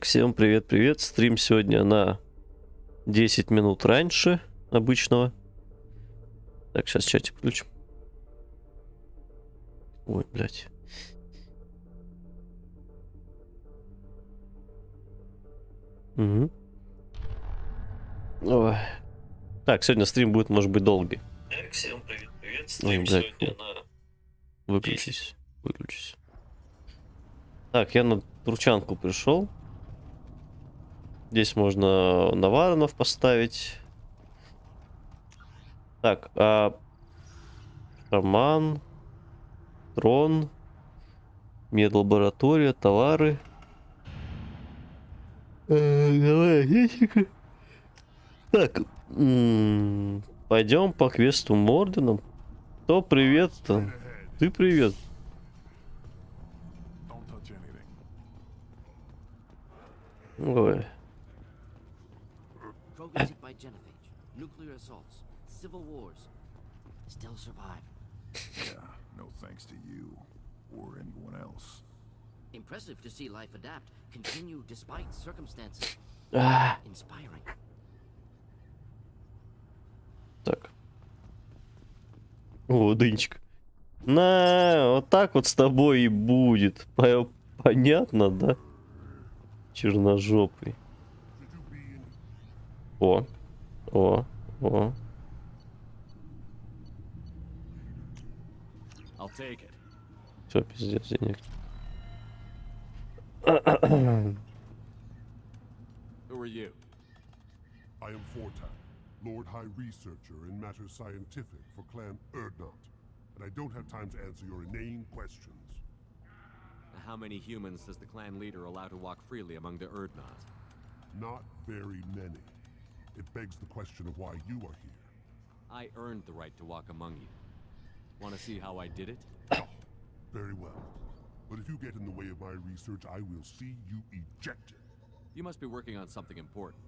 Всем привет-привет. Стрим сегодня на 10 минут раньше обычного. Так, сейчас чатик включим. Ой, блядь. Угу. Ой. Так, сегодня стрим будет, может быть, долгий. Всем привет-привет. Стрим сегодня на... Выключись. Выключись. Так, я на турчанку пришел. Здесь можно наваронов поставить. Так, шаман, трон, медлаборатория, товары. Давай, ящика. Так, пойдем по квесту орденом. Кто привет-то? Ты привет. Ой. Progressing by genophage, nuclear assaults, civil wars. Still survive. Yeah, no thanks to you or anyone else. Impressive to see life adapt, continue despite circumstances. Inspiring. Так. О, дынчик. Вот так вот с тобой и будет. Понятно, да? Черножопый. О. Все, пиздец, денег. Who are you? I am Fortan, Lord High Researcher in matters scientific for Clan Erdnot, and I don't have time to answer your inane questions. How many humans does the clan leader allow to walk freely among the Erdnot? Not very many. It begs the question of why you are here. I earned the right to walk among you. Want to see how I did it? Very well. But if you get in the way of my research, I will see you ejected. You must be working on something important.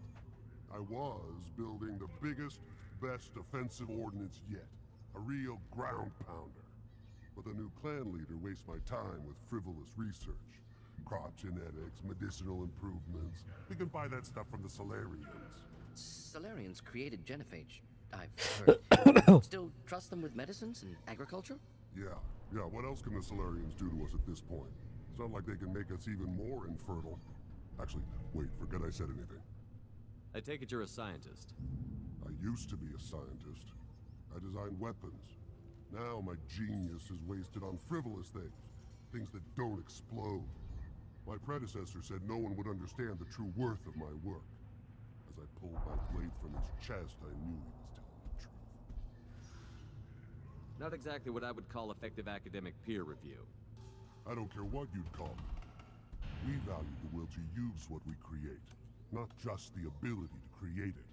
I was building the biggest, best offensive ordnance yet. A real ground pounder. But the new clan leader wastes my time with frivolous research. Crop genetics, medicinal improvements. We can buy that stuff from the Solarians. Solarians created genophage, I've heard. Still trust them with medicines and agriculture? Yeah. What else can the Solarians do to us at this point? It's not like they can make us even more infertile. Actually, wait, forget I said anything. I take it you're a scientist. I used to be a scientist. I designed weapons. Now my genius is wasted on frivolous things. Things that don't explode. My predecessor said no one would understand the true worth of my work. As I pulled my blade from his chest, I knew he was telling the truth. Not exactly what I would call effective academic peer review. I don't care what you'd call me. We value the will to use what we create, not just the ability to create it.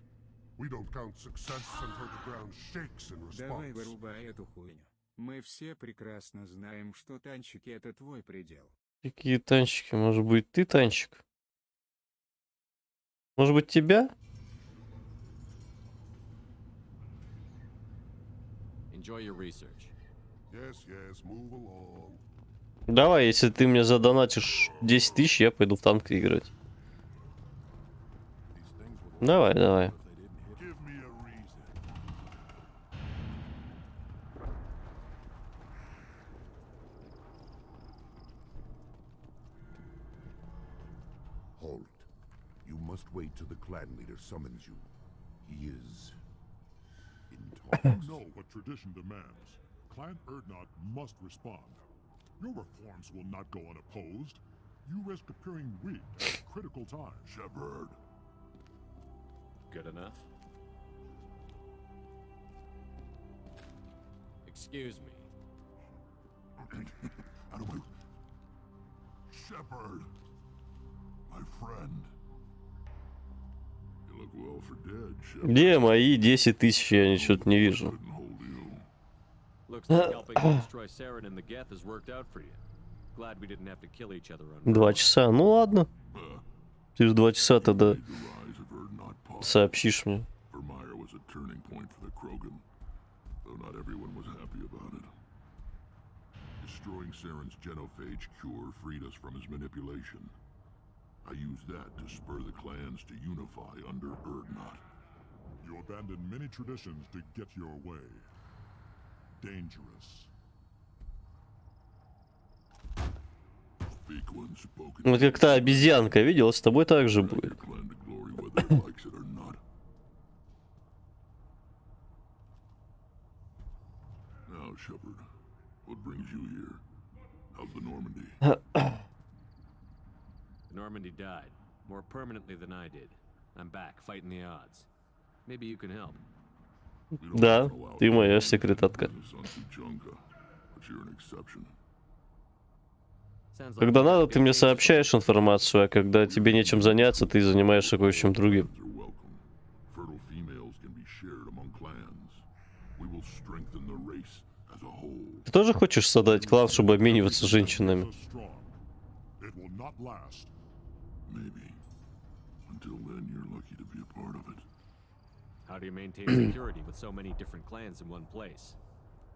We don't count success until the ground shakes in Давай response. вырубай эту хуйню. Мы все прекрасно знаем, что танчики — это твой предел. Какие танчики? Может быть, ты танчик? Может быть, тебя? Enjoy your research. Yes, move along. Давай, если ты мне задонатишь 10 тысяч, я пойду в танк играть. Давай. Give me a reason. Halt. You must wait till the clan leader summons you. He is in talks. You know what tradition demands. Clan Erdnot must respond. Your reforms will not go unopposed. You risk appearing weak at a critical time. Shepard. Good enough? Excuse me. Out of my... Shepard. My friend. You look well for dead, Shepard. Где мои 10 тысяч? Я ничего не вижу. Couldn't hold you. Looks like helping to destroy Saren and the Geth has worked out for you. Glad we didn't have to kill each other on 2 часа. Ну ладно. Ты же 2 часа тогда The rise of Erdnot possible. сообщишь мне. Vermeer was a turning point for the Krogan, though not everyone was happy about it. Destroying Saren's genophage cure freed us from his manipulation. I use that to spur the clans to unify under Erdnot. You abandon many traditions to get your way. Dangerous. Speak when spoken. Вот как та обезьянка, видел, с тобой так же будет. Your clan to glory whether it likes it or not. Now, Shepard, what brings you here? How's the Normandy? Normandy died, more permanently than I did. I'm back, fighting the odds. Maybe you can help. We don't Да, often allow ты моя aliens to do секретарка. business on Tuchanka, but you're an exception. Sounds like Когда you надо, got ты big мне news. сообщаешь информацию, а когда тебе нечем заняться, ты занимаешься кое-чем другим. Clans are welcome. Fertile females can be shared among clans. We will strengthen the race as a whole. Ты тоже хочешь создать клан, чтобы обмениваться женщинами? So strong. It will not last. Maybe. Until then, you're lucky to be a part of it. How do you maintain security with so many different clans in one place?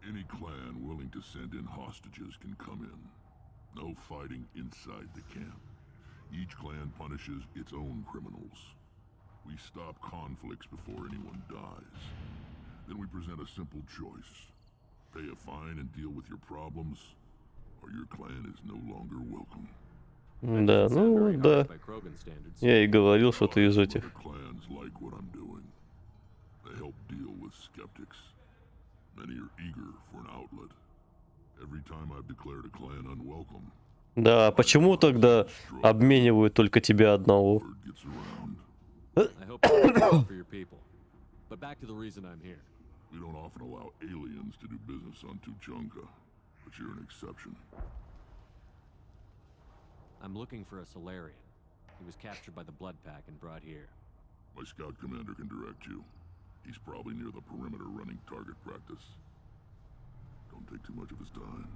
Any clan willing to send in hostages can come in. No fighting inside the camp. Each clan punishes its own criminals. We stop conflicts before anyone dies. Then we present a simple choice. Pay a fine and deal with your problems, or your clan is no longer welcome. Да, Sound ну very да. harsh by Krogan standards. Я и говорил, что ты из этих. Other clans like what I'm doing. They help deal with skeptics. Many are eager for an outlet. Every time I've declared a clan unwelcome, Да, почему тогда обменивают только тебя одного? word gets around. I hope you do well for your people. But back to the reason I'm here. We don't often allow aliens to do business on Tuchanka, but you're an exception. I'm looking for a Solarian. He was captured by the Blood Pack and brought here. My scout commander can direct you. He's probably near the perimeter running target practice. Don't take too much of his time.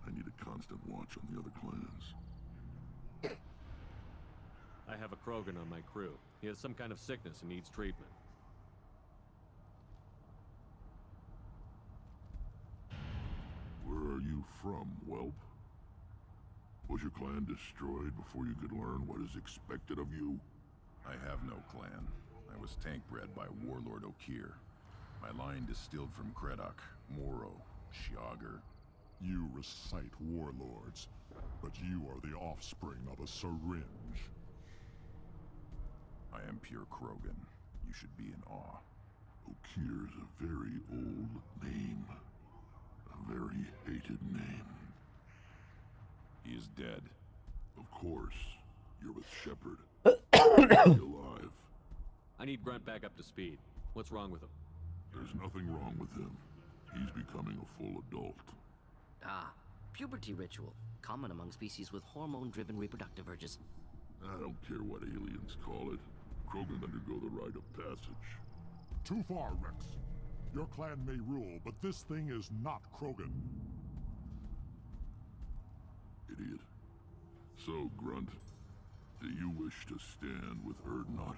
I need a constant watch on the other clans. I have a Krogan on my crew. He has some kind of sickness and needs treatment. Where are you from, whelp? Was your clan destroyed before you could learn what is expected of you? I have no clan. I was tank bred by Warlord Okir. My line distilled from Kredok, Moro, Shiagar. You recite warlords, but you are the offspring of a syringe. I am pure Krogan. You should be in awe. Okir's a very old name. A very hated name. He is dead. Of course, you're with Shepard. Is he alive? I need Grunt back up to speed. What's wrong with him? There's nothing wrong with him. He's becoming a full adult. Ah, puberty ritual, common among species with hormone-driven reproductive urges. I don't care what aliens call it. Krogan undergo the rite of passage. Too far, Rex. Your clan may rule, but this thing is not Krogan. Idiot. So, Grunt, do you wish to stand with Erdnot?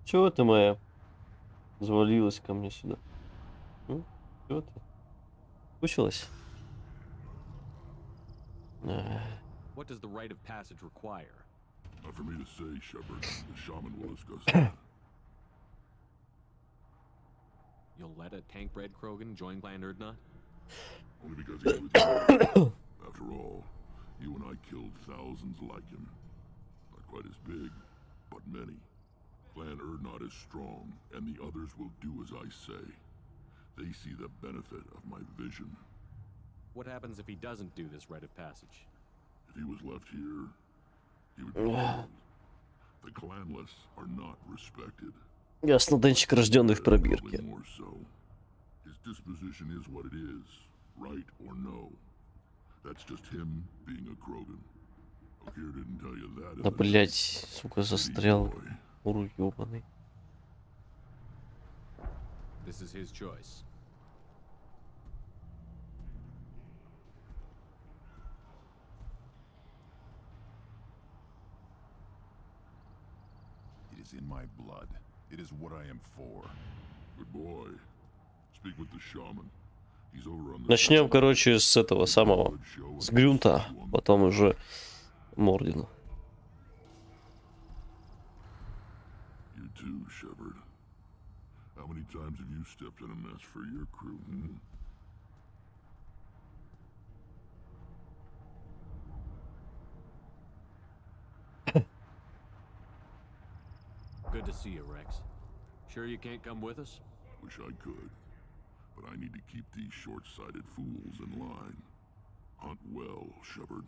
Чего ты моя? Завалилась ко мне сюда. Чего ты? Скучилась? What does the rite of passage require? Not for me to say, Shepard. The shaman will discuss that. You'll let a tank-bred Krogan join Clan Erdnot? Only because he's with you. After all, you and I killed thousands like him. Not quite as big, but many. Clan Erdnot is strong, and the others will do as I say. They see the benefit of my vision. What happens if he doesn't do this rite of passage? If he was left here, he would be killed. The clanless are not respected. Ясно, Денчик, рожденный в Probably пробирке. more so. His disposition is what it is, right or no. That's just him being a Krogan. Okir didn't tell you that. Да, in the блять, сука, застрял. boy. Уру ёбаный. This is his choice. It is in my blood. It is what I am for. Good boy. Speak with the shaman. He's over on the Начнем, короче, с этого самого. С Грюнта. потом уже Мордину. You too, Shepard. How many times have you stepped in a mess for your crew, hmm? Good to see you, Rex. Sure you can't come with us? Wish I could, but I need to keep these short-sighted fools in line. Hunt well, Shepard.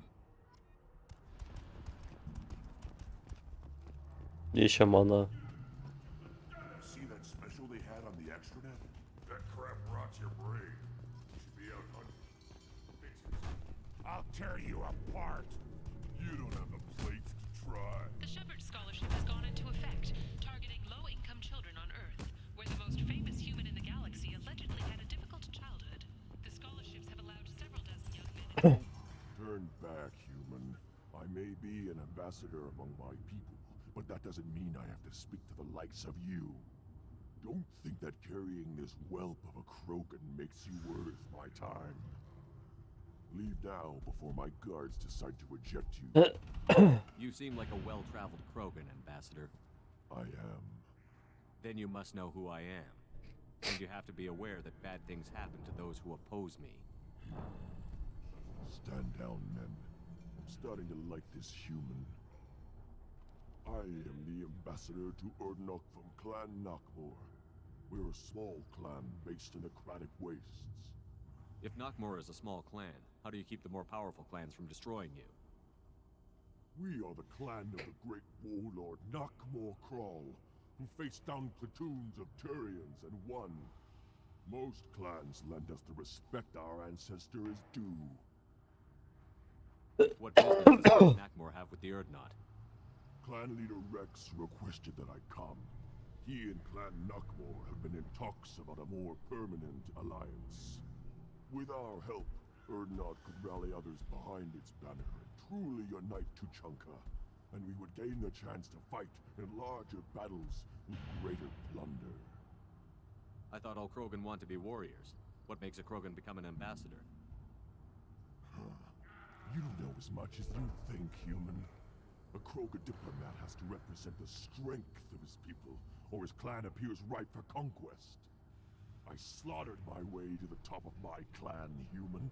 Еще мана. See that special they had on the extranet? That crap rots your brain. You should be out hunting. Fix it. I'll tear you apart. You don't have the plates to try. The Shepard Scholarship has gone into effect, targeting low-income children on Earth, where the most famous human in the galaxy allegedly had a difficult childhood. The scholarships have allowed several dozen young men. Turn back, human. I may be an ambassador among my people, but that doesn't mean I have to speak to the likes of you. Don't think that carrying this whelp of a Krogan makes you worth my time. Leave now before my guards decide to eject you. You seem like a well-traveled Krogan, Ambassador. I am. Then you must know who I am. And you have to be aware that bad things happen to those who oppose me. Stand down, men. I'm starting to like this human. I am the ambassador to Urdnok from Clan Knockmore. We're a small clan based in the Kratic Wastes. If Knockmore is a small clan, how do you keep the more powerful clans from destroying you? We are the clan of the great warlord Knockmore Crawl, who faced down platoons of Turians and won. Most clans lend us the respect our ancestor is due. What business does Knockmore have with the Urdnot? Clan leader Rex requested that I come. He and Clan Knockmore have been in talks about a more permanent alliance. With our help, Urdnot could rally others behind its banner and truly unite Tuchanka, and we would gain the chance to fight in larger battles with greater plunder. I thought all Krogan want to be warriors. What makes a Krogan become an ambassador? You don't know as much as you think, human. A Krogan diplomat has to represent the strength of his people, or his clan appears ripe for conquest. I slaughtered my way to the top of my clan, human.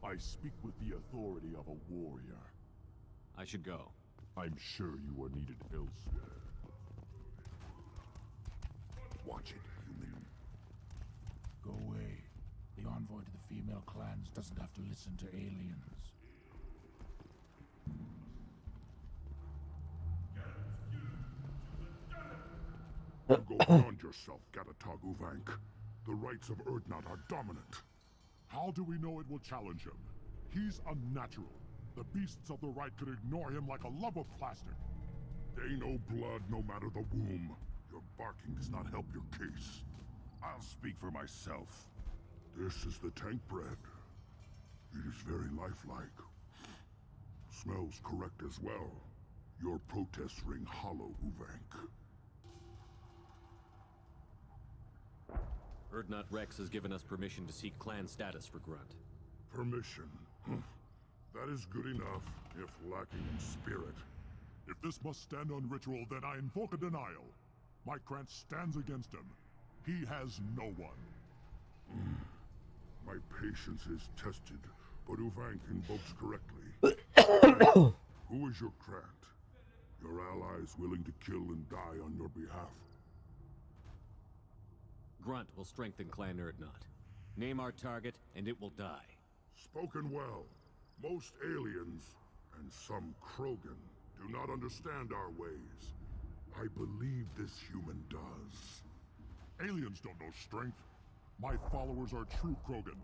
I speak with the authority of a warrior. I should go. I'm sure you are needed elsewhere. Watch it, human. Go away. The envoy to the female clans doesn't have to listen to aliens. You go beyond yourself, Gatatog Uvank. The rights of Urdnot are dominant. How do we know it will challenge him? He's unnatural. The beasts of the right could ignore him like a lump of plastic. They know blood no matter the womb. Your barking does not help your case. I'll speak for myself. This is the tank bread. It is very lifelike. Smells correct as well. Your protests ring hollow, Uvank. Urdnot Rex has given us permission to seek clan status for Grunt. Permission. That is good enough, if lacking in spirit. If this must stand on ritual, then I invoke a denial. My Krant stands against him. He has no one. My patience is tested, but Uvank invokes correctly. Who is your Krant? Your allies willing to kill and die on your behalf? Grunt will strengthen Clan Urdnot. Name our target, and it will die. Spoken well. Most aliens, and some Krogan, do not understand our ways. I believe this human does. Aliens don't know strength. My followers are true Krogan.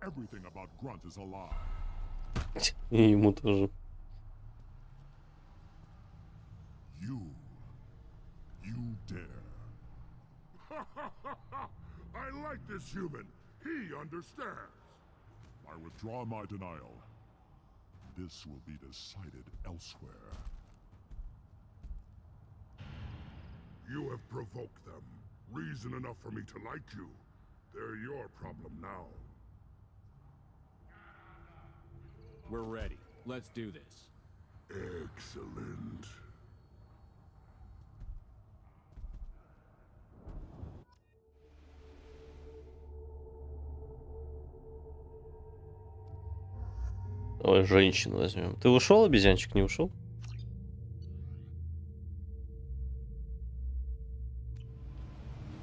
Everything about Grunt is a lie. И ему тоже. You dare. I like this human. He understands. I withdraw my denial. This will be decided elsewhere. You have provoked them. Reason enough for me to like you. They're your problem now. We're ready. Let's do this. Excellent. Ой, женщину возьмем. Ты ушел, обезьянчик, не ушел?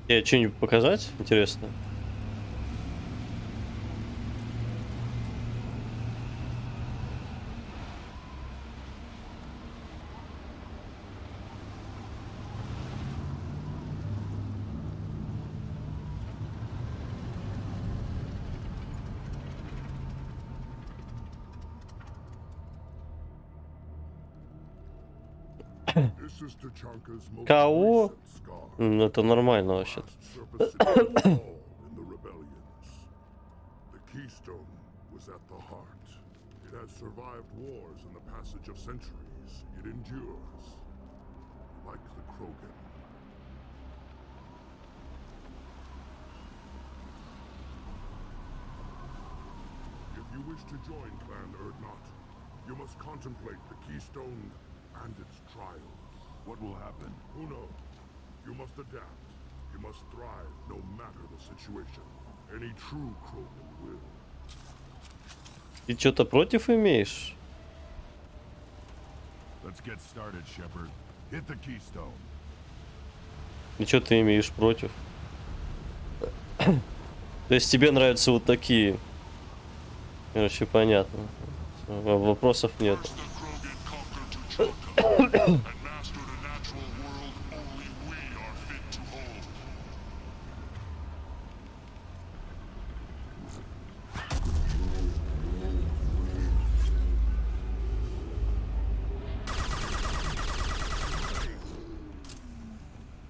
Тебе что-нибудь показать? Интересно. This is Tachanka's most Кого? recent scar. Это нормально вообще-то. Surface city fall in the rebellions. The keystone was at the heart. It has survived wars and the passage of centuries. It endures. Like the Krogan. If you wish to join Clan Erdnot, you must contemplate the keystone and its trials. What will happen? Who knows? You must adapt. You must thrive no matter the situation. Any true Krogan will. Ты что-то против имеешь? Let's get started, Shepard. Hit the keystone. И что ты имеешь против? То есть тебе нравятся вот такие? Короче, понятно. Вопросов нет.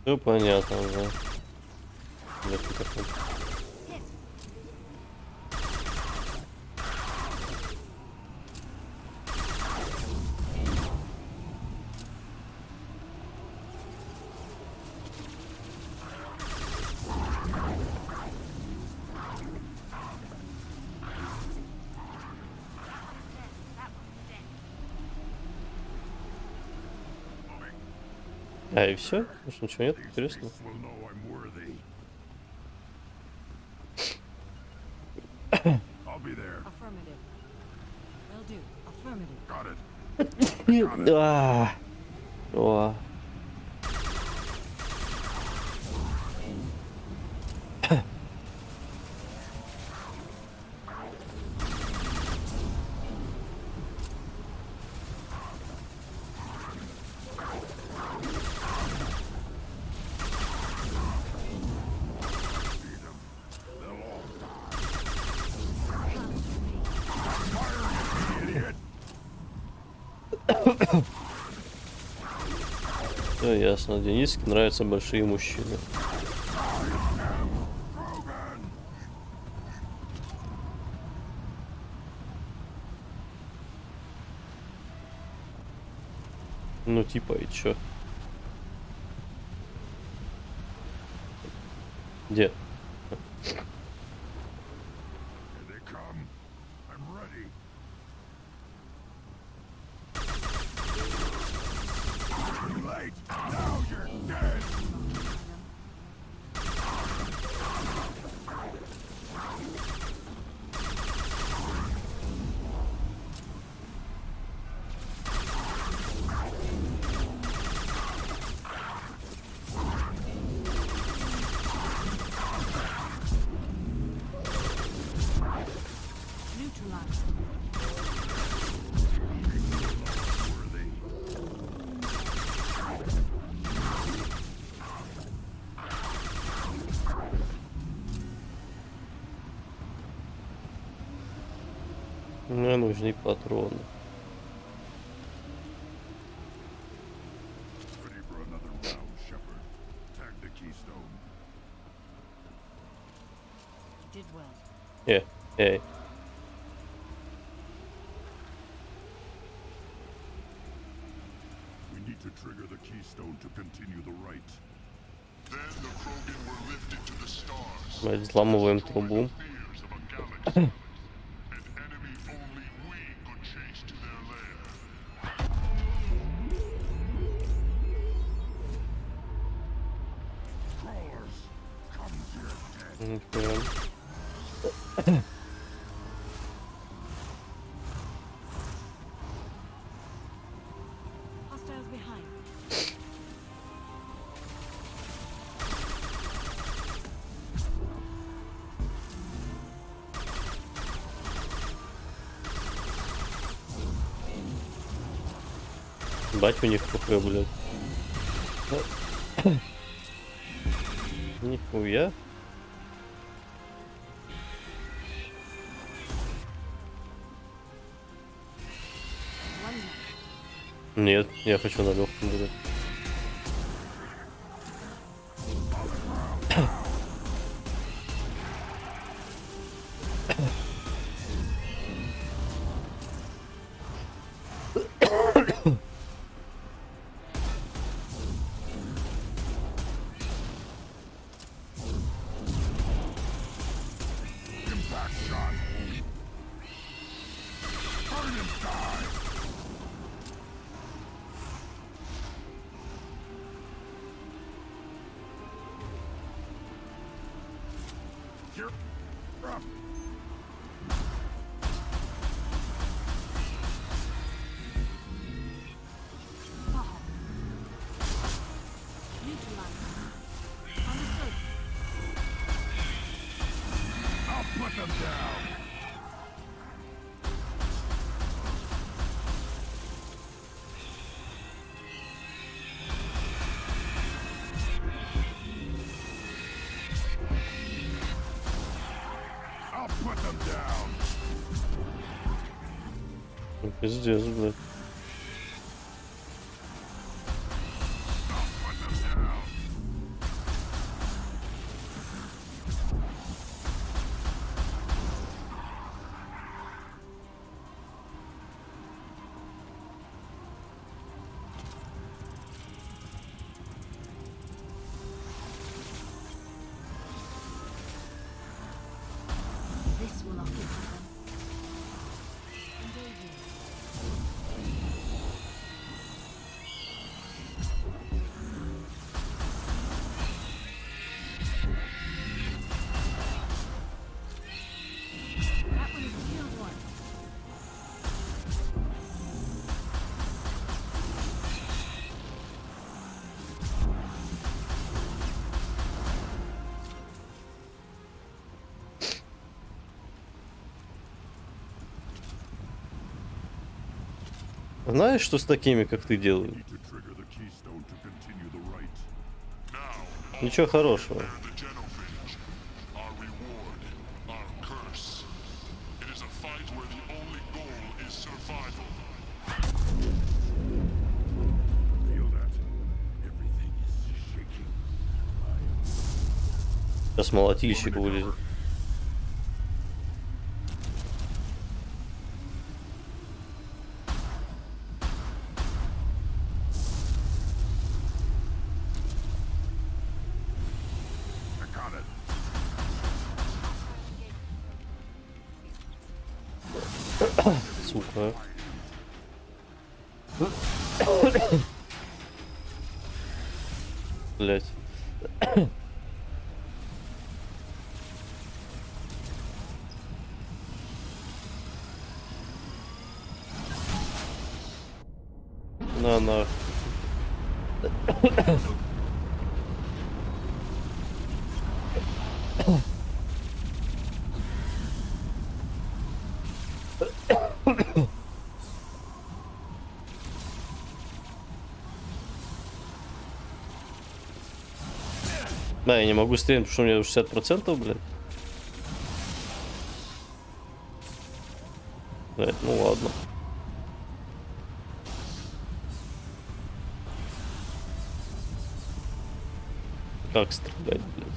Все понятно, да. Нет, никакого. А, и все? Больше ничего нет? Интересно. Will know I'm worthy. I'll be there. Affirmative. Will do. Affirmative. Got it. А, о. Все ясно. Дениске нравятся большие мужчины. Ну типа и чё? Где? Here they come. I'm ready. Too late. Now you're dead. Neutralized. Мне нужны патроны. Ready for another round, Shepard. Tag the keystone. Did well. Эй. We need to trigger the keystone to continue the right. Then the Krogan were lifted to the stars. Мы взламываем трубу. Fears of a galaxy. An enemy only we could chase to their Hostiles behind. Бать у них кухня, блядь. Нихуя. Нет, я хочу на легком, блядь. Пиздец, блядь. This will occupy them. Engaging. That one is killed one. Знаешь, что с такими, как ты, делают? To trigger the keystone to continue the rite. Now, Ничего хорошего. bear the genophage. Our reward, our curse. It is a fight where the only goal is survival. Feel that? Everything is shaking. Сейчас молотильщик вылезет. I got it. Сука. Блять. На. Да, я не могу стрелять, потому что у меня 60%, блядь. Блядь, ну ладно. Как стрелять, блядь?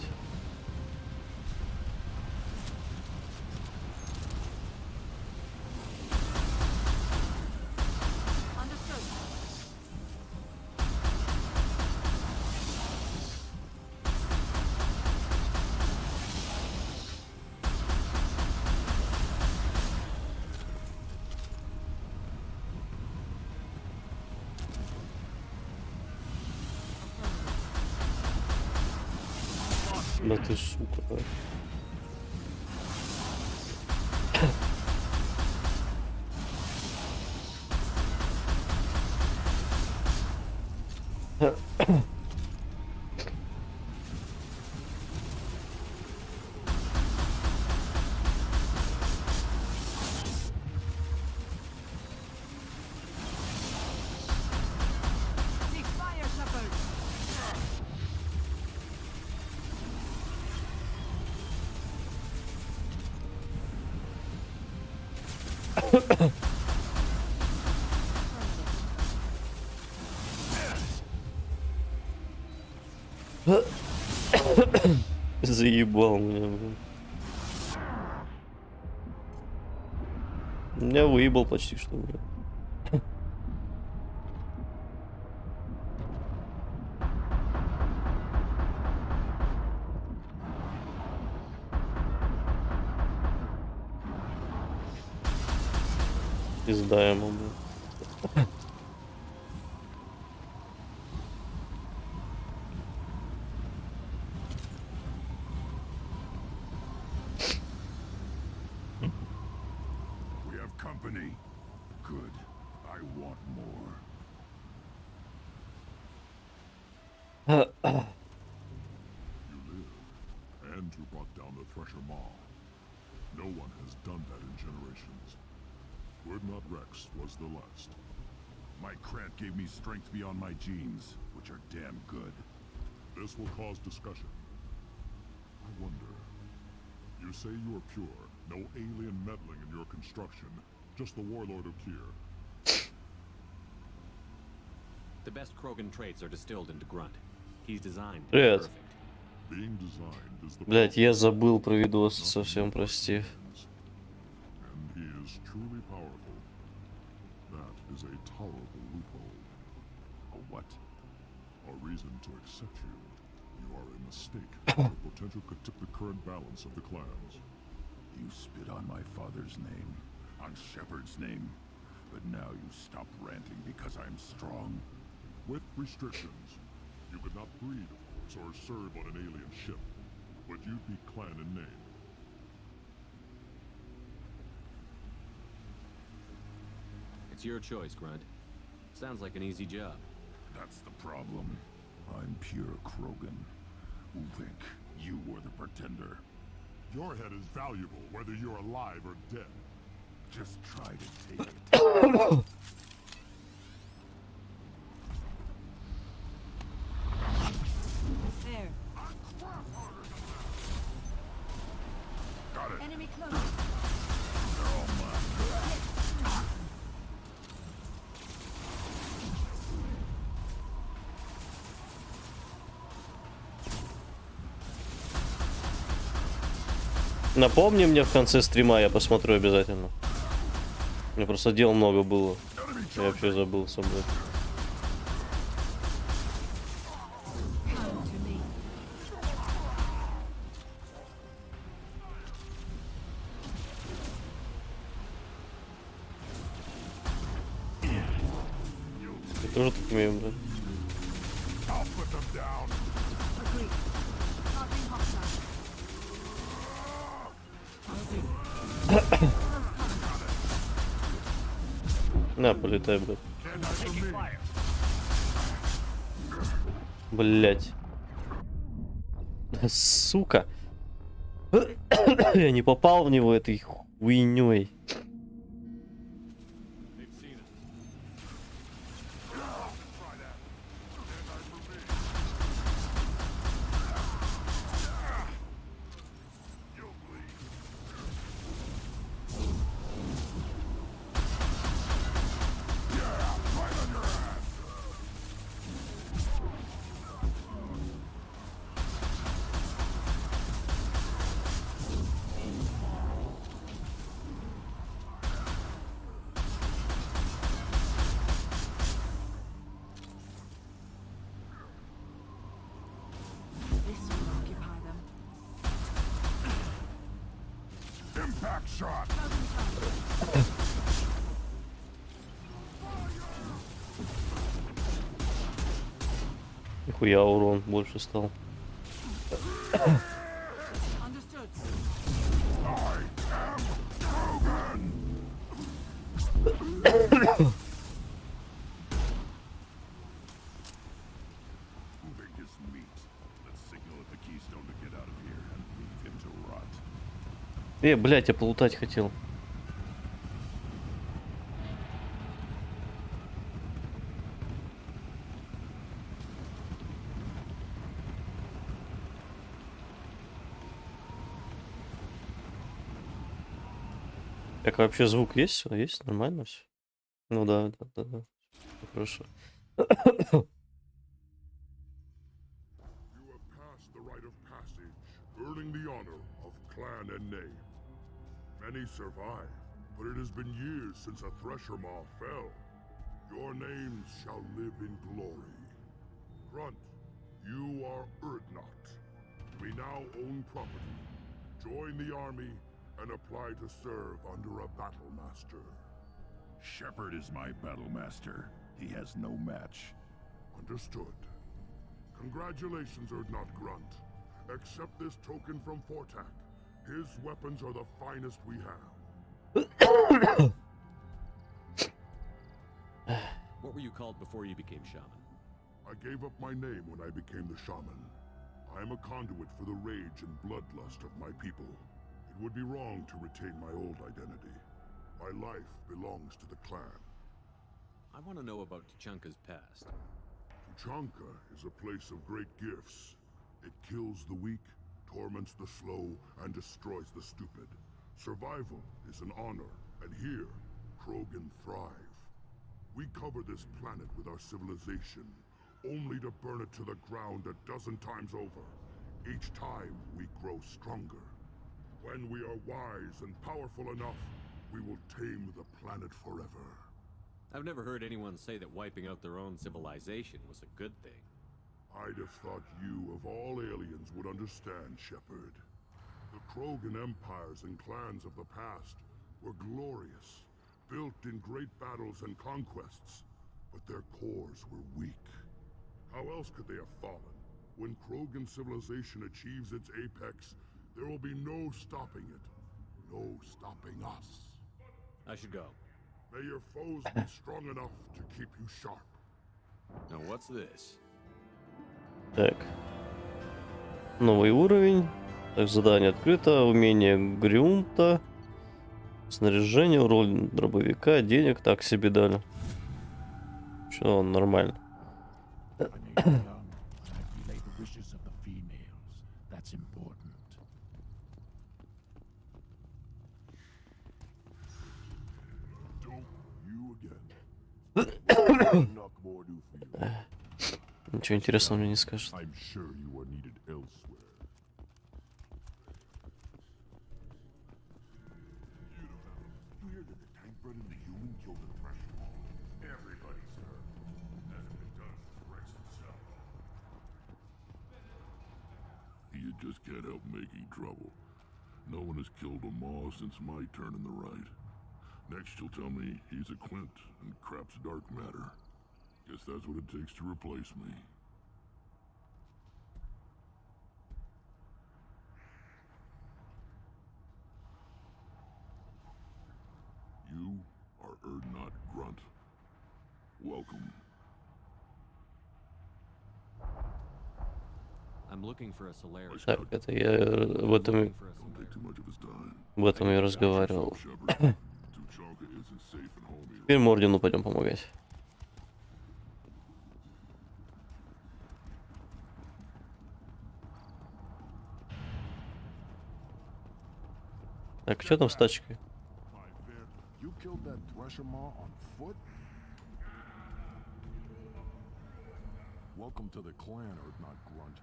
Да ты сука. Заебал меня, блин. Меня выебал почти что, блин. Пизда ему, блин. We have company. Good. I want more. You live, and you brought down the Thresher Maw. No one has done that in generations. Would not Rex was the last. My Krant gave me strength beyond my genes, which are damn good. This will cause discussion. I wonder. You say you are pure, no alien meddling in your construction, just the Warlord O'Keer. The best Krogan traits are distilled into Grunt. He's designed to be Привет. perfect. Being designed is the Блять, я process, забыл про видос, not совсем the прости. means. And he is truly powerful. That is a tolerable loophole. A what? A reason to accept you. You are a mistake. Your potential could tip the current balance of the clans. You spit on my father's name, on Shepard's name, but now you stop ranting because I'm strong. With restrictions. You could not breed, of course, or serve on an alien ship. But you'd be clan in name. It's your choice, Grunt. Sounds like an easy job. That's the problem. I'm pure Krogan. Ulvik, you were the pretender. Your head is valuable, whether you're alive or dead. Just try to take it. There. Got it. Enemy close. They're all mine. Напомни мне в конце стрима, я посмотрю обязательно. У меня просто дел много было. Я вообще забыл с собой. Come to me. Я тоже так умею, да? I'll put them down. Agreed. Targeting hostile. На, полетай, блядь. Taking fire. Блять. Сука. Я не попал в него этой хуйней. They've seen us. This will occupy them. Impact shot. Нихуя урон больше стал. Understood. Ulvik is meat. Let's signal at the Keystone to get out of here and leave him to rot. Блять, я полутать хотел. Как вообще звук есть? Все есть? Нормально все? Ну да, да. Хорошо. You have passed the rite of passage, earning the honor of clan and name. Many survive, but it has been years since a Thresher Maw fell. Your names shall live in glory. Grunt, you are Urdnot. We now own property. Join the army and apply to serve under a battle master. Shepard is my battle master. He has no match. Understood. Congratulations, Urdnot Grunt. Accept this token from Fortak. His weapons are the finest we have. What were you called before you became shaman? I gave up my name when I became the shaman. I am a conduit for the rage and bloodlust of my people. It would be wrong to retain my old identity. My life belongs to the clan. I want to know about Tuchanka's past. Tuchanka is a place of great gifts. It kills the weak, torments the slow, and destroys the stupid. Survival is an honor, and here, Krogan thrive. We cover this planet with our civilization, only to burn it to the ground a dozen times over. Each time, we grow stronger. When we are wise and powerful enough, we will tame the planet forever. I've never heard anyone say that wiping out their own civilization was a good thing. I'd have thought you, of all aliens, would understand, Shepard. The Krogan empires and clans of the past were glorious, built in great battles and conquests, but their cores were weak. How else could they have fallen? When Krogan civilization achieves its apex, there will be no stopping it. No stopping us. I should go. May your foes be strong enough to keep you sharp. Now what's this? Так. Новый уровень. Так, задание открыто. Умение Грюнта. Снаряжение, роль дробовика, денег так себе дали. Что, нормально. I know you're young, and I relay the wishes of the females. That's important. Don't you again. Knock more do for you. Ничего интересного мне не скажет. I'm sure you are needed elsewhere. You hear that the tank bred and the human killed the Thresher? Everybody's heard. Hasn't been done since Rex himself. You just can't help making trouble. No one has killed a Maw since my turn in the right. Next you'll tell me he's a Quint and crap's dark matter. Guess that's what it takes to replace me. You are Urdnot Grunt. Welcome. I'm looking for a Solaris. Так, это я в этом Don't take too much of his time. я разговаривал. Shepard. Tuchanka isn't safe and home here. Теперь мы ордену пойдем помогать. Так, что там с тачкой? You killed that Thresher Maw on foot? Welcome to the clan, Urdnot Grunt.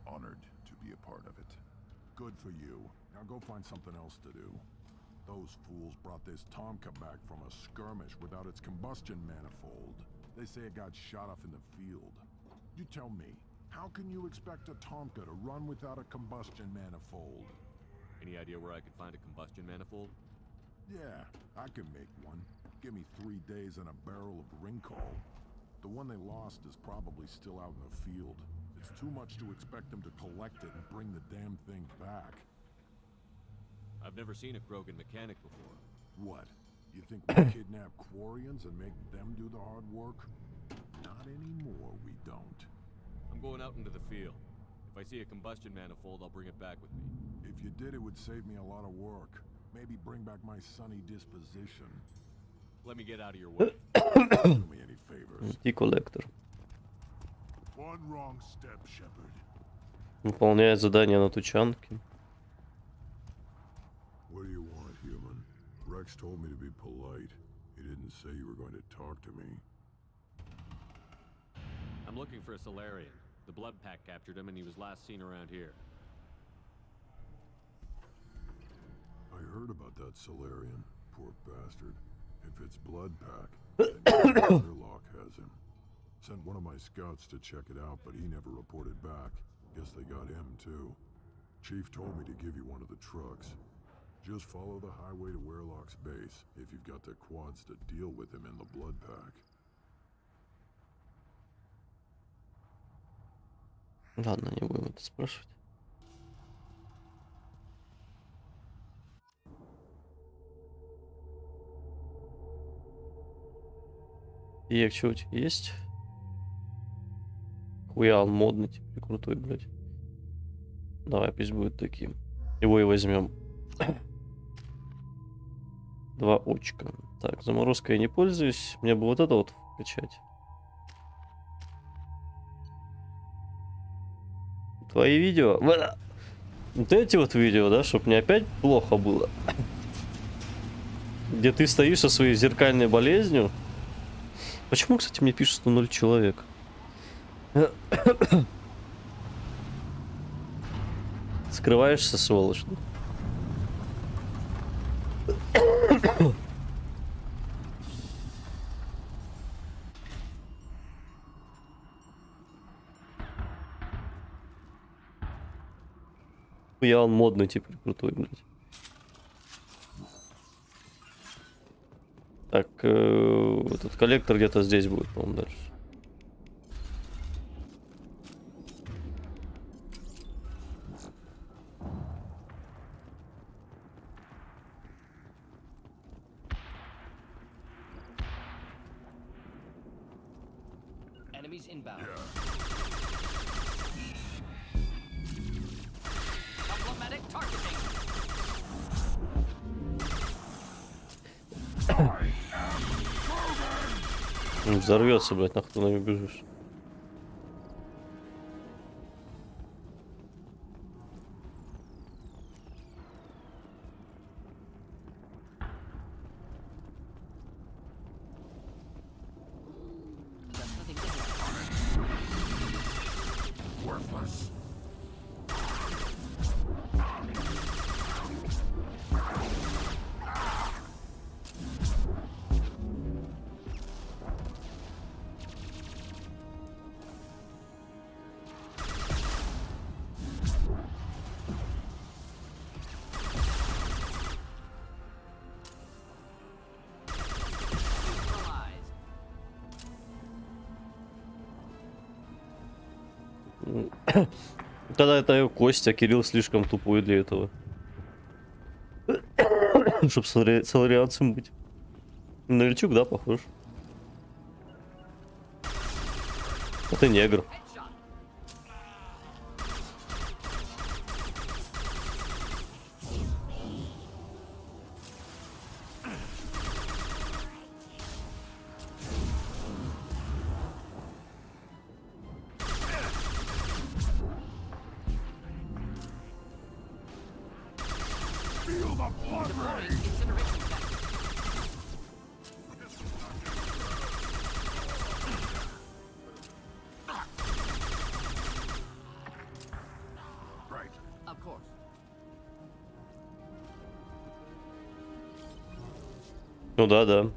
Honored to be a part of it. Good for you. Now go find something else to do. Those fools brought this Tomka back from a skirmish without its combustion manifold. They say it got shot off in the field. You tell me, how can you expect a Tomka to run without a combustion manifold? Any idea where I could find a combustion manifold? Yeah, I can make one. Give me 3 days and a barrel of Ringcall. The one they lost is probably still out in the field. It's too much to expect them to collect it and bring the damn thing back. I've never seen a Krogan mechanic before. What? You think we kidnap Quarians and make them do the hard work? Not anymore, we don't. I'm going out into the field. If I see a combustion manifold, I'll bring it back with me. If you did, it would save me a lot of work. Maybe bring back my sunny disposition. Let me get out of your way. Do me any favors. Коллектор. One wrong step, Shepard. Выполняет задание на Тучанке. What do you want, human? Rex told me to be polite. He didn't say you were going to talk to me. I'm looking for a Solarian. The Blood Pack captured him and he was last seen around here. I heard about that Solarian. Poor bastard. If it's Blood Pack, then Warlock has him. Sent one of my scouts to check it out, but he never reported back. Guess they got him too. Chief told me to give you one of the trucks. Just follow the highway to Warlock's base if you've got the quads to deal with him in the Blood Pack. Ладно, не будем это спрашивать. И что у тебя есть? Хуя он модный, типа, крутой, блядь. Давай, пусть будет таким. Его и возьмем. 2 очка. Так, заморозкой я не пользуюсь. Мне бы вот это вот качать. Твои видео. Вот эти вот видео, да, чтобы мне опять плохо было. Где ты стоишь со своей зеркальной болезнью. Почему, кстати, мне пишут, что 0 человек? Скрываешься, сволочь. Я он модный, типа, крутой, блядь. Так, этот коллектор где-то здесь будет, по-моему, дальше. Enemies inbound. Взорвется, блядь, нахуй ты на него бежишь. Тогда это Костя, Кирилл слишком тупой для этого. Чтоб соларианцем быть. Новичок, да, похож. А ты негр. Ну да, да.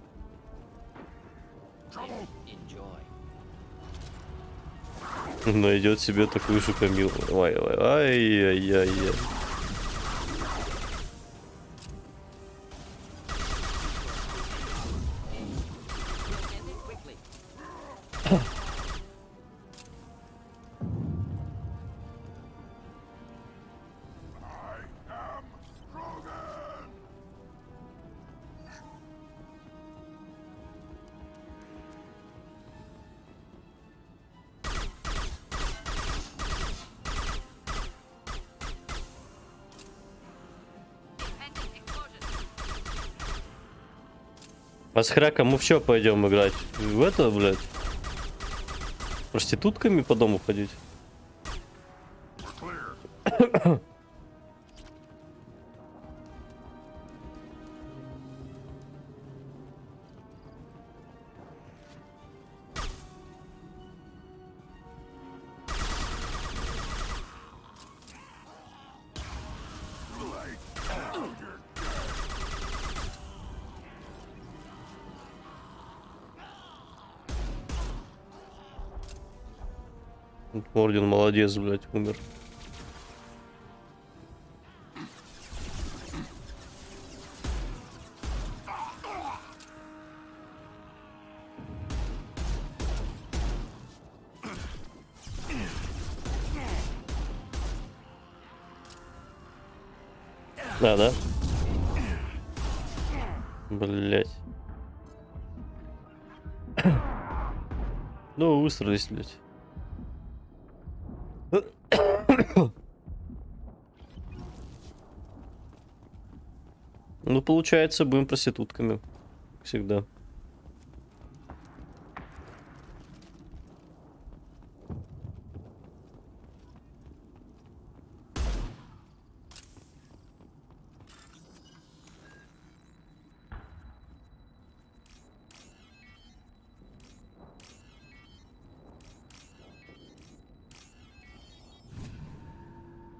Найдет себе такую же Камилу. Ай-яй-яй. А с хряком мы в чё пойдем играть? В это, блядь? Проститутками по дому ходить? Орден молодец, блядь, умер. Да. Блять. Ну, выстрелись, блять. Ну, получается, будем проститутками. Как всегда.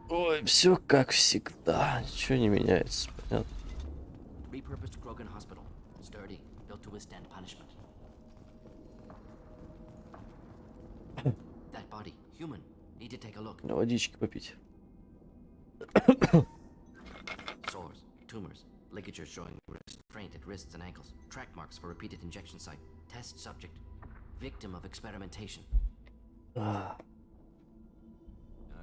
Ой, все как всегда. Ничего не меняется. Понятно. Repurposed Krogan Hospital. Sturdy, built to withstand punishment. That body, human. Need to take a look. Водички попить. Sores, tumors, ligatures showing restraint at wrists and ankles, track marks for repeated injection site, test subject, victim of experimentation. I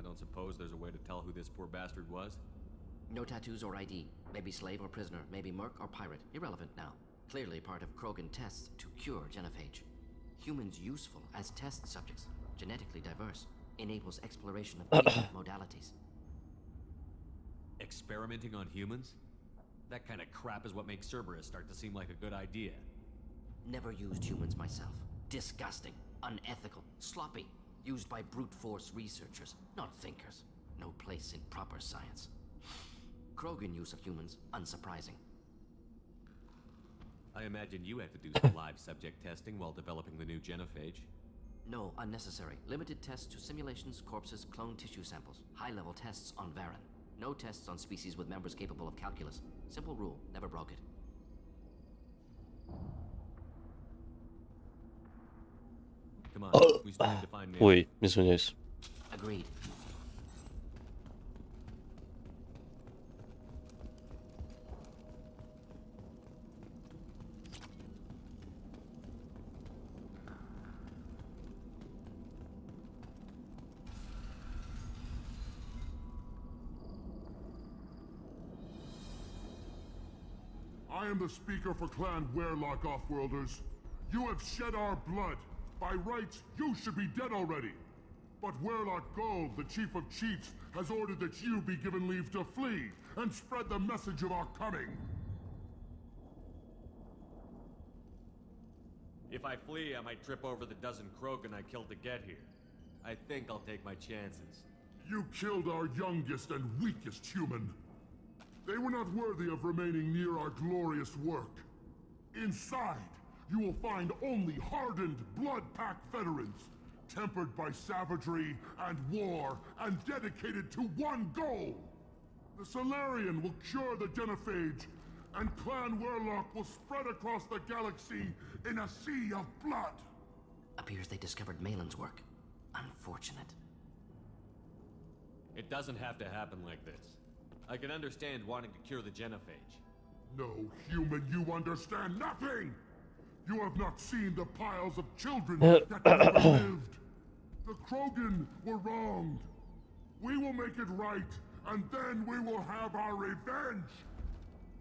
don't suppose there's a way to tell who this poor bastard was? No tattoos or ID. Maybe slave or prisoner, maybe merc or pirate. Irrelevant now. Clearly part of Krogan tests to cure genophage. Humans useful as test subjects. Genetically diverse. Enables exploration of different modalities. Experimenting on humans? That kind of crap is what makes Cerberus start to seem like a good idea. Never used humans myself. Disgusting. Unethical. Sloppy. Used by brute force researchers, not thinkers. No place in proper science. Krogan use of humans, unsurprising. I imagine you had to do some live subject testing while developing the new genophage. No, unnecessary. Limited tests to simulations, corpses, clone tissue samples. High-level tests on Varen. No tests on species with members capable of calculus. Simple rule, never broke it. Come on, we still need to find Neil. Ой, извиняюсь. Agreed. I am the speaker for Clan Werelock Offworlders. You have shed our blood. By rights, you should be dead already. But Werelock Gold, the Chief of Chiefs, has ordered that you be given leave to flee and spread the message of our coming. If I flee, I might trip over the dozen Krogan I killed to get here. I think I'll take my chances. You killed our youngest and weakest human. They were not worthy of remaining near our glorious work. Inside, you will find only hardened, blood-packed veterans, tempered by savagery and war, and dedicated to one goal. The Solarian will cure the genophage, and Clan Werelock will spread across the galaxy in a sea of blood. Appears they discovered Malin's work. Unfortunate. It doesn't have to happen like this. I can understand wanting to cure the genophage. No, human, you understand nothing! You have not seen the piles of children that never lived. The Krogan were wronged. We will make it right, and then we will have our revenge!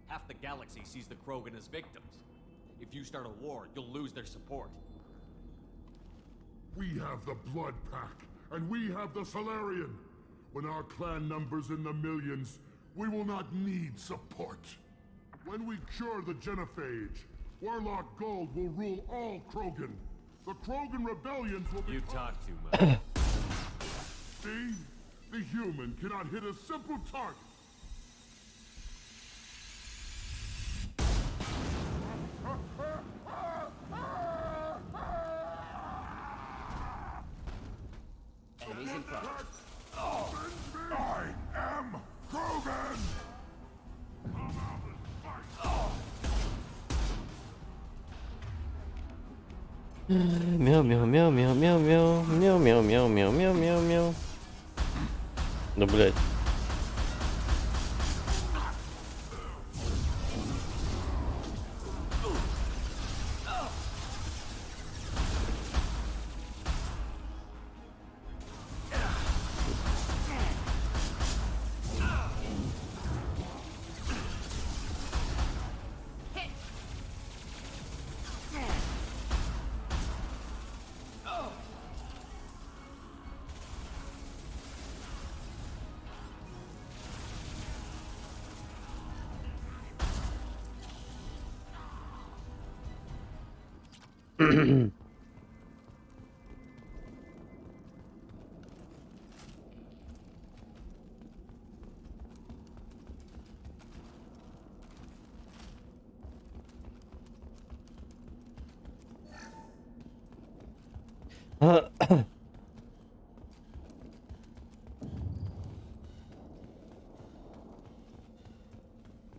Half the galaxy sees the Krogan as victims. If you start a war, you'll lose their support. We have the Blood Pack, and we have the Solarian. When our clan numbers in the millions, we will not need support. When we cure the genophage, Warlock Gold will rule all Krogan. The Krogan rebellions will be— You talk too much. See? The human cannot hit a simple target. Enemies in front. I am Krogan! Come out and fight! Мяу-мяу-мяу-мяу-мяу-мяу-мяу-мяу-мяу-мяу-мяу. Да, блядь.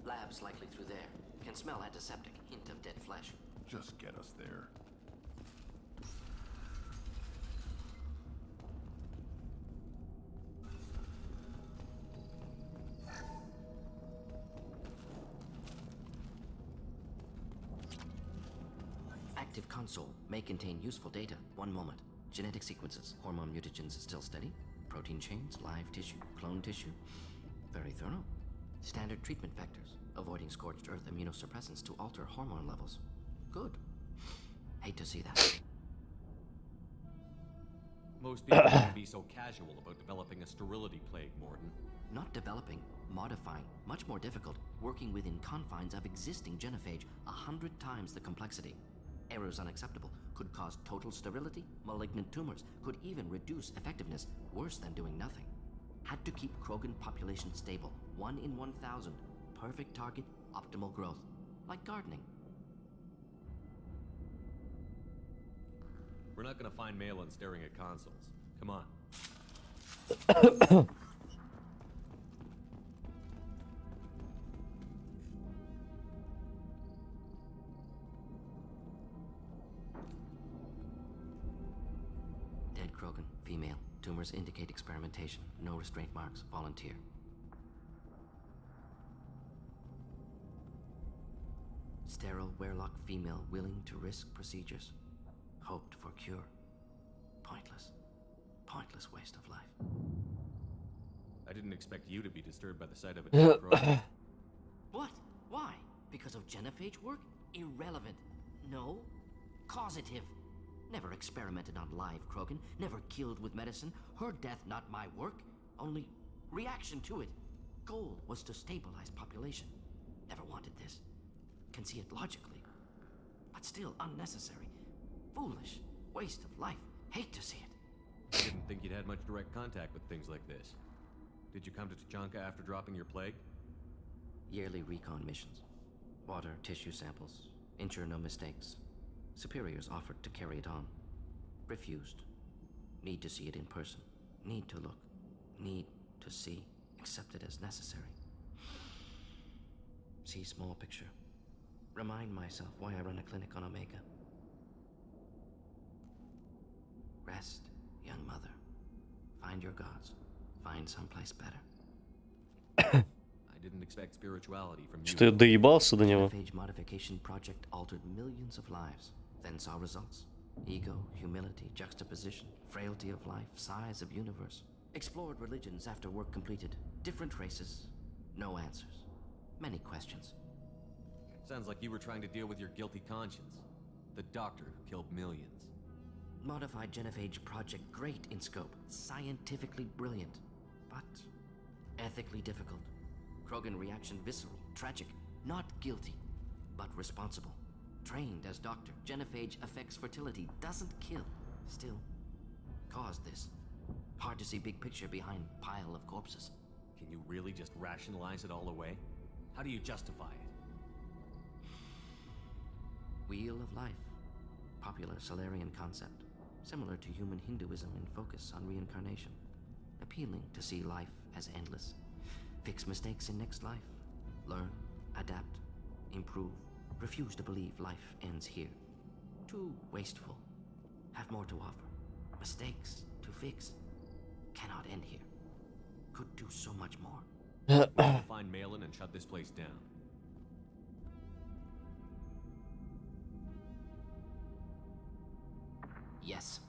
Lab's likely through there. Can smell antiseptic. Hint of dead flesh. Just get us there. Active console may contain useful data. One moment. Genetic sequences. Hormone mutagens still steady. Protein chains, live tissue, clone tissue. Very thorough. Standard treatment vectors. Avoiding scorched earth immunosuppressants to alter hormone levels. Good. Hate to see that. Most people wouldn't be so casual about developing a sterility plague, Morden. Not developing, modifying, much more difficult, working within confines of existing genophage, 100 times the complexity. Errors unacceptable, could cause total sterility, malignant tumors, could even reduce effectiveness, worse than doing nothing. Had to keep Krogan population stable, 1 in 1,000. Perfect target, optimal growth. Like gardening. We're not gonna find Malin staring at consoles. Come on. Dead Krogan, female. Tumors indicate experimentation. No restraint marks. Volunteer. Sterile Werelock female willing to risk procedures. Hoped for cure. Pointless. Pointless waste of life. I didn't expect you to be disturbed by the sight of a dead Krogan. What? Why? Because of genophage work? Irrelevant. No. Causative. Never experimented on live Krogan. Never killed with medicine. Her death not my work. Only reaction to it. Goal was to stabilize population. Never wanted this. Can see it logically. But still unnecessary. Foolish. Waste of life. Hate to see it. I didn't think you'd had much direct contact with things like this. Did you come to Tachanka after dropping your plague? Yearly recon missions. Water, tissue samples. Ensure no mistakes. Superiors offered to carry it on. Refused. Need to see it in person. Need to look. Need to see. Accept it as necessary. See small picture. Remind myself why I run a clinic on Omega. Rest, young mother. Find your gods. Find someplace better. I didn't expect spirituality from you. Что я доебался до него. Genophage modification project altered millions of lives. Then saw results. Ego, humility, juxtaposition, frailty of life, size of universe. Explored religions after work completed. Different races. No answers. Many questions. Sounds like you were trying to deal with your guilty conscience. The doctor who killed millions. Modified genophage project great in scope. Scientifically brilliant. But ethically difficult. Krogan reaction visceral, tragic. Not guilty, but responsible. Trained as doctor. Genophage affects fertility. Doesn't kill. Still, caused this. Hard to see big picture behind pile of corpses. Can you really just rationalize it all away? How do you justify it? Wheel of life. Popular Solarian concept. Similar to human Hinduism in focus on reincarnation. Appealing to see life as endless. Fix mistakes in next life. Learn, adapt, improve. Refuse to believe life ends here. Too wasteful. have more to offer. Mistakes to fix. Cannot end here. Could do so much more. We need to find Malin and shut this place down. Yes.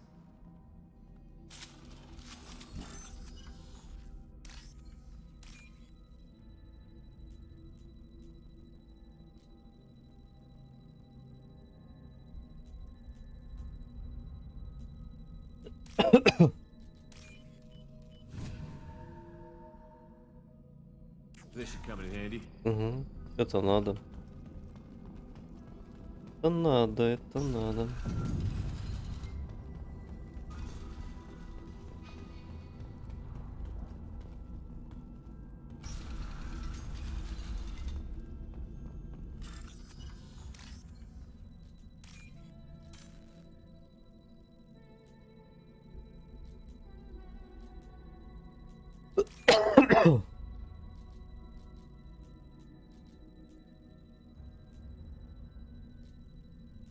This should come in handy. Угу. Это надо. Это надо, это надо.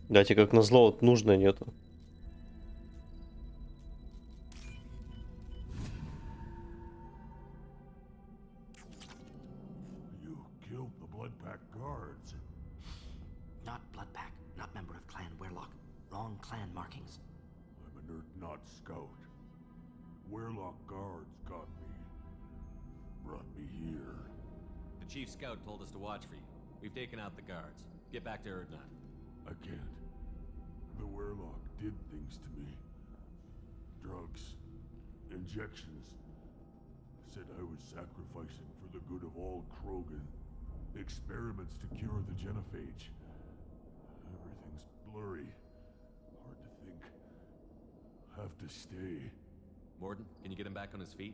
Дайте, как назло, вот нужно нету. You killed the Bloodpack guards. Not Bloodpack, not member of Clan Werlock. Wrong clan markings. I'm a nerd, not scout. Werlock guards got me. Brought me here. The chief scout told us to watch for you. We've taken out the guards. Get back to Erdnot. I can't. The Werlock did things to me. Drugs. Injections. Said I was sacrificing for the good of all Krogan. Experiments to cure the genophage. Everything's blurry. Hard to think. Have to stay. Morden, can you get him back on his feet?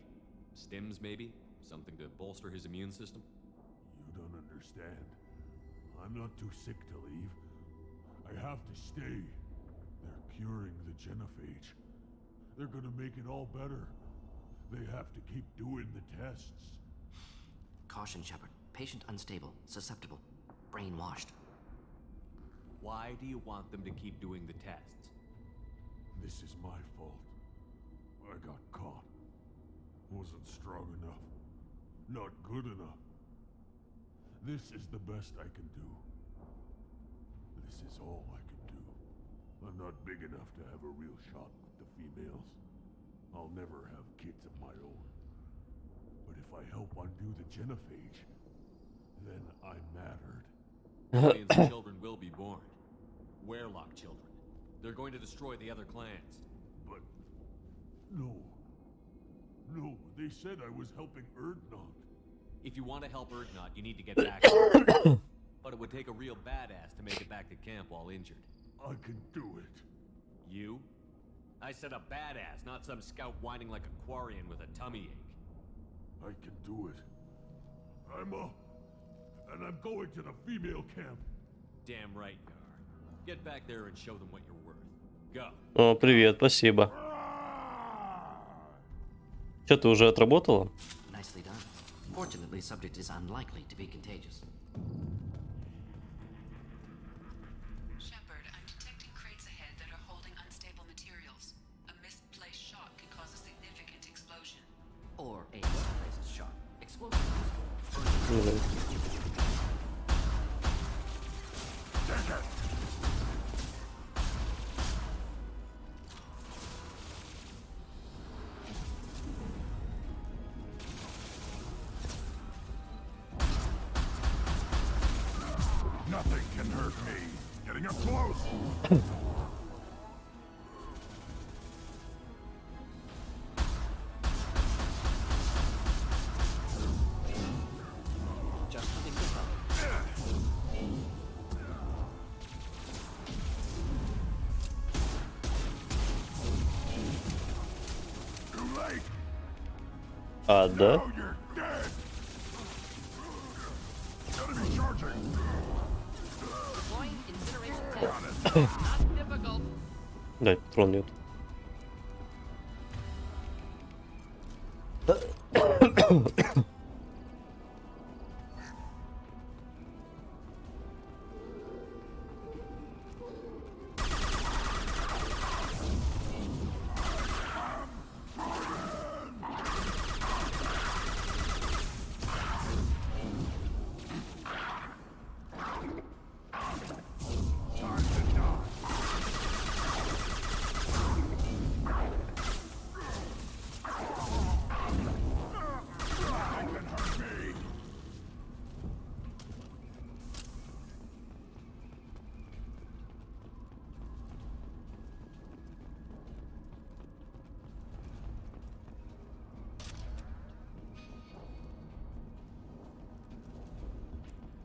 Stims, maybe? Something to bolster his immune system? You don't understand. I'm not too sick to leave. I have to stay. They're curing the genophage. They're gonna make it all better. They have to keep doing the tests. Caution, Shepard. Patient unstable, susceptible, brainwashed. Why do you want them to keep doing the tests? This is my fault. I got caught. Wasn't strong enough. Not good enough. This is the best I can do. This is all I can do. I'm not big enough to have a real shot with the females. I'll never have kids of my own. But if I help undo the genophage, then I mattered. Millions of children will be born. Werlock children. They're going to destroy the other clans. But... no. No, they said I was helping Erdnot. If you want to help Erdnot, you need to get back. But it would take a real badass to make it back to camp while injured. I can do it. You? I said a badass, not some scout whining like a Quarian with a tummy ache. I can do it. I'm up. And I'm going to the female camp. Damn right you are. Get back there and show them what you're worth. Go. О, привет, спасибо. Что, ты уже отработала? Nicely done. Fortunately, subject is unlikely to be contagious. Shepard, I'm detecting crates ahead that are holding unstable materials. A misplaced shot can cause a significant explosion. Or a misplaced shot. Explosive. Nothing can hurt me. Getting up close. Just something different. Too late. А, да? Now you're dead. Enemy charging. Deploying incineration tank. Not difficult. Да, патрон нет.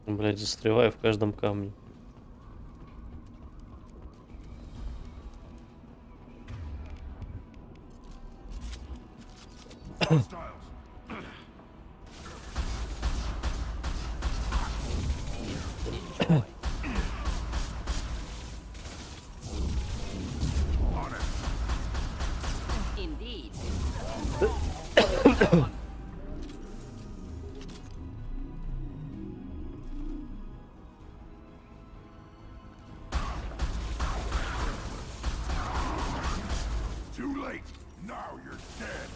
Блять, застреваю в каждом камне. Indeed. Too late! Now you're dead!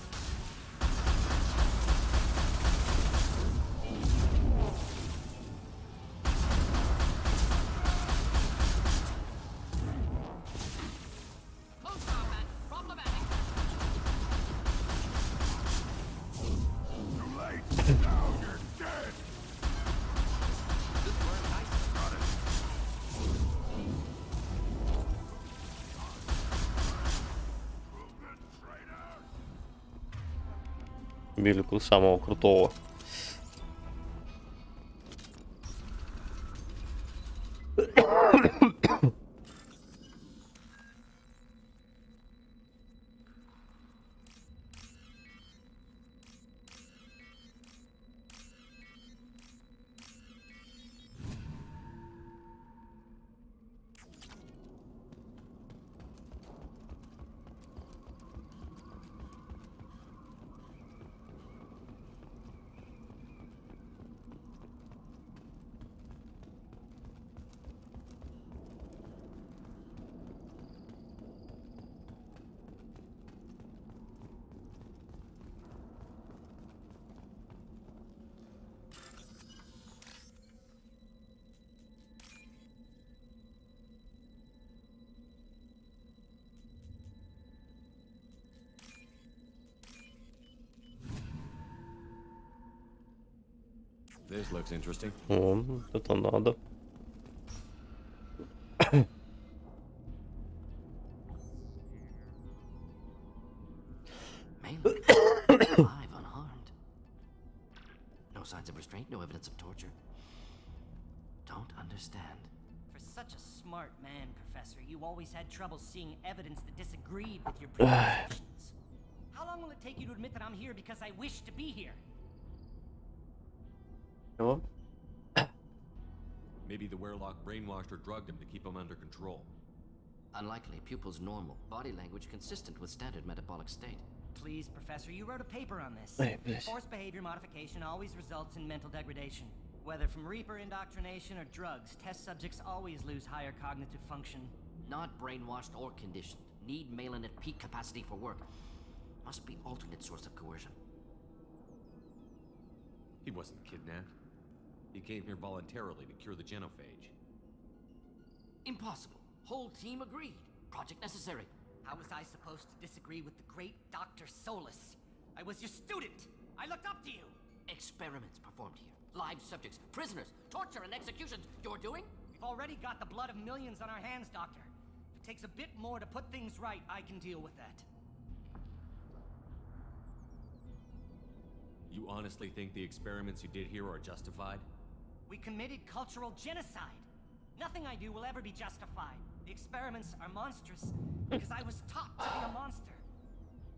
Close combat. Problematic. Too late! Now you're dead! This is where nice. Got it. Proven traitor! Били самого крутого. This looks interesting. О, это надо. Mainly alive, unharmed. No signs of restraint, no evidence of torture. Don't understand. For such a smart man, Professor, you always had trouble seeing evidence that disagreed with your preconceptions. How long will it take you to admit that I'm here because I wish to be here? Чего? Maybe the Werlock brainwashed or drugged him to keep him under control. Unlikely. Pupil's normal. Body language consistent with standard metabolic state. Please, Professor, you wrote a paper on this. Hey, please. Forced behavior modification always results in mental degradation. Whether from Reaper indoctrination or drugs, test subjects always lose higher cognitive function. Not brainwashed or conditioned. Need Malin at peak capacity for work. Must be alternate source of coercion. He wasn't kidnapped. He came here voluntarily to cure the genophage. Impossible. Whole team agreed. Project necessary. How was I supposed to disagree with the great Dr. Solus? I was your student. I looked up to you. Experiments performed here. Live subjects, prisoners, torture and executions. You're doing? We've already got the blood of millions on our hands, Doctor. If it takes a bit more to put things right, I can deal with that. You honestly think the experiments you did here are justified? We committed cultural genocide. Nothing I do will ever be justified. The experiments are monstrous because I was taught to be a monster.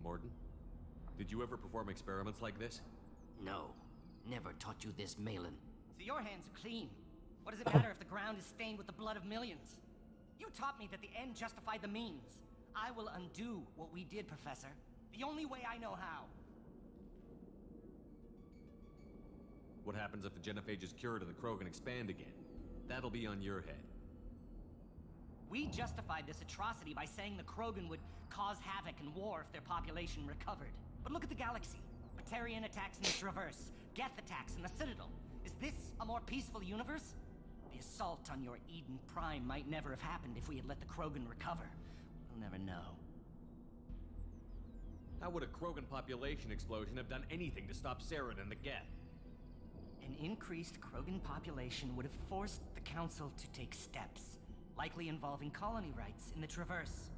Morden, did you ever perform experiments like this? No. Never taught you this, Malin. So your hands are clean. What does it matter if the ground is stained with the blood of millions? You taught me that the end justified the means. I will undo what we did, Professor. The only way I know how. What happens if the genophage is cured and the Krogan expand again? That'll be on your head. We justified this atrocity by saying the Krogan would cause havoc and war if their population recovered. But look at the galaxy. Batarian attacks in the Traverse, Geth attacks in the Citadel. Is this a more peaceful universe? The assault on your Eden Prime might never have happened if we had let the Krogan recover. We'll never know. How would a Krogan population explosion have done anything to stop Saren and the Geth? An increased Krogan population would have forced the Council to take steps, likely involving colony rights in the Traverse.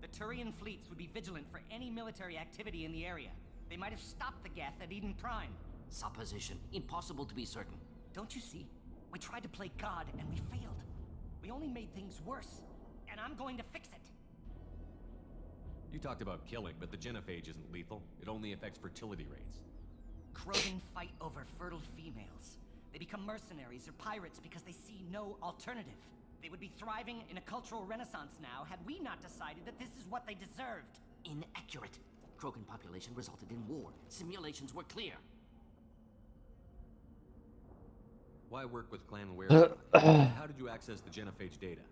The Turian fleets would be vigilant for any military activity in the area. They might have stopped the Geth at Eden Prime. Supposition. Impossible to be certain. Don't you see? We tried to play God and we failed. We only made things worse, and I'm going to fix it. You talked about killing, but the genophage isn't lethal. It only affects fertility rates. Krogan fight over fertile females. They become mercenaries or pirates because they see no alternative. They would be thriving in a cultural renaissance now had we not decided that this is what they deserved. Inaccurate. Krogan population resulted in war. Simulations were clear. Why work with Clan Werewolf? How did you access the genophage data?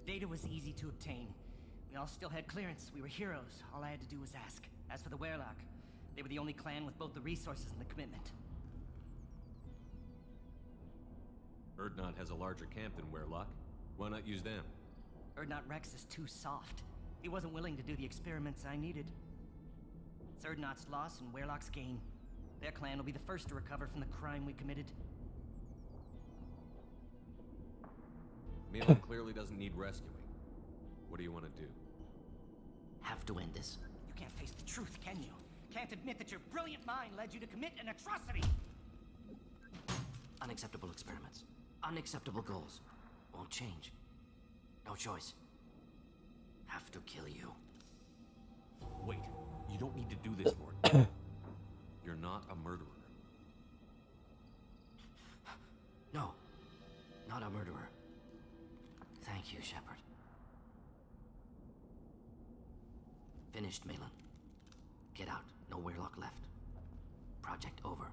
The data was easy to obtain. We all still had clearance. We were heroes. All I had to do was ask. As for the Werlock, they were the only clan with both the resources and the commitment. Erdnot has a larger camp than Werlock. Why not use them? Erdnot Rex is too soft. He wasn't willing to do the experiments I needed. It's Erdnot's loss and Werlock's gain. Their clan will be the first to recover from the crime we committed. Malin clearly doesn't need rescuing. What do you want to do? Have to end this. You can't face the truth, can you? Can't admit that your brilliant mind led you to commit an atrocity! Unacceptable experiments. Unacceptable goals. Won't change. No choice. Have to kill you. Wait, you don't need to do this, Morton. You're not a murderer. No. Not a murderer. Thank you, Shepard. Finished, Malin. Get out. No Werlock left. Project over.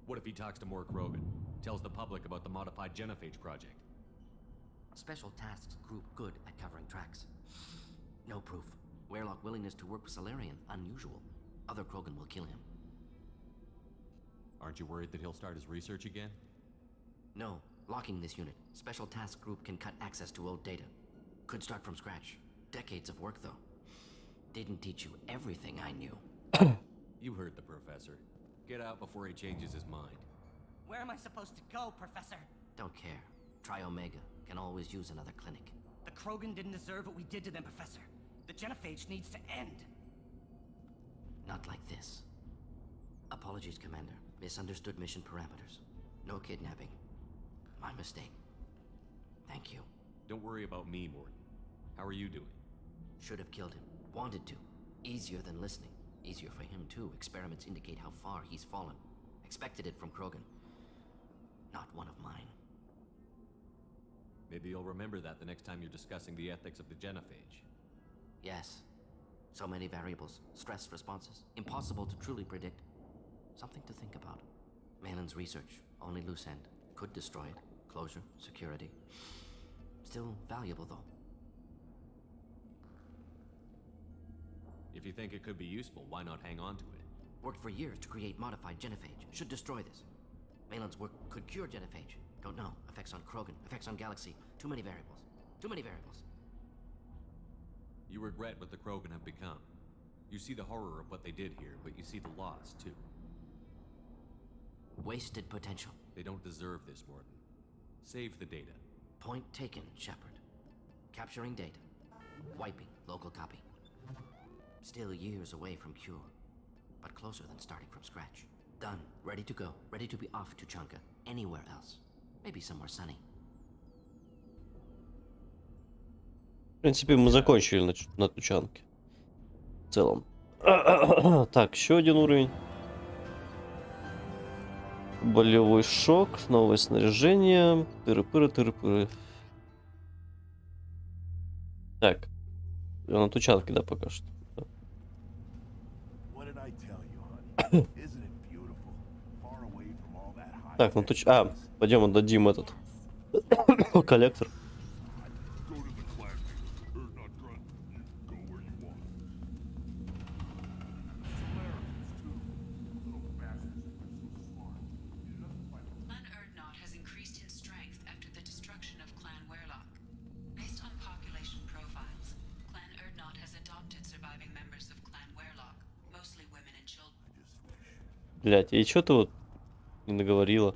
What if he talks to Mork Rogan? Tells the public about the modified genophage project? Special Tasks Group good at covering tracks. No proof. Werlock willingness to work with Solarian, unusual. Other Krogan will kill him. Aren't you worried that he'll start his research again? No. Locking this unit. Special Task Group can cut access to old data. Could start from scratch. Decades of work, though. Didn't teach you everything I knew. You heard the professor. Get out before he changes his mind. Where am I supposed to go, Professor? Don't care. Try Omega. Can always use another clinic. The Krogan didn't deserve what we did to them, Professor. The genophage needs to end. Not like this. Apologies, Commander. Misunderstood mission parameters. No kidnapping. My mistake. Thank you. Don't worry about me, Morton. How are you doing? Should have killed him. Wanted to. Easier than listening. Easier for him, too. Experiments indicate how far he's fallen. Expected it from Krogan. Not one of mine. Maybe you'll remember that the next time you're discussing the ethics of the genophage. Yes. So many variables. Stress responses. Impossible to truly predict. Something to think about. Malin's research. Only loose end. Could destroy it. Closure. Security. Still valuable, though. If you think it could be useful, why not hang on to it? Worked for years to create modified genophage. Should destroy this. Malin's work could cure genophage. Don't know. Effects on Krogan. Effects on Galaxy. Too many variables. Too many variables. You regret what the Krogan have become. You see the horror of what they did here, but you see the loss, too. Wasted potential. They don't deserve this, Morton. Save the data. Point taken, Shepard. Capturing data. Wiping local copy. Still years away from cure, but closer than starting from scratch. Done. Ready to go. Ready to be off to Tuchanka. Anywhere else. Maybe somewhere sunny. В принципе, мы закончили на Тучанке. В целом. Так, еще один уровень. Болевой шок, новое снаряжение. Тыры-пыры. Так. На Тучанке, да, пока что. Так, ну пойдем отдадим этот коллектор. Clan Erdnot has increased in strength after the destruction of Clan Werlock. Based on population profiles, Clan Erdnot has adopted surviving members of Clan Werlock, mostly women and children. Блять, и что ты вот не договорила?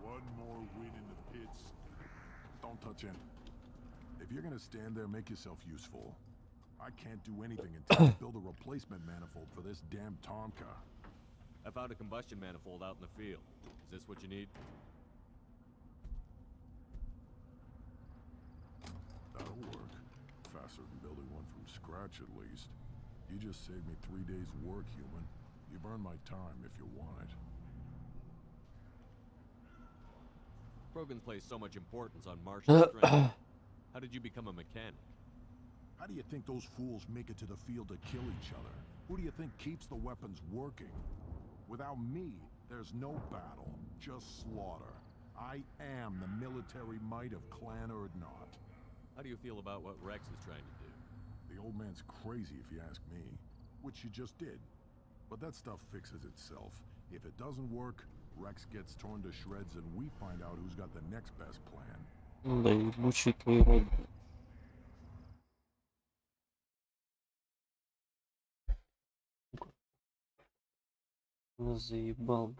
One more win in the pits. Don't touch him. If you're gonna stand there, make yourself useful. I can't do anything until I build a replacement manifold for this damn Tonka. I found a combustion manifold out in the field. Is this what you need? That'll work. Faster than building one from scratch, at least. You just saved me 3 days' work, human. You've earned my time if you want it. Krogan's placed so much importance on martial strength. How did you become a mechanic? How do you think those fools make it to the field to kill each other? Who do you think keeps the weapons working? Without me, there's no battle, just slaughter. I am the military might of Clan Urdnot. How do you feel about what Rex is trying to do? The old man's crazy if you ask me, which you just did. But that stuff fixes itself. If it doesn't work, Rex gets torn to shreds and we find out who's got the next best plan. Да ебучий твой рот. Ну, заебал.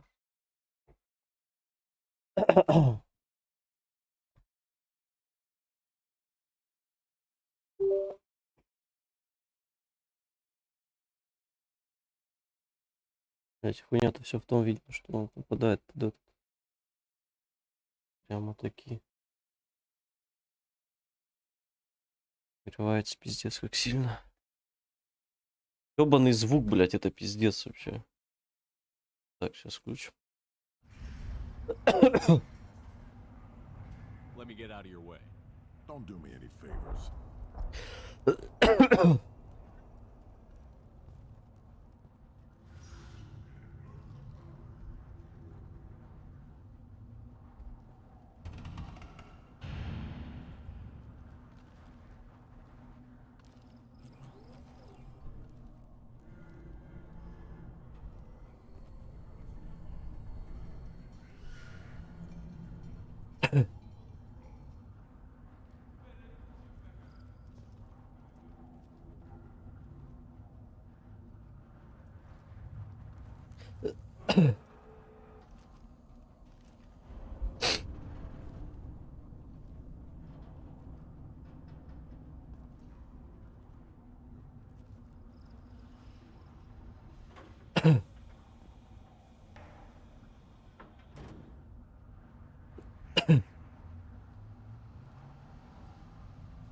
Блять, хуйня-то все в том видно, что он попадает под этот. Прямо такие. Вырывается пиздец как сильно. Ёбаный звук, блять, это пиздец вообще. Так, сейчас включу. Let me get out of your way. Don't do me any favors.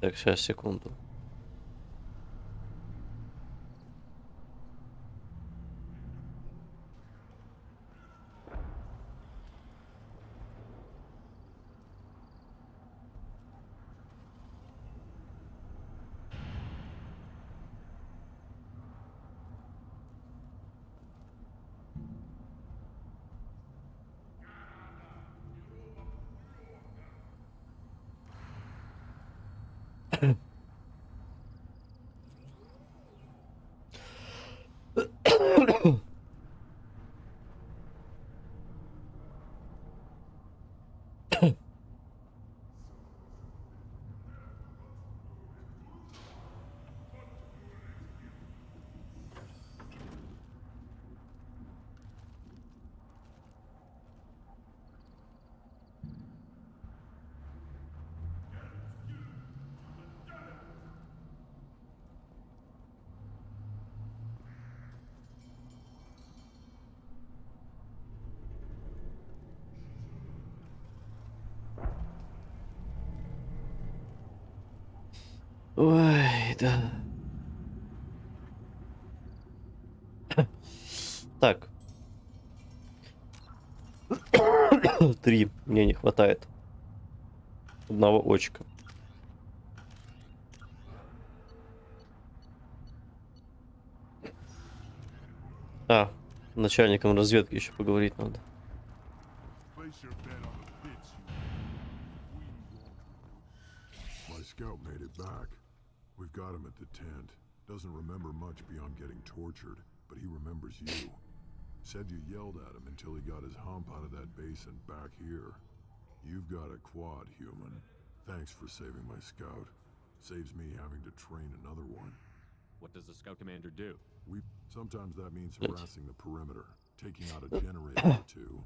Так, сейчас, секунду. Ой, да. Так. 3. Мне не хватает. Одного очка. А, начальником разведки еще поговорить надо. My scout made it back. We've got him at the tent. Doesn't remember much beyond getting tortured, but he remembers you. Said you yelled at him until he got his hump out of that basin back here. You've got a quad, human. Thanks for saving my scout. Saves me having to train another one. What does the scout commander do? Sometimes that means harassing the perimeter, taking out a generator or two.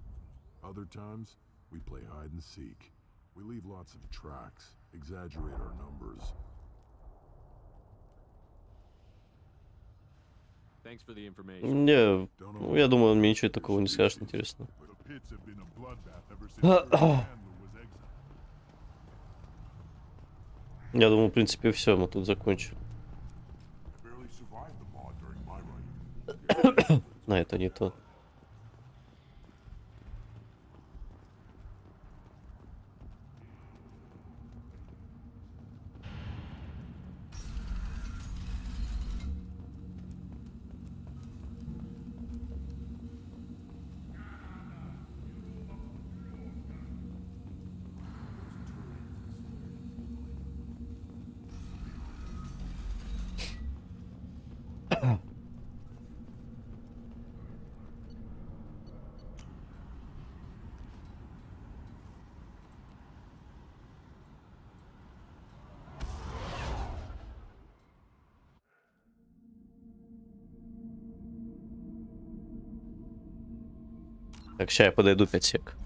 Other times, we play hide and seek. We leave lots of tracks, exaggerate our numbers. Thanks for the information. Не, ну, я думаю, он мне ничего такого не скажет, интересно. The pits have been a bloodbath ever since your handler was exiled. Я думаю, в принципе, все, мы тут закончим. I barely survived the mod during my reign. На, это не то. Так, сейчас я подойду 5 сек.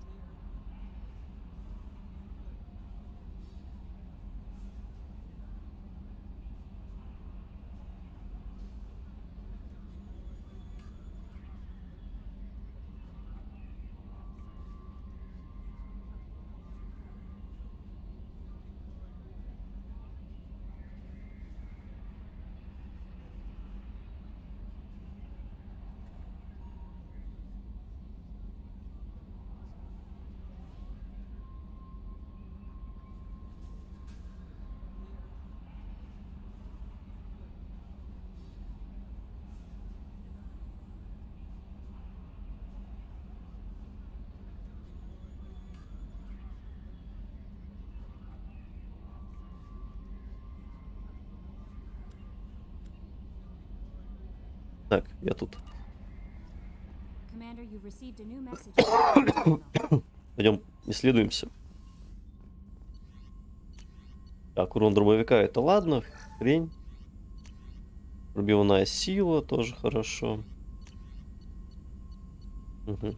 Так, я тут. Commander, you've received a new message. Пойдем, исследуемся. Так, урон дробовика это ладно, хрень. Пробивная сила тоже хорошо. Угу.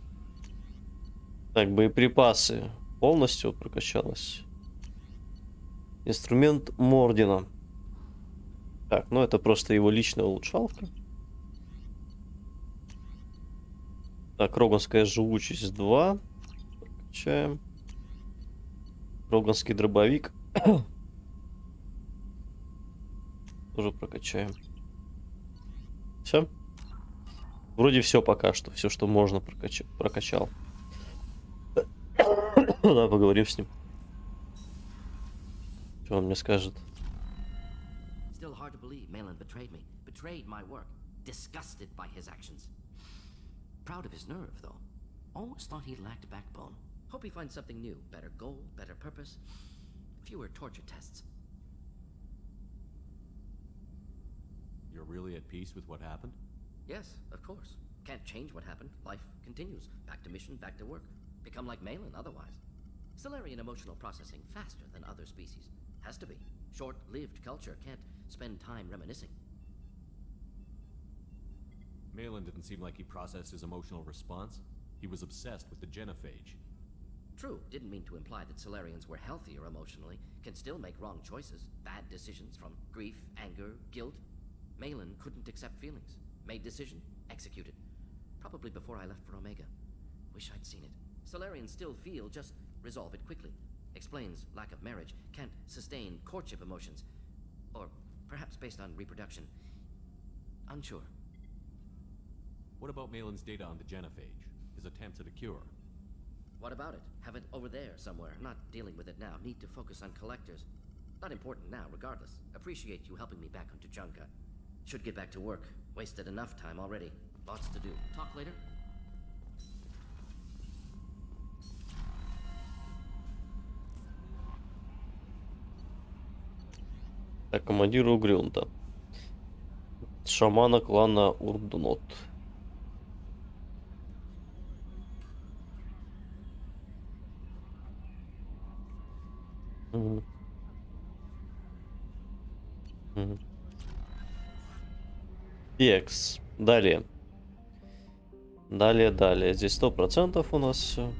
Так, боеприпасы полностью прокачалось. Инструмент Мордина. Так, ну это просто его личная улучшалка. Так, роганская живучесть 2. Прокачаем. Роганский дробовик. Тоже прокачаем. Все. Вроде все пока что. Все, что можно, прокачал. Да, поговорим с ним. Что он мне скажет? Still hard to believe Malin betrayed me. Betrayed my work. Disgusted by his actions. Proud of his nerve, though. Almost thought he lacked backbone. Hope he finds something new. Better goal, better purpose. Fewer torture tests. You're really at peace with what happened? Yes, of course. Can't change what happened. Life continues. Back to mission, back to work. Become like Malin otherwise. Solarian emotional processing faster than other species. Has to be. Short-lived culture can't spend time reminiscing. Malin didn't seem like he processed his emotional response. He was obsessed with the genophage. True, didn't mean to imply that Solarians were healthier emotionally, can still make wrong choices, bad decisions from grief, anger, guilt. Malin couldn't accept feelings. Made decision, executed. Probably before I left for Omega. Wish I'd seen it. Solarians still feel, just resolve it quickly. Explains lack of marriage, can't sustain courtship emotions. Or perhaps based on reproduction. Unsure. What about Malin's data on the genophage? His attempts at a cure? What about it? Have it over there somewhere. Not dealing with it now. Need to focus on collectors. Not important now, regardless. Appreciate you helping me back on Tuchanka. Should get back to work. Wasted enough time already. Lots to do. Talk later? Так, командиру Грюнта. Шамана клана Урдунот. Угу. Угу. Екс. Далее. Далее. Здесь 100% у нас все.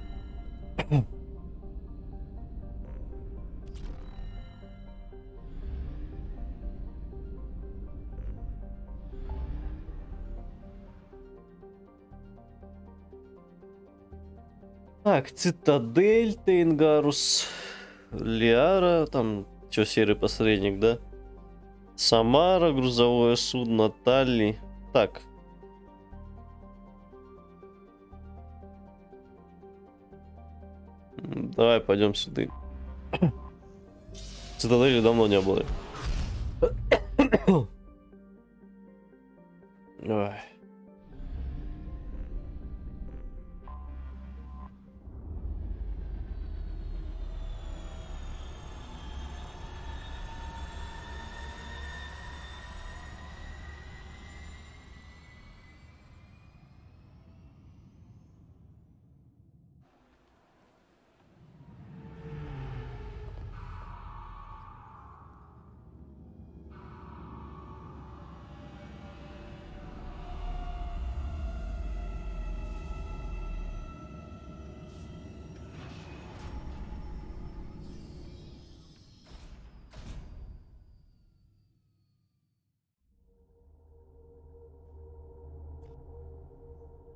Так, Цитадель, Тейнгарус, Лиара, там, что, серый посредник, да? Самара, грузовое судно, Талли. Так. Давай пойдем сюда. Цитадели давно не было. Ой.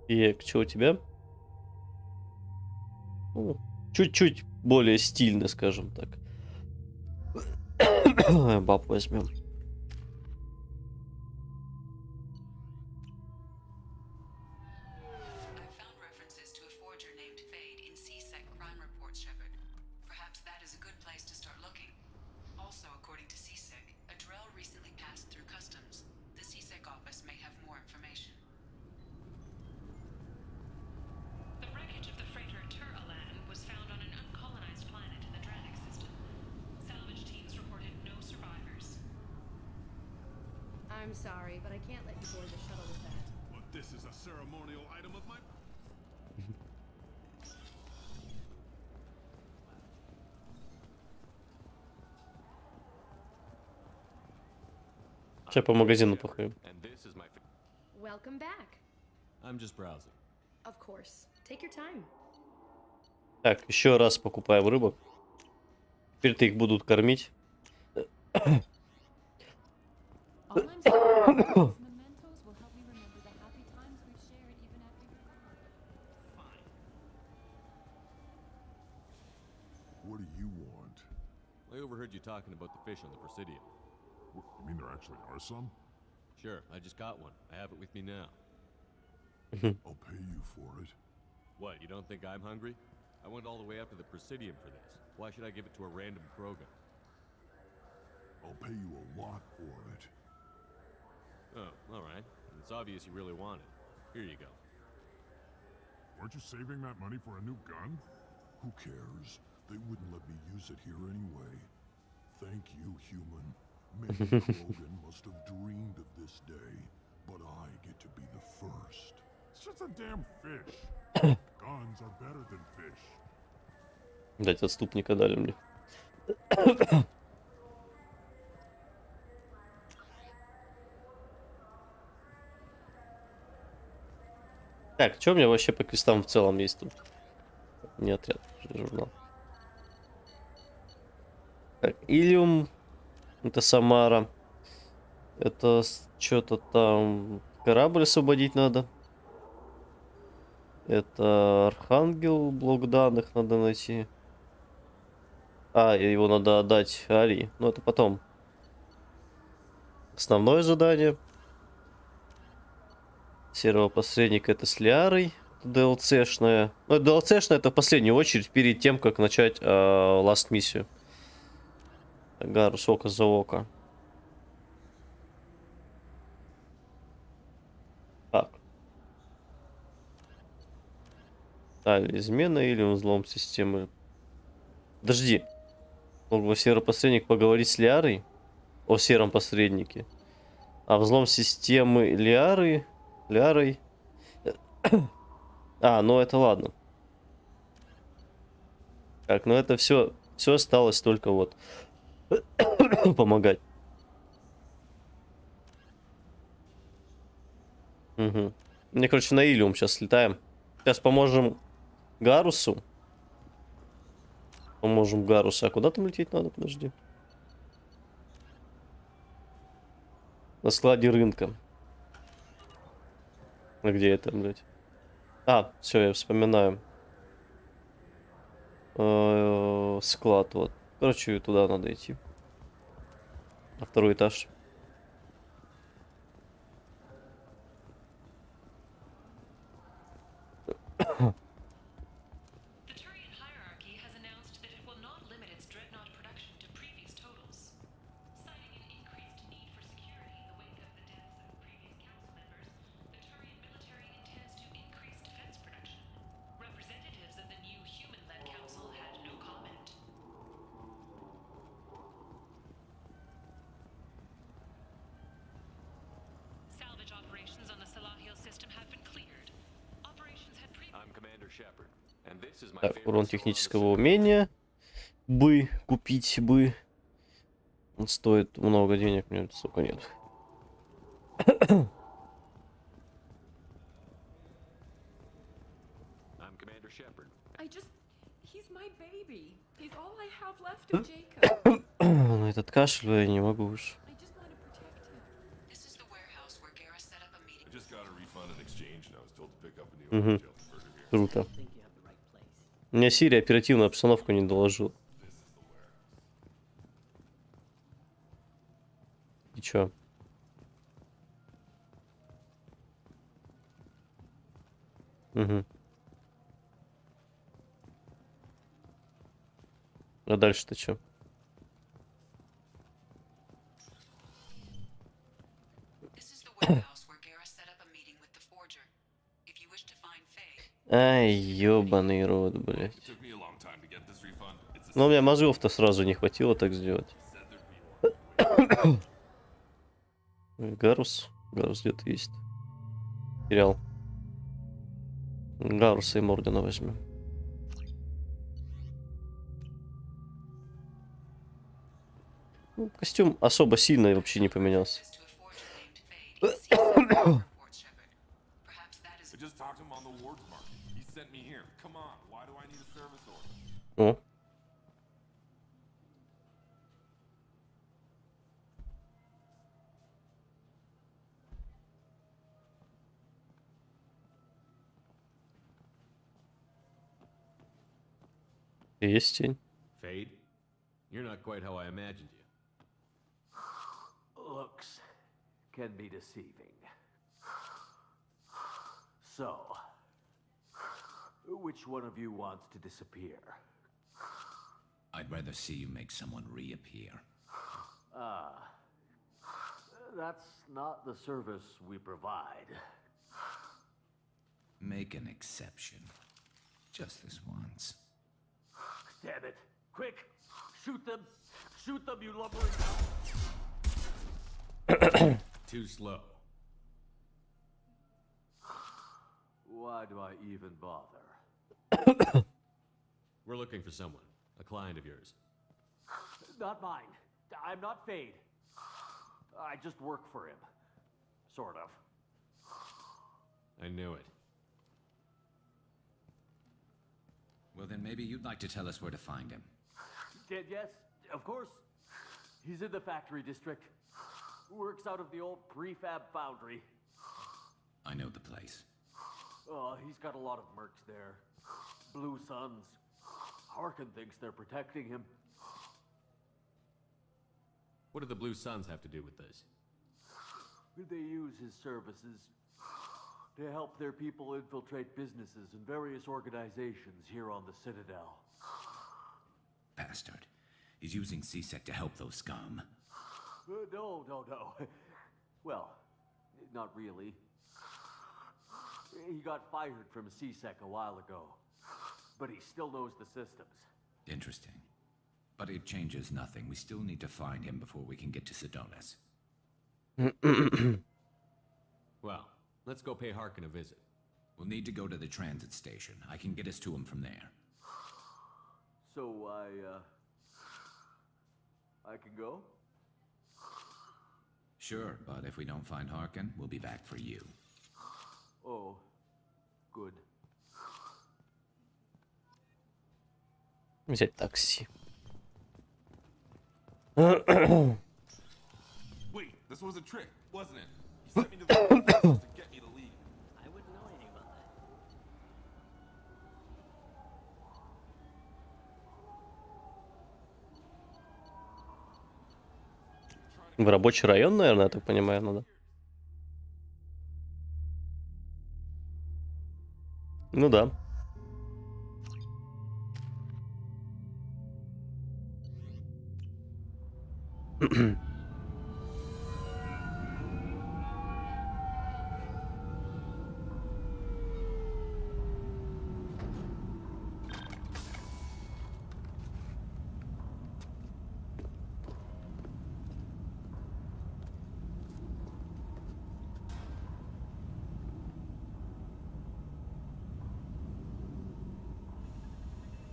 И что у тебя? Ну, чуть-чуть более стильно, скажем так. Баб возьмем. I'm sorry, but I can't let you board the shuttle with that. But this is a ceremonial item of my... Сейчас по магазину походим. Welcome back. I'm just browsing. Of course. Take your time. Так, еще раз покупаем рыбок. Теперь-то их будут кормить. All I'm saying is that these mementos will help me remember the happy times we've shared even after you're gone. Fine. What do you want? I overheard you talking about the fish on the Presidium. You mean there actually are some? Sure, I just got one. I have it with me now. I'll pay you for it. What, you don't think I'm hungry? I went all the way up to the Presidium for this. Why should I give it to a random Krogan? I'll pay you a lot for it. Oh, alright. It's obvious you really want it. Here you go. Weren't you saving that money for a new gun? Who cares? They wouldn't let me use it here anyway. Thank you, human. Many Krogan must have dreamed of this day, but I get to be the first. It's just a damn fish. Guns are better than fish. Дать отступника дали мне. Так, что у меня вообще по квестам в целом есть тут? Не отряд, журнал. Так, Илиум. Это Самара. Это что-то там... Корабль освободить надо. Это Архангел, блок данных надо найти. А, его надо отдать Ари. Но это потом. Основное задание. Серого посредника это с Лиарой. DLC-шная. Ну, DLC-шная это в последнюю очередь перед тем, как начать ласт миссию. Гарус око за око. Так. Далее измена или взлом системы. Подожди. Мог бы серый посредник поговорить с Лиарой о сером посреднике. А взлом системы Лиарой. А, ну это ладно. Так, ну это все осталось только вот помогать. Угу. Мне, короче, на Илиум сейчас слетаем. Сейчас поможем Гарусу. Поможем Гарусу. А куда там лететь надо? Подожди. На складе рынка. А где это, блядь? А, все, я вспоминаю. склад, вот. Короче, туда надо идти. На второй этаж. The Turian hierarchy has announced that it will not limit its dreadnought production to previous totals. Citing an increased need for security in the wake of the deaths of previous council members, the Turian military intends to increase defense production. Representatives of the new human-led council had no comment. Salvage operations on the Salahil system have been cleared. Operations had previously... I'm Commander Shepard, and this is my Так, урон favorite технического solo on the умения. Бы, купить бы. Он стоит много денег, мне столько нет. I'm Commander Shepard. He's my baby. He's all I have left of Jacob. Этот кашель я не могу уж. I just want to protect him. This is the warehouse where Garrus set up a meeting. I just got a refund in exchange, and I was told to pick up a new Угу. jail converter here. Круто. I think you have the right place. Мне Сирия оперативную обстановку не доложил. И чё? Угу. А дальше-то чё? This is the warehouse where Garrus set up a meeting with the forger. If you wish to find Faye, Ай, ёбаный рот, блядь. It took me a long time to get this refund. It's a Но у меня мозгов-то сразу не хватило так сделать. Ой, Гарус. Гарус где-то есть. Терял. Гаруса и Моргана возьмем. Ну, костюм особо сильно вообще не поменялся. to a forger named Faye to see reports, Shepard. Perhaps that is I just talked to him on the wards market. He sent me here. Come on, why do I need a service order? О. Есть тень. Fade? You're not quite how I imagined you. Looks can be deceiving. So, which one of you wants to disappear? I'd rather see you make someone reappear. Ah, that's not the service we provide. Make an exception. Just this once. Damn it! Quick! Shoot them! Shoot them, you lumbering... Too slow. Why do I even bother? We're looking for someone. A client of yours. Not mine. I'm not Fade. I just work for him. Sort of. I knew it. Well, then maybe you'd like to tell us where to find him. Yes, of course. He's in the factory district. Works out of the old prefab foundry. I know the place. Oh, he's got a lot of mercs there. Blue Suns. Harkin thinks they're protecting him. What do the Blue Suns have to do with this? They use his services to help their people infiltrate businesses and various organizations here on the Citadel. Bastard. He's using CSEC to help those scum. No. Well, not really. He got fired from CSEC a while ago, but he still knows the systems. Interesting. But it changes nothing. We still need to find him before we can get to Sedonis. Well, let's go pay Harkin a visit. We'll need to go to the transit station. I can get us to him from there. So I can go? Sure, but if we don't find Harkin, we'll be back for you. Oh, good. Взять такси. Wait, this was a trick, wasn't it? He sent me to the wards to get me to leave. I wouldn't know anything about that. В рабочий район, наверное, я так понимаю, надо. Ну да.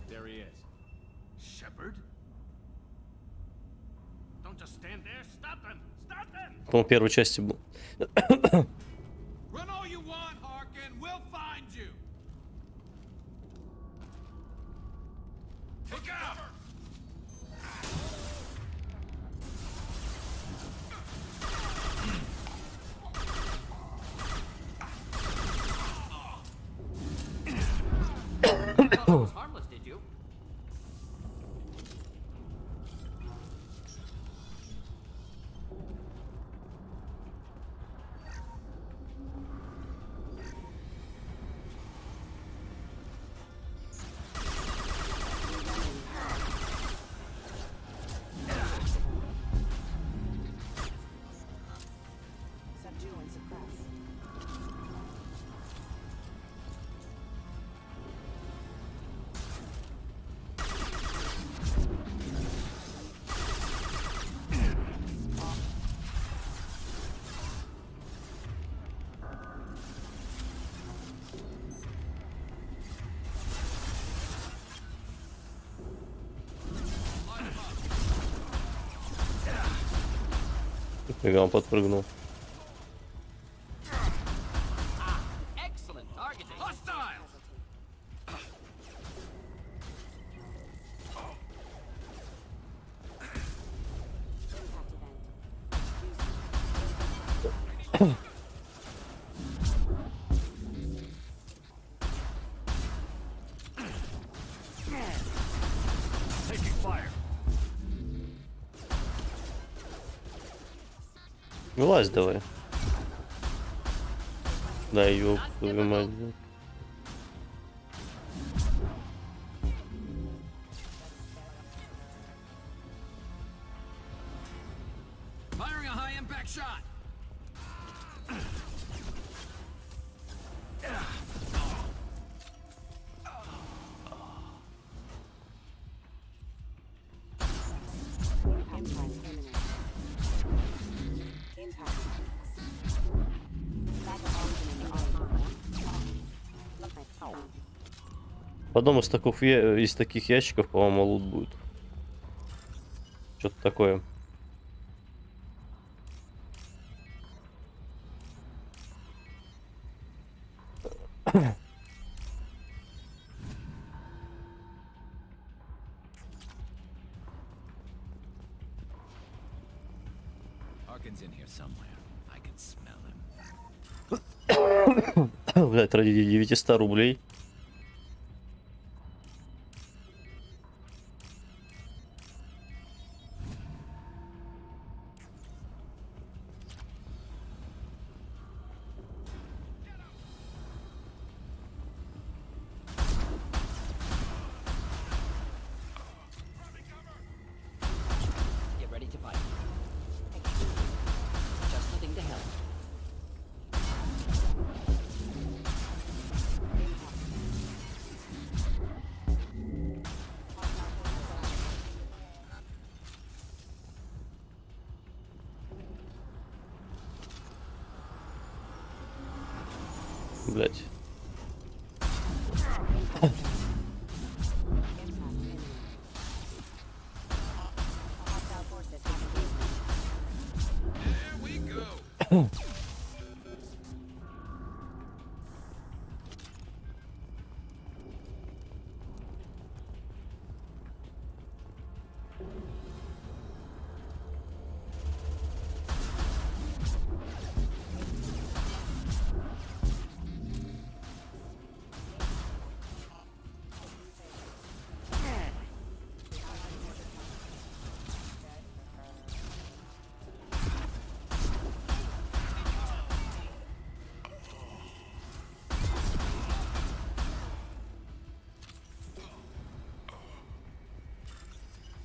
There he is. Shepard? Don't just stand there. Stop them! Stop them! По-моему, в первой части был. Run all you want, Harkin. We'll find you. Take cover! That was harmless, did you? Subdue and suppress. Фига, он подпрыгнул. Excellent targeting. Hostile! Taking fire. Вылазь давай. Да, ёб твою мать. Firing a high impact shot. В одном из таких ящиков, по-моему, лут будет. Что-то такое. Harkin's in here somewhere. I can smell him. Блять, ради 900 рублей. Get ready to fight. Just nothing to help. Блять. There we go.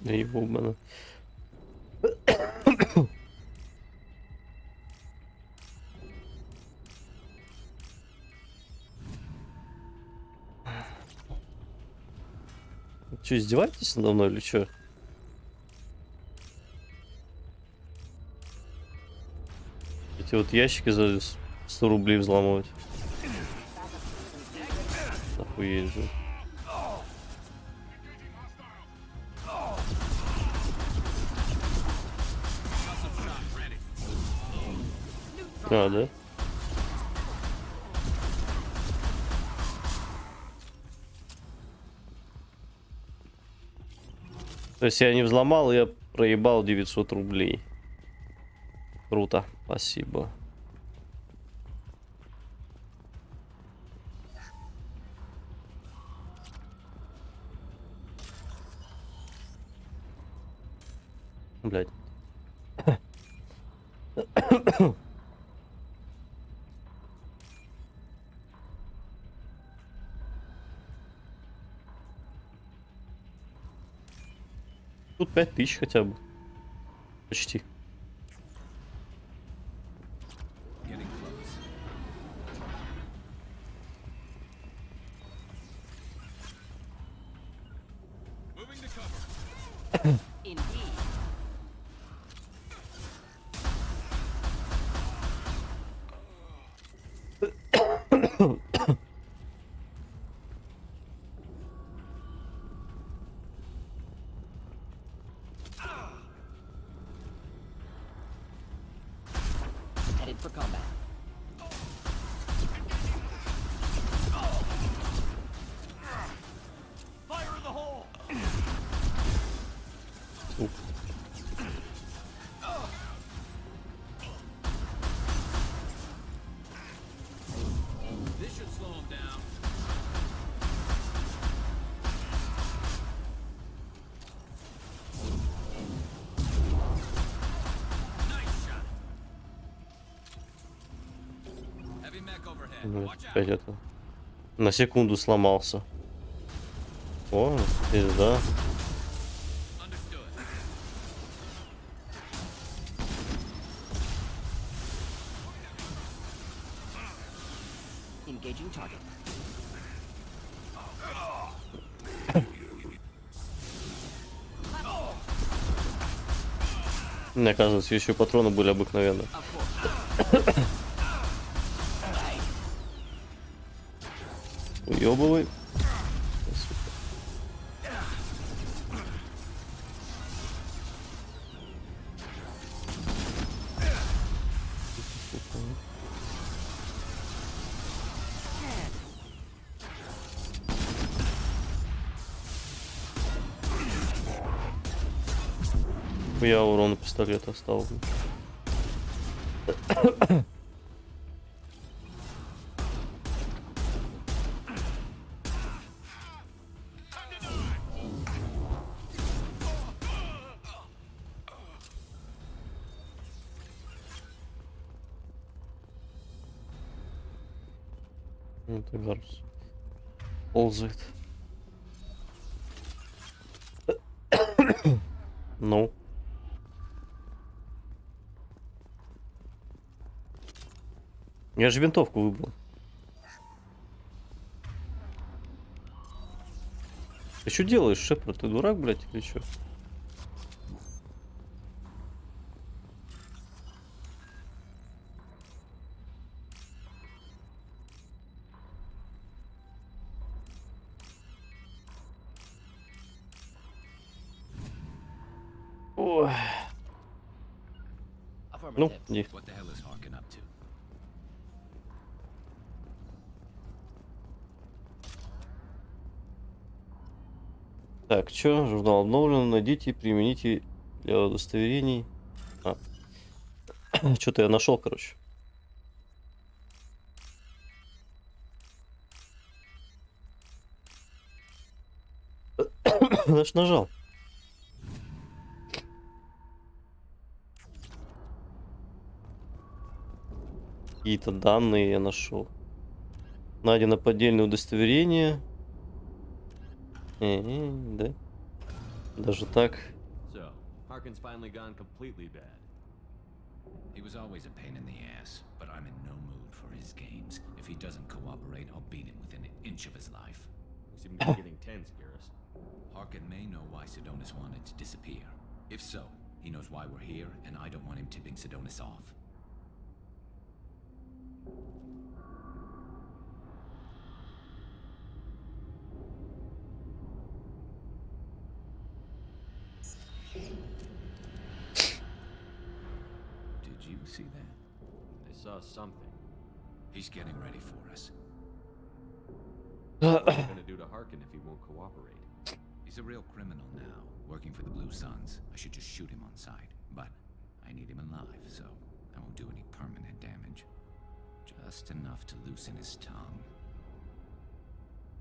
Да ебу мене. Че, издеваетесь надо мной или что? Эти вот ящики за 100 рублей взламывать. Охуеть же. А, да? То есть я не взломал, я проебал 900 рублей. Круто, спасибо. Блядь. Тут 5000 хотя бы. Почти. Headed for combat. Fire in the hole. This should slow him down. Опять это. На секунду сломался. О, пизда. Engaging target. Мне оказывается, еще патроны были обыкновенные. Уёбывай. Я урон пистолета стал. Это Гарус ползает. Ну. Я же винтовку выбрал. Ты что делаешь, Шепард? Ты дурак, блядь, или что? Ой. Ну, иди. Так, чё? Журнал обновлен. Найдите и примените для удостоверений. Что-то я нашел, короче. Наш нажал. Какие-то данные я нашел. Найдено поддельное удостоверение. Да. Даже так. So, Harkin's finally gone completely bad. He was always a pain in the ass, but I'm in no mood for his games. If he doesn't cooperate, I'll beat him within an inch of his life. You seem to be getting tense, Garrus. Harkin may know why Sidonis wanted to disappear. If so, he knows why we're here, and I don't want him tipping Sidonis off. Did you see that? I saw something. He's getting ready for us. What are you gonna do to Harkin if he won't cooperate? He's a real criminal now, working for the Blue Suns. I should just shoot him on sight, but I need him alive, so I won't do any permanent damage. Just enough to loosen his tongue.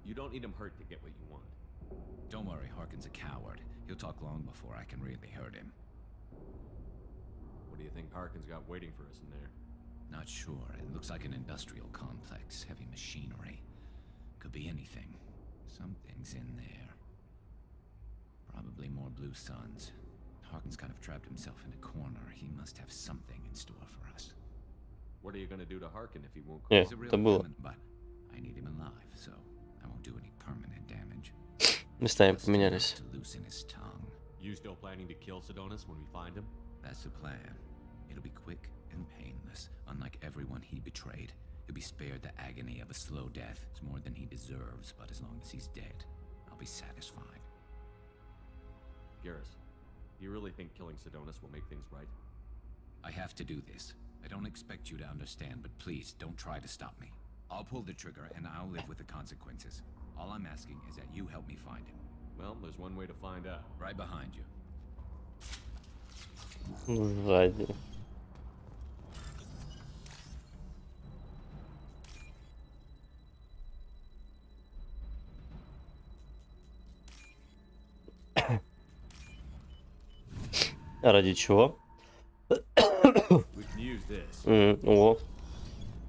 You don't need him hurt to get what you want. Don't worry, Harkin's a coward. He'll talk long before I can really hurt him. What do you think Harkin's got waiting for us in there? Not sure. It looks like an industrial complex, heavy machinery. Could be anything. Something's in there. Probably more Blue Suns. Harkin's kind of trapped himself in a corner. He must have something in store for us. What are you gonna do to Harkin if he won't Yeah, cooperate? He's a это real было. criminal, but I need him alive, so I won't do any permanent damage. Местами Just enough поменялись. to loosen his tongue. You still planning to kill Sidonis when we find him? That's the plan. It'll be quick and painless. Unlike everyone he betrayed, he'll be spared the agony of a slow death. It's more than he deserves, but as long as he's dead, I'll be satisfied. Garrus, do you really think killing Sidonis will make things right? I have to do this. I don't expect you to understand, but please don't try to stop me. I'll pull the trigger and I'll live with the consequences. All I'm asking is that you help me find him. Well, there's one way to find out. Right behind you. Сзади. А ради чего? We can use this. О,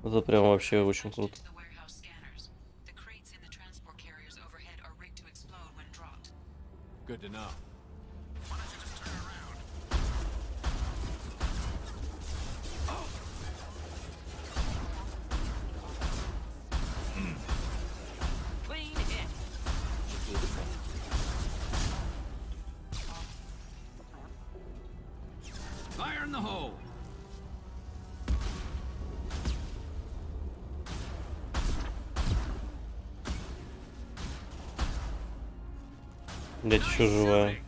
это прям вообще очень круто. The warehouse scanners. The crates in the transport carriers overhead are rigged to explode when dropped. Good to know. Clean hit. Fire in the hole! Блять, еще живая.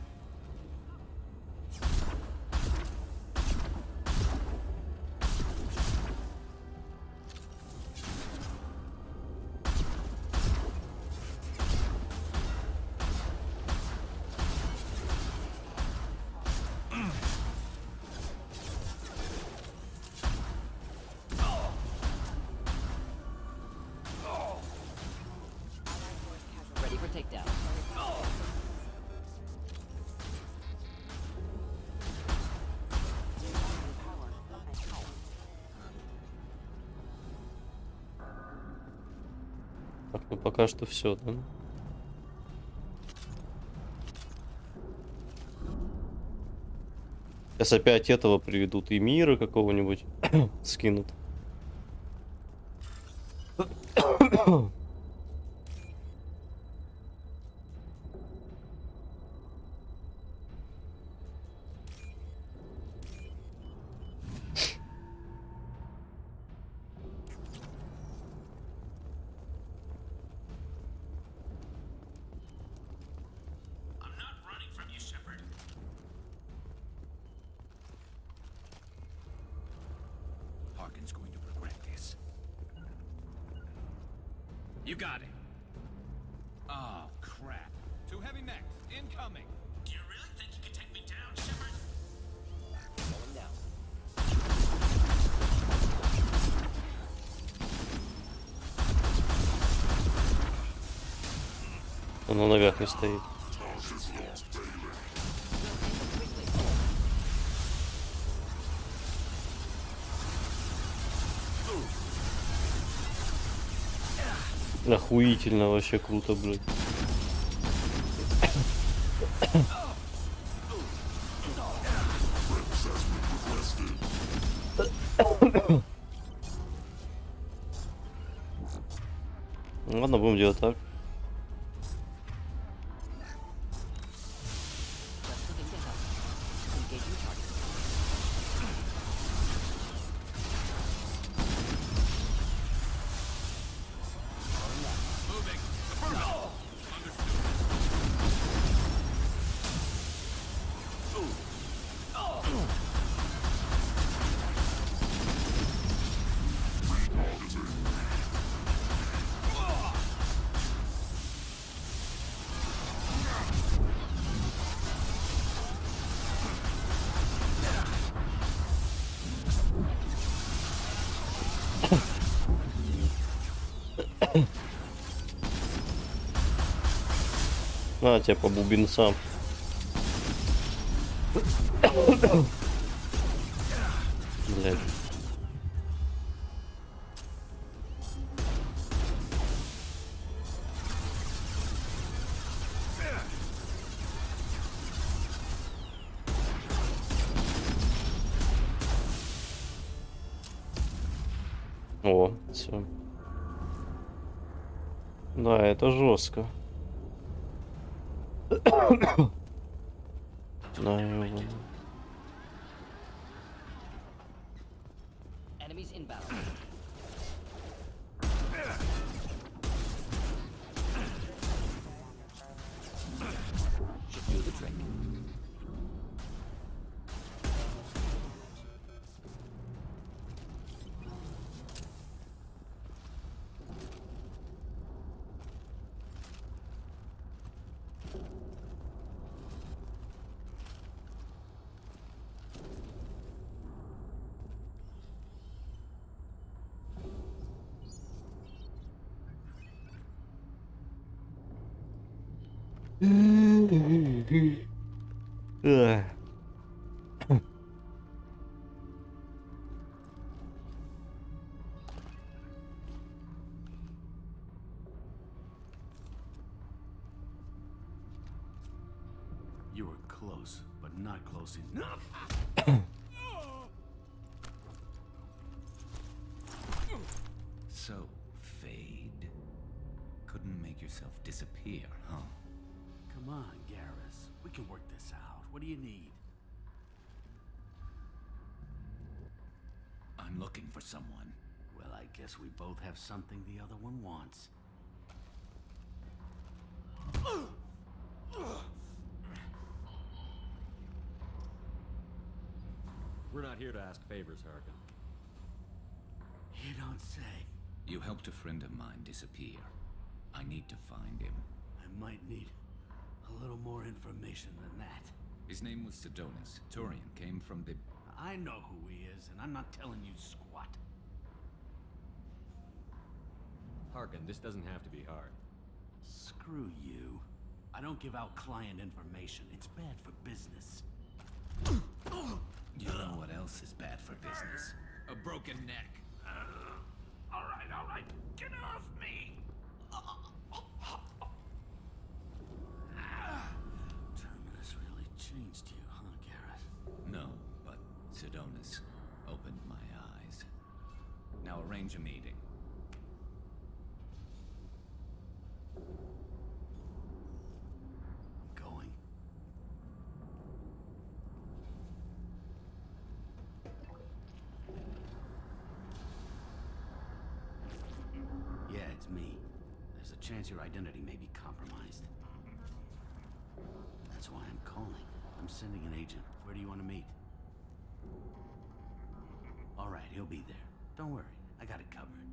Ready for takedown. Так, ну пока что все, да? Сейчас опять этого приведут и мира какого-нибудь скинут. I'm not running from you, Shepard. Harkin's going to regret this. You got it. Oh, crap. Two heavy mechs, incoming. Do you really think you can take me down, Shepard? Going down. Он на ногах не стоит. Охуительно, вообще круто, блядь. Ну, ладно, будем делать так. Just looking this up. Engaging target. На тебе по бубенцам. Блядь. О, все. Да, это жестко. Да, его. Enemies inbound. Should do the trick. Ugh. You were close, but not close enough. So, Fade. Couldn't make yourself disappear, huh? Come on, Garrus. We can work this out. What do you need? I'm looking for someone. Well, I guess we both have something the other one wants. We're not here to ask favors, Harkin. You don't say. You helped a friend of mine disappear. I need to find him. I might need a little more information than that. His name was Sidonis. Turian came from the... I know who he is, and I'm not telling you squat. Harkin, this doesn't have to be hard. Screw you. I don't give out client information. It's bad for business. You know what else is bad for business? A broken neck. All right. Get off me! Terminus really changed you, huh, Garrett? No, but Sidonis opened my eyes. Now arrange a meeting. Going. Yeah, it's me. There's a chance your identity may be compromised. That's why I'm calling. I'm sending an agent. Where do you want to meet? All right, he'll be there. Don't worry, I got it covered.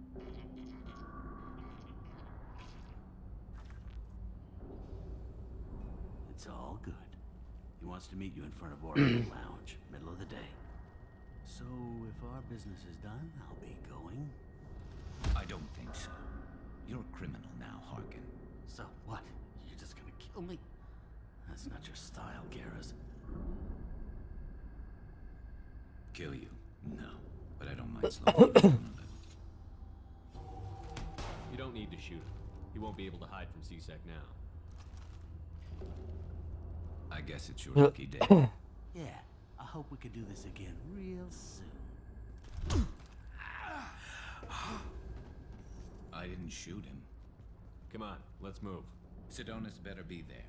It's all good. He wants to meet you in front of Oracle Lounge, middle of the day. So, if our business is done, I'll be going. I don't think so. You're a criminal now, Harkin. So what? You're just gonna kill me? That's not your style, Garrus. Kill you? No. But I don't mind slowing you down a little. You don't need to shoot him. He won't be able to hide from CSEC now. I guess it's your lucky day. Yeah, I hope we can do this again real soon. I didn't shoot him. Come on, let's move. Sedonis better be there.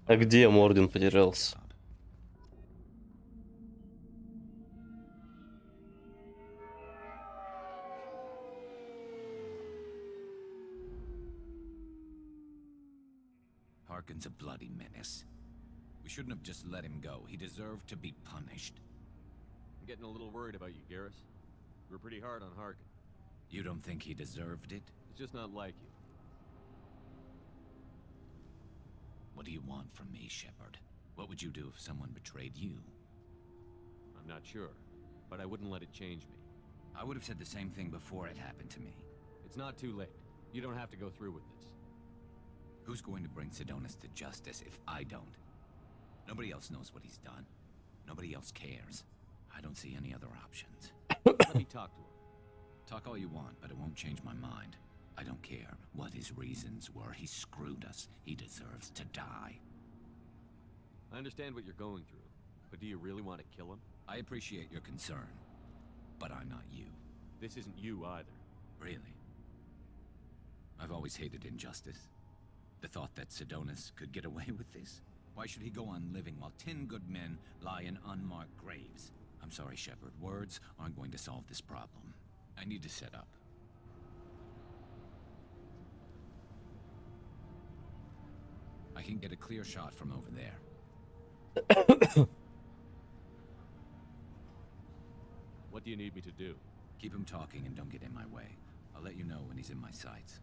А где Мордин потерялся? Harkin's a bloody menace. We shouldn't have just let him go. He deserved to be punished. I'm getting a little worried about you, Garrus. We're pretty hard on Harkin. You don't think he deserved it? It's just not like you. What do you want from me, Shepard? What would you do if someone betrayed you? I'm not sure, but I wouldn't let it change me. I would have said the same thing before it happened to me. It's not too late. You don't have to go through with this. Who's going to bring Sedonis to justice if I don't? Nobody else knows what he's done. Nobody else cares. I don't see any other options. Let me talk to him. Talk all you want, but it won't change my mind. I don't care what his reasons were. He screwed us. He deserves to die. I understand what you're going through, but do you really want to kill him? I appreciate your concern, but I'm not you. This isn't you either. Really? I've always hated injustice. The thought that Sedonis could get away with this? Why should he go on living while 10 good men lie in unmarked graves? I'm sorry, Shepard. Words aren't going to solve this problem. I need to set up. I can get a clear shot from over there. What do you need me to do? Keep him talking and don't get in my way. I'll let you know when he's in my sights.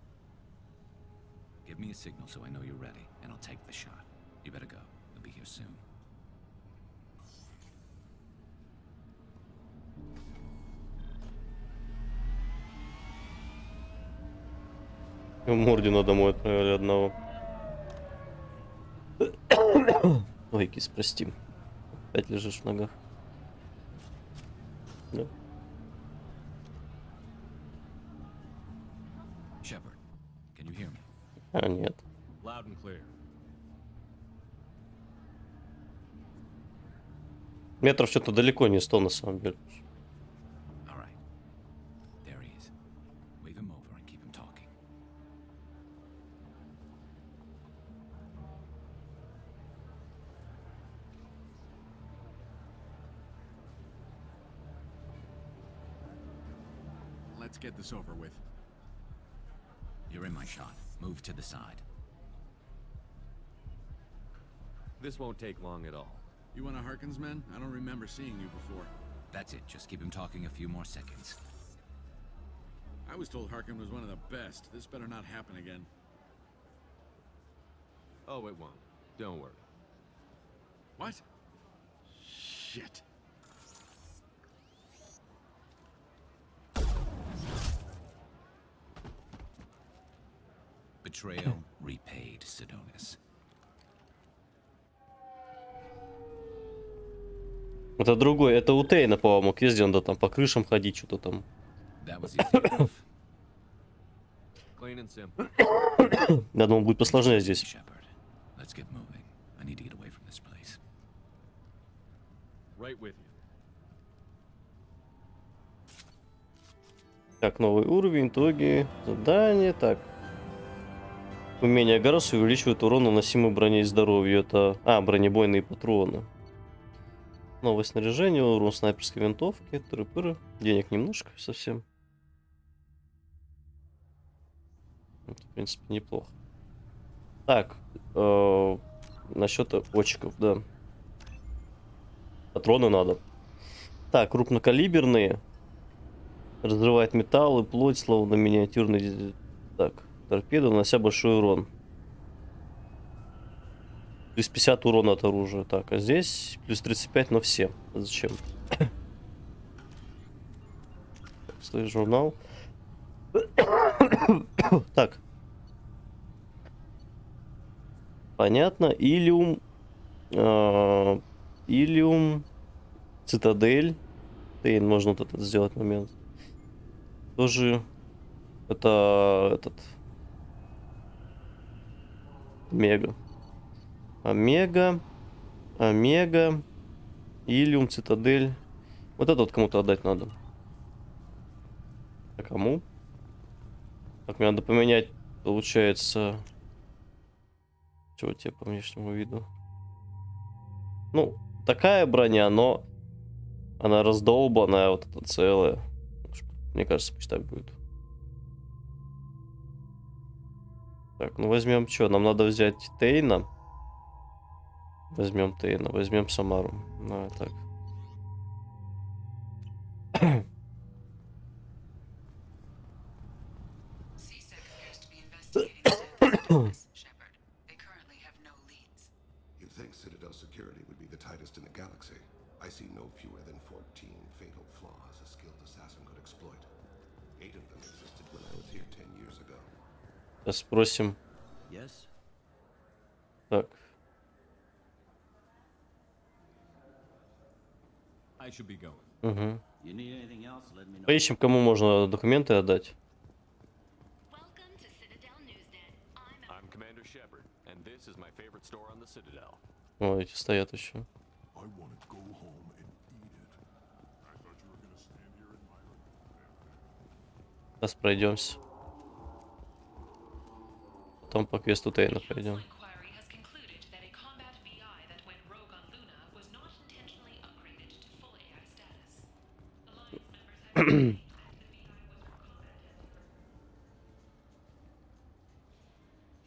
Give me a signal so I know you're ready, and I'll take the shot. You better go. He'll be here soon. Мордина домой отправили одного. Ой, кис, прости. Опять лежишь в ногах. Да. Shepard, can you hear me? А, нет. Loud and clear. Метров что-то далеко не 100 на самом деле. All right. There he is. Wave him over and keep him talking. Let's get this over with. You're in my shot. Move to the side. This won't take long at all. You one of Harkin's men? I don't remember seeing you before. That's it. Just keep him talking a few more seconds. I was told Harkin was one of the best. This better not happen again. Oh, it won't. Don't worry. What? Shit. Betrayal repaid, Sedonis. Это другой, это у Тейна, по-моему, квест, где надо там по крышам ходить, что-то там. That was easy enough. Clean and simple. Я думал, будет посложнее здесь. Shepard, let's get moving. I need to get away from this place. Right with you. Так, новый уровень, итоги, задание, так. Умение Гаруса увеличивает урон, наносимый броне и здоровью. Это... А, бронебойные патроны. Новое снаряжение, урон снайперской винтовки, тыры-пыры. Денег немножко совсем. Это, в принципе, неплохо. Так, насчет очков, да. Патроны надо. Так, крупнокалиберные. Разрывает металл и плоть, словно миниатюрный... Так, торпеда, нанося большой урон. Плюс 50 урона от оружия. Так, а здесь плюс 35 на все. Зачем? Стой, журнал. Так. Понятно. Илиум. Илиум. Цитадель. Тейн, можно вот этот сделать момент. Тоже. Это этот. Мега. Омега. Омега. Илиум, Цитадель. Вот это вот кому-то отдать надо. А кому? Так, мне надо поменять получается... Чего тебе по внешнему виду? Ну, такая броня, но она раздолбанная, вот эта целая. Мне кажется, пусть так будет. Так, ну возьмем что? Нам надо взять Тейна. Возьмем Тейна, возьмем Самару. Ну, так. You think Citadel security would be the tightest in the galaxy? I see no fewer than 14 fatal flaws a skilled assassin could exploit. 8 of them existed when I was here 10 years ago. Спросим. Yes. Так. I should be going. Угу. You need anything else, let me know. Поищем, кому можно документы отдать. I'm Commander Shepard, and this is my favorite store on the Citadel. О, эти стоят еще. I want to go home and eat it. I thought you were going to stand here and admire it. Сейчас пройдемся. Потом по квесту Тейна пройдем.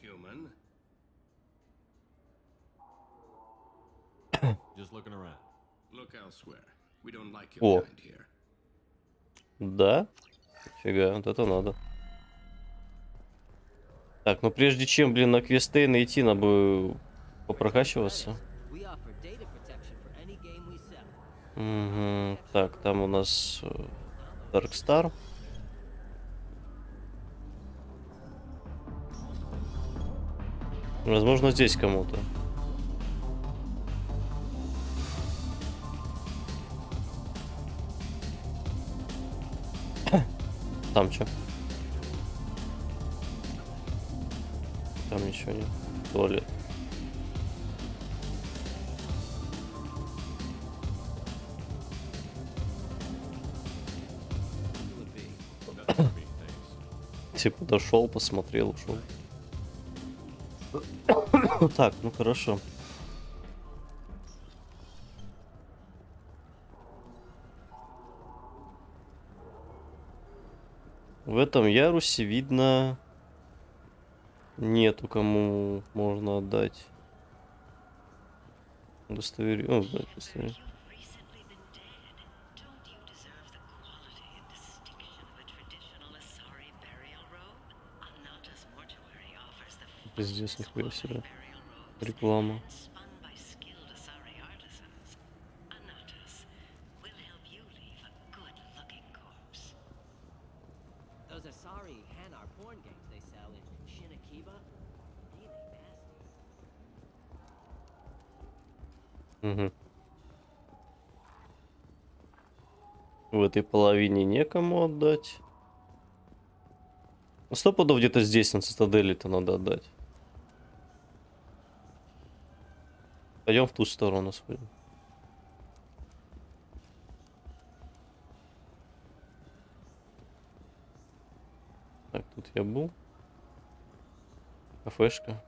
Human? Just looking around. Look elsewhere. We don't like your О. kind here. Да? Фига, вот это надо. Так, ну прежде чем, блин, на квест Тейна идти, надо бы попрокачиваться. Угу. Так, там у нас Dark Star. Возможно, здесь кому-то. Там что? Там ничего нет. Туалет. Типа дошел, посмотрел, ушел. Так, ну хорошо. В этом ярусе видно нету кому можно отдать удостоверение. О, да, удостоверение. Пиздец, нихуя себе. Реклама. Угу. В этой половине некому отдать. 100 пудов где-то здесь, на цитадели-то надо отдать. Пойдем в ту сторону сходим. Так, тут я был. Кафешка.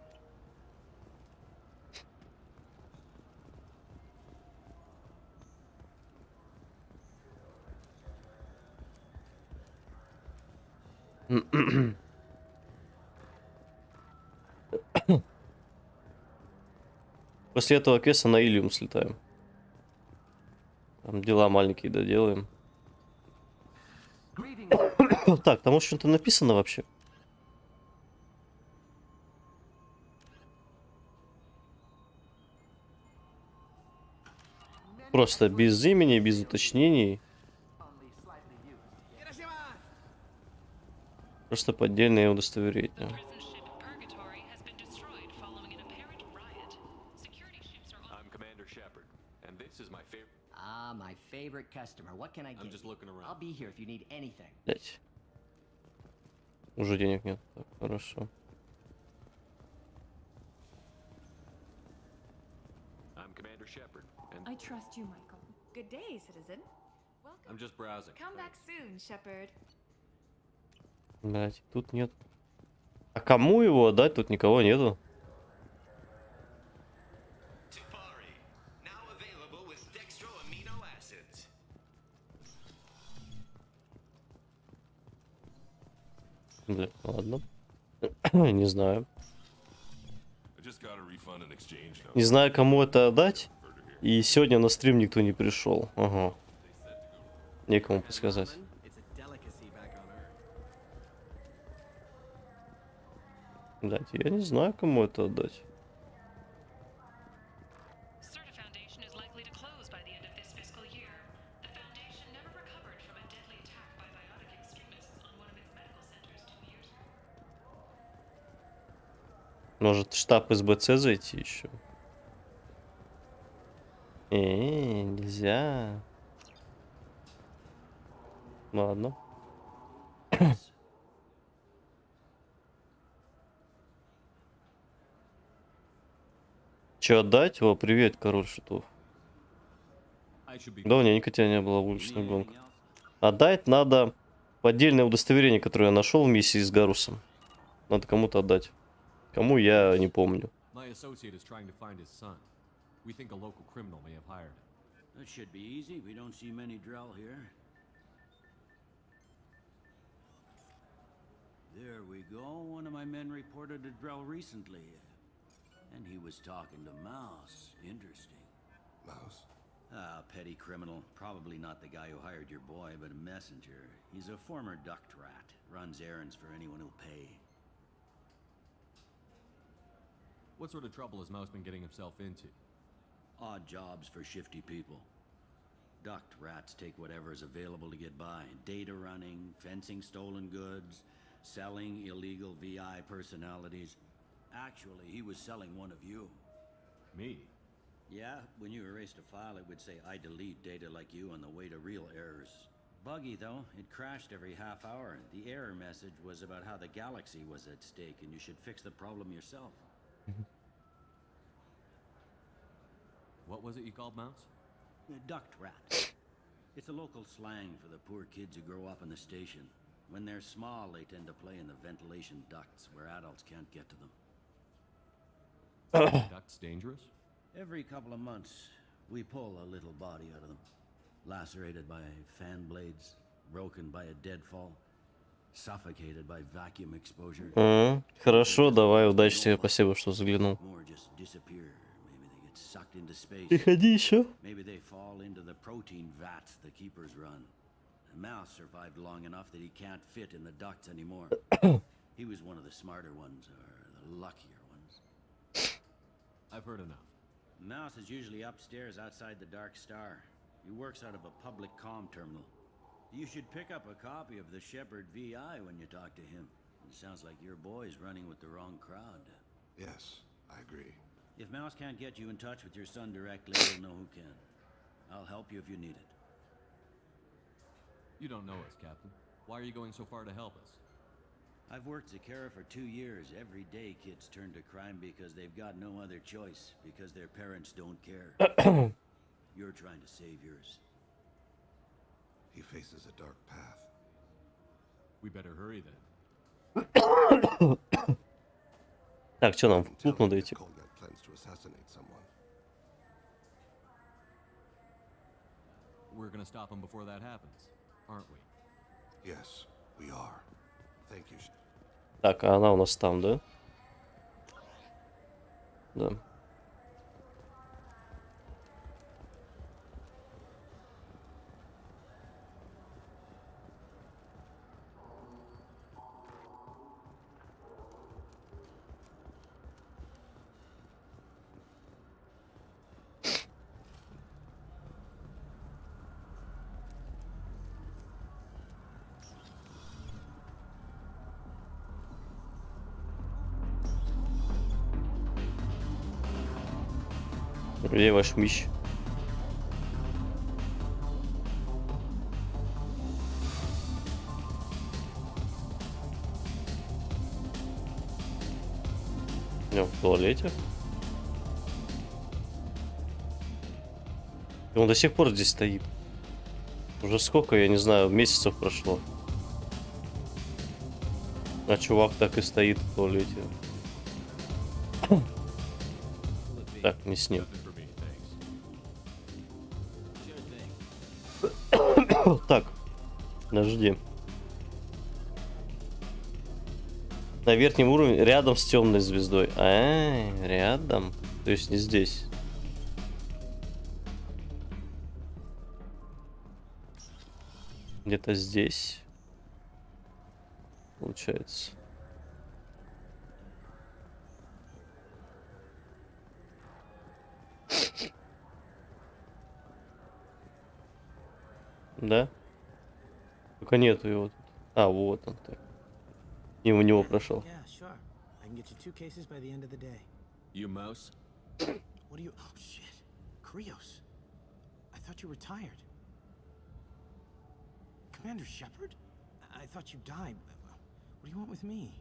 После этого квеста на Илиум слетаем. Там дела маленькие доделаем. Так, там что-то написано вообще. Просто без имени, без уточнений. Просто поддельное удостоверение. My favorite customer. What can I get? I'm just looking around. I'll be here if you need anything. Блять. Уже денег нет. Так, хорошо. I'm Commander Shepard, and I trust you, Michael. Good day, citizen. I'm just browsing. Come back soon, Shepard. Блять, тут нет. А кому его отдать? Тут никого нету. Да, ладно. Не знаю. Не знаю, кому это отдать. И сегодня на стрим никто не пришел. Ага. Некому подсказать. Да, я не знаю, кому это отдать. Может, в штаб СБЦ зайти еще? Нельзя. Ладно. Че отдать? О, привет, король шутов. Давненько тебя не было в уличных гонках. Отдать надо поддельное удостоверение, которое я нашел в миссии с Гарусом. Надо кому-то отдать. Кому, я не помню. That should be easy. We don't see many Drell here. There we go. One of my men reported a Drell recently. And he was talking to Mouse. Interesting. Mouse? Ah, petty criminal. Probably not the guy who hired your boy, but a messenger. He's a former duct rat. Runs errands for anyone who'll pay. What sort of trouble has Mouse been getting himself into? Odd jobs for shifty people. Duct rats take whatever is available to get by. Data running, fencing stolen goods, selling illegal VI personalities. Actually, he was selling one of you. Me? Yeah, when you erased a file, it would say, I delete data like you on the way to real errors. Buggy, though. It crashed every half hour. The error message was about how the galaxy was at stake, and you should fix the problem yourself. What was it you called Mouse? Duct rat. It's a local slang for the poor kids who grow up in the station. When they're small, they tend to play in the ventilation ducts where adults can't get to them. Ducts dangerous? Every couple of months, we pull a little body out of them. Lacerated by fan blades, broken by a deadfall, suffocated by vacuum exposure. Хорошо, давай, удачи тебе, спасибо, что заглянул. Приходи еще. Maybe they fall into the protein vats the keepers run. The mouse survived long enough that he can't fit in the ducts anymore. He was one of the smarter ones, or the luckier ones. I've heard enough. Mouse is usually upstairs outside the Dark Star. He works out of a public comm terminal. You should pick up a copy of the Shepherd VI when you talk to him. It sounds like your boy's running with the wrong crowd. Yes, I agree. If Mouse can't get you in touch with your son directly, you'll know who can. I'll help you if you need it. You don't know us, Captain. Why are you going so far to help us? I've worked Zakara for 2 years. Every day kids turn to crime because they've got no other choice, because their parents don't care. You're trying to save yours. He faces a dark path. We better hurry then. Так, что нам? Тут надо идти. We're gonna stop him before that happens, aren't we? Yes, we are. Thank you. Так, а она у нас там, да? Да. Где ваш мищ? В туалете? И он до сих пор здесь стоит. Уже сколько, я не знаю, месяцев прошло. А чувак так и стоит в туалете. Так, не с ним. Так, подожди. На верхнем уровне, рядом с темной звездой. Рядом. То есть не здесь. Где-то здесь. Получается. Да? Только нету его тут. А, вот он так. И у него прошел. Yeah, sure. I can get you 2 cases by the end of the day. You mouse? What do you... Oh, shit. Krios. I thought you were tired. Commander Shepard? I thought you died. What do you want with me?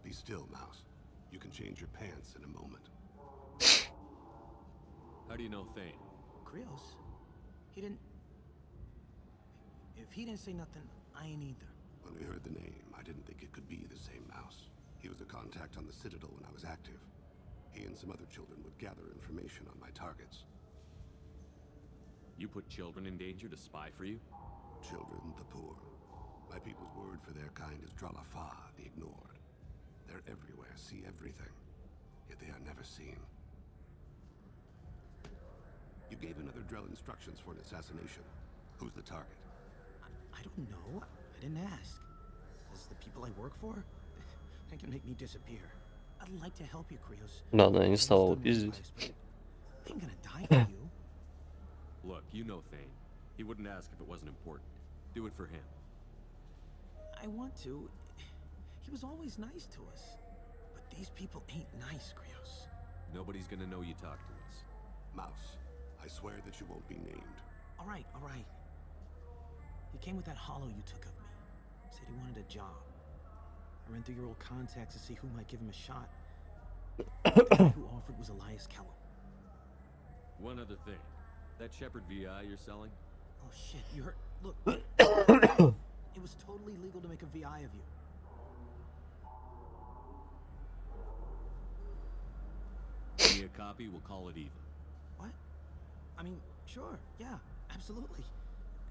Be still, Mouse. You can change your pants in a moment. How do you know Thane? Krios? He didn't... If he didn't say nothing, I ain't either. When we heard the name, I didn't think it could be the same Mouse. He was a contact on the Citadel when I was active. He and some other children would gather information on my targets. You put children in danger to spy for you? Children, the poor. My people's word for their kind is Dralafa, the ignored. They're everywhere, see everything. Yet they are never seen. You gave another Drell instructions for an assassination. Who's the target? I don't know. I didn't ask. As the people I work for, they can make me disappear. I'd like to help you, Krios. Ладно, я не стал его пиздить. I'm gonna die for you. Look, you know Thane. He wouldn't ask if it wasn't important. Do it for him. I want to. He was always nice to us. But these people ain't nice, Krios. Nobody's gonna know you talk to us. Mouse, I swear that you won't be named. All right, all right. He came with that hollow you took of me. Said he wanted a job. I ran through your old contacts to see who might give him a shot. The guy who offered was Elias Kellum. One other thing. That Shepard VI you're selling? Oh shit, you heard... Look. It was totally legal to make a VI of you. Give me a copy, we'll call it even. What? I mean, sure, yeah, absolutely.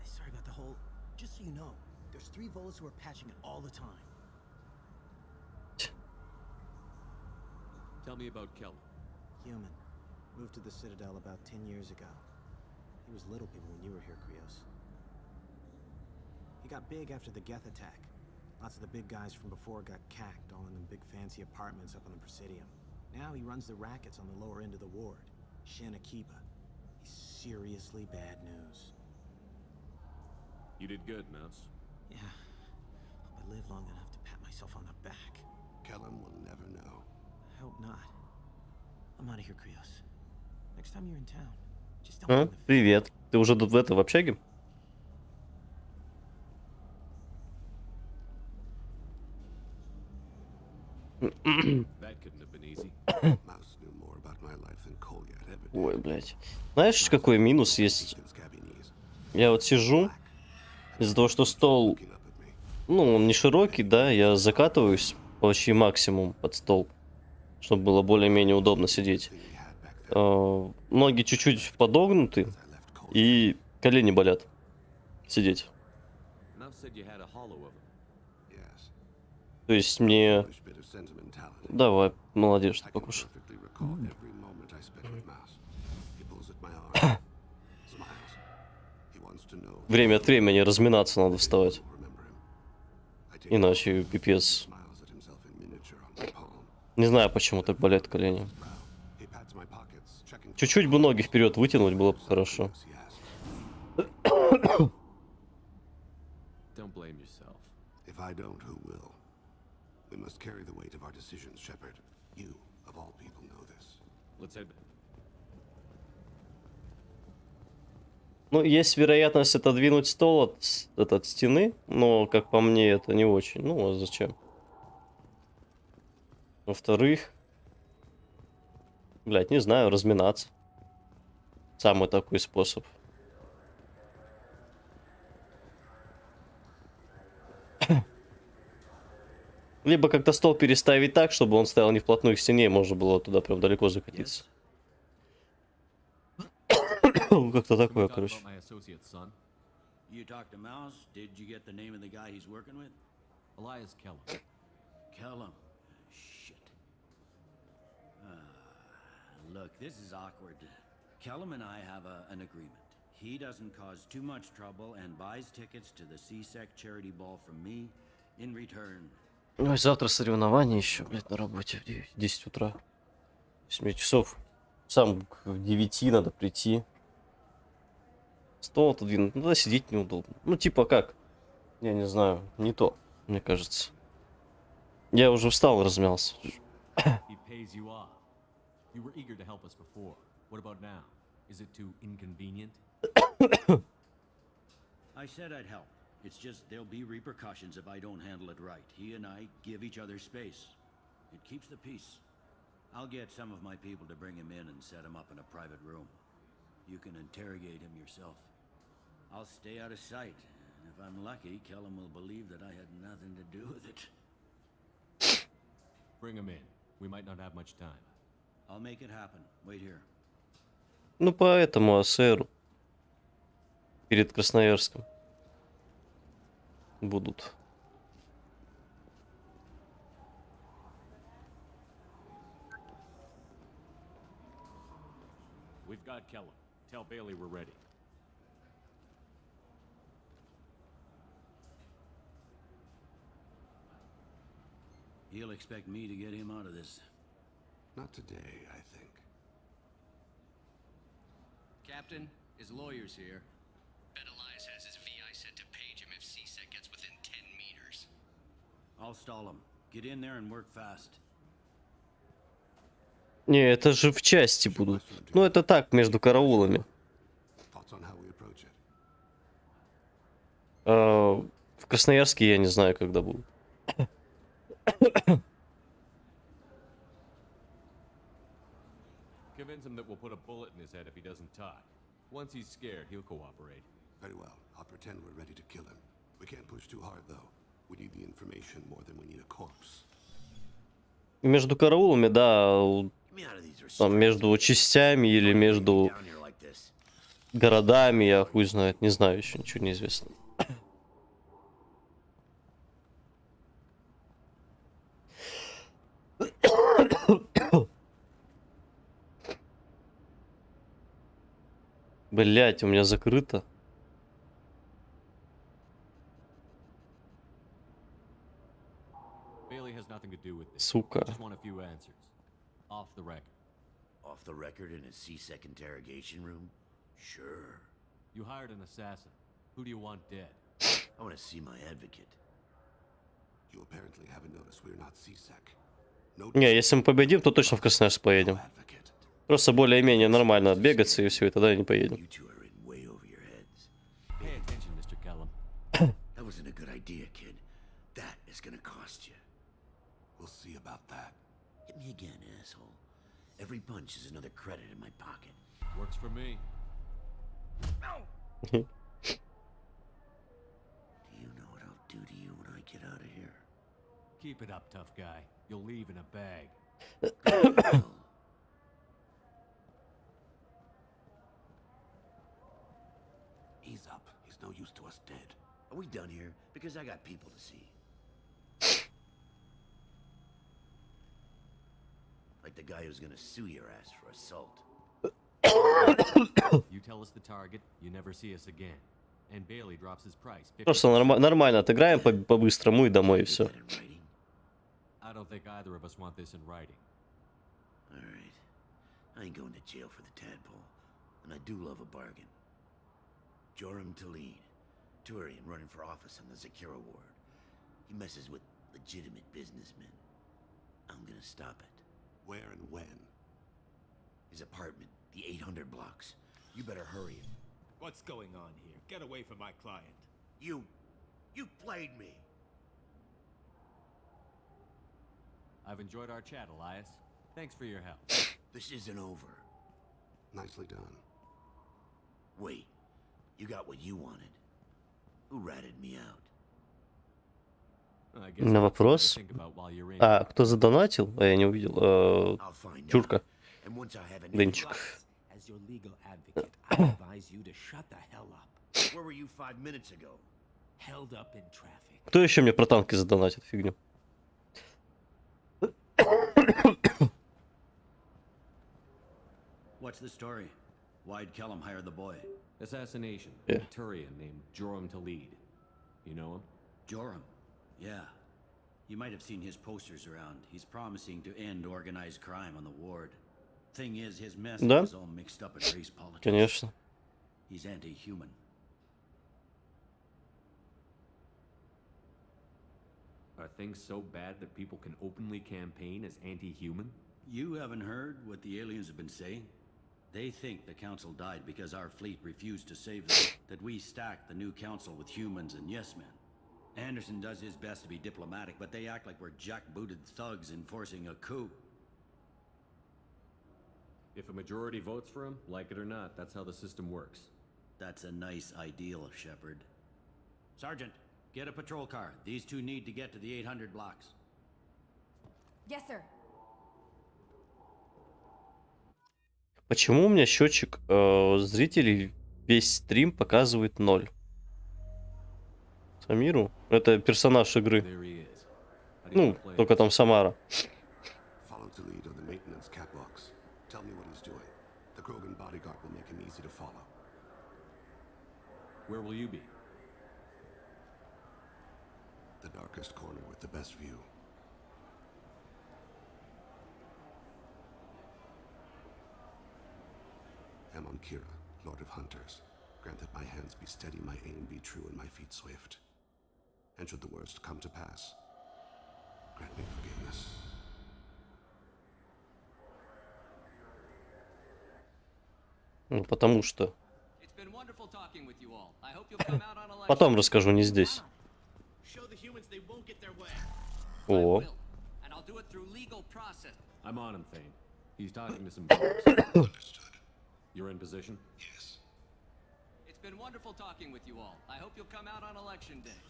Sorry about the whole... Just so you know, there's 3 Volas who are patching it all the time. Tell me about Kellum. Human. Moved to the Citadel about 10 years ago. He was little people when you were here, Krios. He got big after the Geth attack. Lots of the big guys from before got cacked, all in them big fancy apartments up on the Presidium. Now he runs the rackets on the lower end of the ward. Shin Akiba. He's seriously bad news. You did good, Mouse. Yeah. Hope I live long enough to pat myself on the back. Kellum will never know. I hope not. I'm out of here, Krios. Next time you're in town, just don't... Привет. Ты уже тут в этой в общаге? Ой, блядь. Знаешь, какой минус есть? Я вот сижу, из-за того, что стол, ну, он не широкий, да, я закатываюсь почти максимум под стол, чтобы было более-менее удобно сидеть. Ноги чуть-чуть подогнуты, и колени болят сидеть. То есть мне... Давай, молодец, что покушал. Время от времени разминаться надо вставать. Иначе пипец. Не знаю, почему так болят колени. Чуть-чуть бы ноги вперед вытянуть было бы хорошо. Don't blame yourself. If I don't, who will? We must carry the weight of our decisions, Shepard. You, of all people, know this. Let's head back. Ну, есть вероятность отодвинуть стол от стены, но, как по мне, это не очень. Ну, а зачем? Во-вторых, блядь, не знаю, разминаться. Самый такой способ. Либо как-то стол переставить так, чтобы он стоял не вплотную к стене, и можно было туда прям далеко закатиться. Как-то такое, короче. You talked to Mouse? Did you get the name of the guy he's working with? Elias Kellum. Kellum. Shit. Look, this is awkward. Kellum and I have an agreement. He doesn't cause too much trouble and buys tickets to the CSEC charity ball from me in return. Ой, завтра соревнования еще, блядь, на работе в 10 утра. 7 часов. Сам к 9 надо прийти. Стол отодвинуть. Ну, туда сидеть неудобно. Ну, типа как? Я не знаю. Не то, мне кажется. Я уже встал и размялся. He pays you off. You were eager to help us before. What about now? Is it too inconvenient? I said I'd help. It's just there'll be repercussions if I don't handle it right. He and I give each other space. It keeps the peace. I'll get some of my people to bring him in and set him up in a private room. You can interrogate him yourself. I'll stay out of sight, and if I'm lucky, Kellum will believe that I had nothing to do with it. Bring him in. We might not have much time. I'll make it happen. Wait here. Ну, поэтому АСРу перед Красноярском будут. We've got Kellum. Tell Bailey we're ready. He'll expect me to get him out of this. Not today, I think. Captain, his lawyer's here. Bet Elias has his VI set to page him if CSEC gets within 10 meters. I'll stall him. Get in there and work fast. Не, это же в части будут. Ну, это так, между караулами. Thoughts on how we approach it? В Красноярске я не знаю, когда будут. Convince him that we'll put a bullet in his head if he doesn't talk. Once he's scared, he'll cooperate. Very well. I'll pretend we're ready to kill him. We can't push too hard, though. We need the information more than we need a corpse. Между караулами, да, там между частями или между городами, я хуй знает, не знаю, еще ничего не известно. Блять, у меня закрыто. Bailey has nothing to do with this. Сука. Just want a few answers. Off the record. Off the record in a CSEC interrogation room? Sure. You hired an assassin. Who do you want dead? I want to see my advocate. You apparently haven't noticed we're not CSEC. Не, если мы победим, то точно в Красноярск поедем. Просто более-менее нормально отбегаться и все, и тогда не поедем. Pay attention, Mr. Kellum. That wasn't a good idea, kid. That is gonna cost you. We'll see about that. Hit me again, asshole. Every punch is another credit in my pocket. Works for me. Do you know what I'll do to you when I get out of here? Keep it up, tough guy. You'll leave in a bag. Ease up. He's no use to us dead. Are we done here? Because I got people to see. Like the guy who's gonna sue your ass for assault. You tell us the target, you never see us again. And Bailey drops his price. Просто нормально отыграем по-быстрому и домой, и все. I don't think either of us want this in writing. Alright. I ain't going to jail for the tadpole. And I do love a bargain. Joram Talid. Turian running for office on the Zakira ward. He messes with legitimate businessmen. I'm gonna stop it. Where and when? His apartment. The 800 blocks. You better hurry it. What's going on here? Get away from my client. You played me. I've enjoyed our chat, Elias. Thanks for your help. This isn't over. Nicely done. Wait. You got what you wanted. Who ratted me out? I guess На that's something to вопрос. think about while you're in. А, кто задонатил? А я не увидел. Чурка. And once I have any Денчик. advice, as your legal advocate, I advise you to shut the hell up. Where were you 5 minutes ago? Held up in traffic. Кто еще мне про танки задонатит фигню? What's the story? Why'd Kellum hire the boy? Assassination. Yeah. A Turian named Joram Talid. You know him? Joram? Yeah. You might have seen his posters around. He's promising to end organized crime on the ward. Thing is, his message Да? is all mixed up in race politics. Конечно. He's anti-human. Are things so bad that people can openly campaign as anti-human? You haven't heard what the aliens have been saying? They think the council died because our fleet refused to save them. That we stacked the new council with humans and yes-men. Anderson does his best to be diplomatic, but they act like we're jackbooted thugs enforcing a coup. If a majority votes for him, like it or not, that's how the system works. That's a nice ideal, Shepard. Sergeant, get a patrol car. These two need to get to the 800 blocks. Yes, sir. Почему у меня счетчик зрителей весь стрим показывает 0? Самиру? Это персонаж игры. There he is. How do you Ну, play только this? там Самара. Follow the lead on the maintenance catwalks. Tell me what he's doing. The Krogan bodyguard will make him easy to follow. Where will you be? The darkest corner with the best view. I'm on Kira, Lord of Hunters. Grant that my hands be steady, my aim be true, and my feet swift. And should the worst come to pass, grant me forgiveness. Ну, потому что. It's been wonderful talking with you all. I hope you'll come out on election. Потом расскажу, не здесь. Show the humans they won't get their way. О. And I'll do it through legal process. I'm on him, Thane. He's talking to some voters. You're in position? Yes. It's been wonderful talking with you all. I hope you'll come out on election day.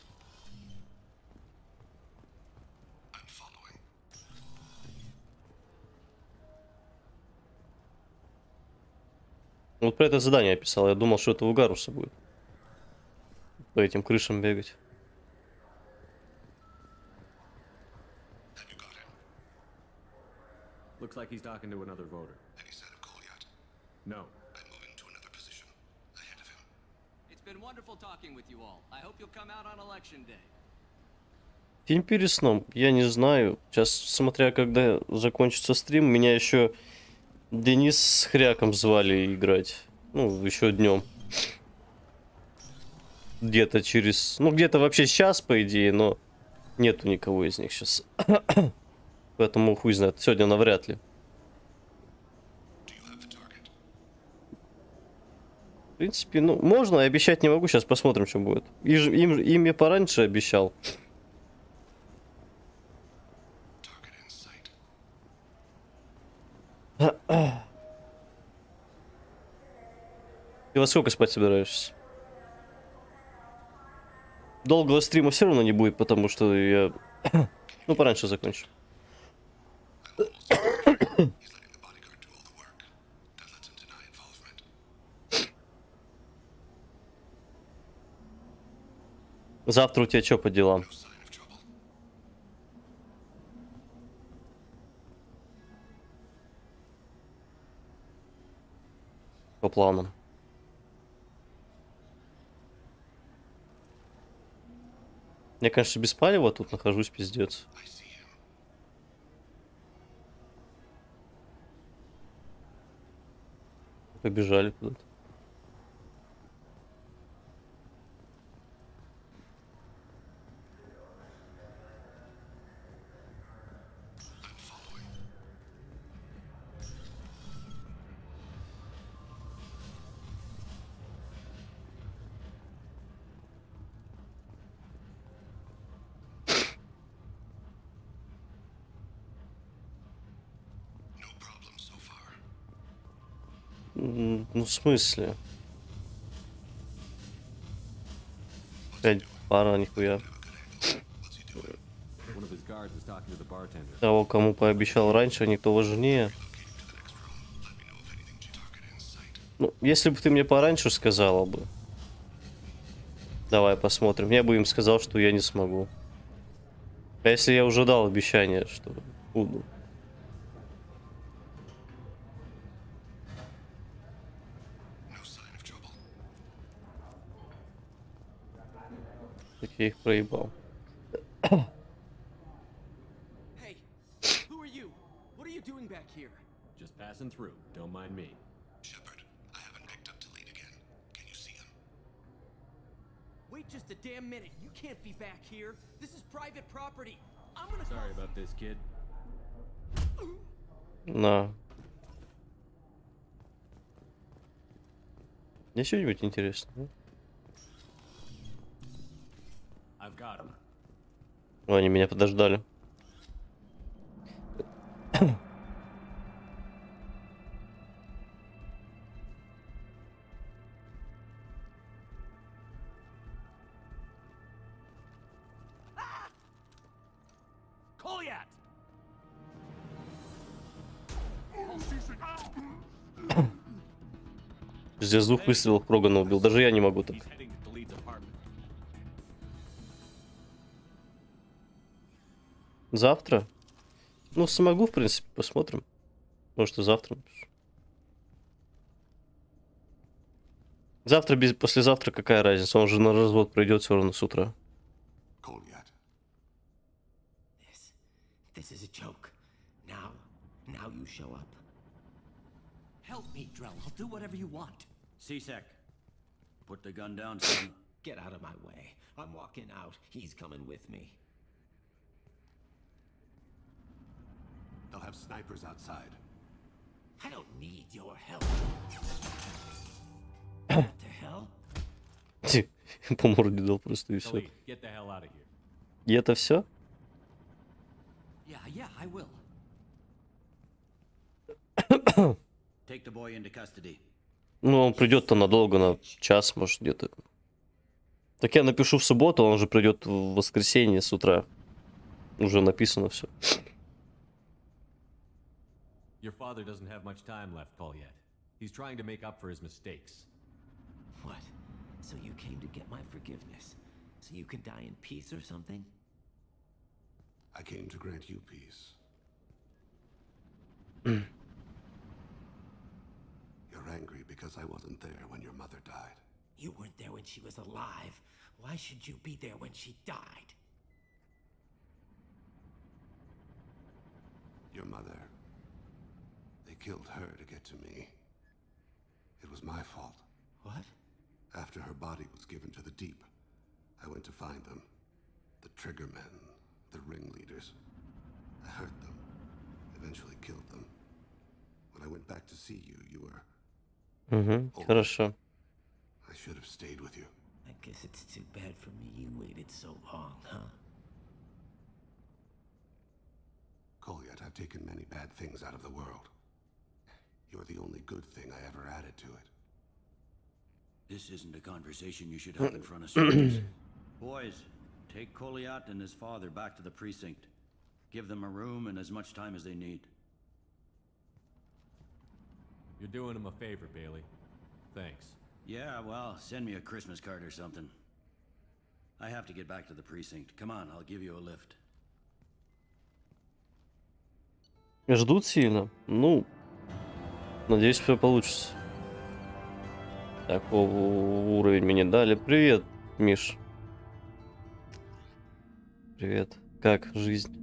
I'm following. Вот про это задание я писал. Я думал, что это у Гаруса будет. По этим крышам бегать. Have you got him? Looks like he's talking to another voter. Any sign of Cole yet? No. I'm moving to another position. Ahead of him. It's been wonderful talking with you all. I hope you'll come out on election day. Фильм перед сном, я не знаю. Сейчас, смотря когда закончится стрим, меня еще Денис с Хряком звали играть. Ну, еще днем. Где-то через... Ну, где-то вообще сейчас, по идее, но нету никого из них сейчас. Поэтому хуй знает. Сегодня навряд ли. В принципе, ну, можно, обещать не могу. Сейчас посмотрим, что будет. Им я пораньше обещал. Ты во сколько спать собираешься? Долгого стрима все равно не будет, потому что я... Ну, пораньше закончу. Завтра у тебя что по делам? По планам. Я, конечно, без палева тут нахожусь, пиздец. Побежали куда-то. Ну, в смысле? Опять пара, нихуя. guards is talking to the bartender. Того, кому пообещал раньше, никто важнее. Ну, если бы ты мне пораньше сказала бы. Давай посмотрим. Я бы им сказал, что я не смогу. А если я уже дал обещание, что буду? Так я их проебал. Hey, who are you? What are you doing back here? Just passing through. Don't mind me. Shepard, I haven't picked up the lead again. Can you see him? Wait just a damn minute. You can't be back here. This is private property. I'm gonna Sorry about this, kid. На. Есть что-нибудь интересное? I've got him. О, они меня подождали. Kolyat! Здесь двух выстрелов Крогана убил. Даже я не могу так. He's heading to the lead's apartment. Завтра? Ну, смогу, в принципе, посмотрим. Может, и завтра напишу. Завтра, без... послезавтра какая разница? Он же на развод придет все равно с утра. This is a joke. Now you show up. Help me, Drell. I'll do whatever you want. C-Sec, put the gun down, son. Get out of my way. I'm walking out. He's coming with me. They'll have snipers outside. I don't need your help. What the hell? По морде дал просто и все. Khalid, get the hell out of here. И это все? Yeah, I will. Take the boy into custody. Ну, он придет-то надолго, на час, может, где-то. Так я напишу в субботу, он же придет в воскресенье с утра. Уже написано все. Your father doesn't have much time left, Kolyat. He's trying to make up for his mistakes. What? So you came to get my forgiveness? So you can die in peace or something? I came to grant you peace. You're angry because I wasn't there when your mother died. You weren't there when she was alive. Why should you be there when she died? Your mother. They killed her to get to me. It was my fault. What? After her body was given to the deep, I went to find them. The triggermen, the ringleaders. I hurt them. Eventually killed them. When I went back to see you, you were... Хорошо. I should have stayed with you. I guess it's too bad for me you waited so long, huh? Kolyat, I've taken many bad things out of the world. You're the only good thing I ever added to it. This isn't a conversation you should have in front of soldiers. Boys, take Kolyat and his father back to the precinct. Give them a room and as much time as they need. You're doing him a favor, Bailey. Thanks. Yeah, well, send me a Christmas card or something. I have to get back to the precinct. Come on, I'll give you a lift. Ждут сильно. Ну, надеюсь, все получится. Такого уровень мне дали. Привет, Миш. Привет. Как жизнь?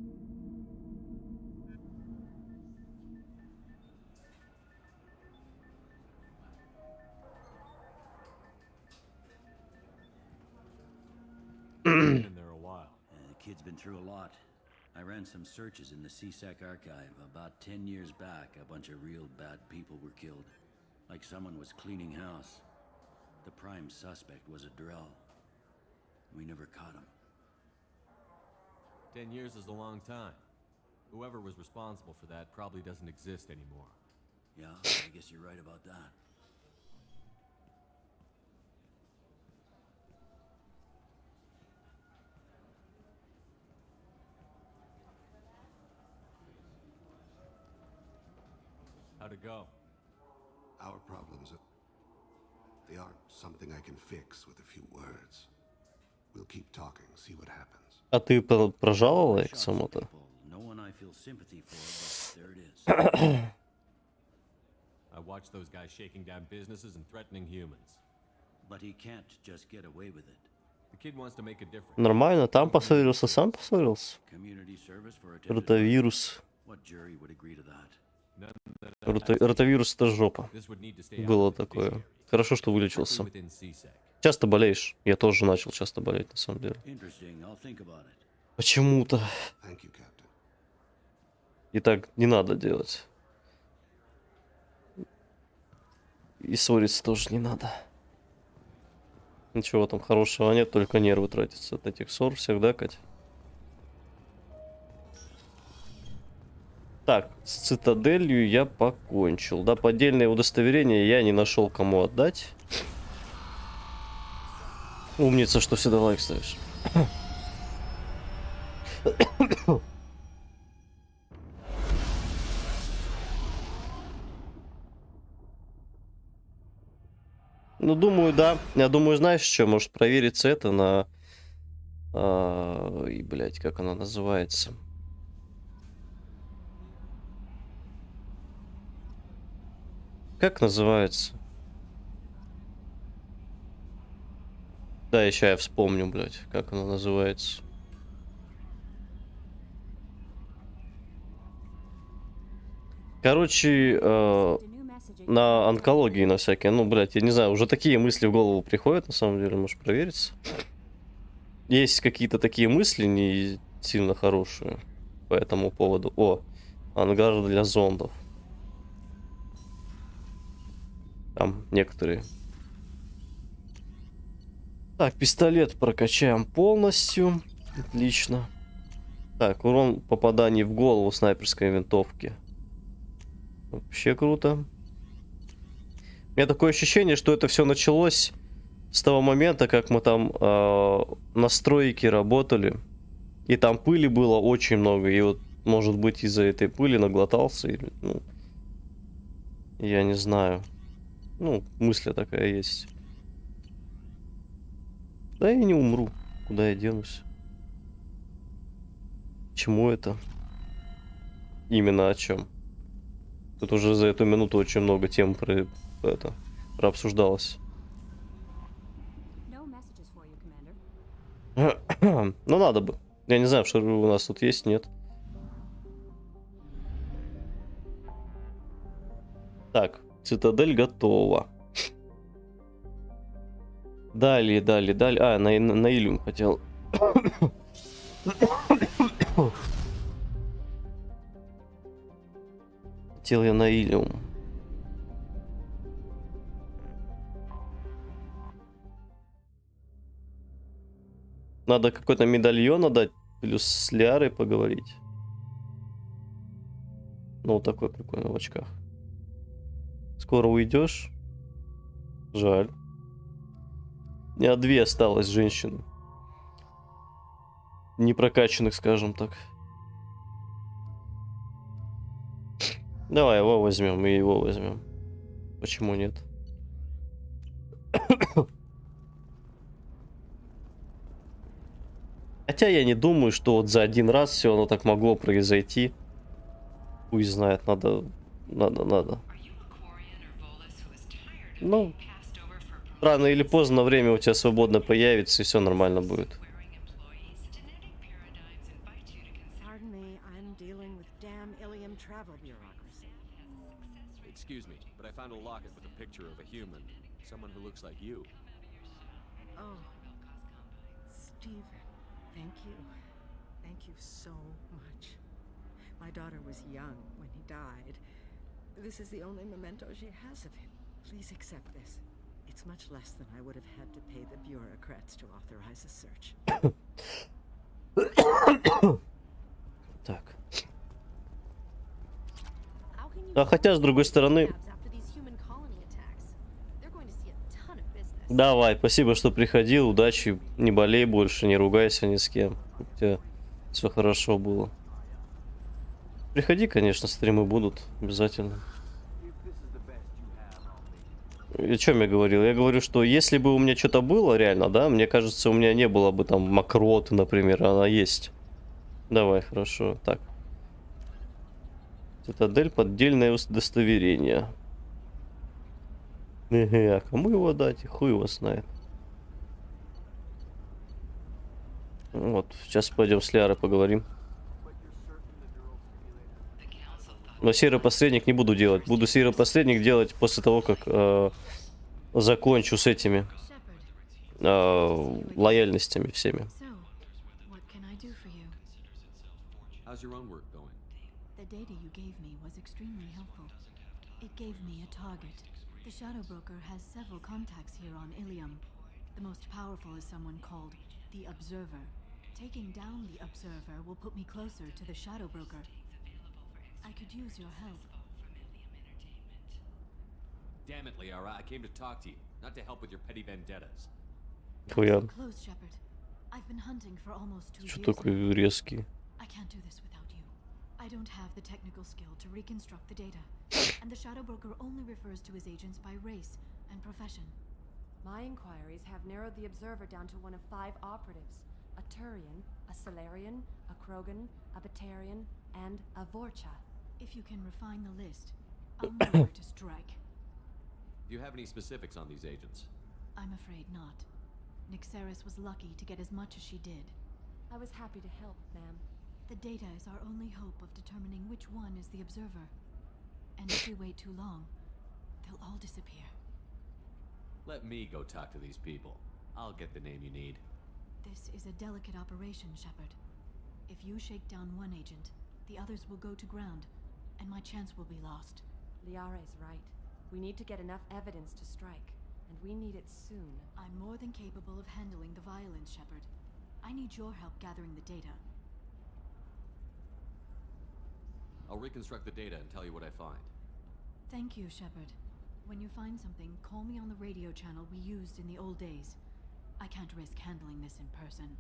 Been there a while. The kid's been through a lot. I ran some searches in the CSEC archive. About 10 years back, a bunch of real bad people were killed. Like someone was cleaning house. The prime suspect was a Drell. We never caught him. 10 years is a long time. Whoever was responsible for that probably doesn't exist anymore. Yeah, I guess you're right about that. How'd it go? Our problems are... They aren't something I can fix with a few words. We'll keep talking, see what happens. А ты прожаловала их самому-то? No one I feel sympathy for, but there it is. I watched those guys shaking down businesses and threatening humans. But he can't just get away with it. The kid wants to make a difference. Нормально, там поссорился, сам поссорился. Community service for a Ротавирус. What jury would agree to that? Ротавирус это жопа. Было такое. Хорошо, что вылечился. Часто болеешь? Я тоже начал часто болеть, на самом деле. Interesting. I'll think about it. Почему-то. Thank you, Captain. И так не надо делать. И ссориться тоже не надо. Ничего там хорошего нет, только нервы тратятся от этих ссор всегда, Кать. Так, с цитаделью я покончил. Да, поддельное удостоверение я не нашел, кому отдать. Умница, что всегда лайк ставишь. Ну, думаю, да. Я думаю, знаешь что, может провериться это на... И, блядь, как она называется? Как называется? Да, еще я вспомню, блядь, как она называется. Короче, на онкологии на всякие. Ну, блядь, я не знаю, уже такие мысли в голову приходят, на самом деле, можешь провериться. Есть какие-то такие мысли не сильно хорошие по этому поводу. О, ангар для зондов. Там некоторые. Так, пистолет прокачаем полностью. Отлично. Так, урон попаданий в голову снайперской винтовки. Вообще круто. У меня такое ощущение, что это все началось с того момента, как мы там на стройке работали. И там пыли было очень много. И вот, может быть, из-за этой пыли наглотался. Или, ну, я не знаю. Ну, мысль такая есть. Да я не умру. Куда я денусь? Чему это? Именно о чем? Тут уже за эту минуту очень много тем прообсуждалось. Ну, надо бы. Я не знаю, что у нас тут есть, нет. Так, цитадель готова. Далее. А, на Иллюм хотел. Хотел я на Иллюм. Надо какой-то медальон отдать, плюс с Лиарой поговорить. Ну, вот такой прикольный в очках. Скоро уйдешь? Жаль. У меня 2 осталось женщины. Непрокачанных, скажем так. Давай его возьмем и его возьмем. Почему нет? Хотя я не думаю, что вот за один раз все оно так могло произойти. Пусть знает, надо. Ну, рано или поздно время у тебя свободно появится, и все нормально будет. Excuse me, but I found a locket with a picture of a human. Someone who looks like you. Oh, Stephen, thank you. Thank you so much. My daughter was young when he died. This is the only memento she has of him. Please accept this. It's much less than I would have had to pay the bureaucrats to authorize a search. Так. А хотя, с другой стороны... Давай, спасибо, что приходил. Удачи, не болей больше, не ругайся ни с кем. У тебя все хорошо было. Приходи, конечно, стримы будут обязательно. О чем я говорил? Я говорю, что если бы у меня что-то было реально, да, мне кажется, у меня не было бы там мокроты, например, а она есть. Давай, хорошо. Так. Цитадель, поддельное удостоверение. А кому его дать? Хуй его знает. Вот, сейчас пойдем с Лярой поговорим. Но серый посредник не буду делать. Буду серый посредник делать после того, как закончу с этими лояльностями всеми. How's your own work going? The data you gave me was extremely helpful. It gave me a target. The Shadow Broker has several contacts here on Ilium. The most powerful is someone called the Observer. Taking down the Observer will put me closer to the Shadow Broker. I could use your help. Damn it, Liara, I came to talk to you, not to help with your petty vendettas. Хуя. Close, Shepard. I've been hunting for almost 2 Что years такой now. резкий? I can't do this without you. I don't have the technical skill to reconstruct the data. And the Shadow Broker only refers to his agents by race and profession. My inquiries have narrowed the Observer down to one of 5 operatives. A Turian, a Solarian, a Krogan, a Batarian, and a Vorcha. If you can refine the list, I'll know where to strike. Do you have any specifics on these agents? I'm afraid not. Nixeris was lucky to get as much as she did. I was happy to help, ma'am. The data is our only hope of determining which one is the Observer. And if we wait too long, they'll all disappear. Let me go talk to these people. I'll get the name you need. This is a delicate operation, Shepard. If you shake down one agent, the others will go to ground, and my chance will be lost. Liara is right. We need to get enough evidence to strike, and we need it soon. I'm more than capable of handling the violence, Shepard. I need your help gathering the data. I'll reconstruct the data and tell you what I find. Thank you, Shepard. When you find something, call me on the radio channel we used in the old days. I can't risk handling this in person.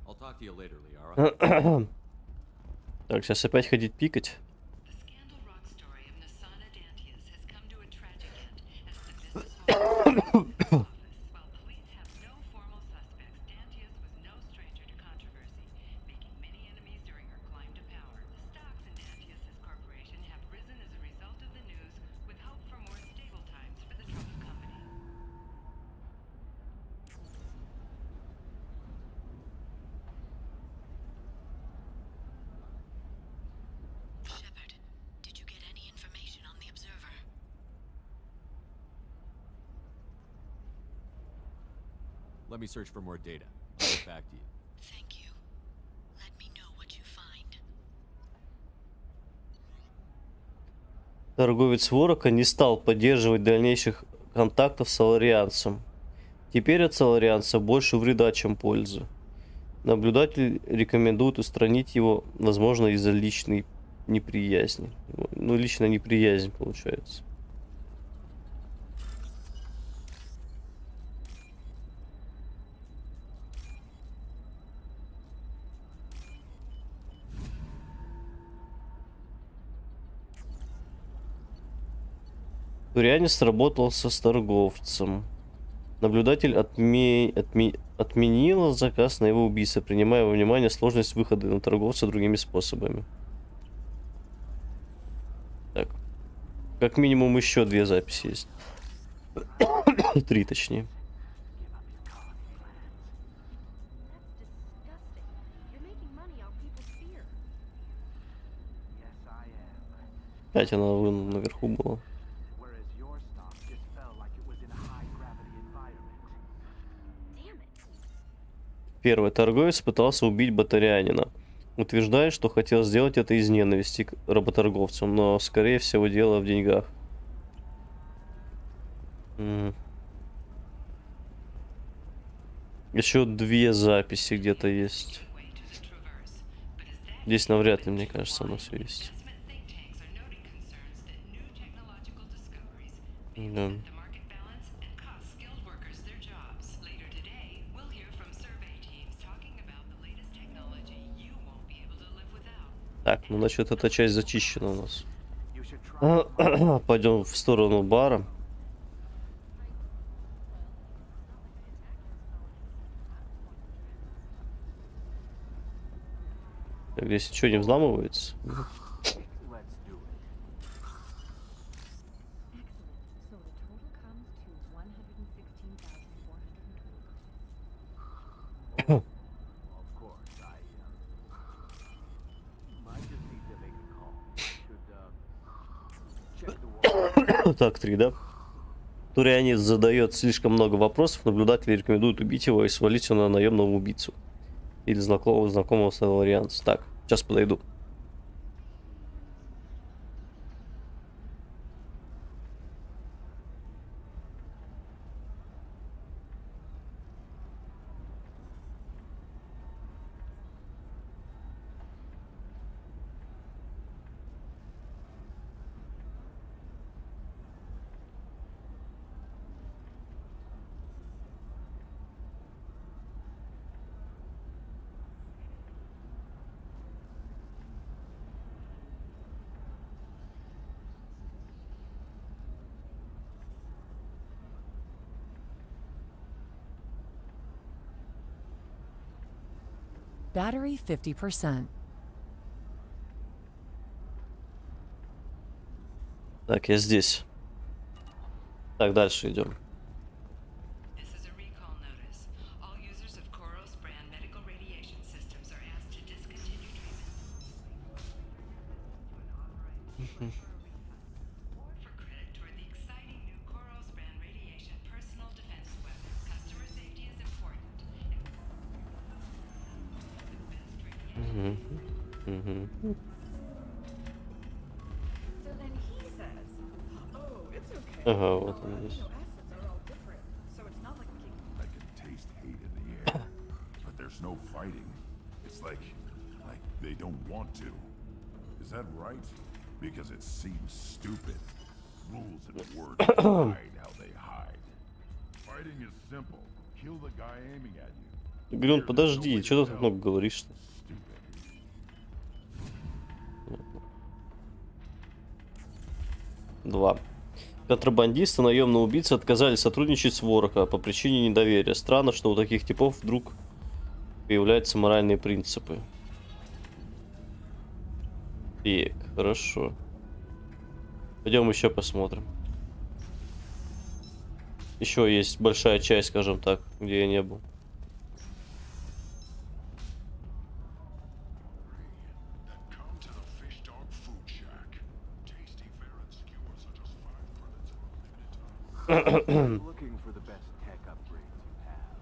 I'll talk to you later, Liara. Так, сейчас опять ходить пикать. Shepard, did you get any information on the Observer? Let me search for more data. I'll get back to you. Thank you. Let me know what you find. Торговец Ворока не стал поддерживать дальнейших контактов с Соларианцем. Теперь от Соларианца больше вреда, чем пользы. Наблюдатель рекомендует устранить его, возможно, из-за личной неприязни. Ну, личная неприязнь получается. Турианец сработался с торговцем. Наблюдатель отменил заказ на его убийство, принимая во внимание сложность выхода на торговца другими способами. Так. Как минимум еще 2 записи есть. 3 точнее. Опять она наверху была. Первый торговец пытался убить батарианина, утверждая, что хотел сделать это из ненависти к работорговцам, но, скорее всего, дело в деньгах. Еще 2 записи где-то есть. Здесь навряд ли, мне кажется, оно все есть. Да. Так, ну значит, эта часть зачищена у нас. Пойдем в сторону бара. Так, здесь ничего не взламывается. Так, 3, да? Турианец задает слишком много вопросов, наблюдатели рекомендуют убить его и свалить его на наемного убийцу. Или знакомого саларианца. Так, сейчас подойду. Battery 50%. Так, я здесь. Так, дальше идем. Ага, вот он здесь. I can taste hate in the air, but there's no fighting. It's like they don't want to. Is that right? Because it seems stupid. Rules and words hide how they hide. Fighting is simple. Kill the guy aiming at you. Грюн, подожди, что ты так много говоришь-то? Два. Контрабандисты, наемные убийцы отказались сотрудничать с Ворока по причине недоверия. Странно, что у таких типов вдруг появляются моральные принципы. Так, хорошо. Пойдем еще посмотрим. Еще есть большая часть, скажем так, где я не был. Looking for the best tech upgrades you have.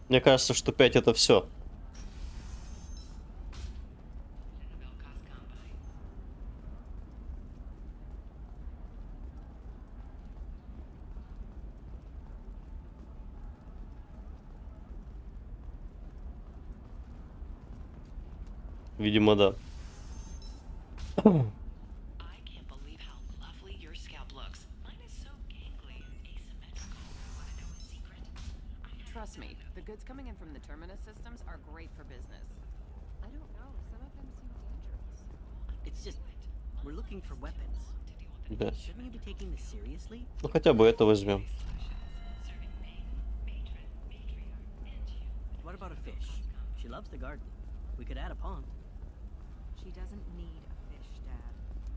Мне кажется, что 5 это все. Видимо, да. Trust me, the goods coming in from the Terminus systems are great for business. I don't know. Some of them seem dangerous. It's just, we're looking for weapons. Да. Shouldn't you be taking this seriously? Ну хотя бы это возьмем. What about a fish? She loves the garden. We could add a pond. She doesn't need a fish, Dad.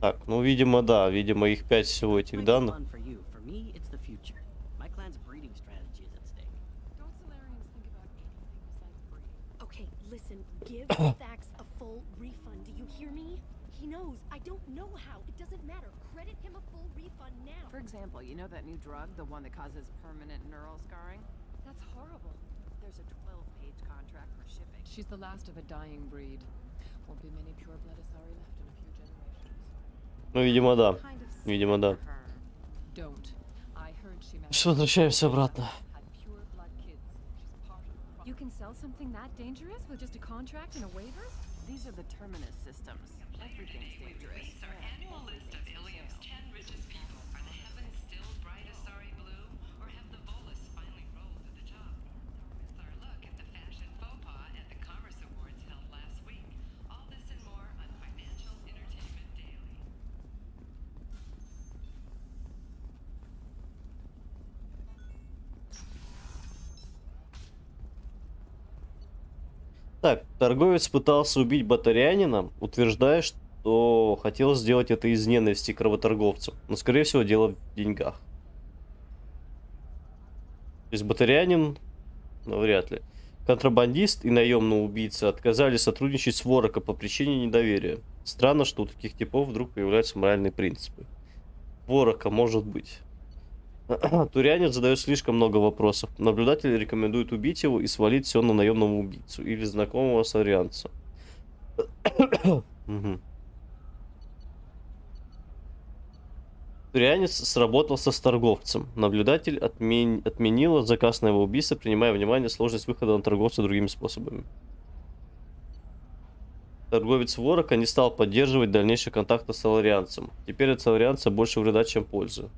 Так, ну видимо, да. Видимо, их 5 всего этих данных. Fun for you. For me, it's the future. My clan's breeding strategy is at stake. Don't Solarians think about anything besides breeding? Okay, listen, give Thax a full refund. Do you hear me? He knows. I don't know how. It doesn't matter. Credit him a full refund now. For example, you know that new drug, the one that causes permanent neural scarring? That's horrible. There's a 12-page contract for shipping. She's the last of a dying breed. Won't be many pure blood Asari left in a few generations. Ну, видимо, да. Видимо, да. Don't. I heard she Что, возвращаемся обратно. You can sell something that dangerous with just a contract and a waiver? These are the Terminus systems. Everything's dangerous. Our annual list of Ilium's 10 richest people. Are the heavens still bright Asari blue, or have the Volus finally rolled to the top? With our look at the fashion faux pas at the Commerce Awards held Так, торговец пытался убить батарянина, утверждая, что хотел сделать это из ненависти к работорговцам. Но, скорее всего, дело в деньгах. То есть батарянин, ну, вряд ли. Контрабандист и наемный убийца отказались сотрудничать с Ворока по причине недоверия. Странно, что у таких типов вдруг появляются моральные принципы. Ворока может быть. Турянин задает слишком много вопросов. Наблюдатель рекомендует убить его и свалить все на наемного убийцу или знакомого сарианца. Турянец сработался с торговцем. Наблюдатель отменила заказ на его убийство, принимая во внимание сложность выхода на торговца другими способами. Торговец Ворока не стал поддерживать дальнейший контакт с саларианцем. Теперь от саларианца больше вреда, чем пользы.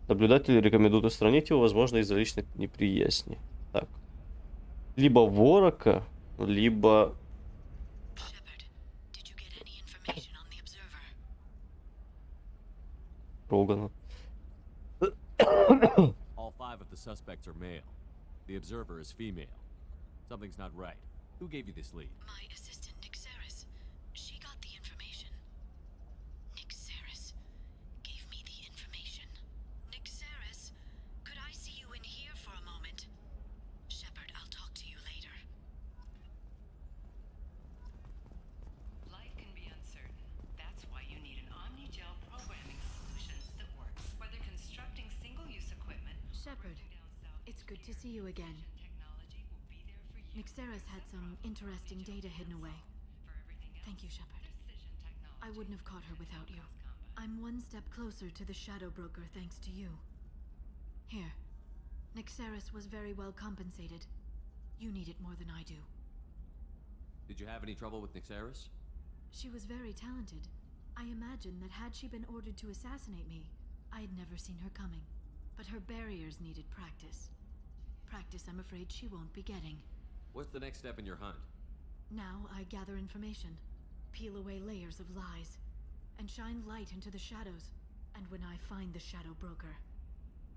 Наблюдатели рекомендуют устранить его, возможно, из-за личных неприязней. Так. Либо Ворока, либо... Рогана. All 5 of the suspects are male. The observer is female. Something's not right. Who gave you this lead? My assistant, Nick Saris. She got the information. Nick Saris gave me the information. Nick Saris, could I see you in here for a moment? Shepard, I'll talk to you later. Life can be uncertain. That's why you need an Omnigel programming solution that works. Whether constructing single-use equipment... Shepard, it's good to see you again. Nixeris had some interesting data hidden away. Thank you, Shepard. I wouldn't have caught her without you. I'm one step closer to the Shadow Broker thanks to you. Here. Nixeris was very well compensated. You need it more than I do. Did you have any trouble with Nixeris? She was very talented. I imagine that had she been ordered to assassinate me, I had never seen her coming. But her barriers needed practice. Practice I'm afraid she won't be getting. What's the next step in your hunt? Now I gather information, peel away layers of lies, and shine light into the shadows. And when I find the Shadow Broker,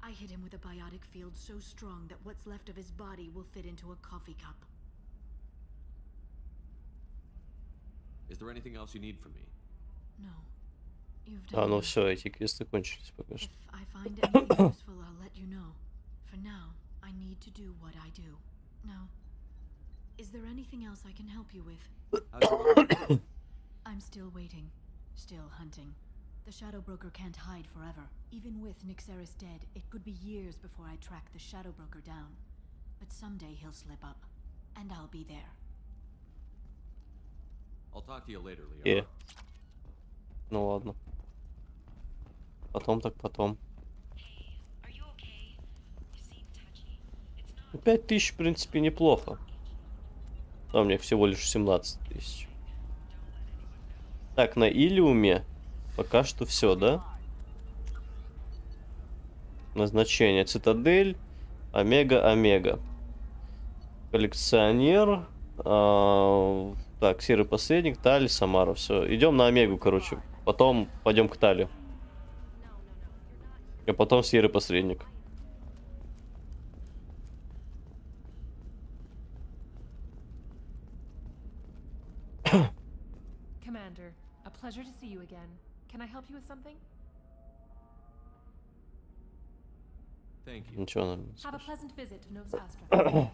I hit him with a biotic field so strong that what's left of his body will fit into a coffee cup. Is there anything else you need from me? No. You've А, done ну enough. все, эти квесты кончились пока что. If I find anything useful, I'll let you know. For now, I need to do what I do. Now, is there anything else I can help you with? I'm still waiting. Still hunting. The Shadow Broker can't hide forever. Even with Nixeris dead, it could be years before I track the Shadow Broker down. But someday he'll slip up. And I'll be there. I'll talk to you later, Leo. Ну ладно. Потом так потом. 5000, в принципе, неплохо. А у меня всего лишь 17 тысяч. Так, на Илиуме пока что все, да? Назначение. Цитадель. Омега. Коллекционер. Так, Серый Посредник, Тали, Самара. Все. Идем на Омегу, короче. Потом пойдем к Тали. А потом Серый Посредник. Commander, a pleasure to see you again. Can I help you with something? Thank you. Ничего нам не Have a скажет. pleasant visit to Nova Astra.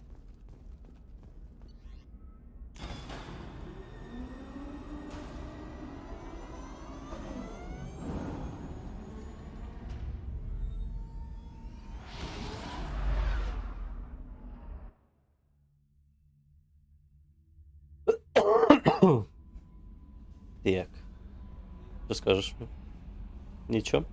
Так. Что скажешь мне? Ничего?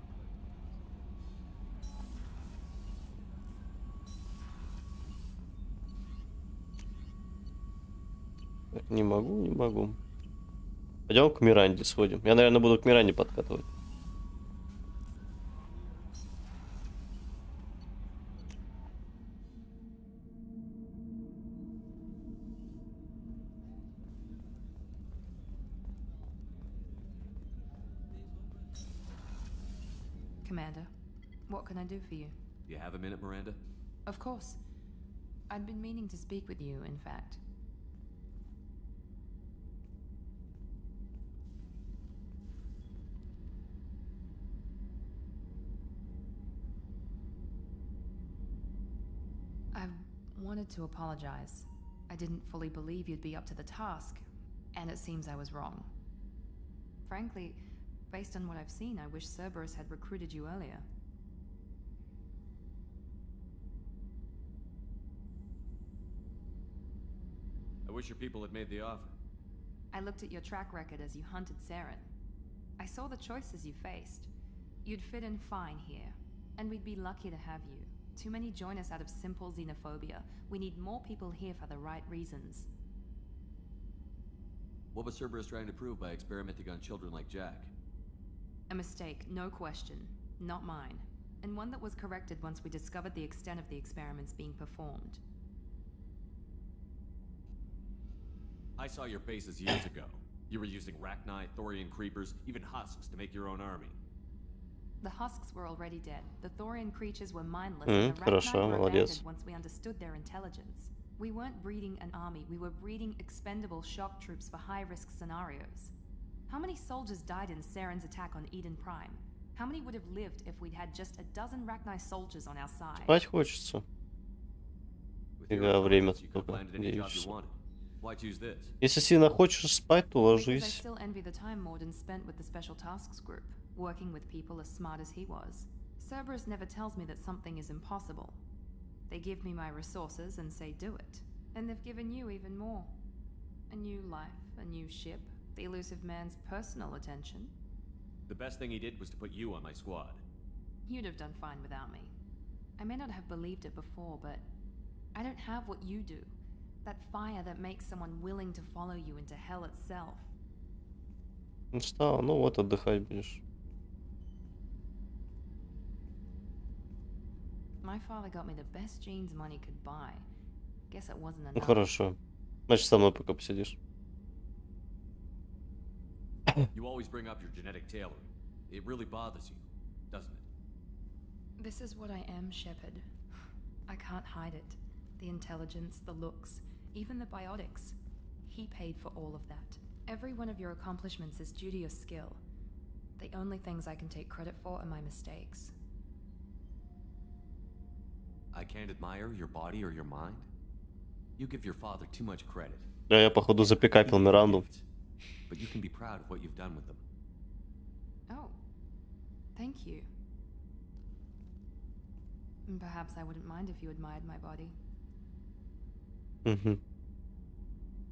Так, не могу. Пойдем к Миранде сходим. Я, наверное, буду к Миранде подкатывать. Commander, what can I do for you? You have a minute, Miranda? Of course. I'd been meaning to speak with you, in fact. wanted to apologize. I didn't fully believe you'd be up to the task, and it seems I was wrong. Frankly, based on what I've seen, I wish Cerberus had recruited you earlier. I wish your people had made the offer. I looked at your track record as you hunted Saren. I saw the choices you faced. You'd fit in fine here, and we'd be lucky to have you. Too many join us out of simple xenophobia. We need more people here for the right reasons. What was Cerberus trying to prove by experimenting on children like Jack? A mistake, no question. Not mine. And one that was corrected once we discovered the extent of the experiments being performed. I saw your bases years ago. You were using Rachni, Thorian creepers, even husks to make your own army. The husks were already dead. The Thorian creatures were mindless, and the Хорошо, Rachni were молодец. abandoned once we understood their intelligence. We weren't breeding an army, we were breeding expendable shock troops for high-risk scenarios. How many soldiers died in Saren's attack on Eden Prime? How many would have lived if we'd had just a dozen Rachni soldiers on our side? Спать хочется. Фига, время только 9 часов. Why choose this? Если сильно хочешь спать, то Because I ложись. still envy the time Morden spent with the Special Tasks Group, working with people as smart as he was. Cerberus never tells me that something is impossible. They give me my resources and say do it. And they've given you even more. A new life, a new ship, the elusive man's personal attention. The best thing he did was to put you on my squad. You'd have done fine without me. I may not have believed it before, but I don't have what you do. That fire that makes someone willing to follow you into hell itself. Ну что, ну вот отдыхать будешь. My father got me the best jeans money could buy. Guess it wasn't Ну enough. хорошо. Значит, со мной пока посидишь. You always bring up your genetic tailoring. It really bothers you, doesn't it? This is what I am, Shepard. I can't hide it. The intelligence, the looks, even the biotics. He paid for all of that. Every one of your accomplishments is due to your skill. The only things I can take credit for are my mistakes. I can't admire your body or your mind? You give your father too much credit. Да, я походу запикапил Миранду. But you can be proud of what you've done with them. Oh, thank you. Perhaps I wouldn't mind if you admired my body.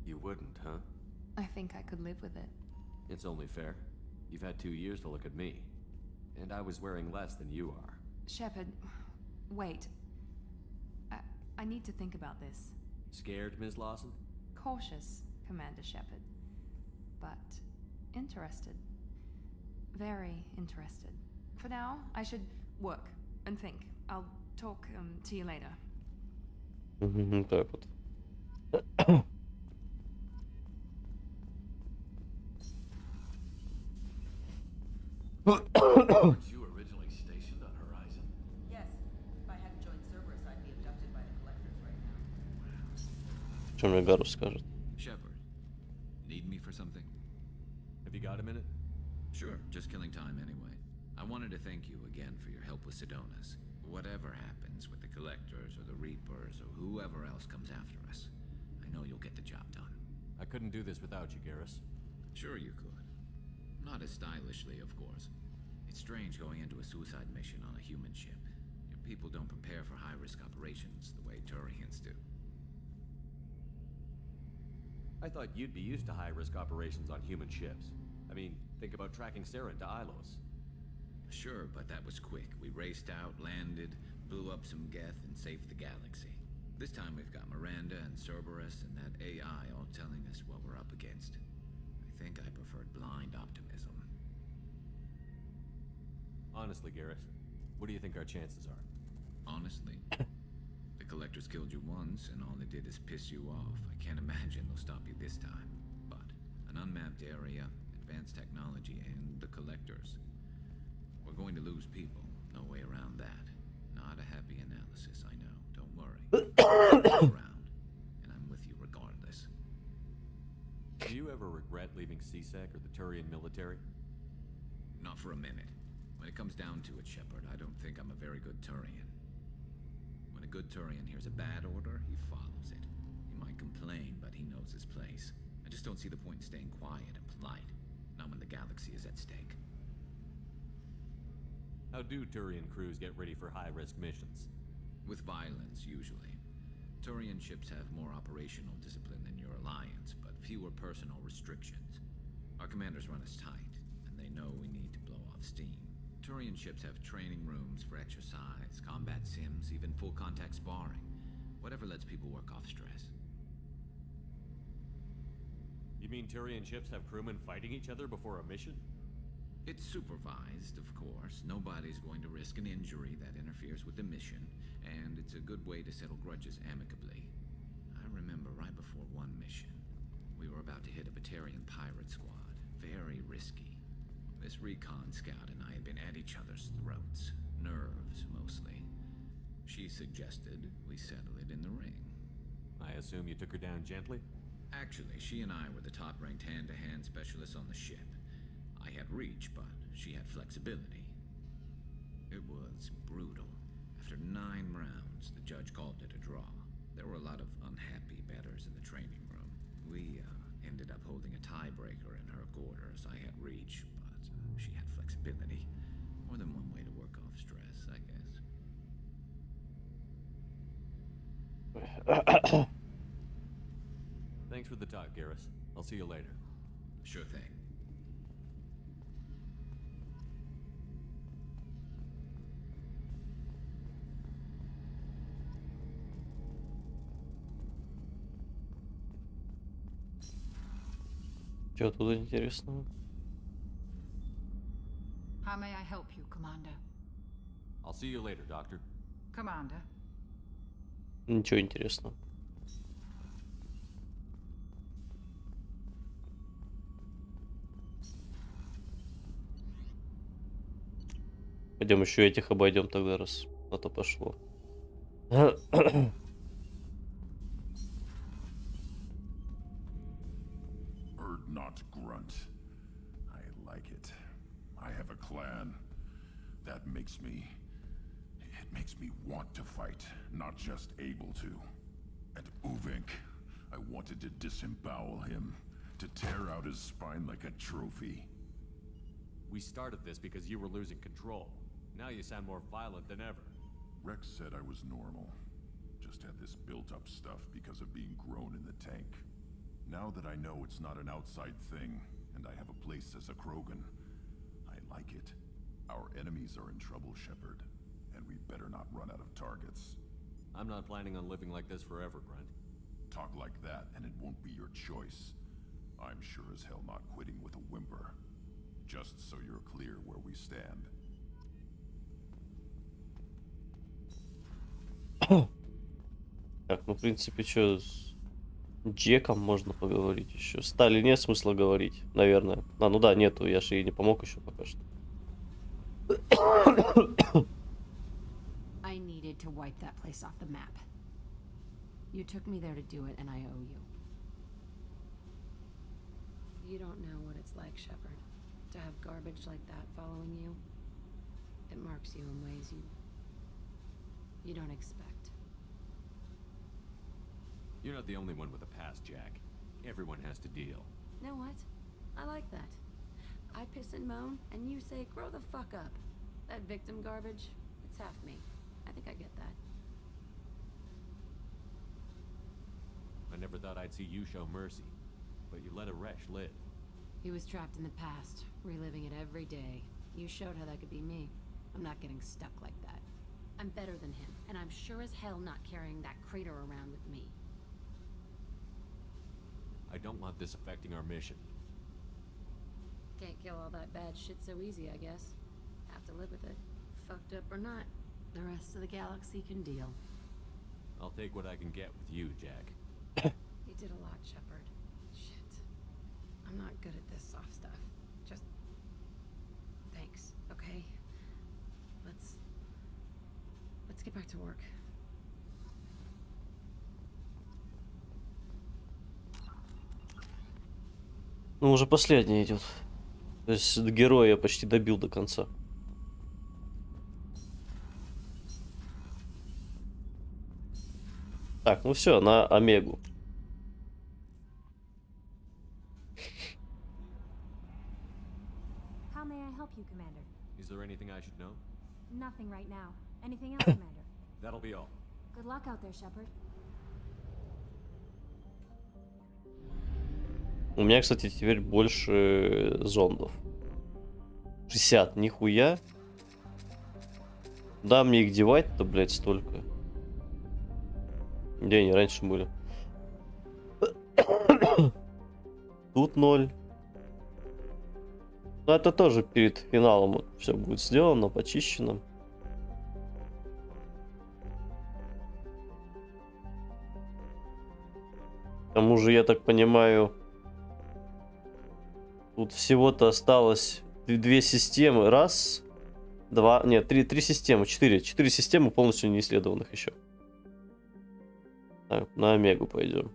You wouldn't, huh? I think I could live with it. It's only fair. You've had 2 years to look at me. And I was wearing less than you are. Shepard, wait. I need to think about this. Scared, Ms. Lawson? Cautious, Commander Shepard. But interested. Very interested. For now, I should work and think. I'll talk to you later. Так вот. Weren't you originally stationed on Horizon? Yes. If I hadn't joined Cerberus, I'd be abducted by the collectors right now. Что мне Гарус скажет? Shepard, need me for something? Have you got a minute? Sure, just killing time anyway. I wanted to thank you again for your help with Sidonis. Whatever happens with the collectors or the Reapers or whoever else comes after us, I know you'll get the job done. I couldn't do this without you, Garrus. Sure you could. Not as stylishly, of course. It's strange going into a suicide mission on a human ship. Your people don't prepare for high-risk operations the way Turians do. I thought you'd be used to high-risk operations on human ships. I mean, think about tracking Saren to Ilos. Sure, but that was quick. We raced out, landed, blew up some Geth, and saved the galaxy. This time we've got Miranda and Cerberus and that AI all telling us what we're up against. I think I preferred blind optimism. Honestly, Garrus, what do you think our chances are? Honestly, the collectors killed you once, and all they did is piss you off. I can't imagine they'll stop you this time. But an unmapped area, advanced technology, and the collectors. We're going to lose people. No way around that. Not a happy analysis, I know. Don't worry. I'm around, and I'm with you regardless. Do you ever regret leaving CSEC or the Turian military? Not for a minute. When it comes down to it, Shepard, I don't think I'm a very good Turian. When a good Turian hears a bad order, he follows it. He might complain, but he knows his place. I just don't see the point in staying quiet and polite, not when the galaxy is at stake. How do Turian crews get ready for high-risk missions? With violence, usually. Turian ships have more operational discipline than your alliance, but fewer personal restrictions. Our commanders run us tight, and they know we need to blow off steam. Turian ships have training rooms for exercise, combat sims, even full-contact sparring. Whatever lets people work off stress. You mean Turian ships have crewmen fighting each other before a mission? It's supervised, of course. Nobody's going to risk an injury that interferes with the mission, and it's a good way to settle grudges amicably. I remember right before one mission, we were about to hit a Batarian pirate squad. Very risky. This recon scout and I had been at each other's throats. Nerves, mostly. She suggested we settle it in the ring. I assume you took her down gently? Actually, she and I were the top-ranked hand-to-hand specialists on the ship. I had reach, but she had flexibility. It was brutal. After 9 rounds, the judge called it a draw. There were a lot of unhappy bettors in the training room. We ended up holding a tiebreaker in her quarters. I had reach, but she had flexibility. More than one way to work off stress, I guess. Thanks for the talk, Garrus. I'll see you later. Sure thing. Что тут интересного? How may I help you, Commander? I'll see you later, Doctor. Commander. Ничего интересного. Пойдем еще этих обойдем тогда, раз на то пошло. Not grunt. I like it. I have a clan. That makes me... It makes me want to fight, not just able to. And Uvink, I wanted to disembowel him, to tear out his spine like a trophy. We started this because you were losing control. Now you sound more violent than ever. Rex said I was normal. Just had this built-up stuff because of being grown in the tank. Now that I know it's not an outside thing, and I have a place as a Krogan, I like it. Our enemies are in trouble, Shepard, and we better not run out of targets. I'm not planning on living like this forever, Grunt. Talk like that, and it won't be your choice. I'm sure as hell not quitting with a whimper. Just so you're clear where we stand. Так, ну в принципе, что... Джеком можно поговорить еще. Стали нет смысла говорить, наверное. А, ну да, нету, я же ей не помог еще пока что. I needed to wipe that place off the map. You took me there to do it, and I owe you. You don't know what it's like, Shepard, to have garbage like that following you. It marks you in ways you don't expect. You're not the only one with a past, Jack. Everyone has to deal. Know what? I like that. I piss and moan, and you say, grow the fuck up. That victim garbage, it's half me. I think I get that. I never thought I'd see you show mercy, but you let a Resh live. He was trapped in the past, reliving it every day. You showed how that could be me. I'm not getting stuck like that. I'm better than him, and I'm sure as hell not carrying that crater around with me. I don't want this affecting our mission. Can't kill all that bad shit so easy, I guess. Have to live with it. Fucked up or not, the rest of the galaxy can deal. I'll take what I can get with you, Jack. You did a lot, Shepard. Shit. I'm not good at this soft stuff. Just... thanks, okay? Let's get back to work. Ну, уже последний идет. То есть героя я почти добил до конца. Так, ну все, на Омегу. How may I help you, Commander? Is there anything I should know? Nothing right now. Anything else, Commander? That'll be all. Good luck out there, Shepard. У меня, кстати, теперь больше зондов. 60, нихуя. Да, мне их девать-то, блядь, столько. Где они раньше были? Тут 0. Но это тоже перед финалом все будет сделано, почищено. К тому же, я так понимаю, тут всего-то осталось 2 системы. Раз, два, нет, 3 системы, 4 системы полностью не исследованных еще. Так, на Омегу пойдем.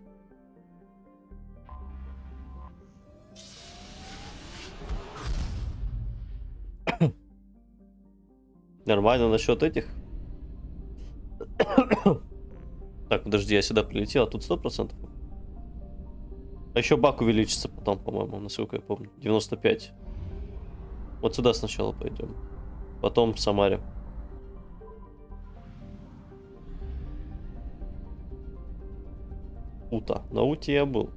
Нормально насчет этих. Так, подожди, я сюда прилетел, а тут 100%. А еще бак увеличится потом, по-моему, насколько я помню. 95. Вот сюда сначала пойдем. Потом в Самаре. Ута. На Уте я был.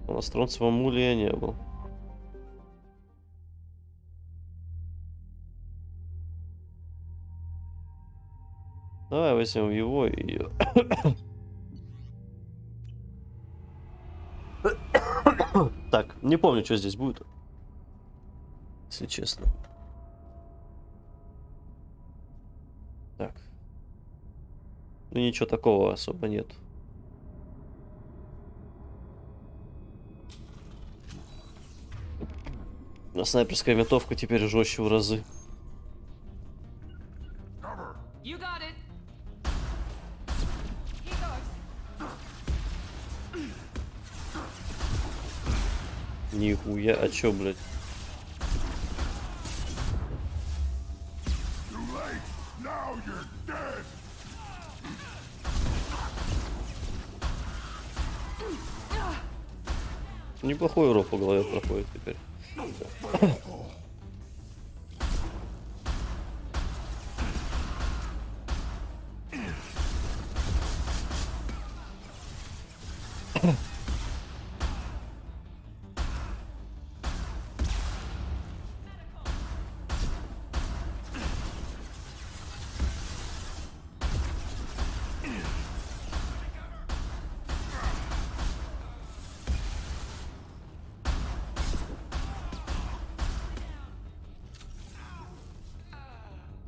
А на Стронцевом муле я не был. Давай возьмем его и ее. Так, не помню, что здесь будет. Если честно. Так. Ну ничего такого особо нет. А снайперская винтовка теперь жестче в разы. You got it. Нихуя, а чё, блядь? Неплохой урон по голове проходит теперь.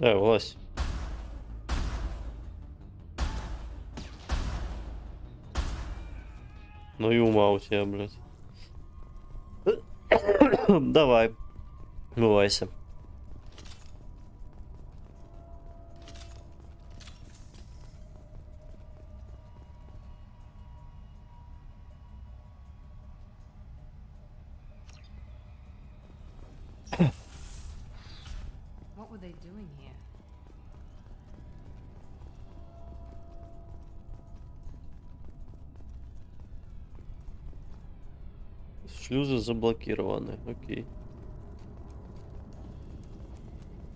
Влазь. Ну и ума у тебя, блядь. Давай. Бывайся. What were they doing here? Шлюзы заблокированы. Окей.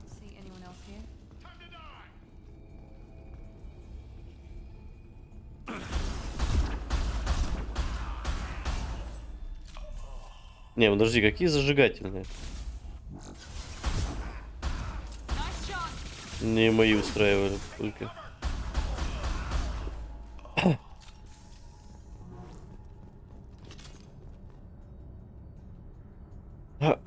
See anyone else here? Не, подожди, какие зажигательные? Не мои устраивали только. There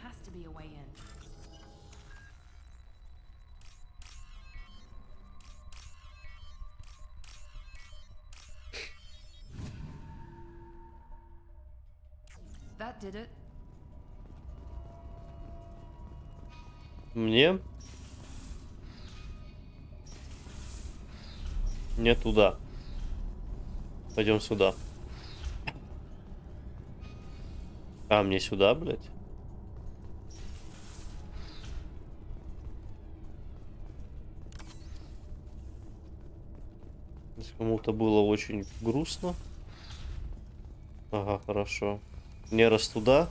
has to be a way in. That did it. Мне? Не туда. Пойдем сюда. А, мне сюда, блядь? Если кому-то было очень грустно. Ага, хорошо. Не раз туда.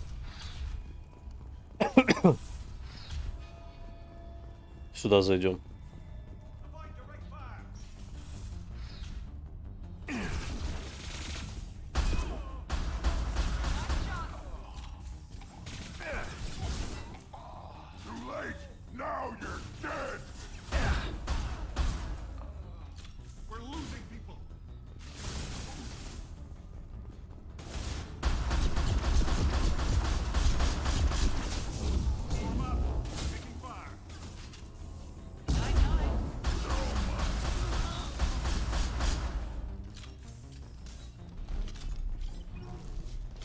Сюда зайдем.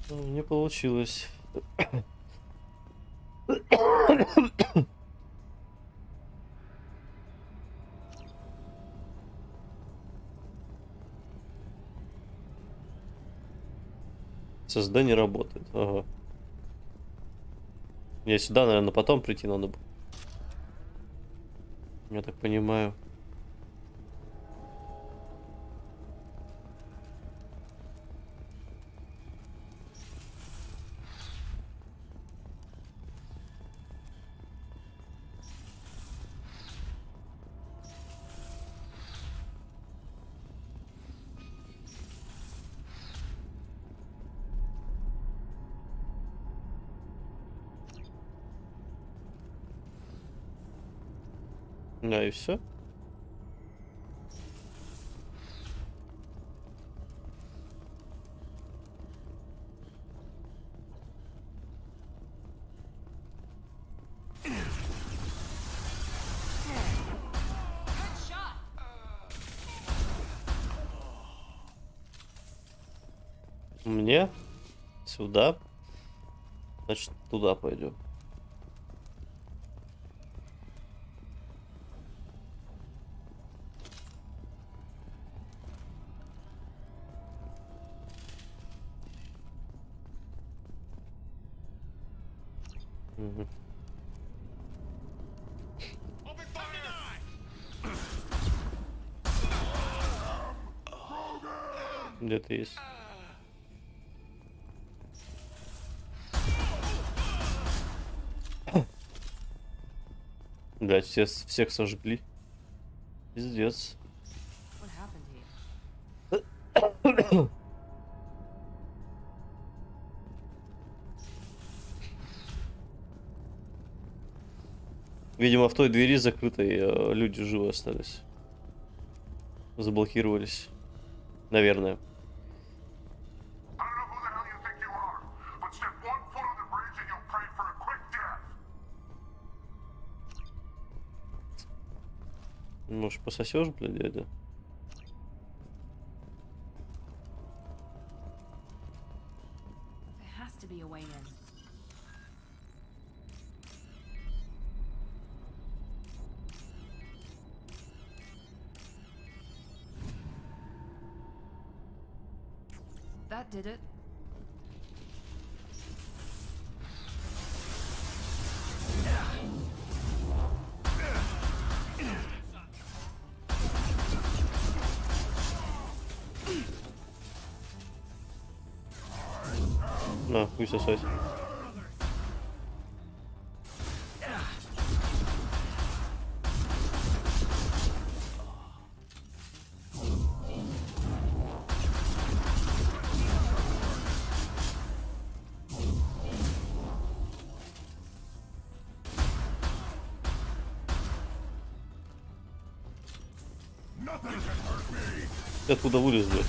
Не получилось. Создание работает. Ага. Мне сюда, наверное, потом прийти надо было. Я так понимаю. Да, и все. Мне сюда. Значит, туда пойдем. Угу. Где-то есть. Блять, всех сожгли. Пиздец. Видимо, в той двери закрытой люди живы остались. Заблокировались. Наверное. Может, пососешь, блядь, дядя? That did it. На, хуй сосать. Ты откуда вылез, блядь?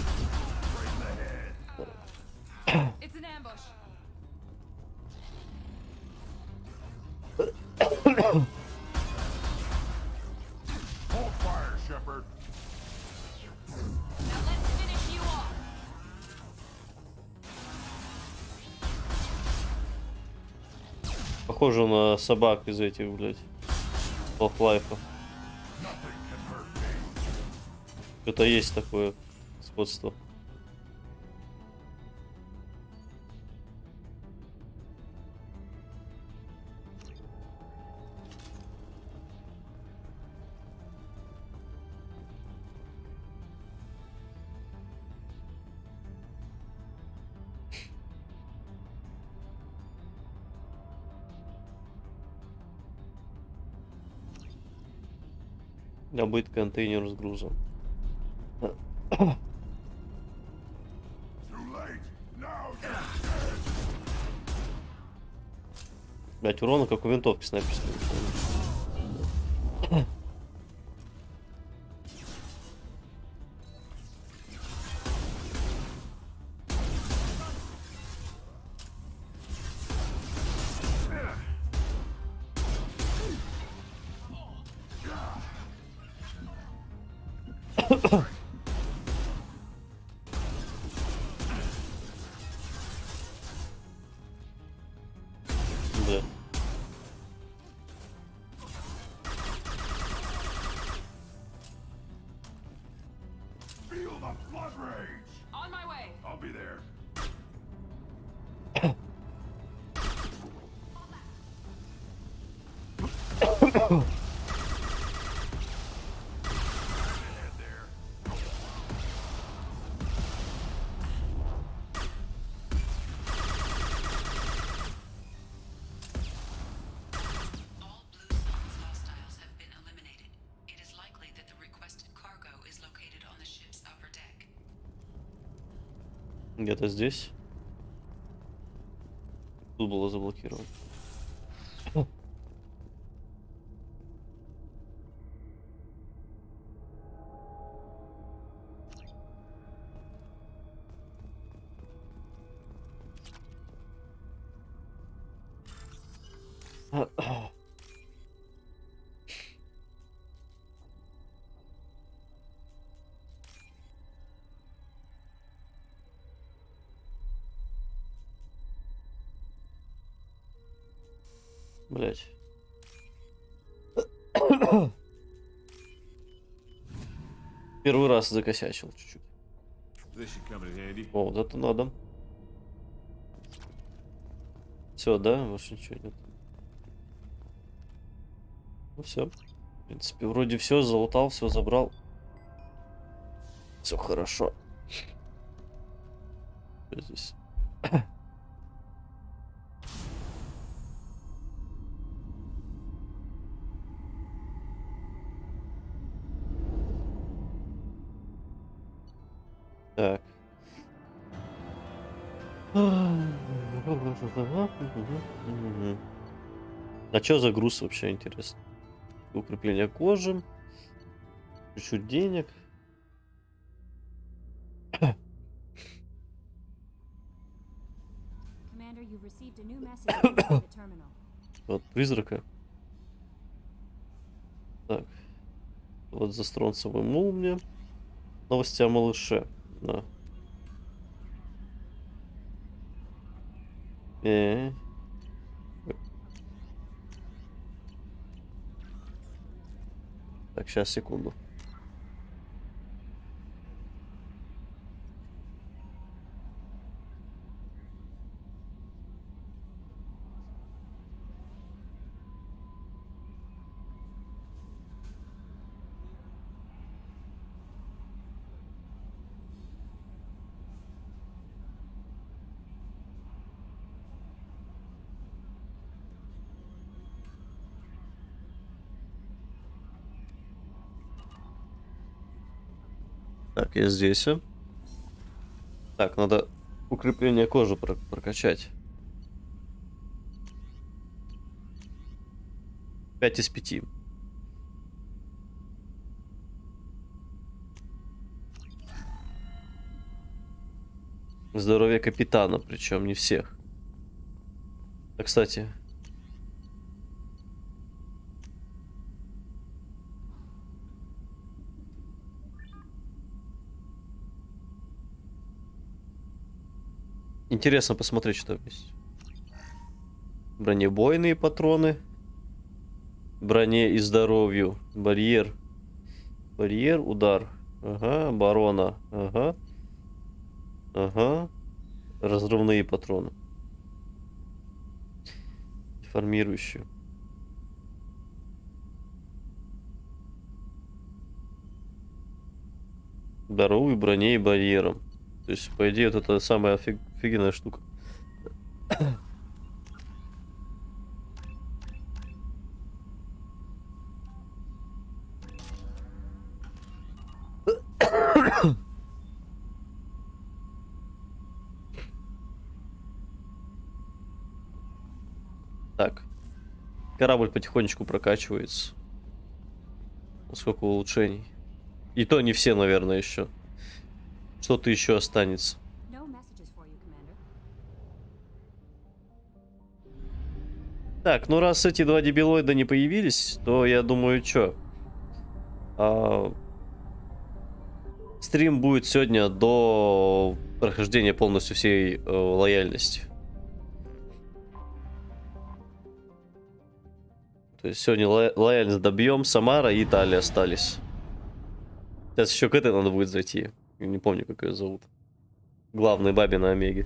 Похоже на собак из этих, блядь, Half-Life'ов. Это есть такое сходство. Добыть контейнер с грузом. Блять, урона как у винтовки снайперской. Да. Feel the blood rage. On my way. I'll be there. All Blue Zone's hostiles have been eliminated. It is likely that the requested cargo is located on the ship's upper deck. Где-то здесь. Тут было заблокировано. Блять. Первый раз закосячил чуть-чуть. This should come in handy. О, вот это надо. Все, да? Больше ничего нет. Ну все. В принципе, вроде все залутал, все забрал. Все хорошо. Что здесь? Так. А что за груз вообще, интересно? Укрепление кожи. Чуть-чуть денег. Commander, you've received a new message from the private terminal. Вот призрака. Так. Вот застронцевый мул мне. Новости о малыше. Да. Так, сейчас, секунду. Так, я здесь. Так, надо укрепление кожи прокачать. 5 из 5. Здоровье капитана, причем не всех. А, кстати. Интересно посмотреть, что там есть. Бронебойные патроны. Броне и здоровью. Барьер. Барьер, удар. Ага, оборона. Ага. Ага. Разрывные патроны. Деформирующие. Здоровый, броне и барьером. То есть, по идее, вот это самая офигенная штука. Корабль потихонечку прокачивается. Сколько улучшений. И то не все, наверное, еще. Что-то еще останется. Так, ну раз эти два дебилоида не появились, то я думаю, что? Стрим будет сегодня до прохождения полностью всей лояльности. То есть сегодня лояльность добьем, Самара и Италия остались. Сейчас еще к этой надо будет зайти. Я не помню, как ее зовут. Главной бабе на Омеге.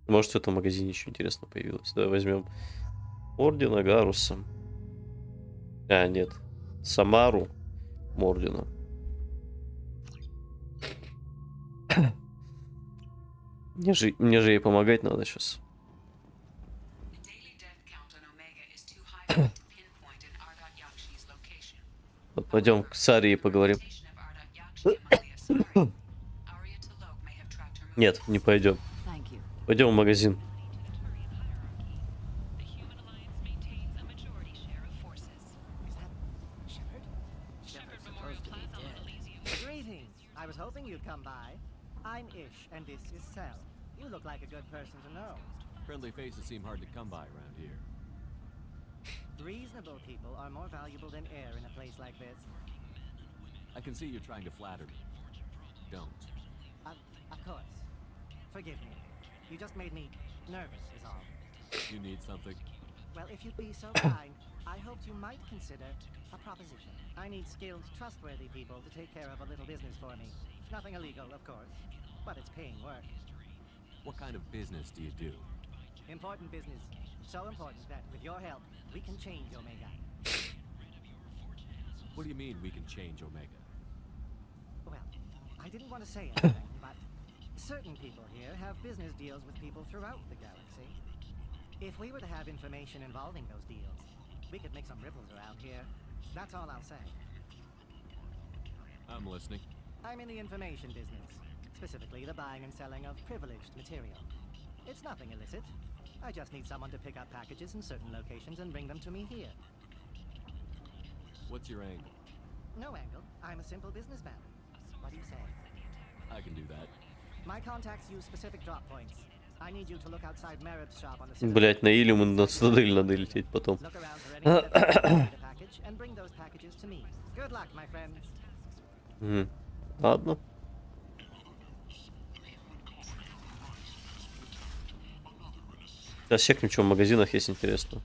Может, в этом магазине еще интересно появилось. Давай возьмем Ордена Гаруса. А, нет. Самару Ордена. Мне же ей помогать надо сейчас. Вот пойдем к Сарии поговорим. Нет, не пойдем. Пойдем в магазин. I was hoping you'd come by. I'm Ish, and this is Sel. You look like a good person to know. Friendly faces seem hard to come by around here. Reasonable people are more valuable than air in a place like this. I can see you're trying to flatter me. Don't. Of course. Forgive me. You just made me nervous, is all. You need something? Well, if you'd be so kind, I hoped you might consider a proposition. I need skilled, trustworthy people to take care of a little business for me. Nothing illegal, of course, but it's paying work. What kind of business do you do? Important business. So important that, with your help, we can change Omega. What do you mean we can change Omega? Well, I didn't want to say anything, but certain people here have business deals with people throughout the galaxy. If we were to have information involving those deals, we could make some ripples around here. That's all I'll say. I'm listening. I'm in the information business, specifically the buying and selling of privileged material. It's nothing illicit. I just need someone to pick up packages in certain locations and bring them to me here. What's your angle? No angle. I'm a simple businessman. What do you say? I can do that. My contacts use specific drop points. I need you to look outside Merib's shop on the Блять, на Илюм и на Цитадель надо лететь потом. Look around for anything that's a package and bring those packages to me. Good luck, my friends. Ладно. Сейчас чекнем, что в магазинах есть интересно.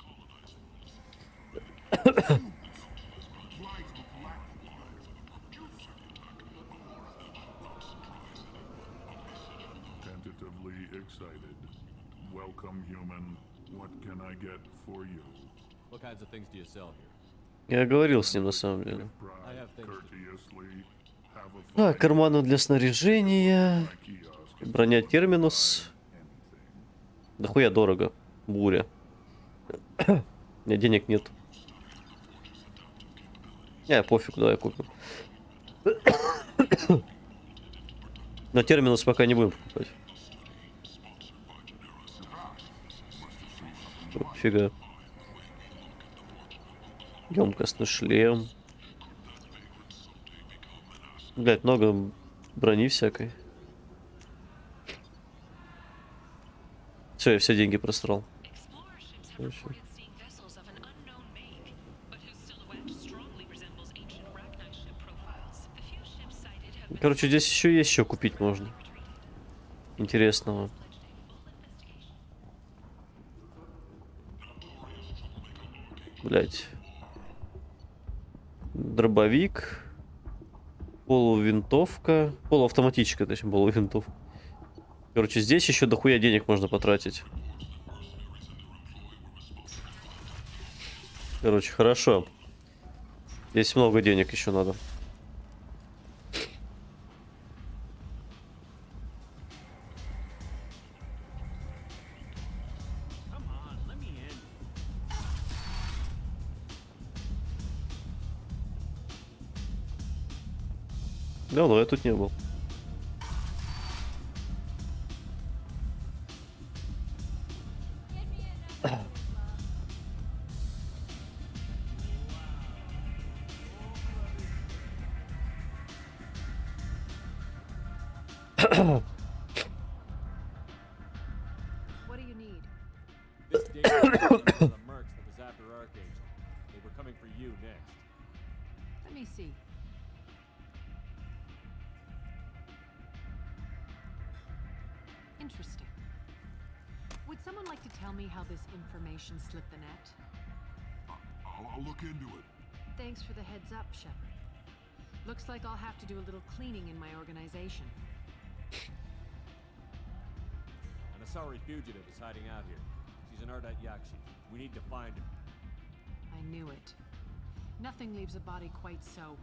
Tentatively excited. Welcome, human. What can I get for you? What kinds of things do you sell here? Я говорил с ним на самом деле. I have things. Карманы для снаряжения. Броня Терминус. Да хуя дорого. Буря. У меня денег нет. Пофиг, давай купим. Но Терминус пока не будем покупать. Фига. Емкостный шлем. Блять, много брони всякой. Все, я все деньги просрал. Короче, здесь еще есть что купить можно. Интересного. Блять. Дробовик. Полувинтовка. Полуавтоматическая, точнее, полувинтовка. Короче, здесь еще дохуя денег можно потратить. Короче, хорошо. Здесь много денег еще надо. Давно я тут не был. What do you need? This data is one of the mercs that was after Archangel. They were coming for you next. Let me see. Interesting. Would someone like to tell me how this information slipped the net? I'll look into it. Thanks for the heads up, Shepard. Looks like I'll have to do a little cleaning in my organization. An Asari fugitive is hiding out here. She's an Ardat Yakshi. We need to find her. I knew it. Nothing leaves a body quite so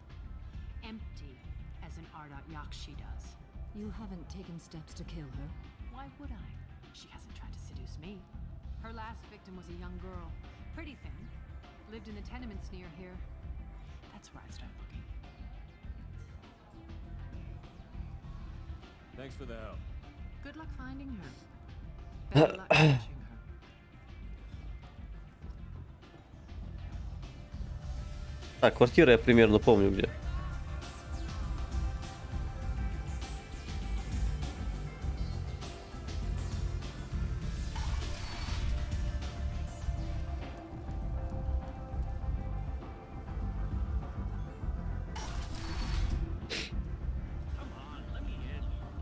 empty as an Ardat Yakshi does. You haven't taken steps to kill her? Why would I? She hasn't tried to seduce me. Her last victim was a young girl. Pretty thin. Lived in the tenements near here. That's where I'd start looking. Thanks for the help. Good luck finding her. Better luck catching her. Так, квартира я примерно помню где.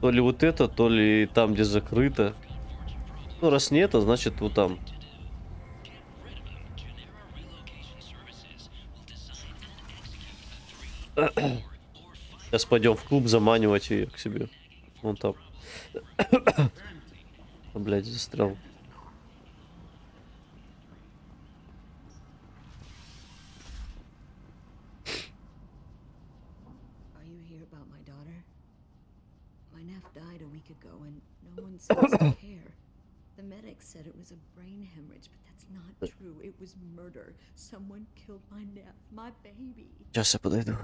То ли вот это, то ли там, где закрыто. Ну, раз не это, значит вот там. Сейчас пойдем в клуб заманивать ее к себе. Вон там. Блять, застрял. Are you here about my daughter? My nephew died a week ago and no one seems to care. The medics said it was a brain hemorrhage, but that's not true. It was murder. Someone killed my nephew, my baby. Сейчас я подойду.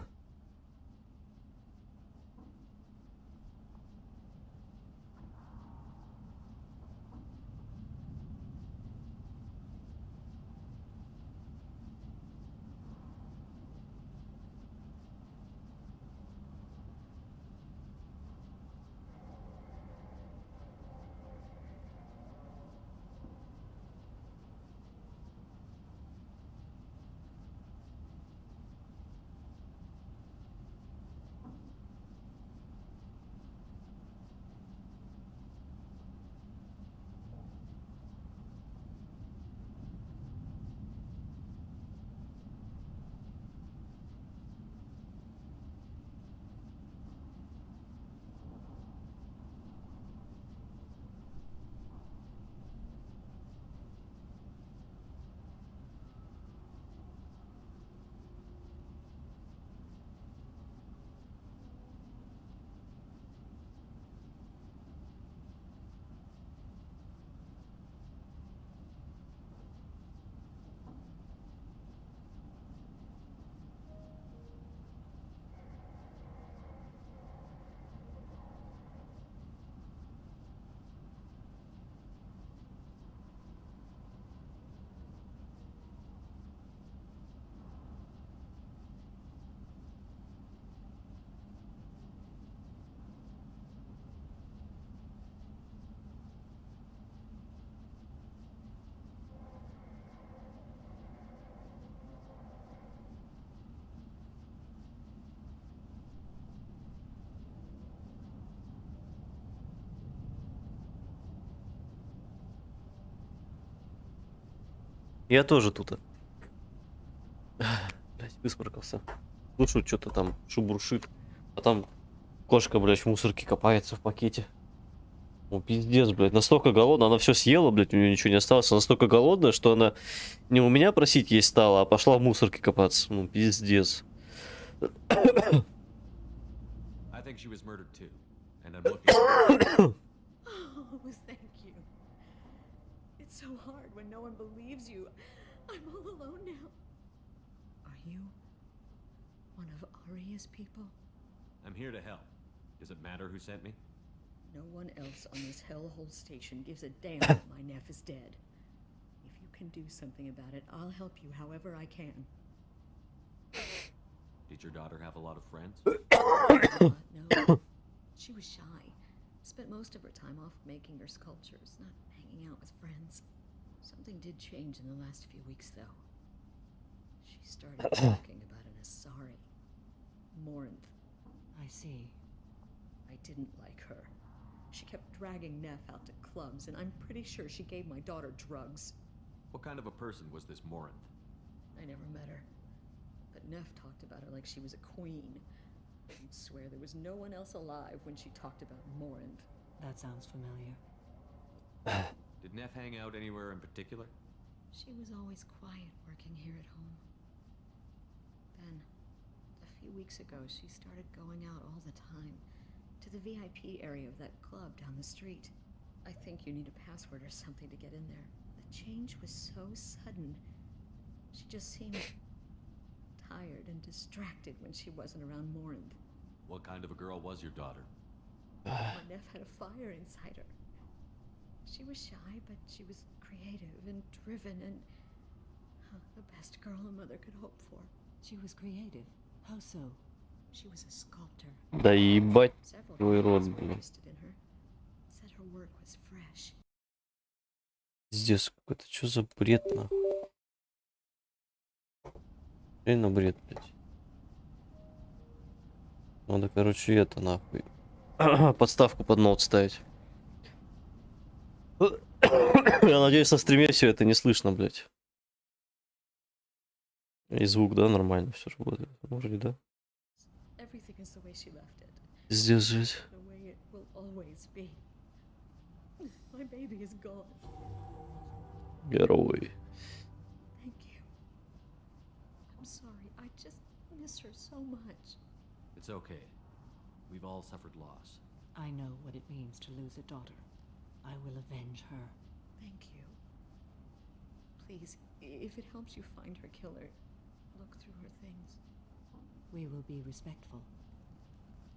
Я тоже тут. Блять, высморкался. Слушаю, что-то там шубуршит. А там кошка, блядь, в мусорке копается в пакете. Ну, пиздец, блядь. Настолько голодная. Она все съела, блядь, у нее ничего не осталось. Она настолько голодная, что она не у меня просить есть стала, а пошла в мусорке копаться. Ну, пиздец. I think she was murdered too, and I'm looking. Oh, thank you. It's so hard when no one believes you. I'm all alone now. Are you one of Arya's people? I'm here to help. Does it matter who sent me? No one else on this hellhole station gives a damn that my Neff is dead. If you can do something about it, I'll help you however I can. Did your daughter have a lot of friends? No. She was shy. Spent most of her time off making her sculptures, not hanging out with friends. Something did change in the last few weeks, though. She started talking about an Asari. Morinth. I see. I didn't like her. She kept dragging Neff out to clubs, and I'm pretty sure she gave my daughter drugs. What kind of a person was this Morinth? I never met her. But Neff talked about her like she was a queen. You'd swear there was no one else alive when she talked about Morinth. That sounds familiar. Did Neff hang out anywhere in particular? She was always quiet working here at home. Then, a few weeks ago, she started going out all the time. To the VIP area of that club down the street. I think you need a password or something to get in there. The change was so sudden. She just seemed tired and distracted when she wasn't around Morinth. What kind of a girl was your daughter? My Neff had a fire inside her. She was shy, but she was creative and driven and the best girl a mother could hope for. She was creative. How so? She was a sculptor. Да ебать Several твой рот, guys were блин. interested in her. Said her work was fresh. Пиздец какой-то. Чё за бред, нахуй? Реально бред, блядь. Надо, короче, это, нахуй. Подставку под ноут ставить. Я надеюсь, на стриме все это не слышно, блядь. И звук, да, нормально все работает. Может, да? Everything is the way she left it. Пиздец, жить. The way it will always be. My baby is gone. Герой. Thank you. I'm sorry. I just miss her so much. It's okay. We've all suffered loss. I know what it means to lose a daughter. I will avenge her. Thank you. Please, if it helps you find her killer, look through her things. We will be respectful.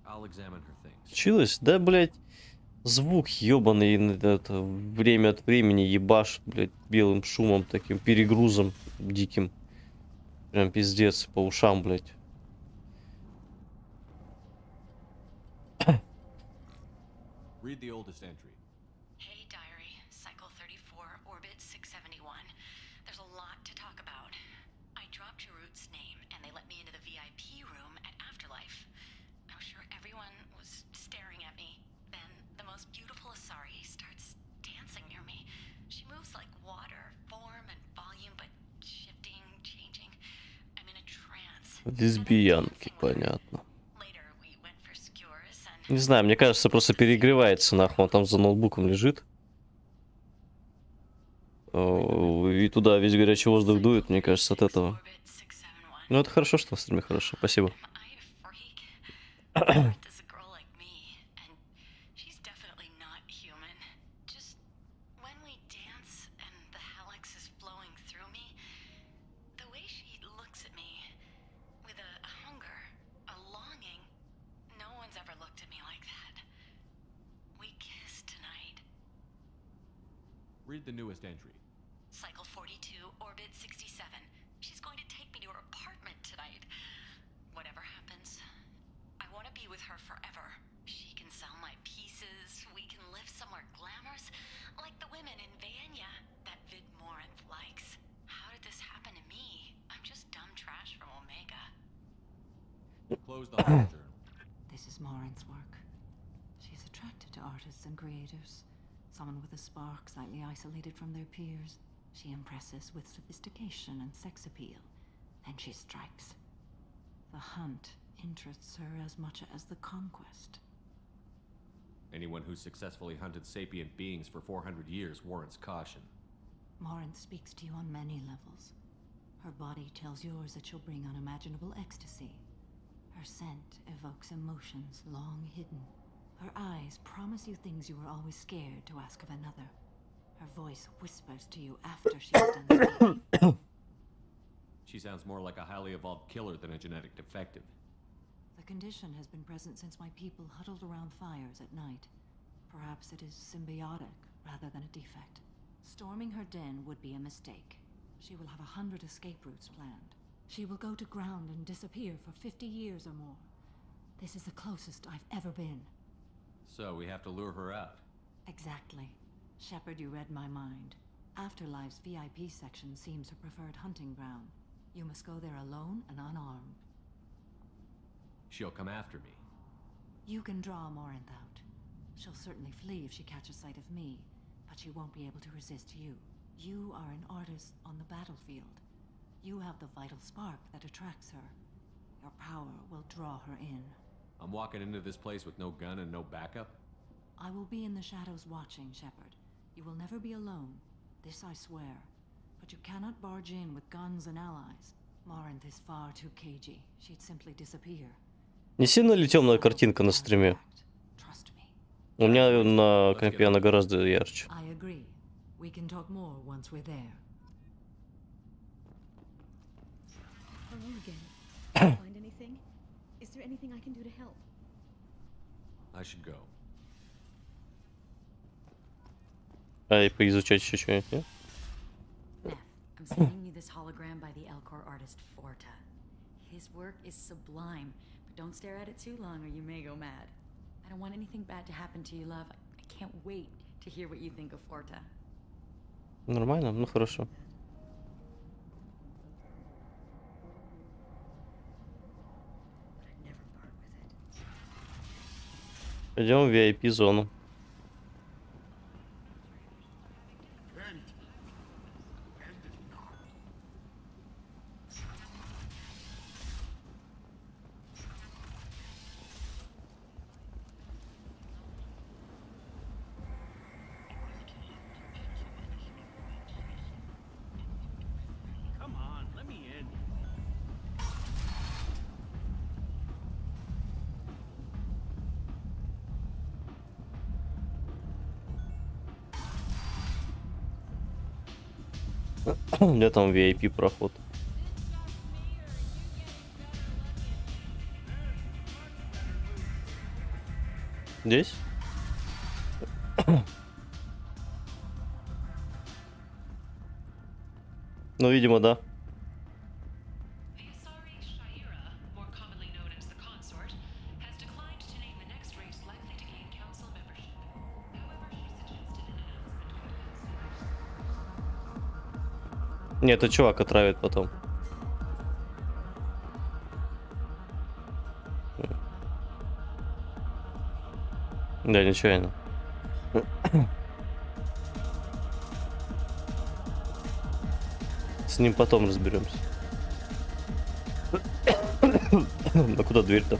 I'll examine her things. Случилось? Да, блядь. Звук ебаный это, время от времени ебашит, блядь, белым шумом, таким перегрузом диким. Прям пиздец, по ушам, блядь. Read the oldest entry. Hey, diary. Cycle 34, orbit 671. There's a lot to talk about. I dropped your root's name, and they let me into the VIP room at Afterlife. I'm sure everyone was staring at me. Then the most beautiful Asari starts dancing near me. She moves like water, form and volume, but shifting, changing. I'm in a trance. Лесбиянки, понятно. Не знаю, мне кажется, просто перегревается, нахуй, он там за ноутбуком лежит. И туда весь горячий воздух дует, мне кажется, от этого. Ну, это хорошо, что в стриме хорошо, спасибо. Read the newest entry. Cycle 42, orbit 67. She's going to take me to her apartment tonight. Whatever happens, I want to be with her forever. She can sell my pieces. We can live somewhere glamorous, like the women in Vanya that Vid Morinth likes. How did this happen to me? I'm just dumb trash from Omega. Close the whole journal. This is Morinth's work. She's attracted to artists and creators. Someone with a spark, slightly isolated from their peers. She impresses with sophistication and sex appeal. Then she strikes. The hunt interests her as much as the conquest. Anyone who's successfully hunted sapient beings for 400 years warrants caution. Morinth speaks to you on many levels. Her body tells yours that she'll bring unimaginable ecstasy. Her scent evokes emotions long hidden. Her eyes promise you things you were always scared to ask of another. Her voice whispers to you after she's done speaking. She sounds more like a highly evolved killer than a genetic defective. The condition has been present since my people huddled around fires at night. Perhaps it is symbiotic rather than a defect. Storming her den would be a mistake. She will have 100 escape routes planned. She will go to ground and disappear for 50 years or more. This is the closest I've ever been. So we have to lure her out. Exactly. Shepard, you read my mind. Afterlife's VIP section seems her preferred hunting ground. You must go there alone and unarmed. She'll come after me. You can draw Morinth out. She'll certainly flee if she catches sight of me, but she won't be able to resist you. You are an artist on the battlefield. You have the vital spark that attracts her. Your power will draw her in. I'm walking into this place with no gun and no backup? I will be in the shadows watching, Shepard. You will never be alone. This I swear. But you cannot barge in with guns and allies. Morinth is far too cagey. She'd simply disappear. Не сильно ли темная картинка на стриме? У меня на компе она гораздо ярче. I agree. We can talk more once we're there. Hello again. Find anything? Is there anything I can do to help? I should go. А и поизучать еще что-нибудь, нет? Neff, I'm sending you this hologram by the Elcor artist Forta. His work is sublime, but don't stare at it too long or you may go mad. I don't want anything bad to happen to you, love. I can't wait to hear what you think of Forta. Нормально, ну хорошо. Пойдем в VIP зону. Come on, let me in. Где там VIP проход? Здесь? Ну, видимо, да. More commonly known as the Consort, has declined to name the next race likely to gain council membership. However, she suggested an announcement. Нет, это чувак отравит потом. Да, нечаянно. С ним потом разберемся. А куда дверь-то?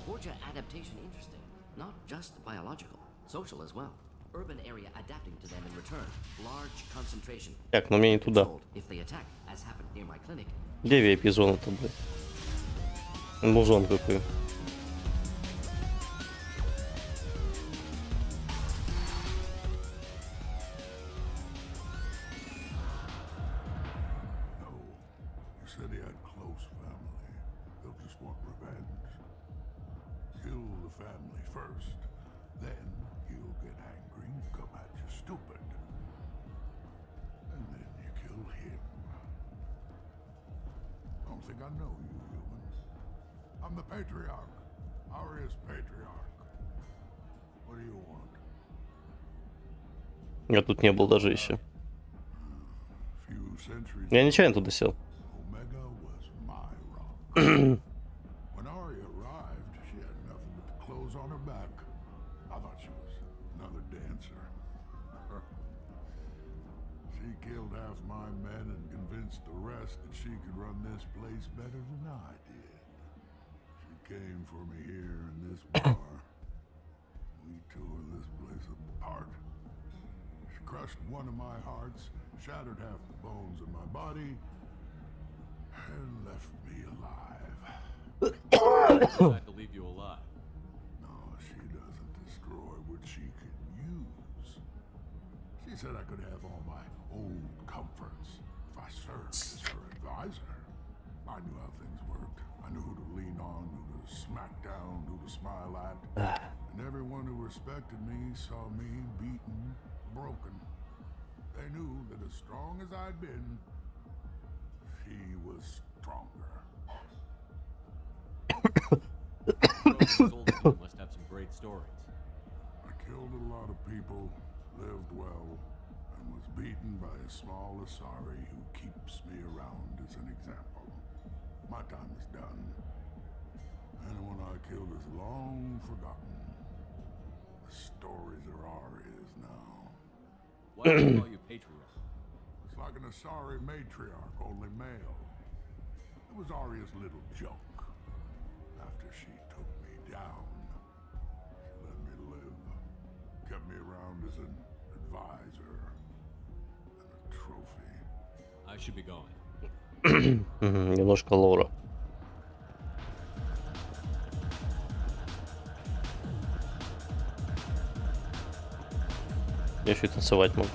Borgia adaptation interesting. Not just biological, social as well. Urban area adapting to them in return. Large concentration. Так, но мне не туда. If they attack, as happened near my clinic. Где VIP зона-то, блядь? Музон какой. He said he had close family. They'll just want revenge. Kill the family first, then he'll get angry and come at you stupid. And then you kill him. Don't think I know you humans. I'm the Patriarch. Aria's Patriarch. What do you want? Я тут не был даже еще. Я нечаянно туда сел. Omega was my rock. When Aria arrived, she had nothing but the clothes on her back. I thought she was another dancer. She killed half my men and convinced the rest that she could run this place better than I did. She came for me here in this bar. We tore this place apart. She crushed one of my hearts, shattered half the bones in my body, and left me alive. Glad to leave you alive. No, she doesn't destroy what she can use. She said I could have all my old comforts if I served as her advisor. was smacked down who to smile at. And everyone who respected me saw me beaten, broken. They knew that as strong as I'd been, she was stronger. Rogan's old school must have some great stories. I killed a lot of people, lived well, and was beaten by a small Asari who keeps me around as an example. My time is done. Anyone I killed is long forgotten. The stories are Arya's now. Why do they call you patriarch? It's like an Asari matriarch, only male. It was Arya's little joke. After she took me down, she let me live. Kept me around as an advisor and a trophy. I should be going. Немножко лора. Я еще и танцевать могу.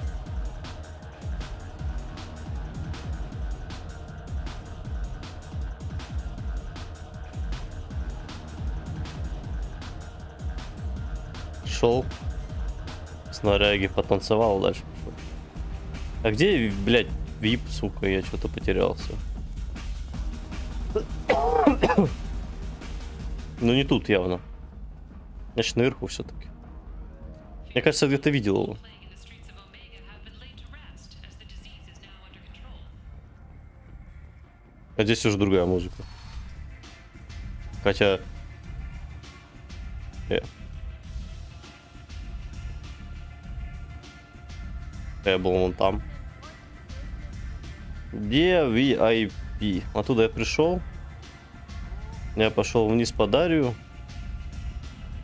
Шел. Снаряги потанцевал, дальше пошел. А где, блядь, вип, сука, я что-то потерялся. Ну не тут явно. Значит, наверху все-таки. Мне кажется, где-то видел его. А здесь уже другая музыка. Хотя... Я был вон там. Где VIP? Оттуда я пришел. Я пошел вниз по Дарью.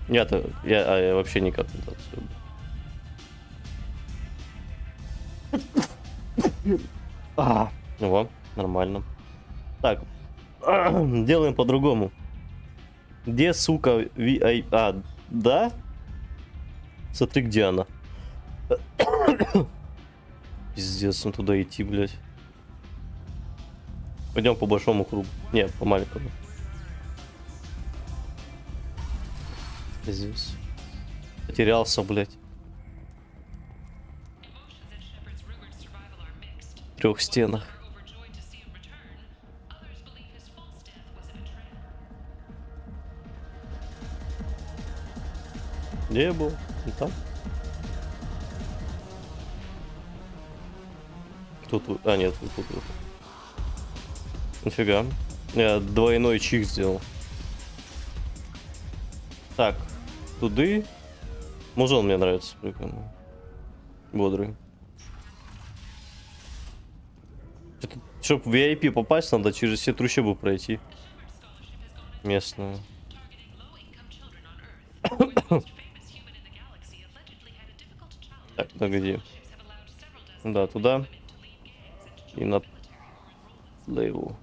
Я вообще никак не танцую. Вот, нормально. Так, делаем по-другому. Где, сука, VIP? Да? Смотри, где она. Пиздец, ну туда идти, блядь. Пойдем по большому кругу. Не, по маленькому. Здесь. Потерялся, блядь. В 3 стенах. Где я был? Не там? Тут... А, нет, тут. Нифига. Я двойной чих сделал. Так. Туды. Музон мне нравится. Прикольно. Бодрый. Чтоб в VIP попасть, надо через все трущобы пройти. Местную. Так, да где? Да, туда. И на лейву.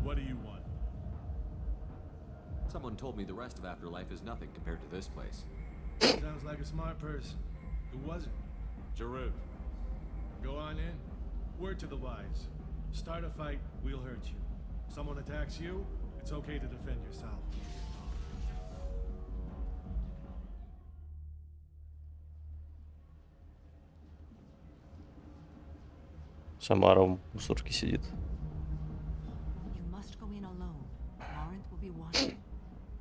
What do you want? Someone told me the rest of Afterlife is nothing compared to this place. Sounds like a smart person. Who was it? Jarud. Go on in. Word to the wise. Start a fight, we'll hurt you. Someone attacks you, it's okay to defend yourself. Самара в мусорке сидит. You must go in alone. Laurent will be watching.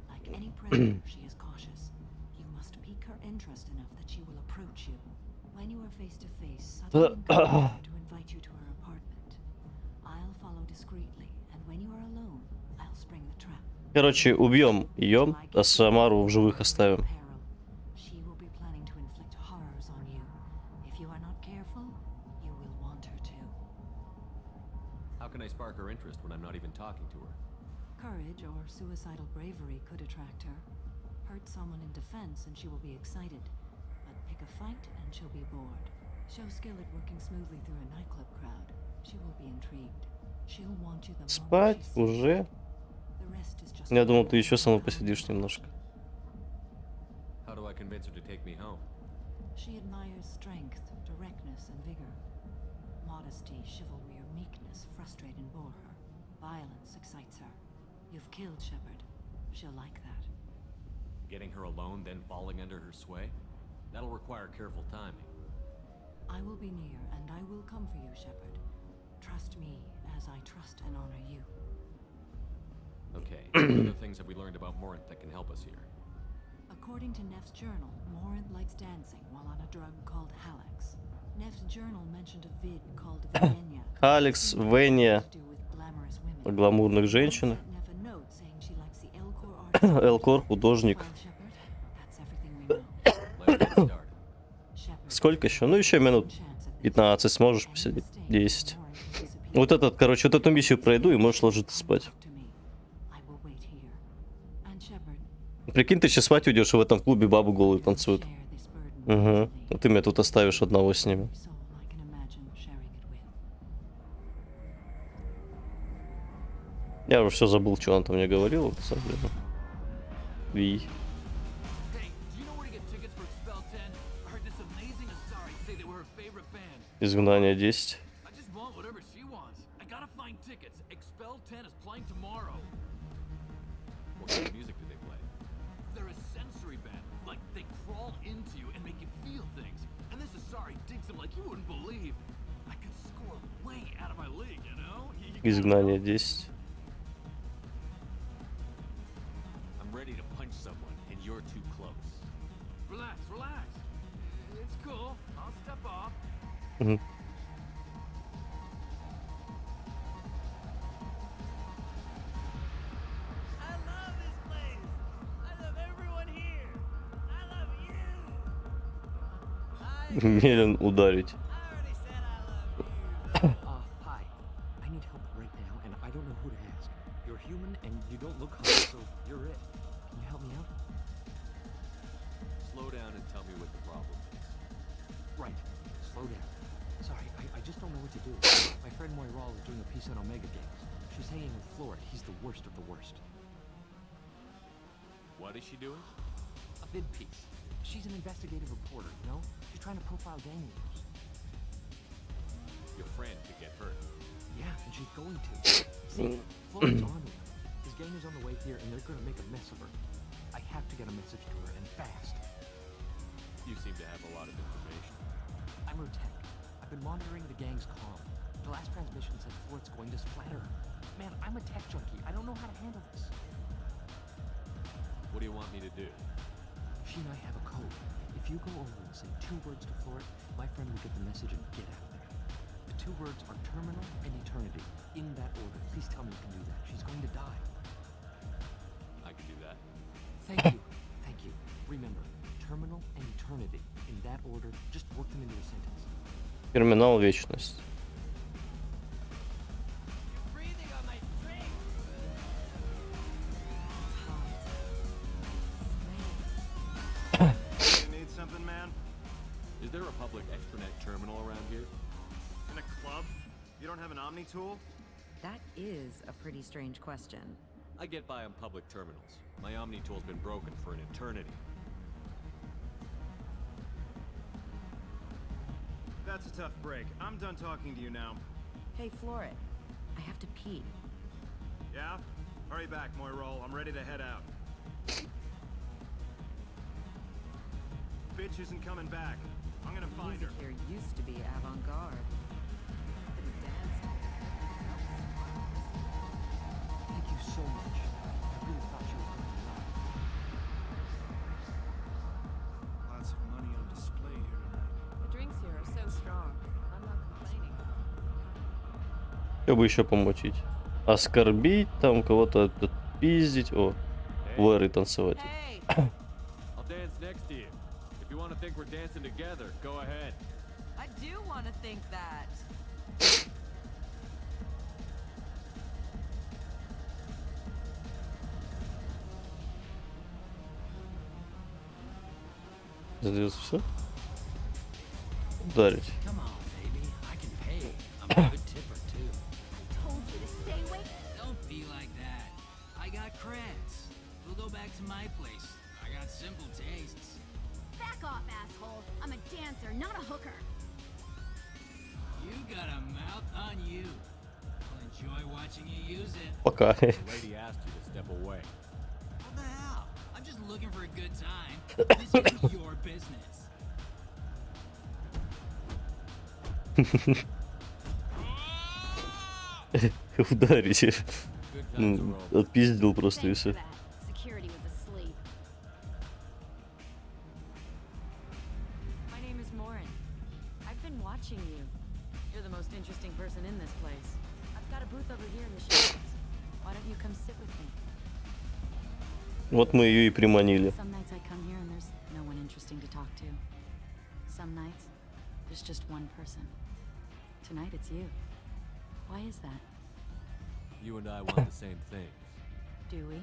Like any predator, she is cautious. You must pique her interest enough that she will approach you. When you are face to face, suddenly encourage her to invite you to her apartment. I'll follow discreetly, and when you are alone, I'll spring the trap. Короче, убьем ее, а Самару в живых оставим. She will be planning to inflict horrors on you. If you are not careful, you will want her to. How can I spark her interest when I'm not even talking to her? Courage or suicidal bravery could attract her. Hurt someone in defense and she will be excited. But pick a fight and she'll be bored. Show skill at working smoothly through a nightclub crowd. She will be intrigued. She'll want you the moment Спать she sees уже? you. The rest is just Я думал, ты еще со мной посидишь немножко. How do I convince her to take me home? She admires strength, directness, and vigor. Modesty, chivalry, or meekness frustrate and bore her. Violence excites her. You've killed Shepard. She'll like that. Getting her alone, then falling under her sway? That'll require careful timing. I will be near, and I will come for you, Shepard. Trust me as I trust and honor you. Okay, what other things have we learned about Morinth that can help us here? According to Neff's journal, Morinth likes dancing while on a drug called Halex. Neff's journal mentioned a vid called Venya. Алекс, Веня. To do with glamorous women. О гламурных женщинах. Neff a note saying she likes the Elcor artist. Элкор, художник. Well, Shepard, that's everything we know. Let's get started. Сколько еще? Ну, еще минут 15 сможешь посидеть. 10. Вот этот, короче, вот эту миссию пройду и можешь ложиться спать. Прикинь, ты сейчас спать уйдешь, и в этом клубе бабы голые танцуют. Угу. А ты меня тут оставишь одного с ними. Я уже все забыл, что он там мне говорил, на самом деле. Ви. Изгнание 10. What kind of music do they play? They're a sensory band. Like, they crawl into you and make you feel things. And this Asari digs them like you wouldn't believe. I could score way out of my league, you know? Изгнание 10. I'm ready to punch someone, and you're too close. Relax, relax. It's cool. I'll step off. Угу. Мелен ударить. Hi. I need help right now, and I don't know who to ask. You're human, and you don't look hot, so you're it. Can you help me out? Slow down and tell me what the problem is. Right. Slow down. Sorry, I just don't know what to do. My friend Moiral is doing a piece on Omega Games. She's hanging with Florid. He's the worst of the worst. What is she doing? A vid piece. She's an investigative reporter, you know? She's trying to profile gang leaders. Your friend could get hurt. Yeah, and she's going to. See, Floyd's on her. His gang is on the way here, and they're gonna make a mess of her. I have to get a message to her, and fast. You seem to have a lot of information. I'm her tech. I've been monitoring the gang's comm. The last transmission said Floyd's going to splatter her. Man, I'm a tech junkie. I don't know how to handle this. What do you want me to do? She and I have a code. If you go over and say 2 words to Florid, my friend will get the message and get out of there. The 2 words are terminal and eternity. In that order. Please tell me you can do that. She's going to die. I can do that. Thank you. Thank you. Remember, terminal and eternity. In that order, just work them into a sentence. Терминал вечность. Is there a public extranet terminal around here? In a club? You don't have an Omni tool? That is a pretty strange question. I get by on public terminals. My Omni tool's been broken for an eternity. That's a tough break. I'm done talking to you now. Hey, Florid. I have to pee. Yeah? Hurry back, Moiral. I'm ready to head out. Bitch isn't coming back. I'm gonna find her. Music here used to be avant-garde. Couldn't dance. Thank you so much. I really thought she was going to die. Lots of money on display here tonight. The drinks here are so strong. I'm not complaining. Что бы еще помочить? Оскорбить, там кого-то пиздить. О, вэры танцевать. I'll dance next to you. If you want to think we're dancing together, go ahead. I do want to think that. Здесь все? Ударить. Come on, baby. I can pay. I'm a good tipper, too. Told you to stay away. Don't be like that. I got creds. We'll go back to my place. I got simple tastes. Back off, asshole. I'm a dancer, not a hooker. You got a mouth on you. I'll enjoy watching you use it. Пока. The lady asked you to step away. What the hell? I'm just looking for a good time. This isn't your business. Ударите. Ну, отпиздил просто и все. Security was asleep. My name is Morin. I've been watching you. You're the most interesting person in this place. I've got a booth over here in the shadows. Why don't you come sit with me? Вот мы ее и приманили. Some nights I come here and there's no one interesting to talk to. Some nights there's just one person. Tonight it's you. Why is that? You and I want the same things. Do we?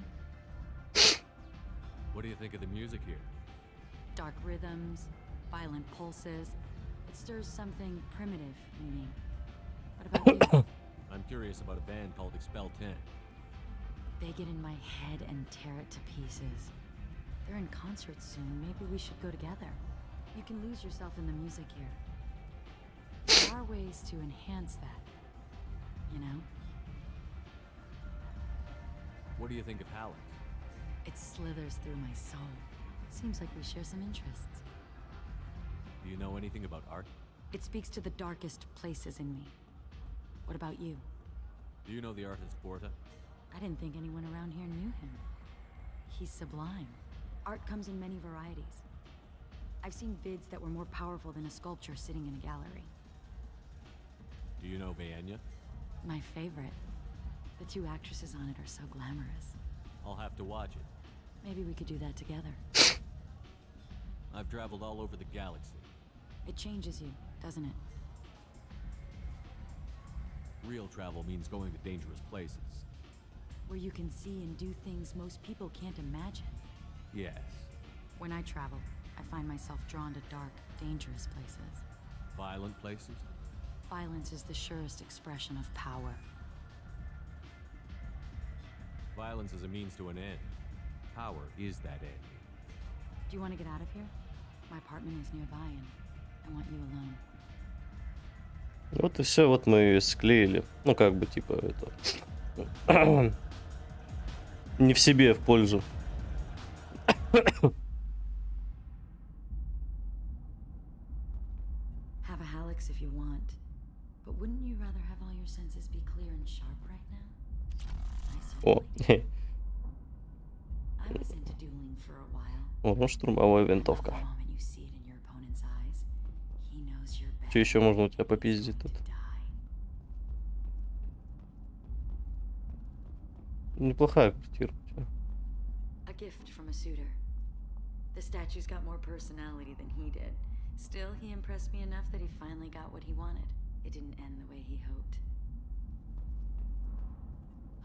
What do you think of the music here? Dark rhythms, violent pulses. It stirs something primitive in me. What about you? I'm curious about a band called Expel 10. They get in my head and tear it to pieces. They're in concert soon. Maybe we should go together. You can lose yourself in the music here. There are ways to enhance that, you know? What do you think of Halleck? It slithers through my soul. Seems like we share some interests. Do you know anything about art? It speaks to the darkest places in me. What about you? Do you know the artist Porta? I didn't think anyone around here knew him. He's sublime. Art comes in many varieties. I've seen vids that were more powerful than a sculpture sitting in a gallery. Do you know Vaenya? My favorite. The two actresses on it are so glamorous. I'll have to watch it. Maybe we could do that together. I've traveled all over the galaxy. It changes you, doesn't it? Real travel means going to dangerous places. Where you can see and do things most people can't imagine. Yes. When I travel, I find myself drawn to dark, dangerous places. Violent places? Violence is the surest expression of power. Violence is a means to an end. Power is that end. Do you want to get out of here? My apartment is nearby and I want you alone. Вот и все, вот мы ее склеили. Ну, как бы, типа, это... Не в себе, в пользу. Have a Hallex if you want. But wouldn't you rather have all your senses be clear and sharp right now? О, I was into dueling for a while. о, штурмовая винтовка. The moment you see it in your opponent's eyes, he knows you're better. Что еще можно у тебя попиздить тут? Неплохая квартира. A gift from a suitor. The statue's got more personality than he did. Still, he impressed me enough that he finally got what he wanted. It didn't end the way he hoped.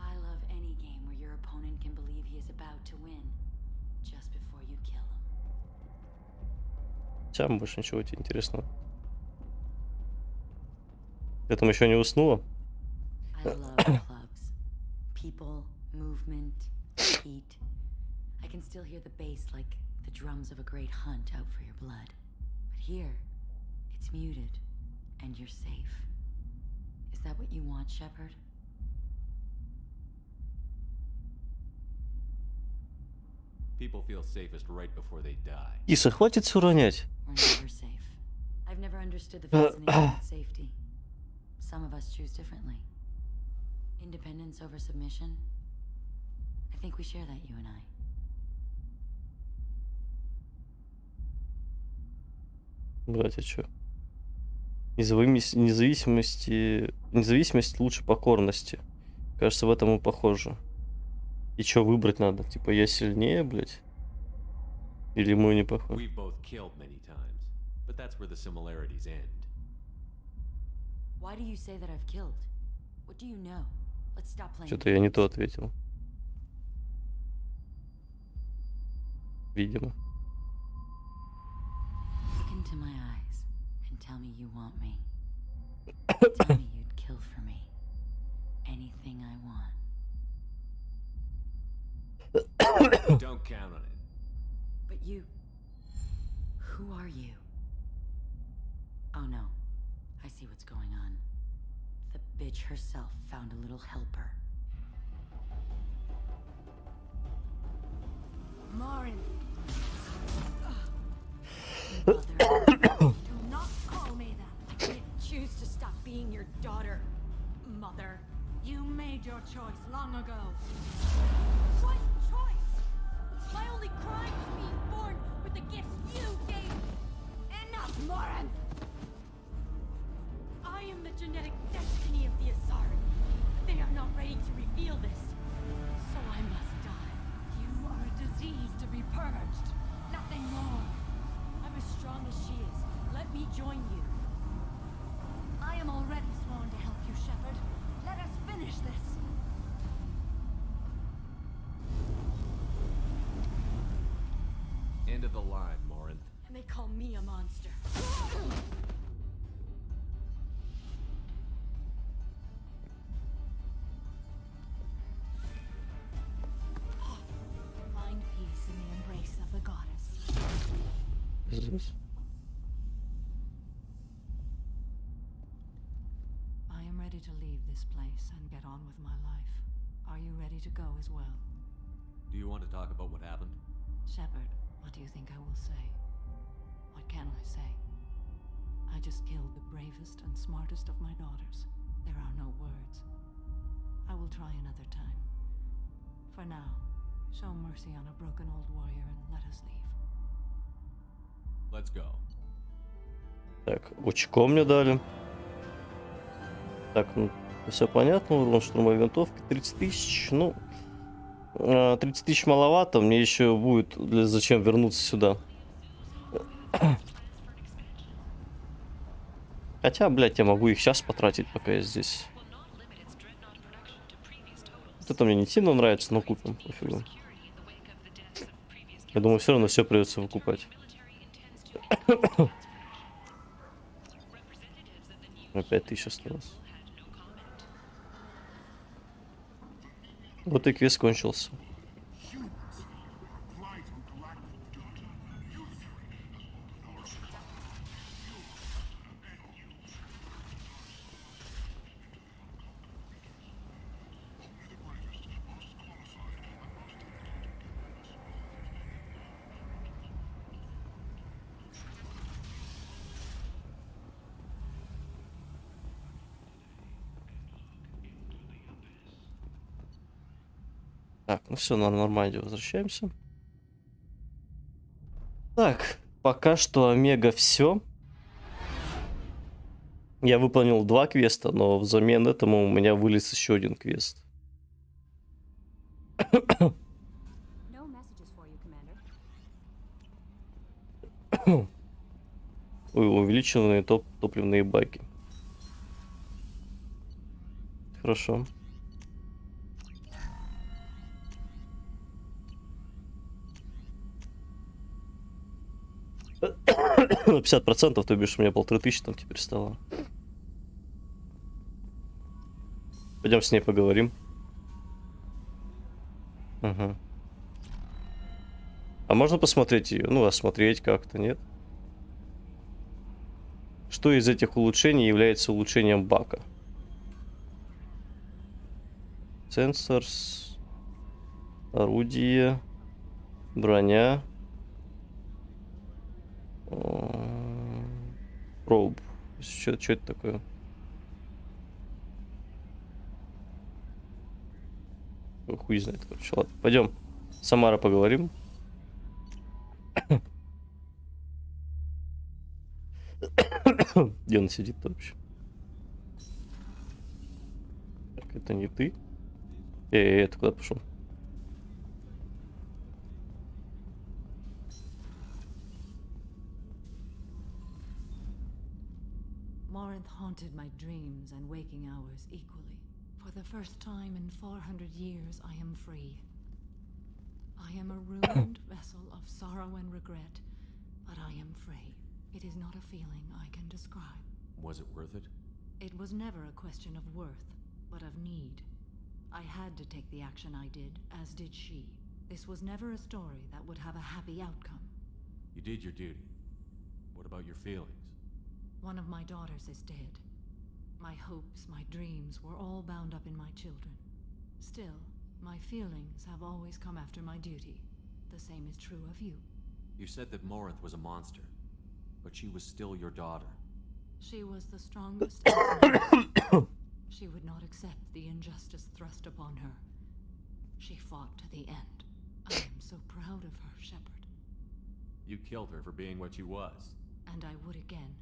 I love any game where your opponent can believe he is about to win, just before you kill him. Там больше ничего тебе интересного. Ты там еще не уснула? I love clubs. People, movement, heat. I can still hear the bass like the drums of a great hunt out for your blood. But here, it's muted, and you're safe. Is that what you want, Shepard? People feel safest right before they die. Иса, хватит все ронять. We're never safe. I've never understood the fascination with safety. Some of us choose differently. Independence over submission. I think we share that, you and I. Блять, а чё? Независимость лучше покорности. Кажется, в этом мы похожи. И чё выбрать надо? Типа, я сильнее, блять? Или мы не похожи? We've both killed many times, but that's where the similarities end. Why do you say that I've killed? What do you know? Let's stop playing. Что-то я не то ответил. Видимо. Look into my eyes and tell me you want me. Tell me you'd kill for me. Anything I want. Don't count on it. But you... Who are you? Oh no, I see what's going on. The bitch herself found a little helper. Marin. Mother. Do not call me that. I didn't choose to stop being your daughter, Mother. You made your choice long ago. What choice? My only crime was being born with the gifts you gave me. Enough, Marin! I am the genetic destiny of the Asari. They are not ready to reveal this. So I must die. You are a disease to be purged. Nothing more. I'm as strong as she is. Let me join you. I am already sworn to help you, Shepard. Let us finish this. End of the line, Morin. And they call me a monster. Find peace in the embrace of the goddess. Is this? I am ready to leave this place and get on with my life. Are you ready to go as well? Do you want to talk about what happened? Shepard, what do you think I will say? What can I say? I just killed the bravest and smartest of my daughters. There are no words. I will try another time. For now, show mercy on a broken old warrior and let us leave. Let's go. Так, очко мне дали. Так, ну, все понятно. Урон штурмовой винтовки 30 тысяч. Ну, 30 тысяч маловато. Мне еще будет зачем вернуться сюда. Хотя, блядь, я могу их сейчас потратить, пока я здесь. Вот это мне не сильно нравится, но купим. Пофигу. Я думаю, все равно все придется выкупать. Опять 1000 осталось. Вот и квест кончился. Так, ну все, на Нормандию возвращаемся. Так, пока что Омега все. Я выполнил 2 квеста, но взамен этому у меня вылез еще один квест. Увеличенные топливные баки. Хорошо. 50%, то бишь у меня 1500 там теперь стало. Пойдем с ней поговорим. Ага. А можно посмотреть ее? Ну, осмотреть как-то, нет? Что из этих улучшений является улучшением бака? Сенсорс, орудие, броня, проуб. Что это такое? Хуй знает, короче. Ладно, пойдем. С Самара поговорим. Где он сидит-то вообще? Так, это не ты. Это куда пошел? Morinth haunted my dreams and waking hours equally. For the first time in 400 years, I am free. I am a ruined vessel of sorrow and regret, but I am free. It is not a feeling I can describe. Was it worth it? It was never a question of worth, but of need. I had to take the action I did, as did she. This was never a story that would have a happy outcome. You did your duty. about your feelings. One of my daughters is dead. My hopes, my dreams were all bound up in my children. Still, my feelings have always come after my duty. The same is true of you. You said that Morinth was a monster, but she was still your daughter. She was the strongest. She would not accept the injustice thrust upon her. She fought to the end. I am so proud of her, Shepard. You killed her for being what she was. And I would again.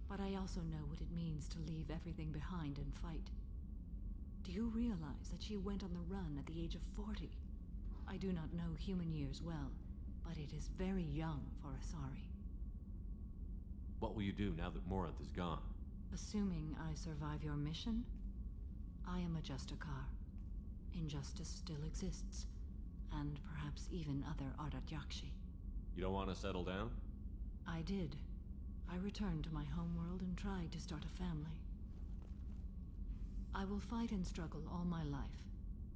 But I also know what it means to leave everything behind and fight. Do you realize that she went on the run at the age of 40? I do not know human years well, but it is very young for Asari. What will you do now that Morinth is gone? Assuming I survive your mission, I am a Justicar. Injustice still exists, and perhaps even other Ardatyakshi. You don't want to settle down? I did. I returned to my homeworld and tried to start a family. I will fight and struggle all my life.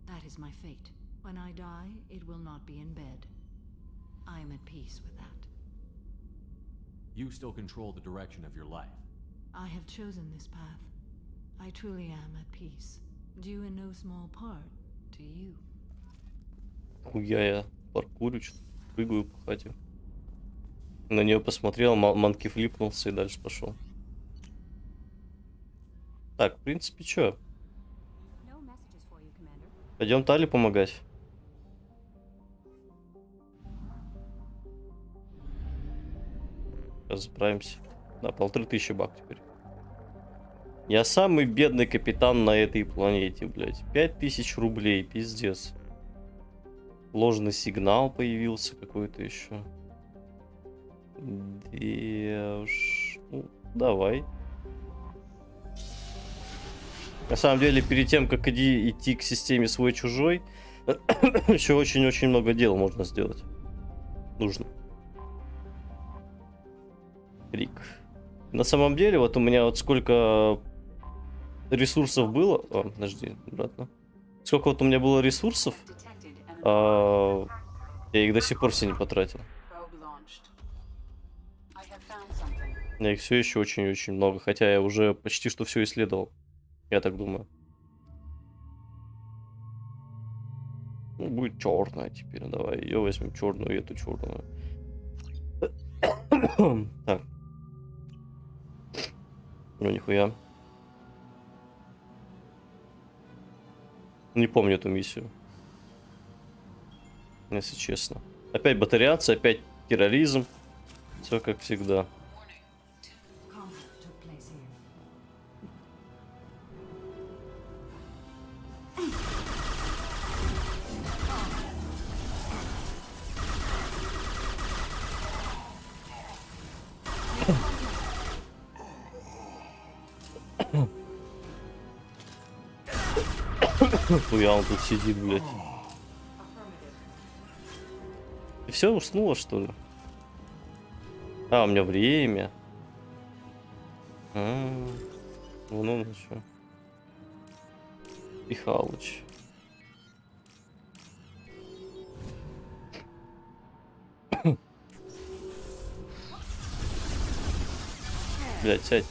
That is my fate. When I die, it will not be in bed. I am at peace with that. You still control the direction of your life. I have chosen this path. I truly am at peace. Due in no small part to you. Я паркурю, прыгаю по хате. На нее посмотрел, манки флипнулся и дальше пошел. Так, в принципе, чё? Пойдем Тали помогать. Разбираемся. Да, 1500 бак теперь. Я самый бедный капитан на этой планете, блядь. 5000 рублей, пиздец. Ложный сигнал появился какой-то еще. Ну, давай. На самом деле, перед тем, как идти к системе свой-чужой, еще очень-очень много дел можно сделать. Нужно. Рик. На самом деле, вот у меня вот сколько ресурсов было... О, подожди, обратно. Сколько вот у меня было ресурсов, я их до сих пор все не потратил. Я их все еще очень-очень много, хотя я уже почти что все исследовал. Я так думаю. Ну, будет черная теперь. Давай ее возьмем черную и эту черную. Так. Ну, нихуя. Не помню эту миссию. Если честно. Опять батареация, опять терроризм. Все как всегда. Хуя он тут сидит, блядь. И все, уснула, что ли? А, у меня время. Вон он еще. Михалыч. Блядь, сядь.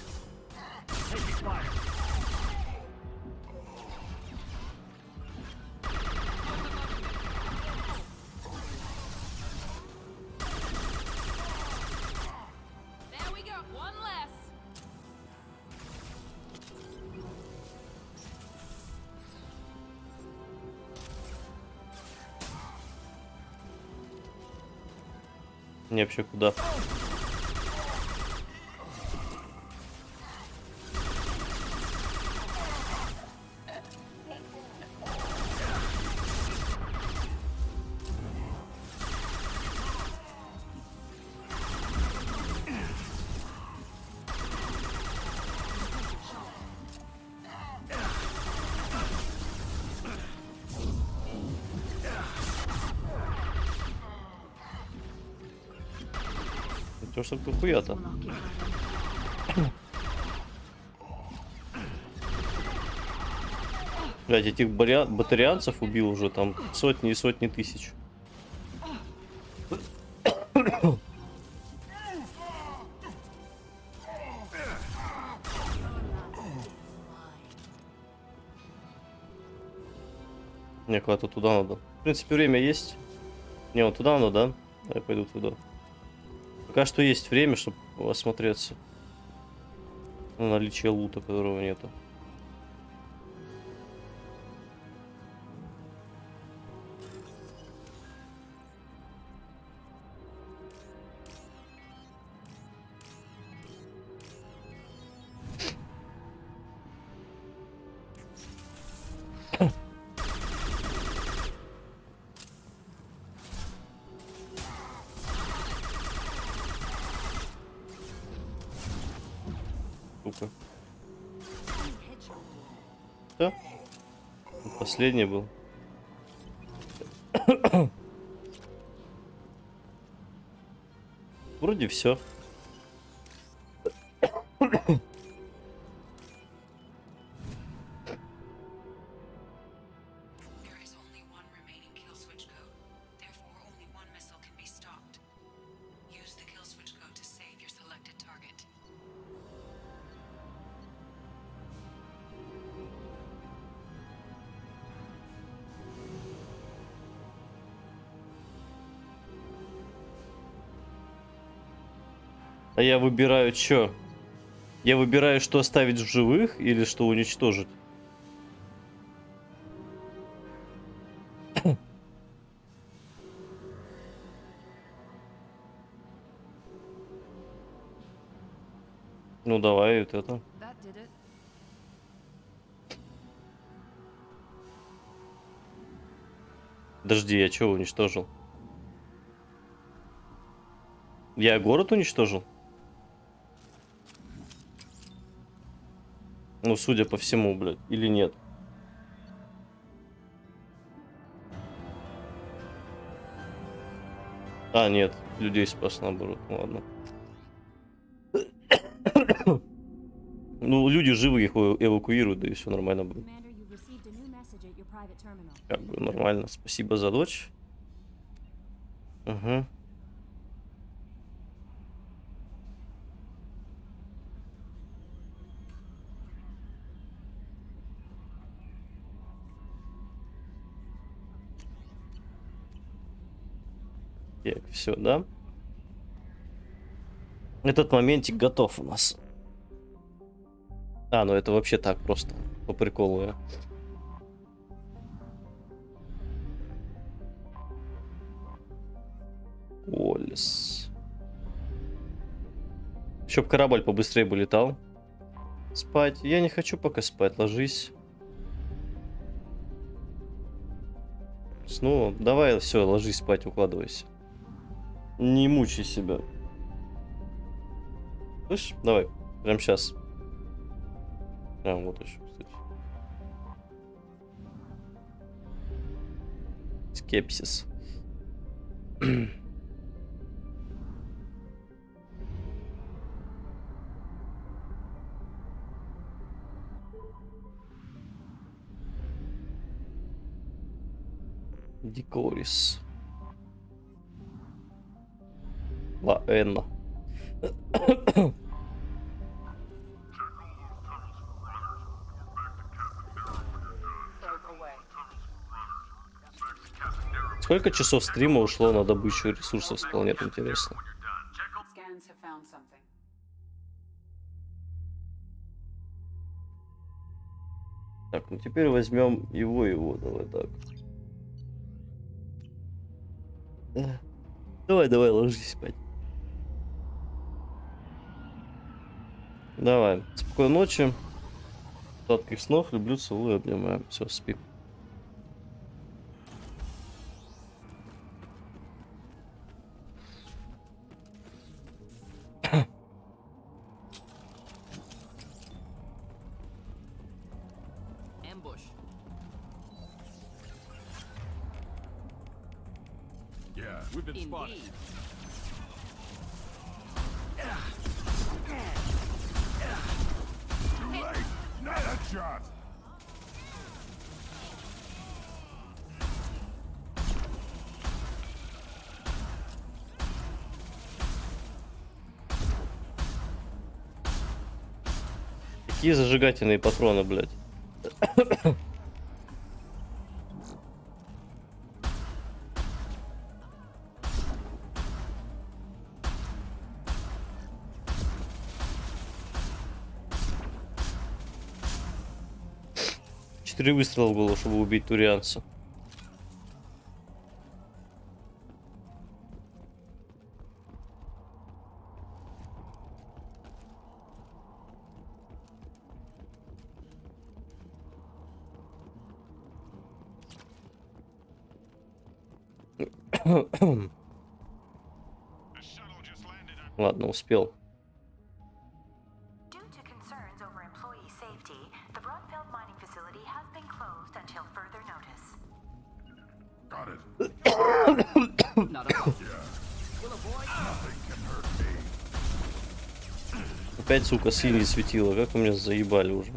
Не, вообще куда? То, что тут хуя-то. Блять, этих батарианцев убил уже там сотни и сотни тысяч. Мне куда-то туда надо. В принципе, время есть. Не, вот туда надо, да? Я пойду туда. Пока что есть время, чтобы осмотреться. На наличие лута, которого нету. Сука. Все? Последний был. Вроде все. There is only one remaining kill switch code. Therefore, only one missile can be stopped. Use the kill switch code to save your selected target. А я выбираю что? Я выбираю, что оставить в живых или что уничтожить? Ну давай вот это. That did it. Подожди, я что уничтожил? Я город уничтожил? Ну, судя по всему, блядь, или нет? А, нет, людей спас наоборот, ну, ладно. Ну, люди живы, их эвакуируют, да и все нормально будет. Как бы нормально. Спасибо за дочь. Угу. Так, все, да? Этот моментик готов у нас. А, ну это вообще так просто. По приколу я. Уоллес. Чтоб корабль побыстрее бы летал. Спать. Я не хочу пока спать. Ложись. Снова. Давай, все, ложись спать, укладывайся. Не мучай себя. Слышь, давай. Прям сейчас. А, вот еще, кстати. Скепсис. Дикорис. Лаэна. Сколько часов стрима ушло на добычу ресурсов с планет, интересно? Scans have found something. Так, ну теперь возьмем его, давай так. Давай, ложись спать. Давай, спокойной ночи. Сладких снов, люблю, целую, обнимаю. Все, спи. Ambush. Yeah, we've been spotted. Indeed. Too late! Not a shot! Какие зажигательные патроны, блядь. 4 выстрела в голову, чтобы убить турианца. Ладно, успел. Due to concerns over employee safety, the Broadfield mining facility has been closed until further notice. Got it. Not a problem. Will avoid. Nothing can hurt me. Опять, сука, синий светило. Как вы меня заебали уже.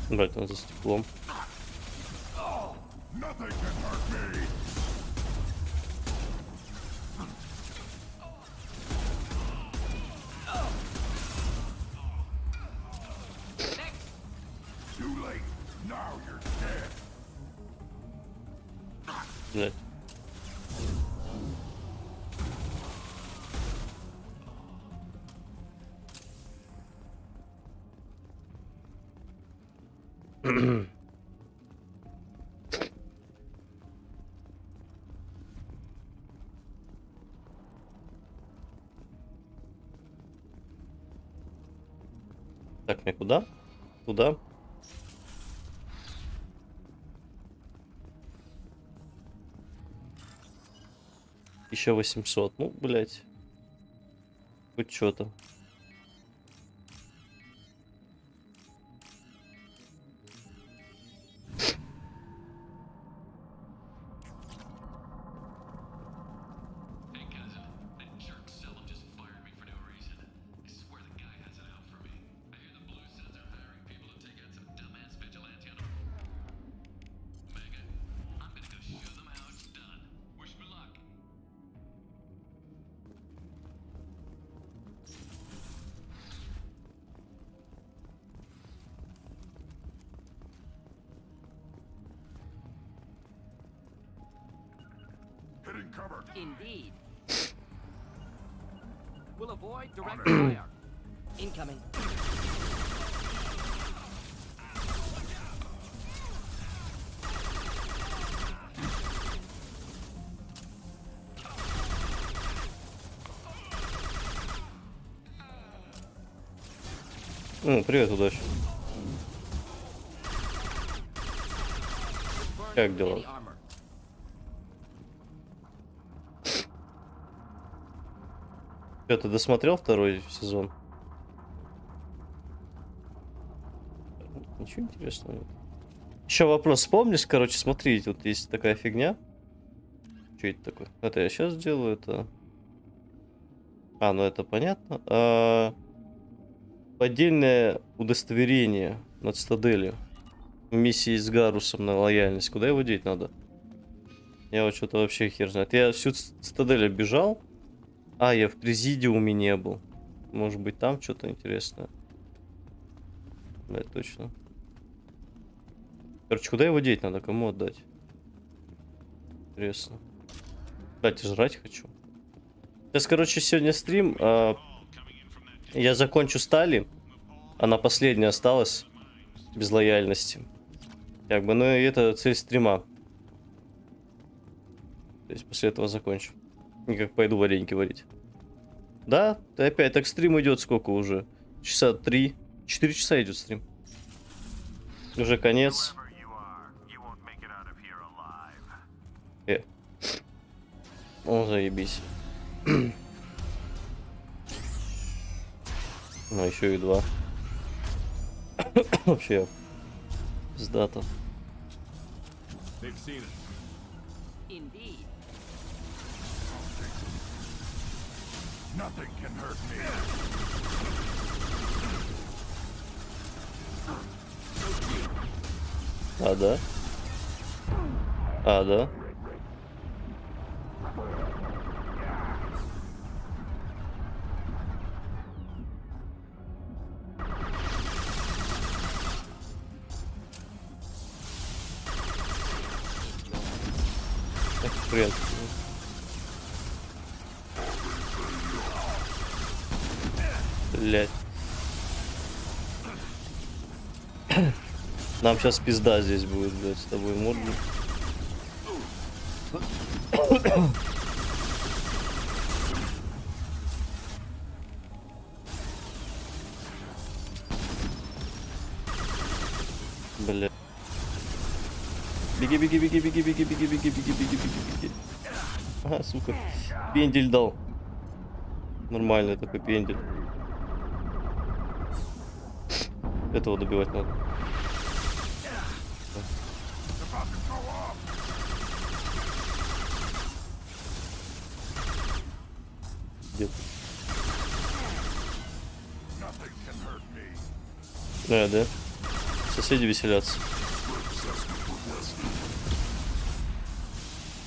Брать он за стеклом. Nothing can hurt me. Too late. Now you're dead. Блять. Так, мне куда? Туда. Еще 800. Ну, блять. Хоть что-то. Hitting cover. Indeed. We'll avoid direct fire. Incoming. Привет, удачи. Как дела? Что, ты досмотрел второй сезон? Ничего интересного нет. Еще вопрос, помнишь, короче, смотри, вот есть такая фигня. Что это такое? Это я сейчас делаю, это... А, ну это понятно. Поддельное удостоверение над Цитаделью. Миссии с Гарусом на лояльность. Куда его деть надо? Я вот что-то вообще хер знает. Я всю Цитадель оббежал. А, я в Президиуме не был. Может быть, там что-то интересное. Да, точно. Короче, куда его деть надо? Кому отдать? Интересно. Кстати, жрать хочу. Сейчас, короче, сегодня стрим. Я закончу стали. Она последняя осталась. Без лояльности. Как бы, ну и это цель стрима. То есть после этого закончу. И как пойду вареньки варить. Да, ты опять так стрим идет сколько уже? Часа 3. 4 часа идет стрим. Уже конец. О, заебись. Ну, еще и 2. Вообще. Пиздато. Indeed. Nothing can hurt me. А, да? А, да? Хрен. Блять. Нам сейчас пизда здесь будет, блядь, с тобой морду. Бля. Беги, беги, беги, беги, беги, беги, беги, беги, беги, беги, беги. Ага, сука. Пендель дал. Нормальный такой пендель. Этого добивать надо. Где? Да. Соседи веселятся.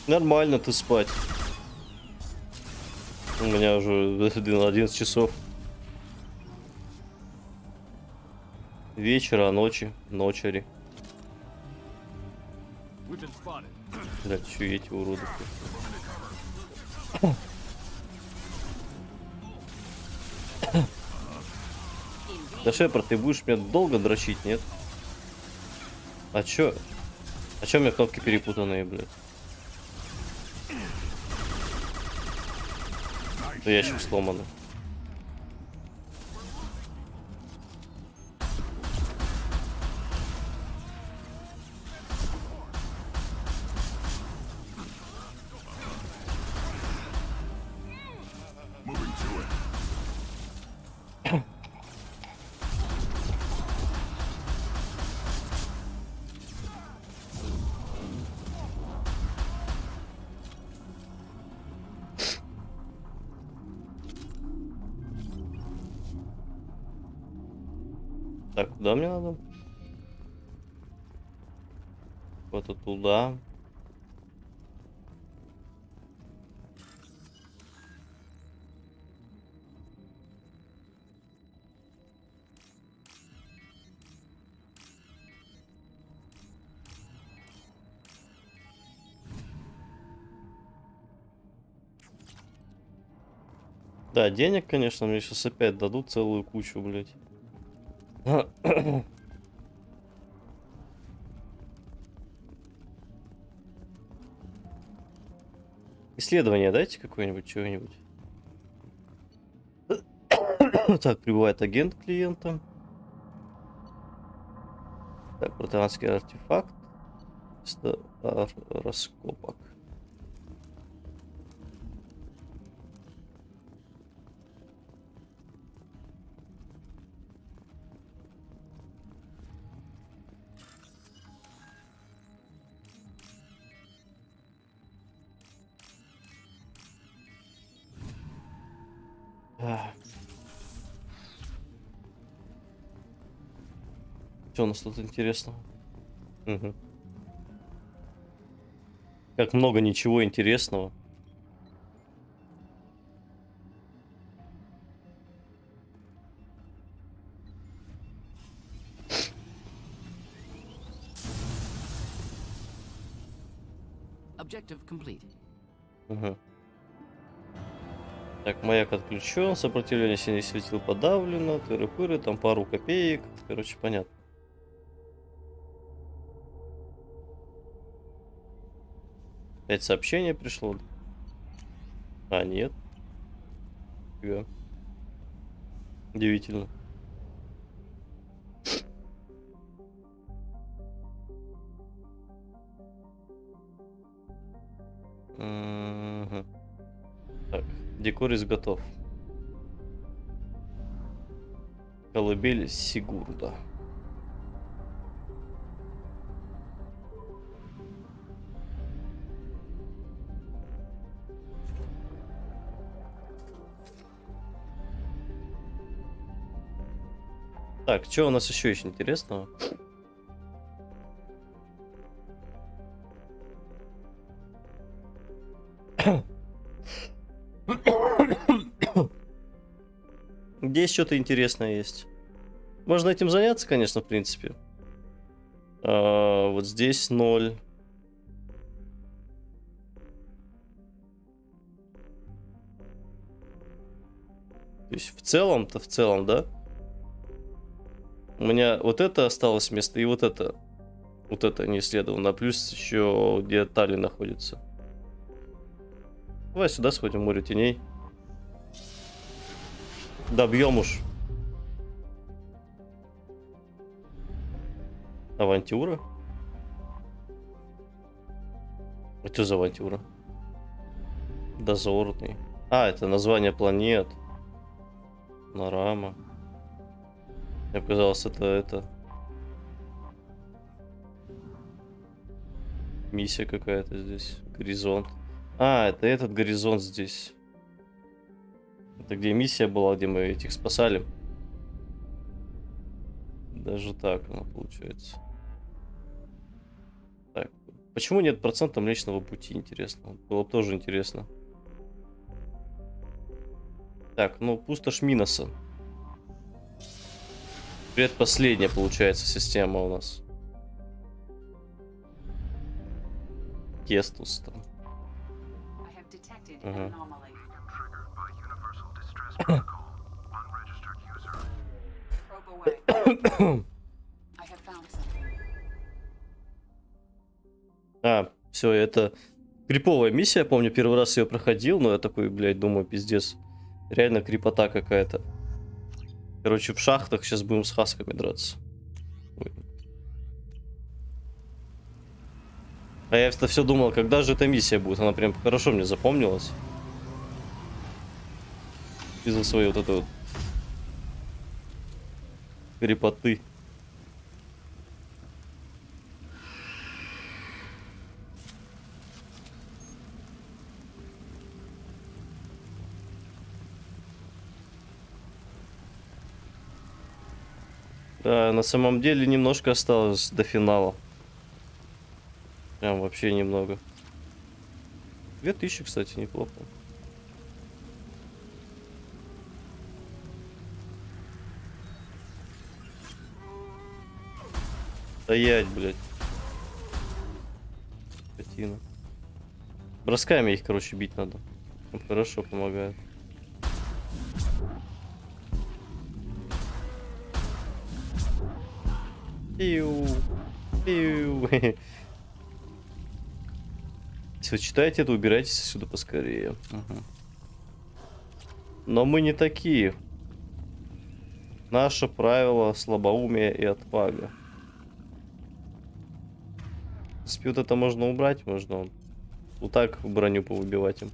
Нормально ты спать. У меня уже 11 часов. Вечера, ночи, ночери. Да, еще эти уроды. Да, Шепард, ты будешь меня долго дрочить, нет? А чё? А чё у меня кнопки перепутанные, блядь? Да ящик сломанный. Так, куда мне надо? Вот туда. Да, денег, конечно, мне сейчас опять дадут целую кучу, блядь. Исследование дайте какое-нибудь, чего-нибудь. Так, прибывает агент клиента. Так, протеанский артефакт. Раскопок. Что у нас тут интересного? Угу. Как много ничего интересного. Objective complete. Угу. Так, маяк отключен, сопротивление синих светил подавлено, тыры-пыры, там пару копеек. Короче, понятно. Опять сообщение пришло. А, нет. Фига. Удивительно. Угу. Так, декорис готов. Колыбель Сигурда. Так, что у нас еще есть интересного? Здесь что-то интересное есть. Можно этим заняться, конечно, в принципе. Вот здесь 0. То есть в целом, да? У меня вот это осталось место, и вот это не исследовано. Плюс еще где Тали находится. Давай сюда сходим, море теней. Добьем уж. Авантюра? А что за авантюра? Дозорный. А, это название планет. Норама. Мне показалось, это... Миссия какая-то здесь. Горизонт. А, это этот горизонт здесь. Это где миссия была, где мы этих спасали. Даже так оно получается. Так. Почему нет процента Млечного Пути, интересно? Было бы тоже интересно. Так, ну, пустошь Миноса. Предпоследняя, получается, система у нас. Кестус там. Ага. А, все, это криповая миссия, я помню, первый раз ее проходил, но я такой, блядь, думаю, пиздец. Реально крипота какая-то. Короче, в шахтах сейчас будем с хасками драться. Ой. А я все думал, когда же эта миссия будет. Она прям хорошо мне запомнилась. Из-за своей вот этой вот крипоты. Да, на самом деле немножко осталось до финала. Прям вообще немного. 2000, кстати, неплохо. Стоять, блядь. Скотина. Бросками их, короче, бить надо. Он хорошо помогает. Пиу. Пиу. Если вы читаете это, убирайтесь отсюда поскорее. Угу. Но мы не такие. Наше правило слабоумия и отвага. В принципе, вот это можно убрать, можно вот так броню повыбивать им.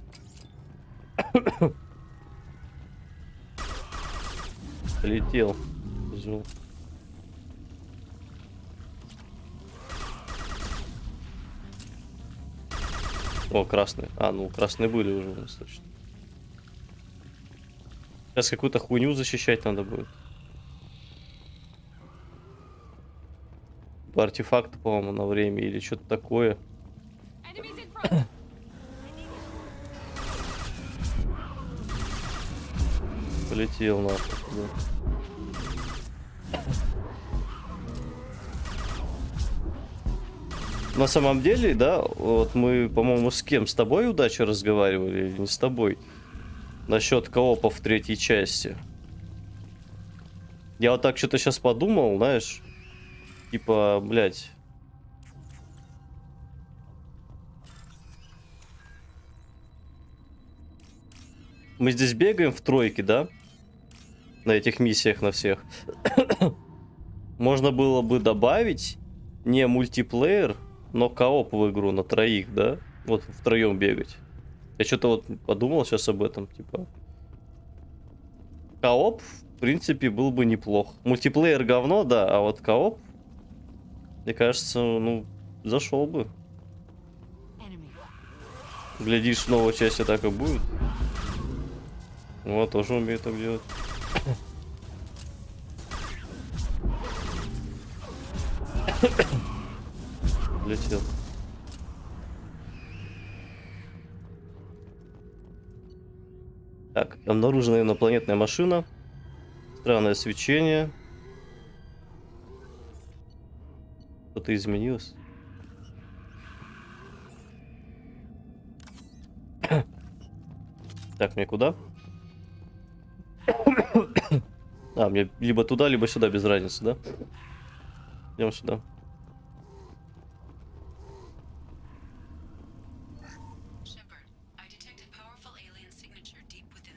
Полетел. Жил. О, красные. А, ну красные были уже у нас точно. Сейчас какую-то хуйню защищать надо будет. Артефакты, по-моему, на время или что-то такое. Полетел нахуй. Да. На самом деле, да, вот мы, по-моему, с кем? С тобой, Удача, разговаривали или не с тобой? Насчет коопов в третьей части. Я вот так что-то сейчас подумал, знаешь, типа, блядь. Мы здесь бегаем в тройке, да? На этих миссиях, на всех. Можно было бы добавить не мультиплеер, но кооп в игру на троих, да? Вот втроем бегать. Я что-то вот подумал сейчас об этом, типа. Кооп, в принципе, был бы неплох. Мультиплеер говно, да, а вот кооп, мне кажется, ну, зашел бы. Глядишь, новая часть так и будет. Вот, тоже умеет так делать. Летел. Так, обнаружена инопланетная машина. Странное свечение. Что-то изменилось. Так, мне куда? А, мне либо туда, либо сюда, без разницы, да? Идем сюда.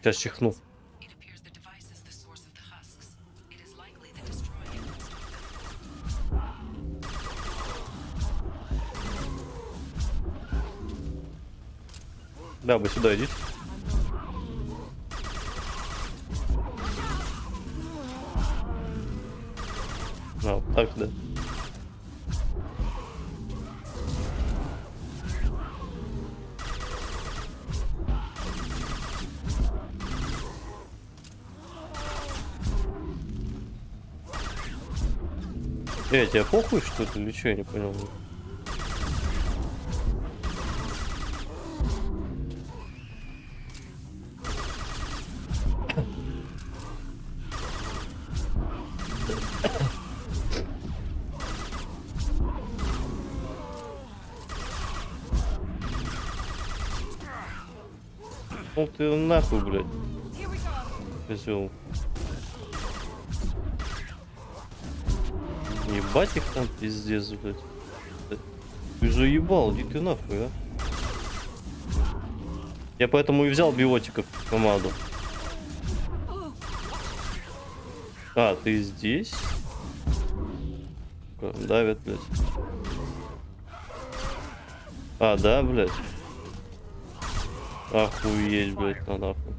Сейчас чихну. Да, вы сюда идите. А, так, да. Тебе похуй, что это, или что, я не понял. Ну ты нахуй, блядь. Козёл. Ебать их там пиздец, блядь. Ты заебал, иди ты нахуй, а. Я поэтому и взял биотика в команду. А, ты здесь? Давят, блядь. А, да, блядь. Охуеть, блядь, на нахуй.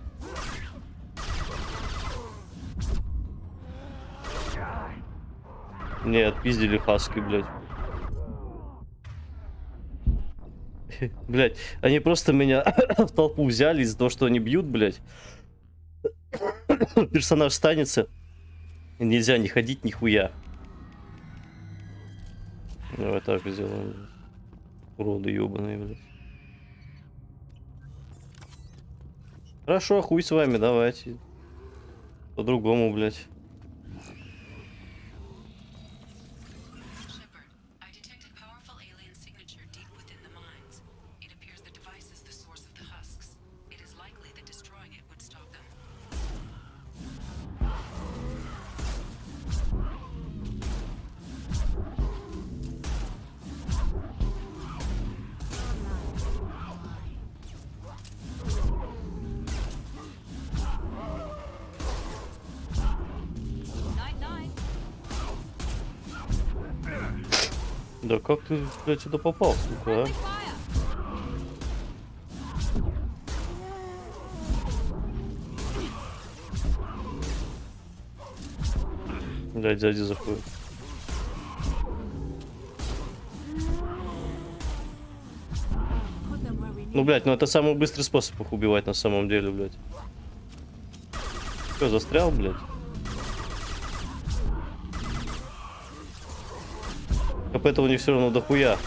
Не, отпиздили хаски, блядь. Блядь, они просто меня в толпу взяли из-за того, что они бьют, блядь. Персонаж станется. Нельзя не ходить нихуя. Давай так сделаем. Уроды ебаные, блядь. Хорошо, хуй с вами, давайте. По-другому, блядь. Да как ты, блядь, сюда попал, сука, а? Блядь, сзади заходит. Ну, блядь, ну это самый быстрый способ их убивать на самом деле, блядь. Что, застрял, блядь? А поэтому у них все равно дохуя.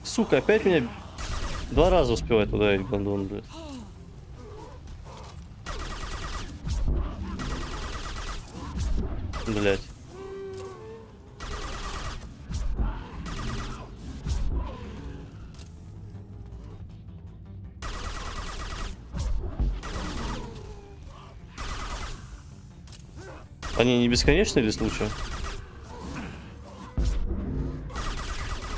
Сука, опять меня 2 раза успевает ударить, гандон, блядь. Блядь. Они не бесконечные или случаи?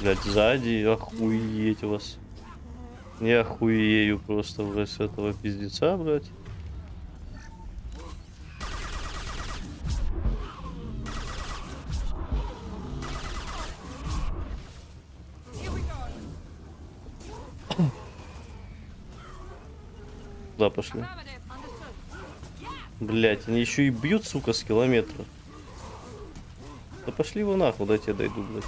Блять, сзади, охуеть у вас. Я охуею просто, блядь, с этого пиздеца, блядь. Куда пошли? Блять, они еще и бьют, сука, с километра. Да пошли вы нахуй, дайте я дойду, блядь.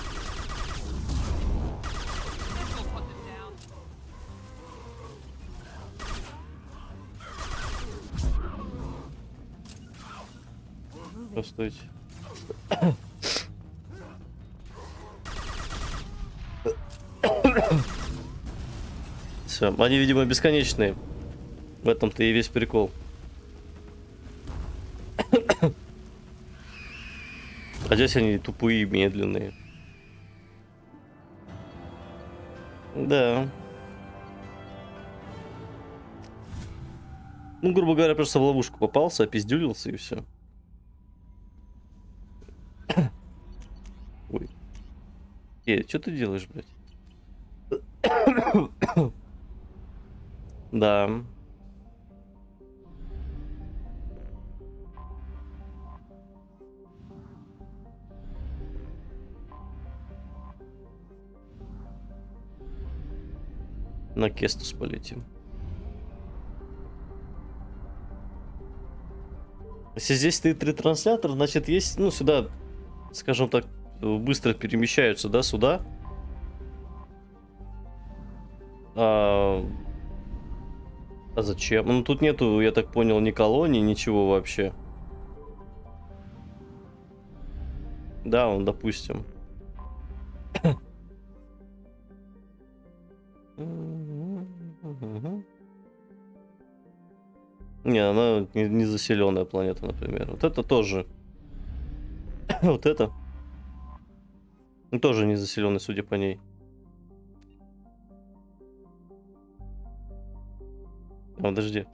стойте. Все, они, видимо, бесконечные. В этом-то и весь прикол. А здесь они тупые, медленные. Да. Ну, грубо говоря, просто в ловушку попался, опиздюлился и все. Ой. Что ты делаешь, блядь? Да. На Кестус полетим. Если здесь стоит ретранслятор, значит есть, ну, сюда, скажем так, быстро перемещаются, да, сюда. А зачем? Ну, тут нету, я так понял, ни колонии, ничего вообще. Да, он, допустим. Не, она не заселенная планета, например. Вот это тоже. Вот это. Тоже не заселенный, судя по ней. Подожди.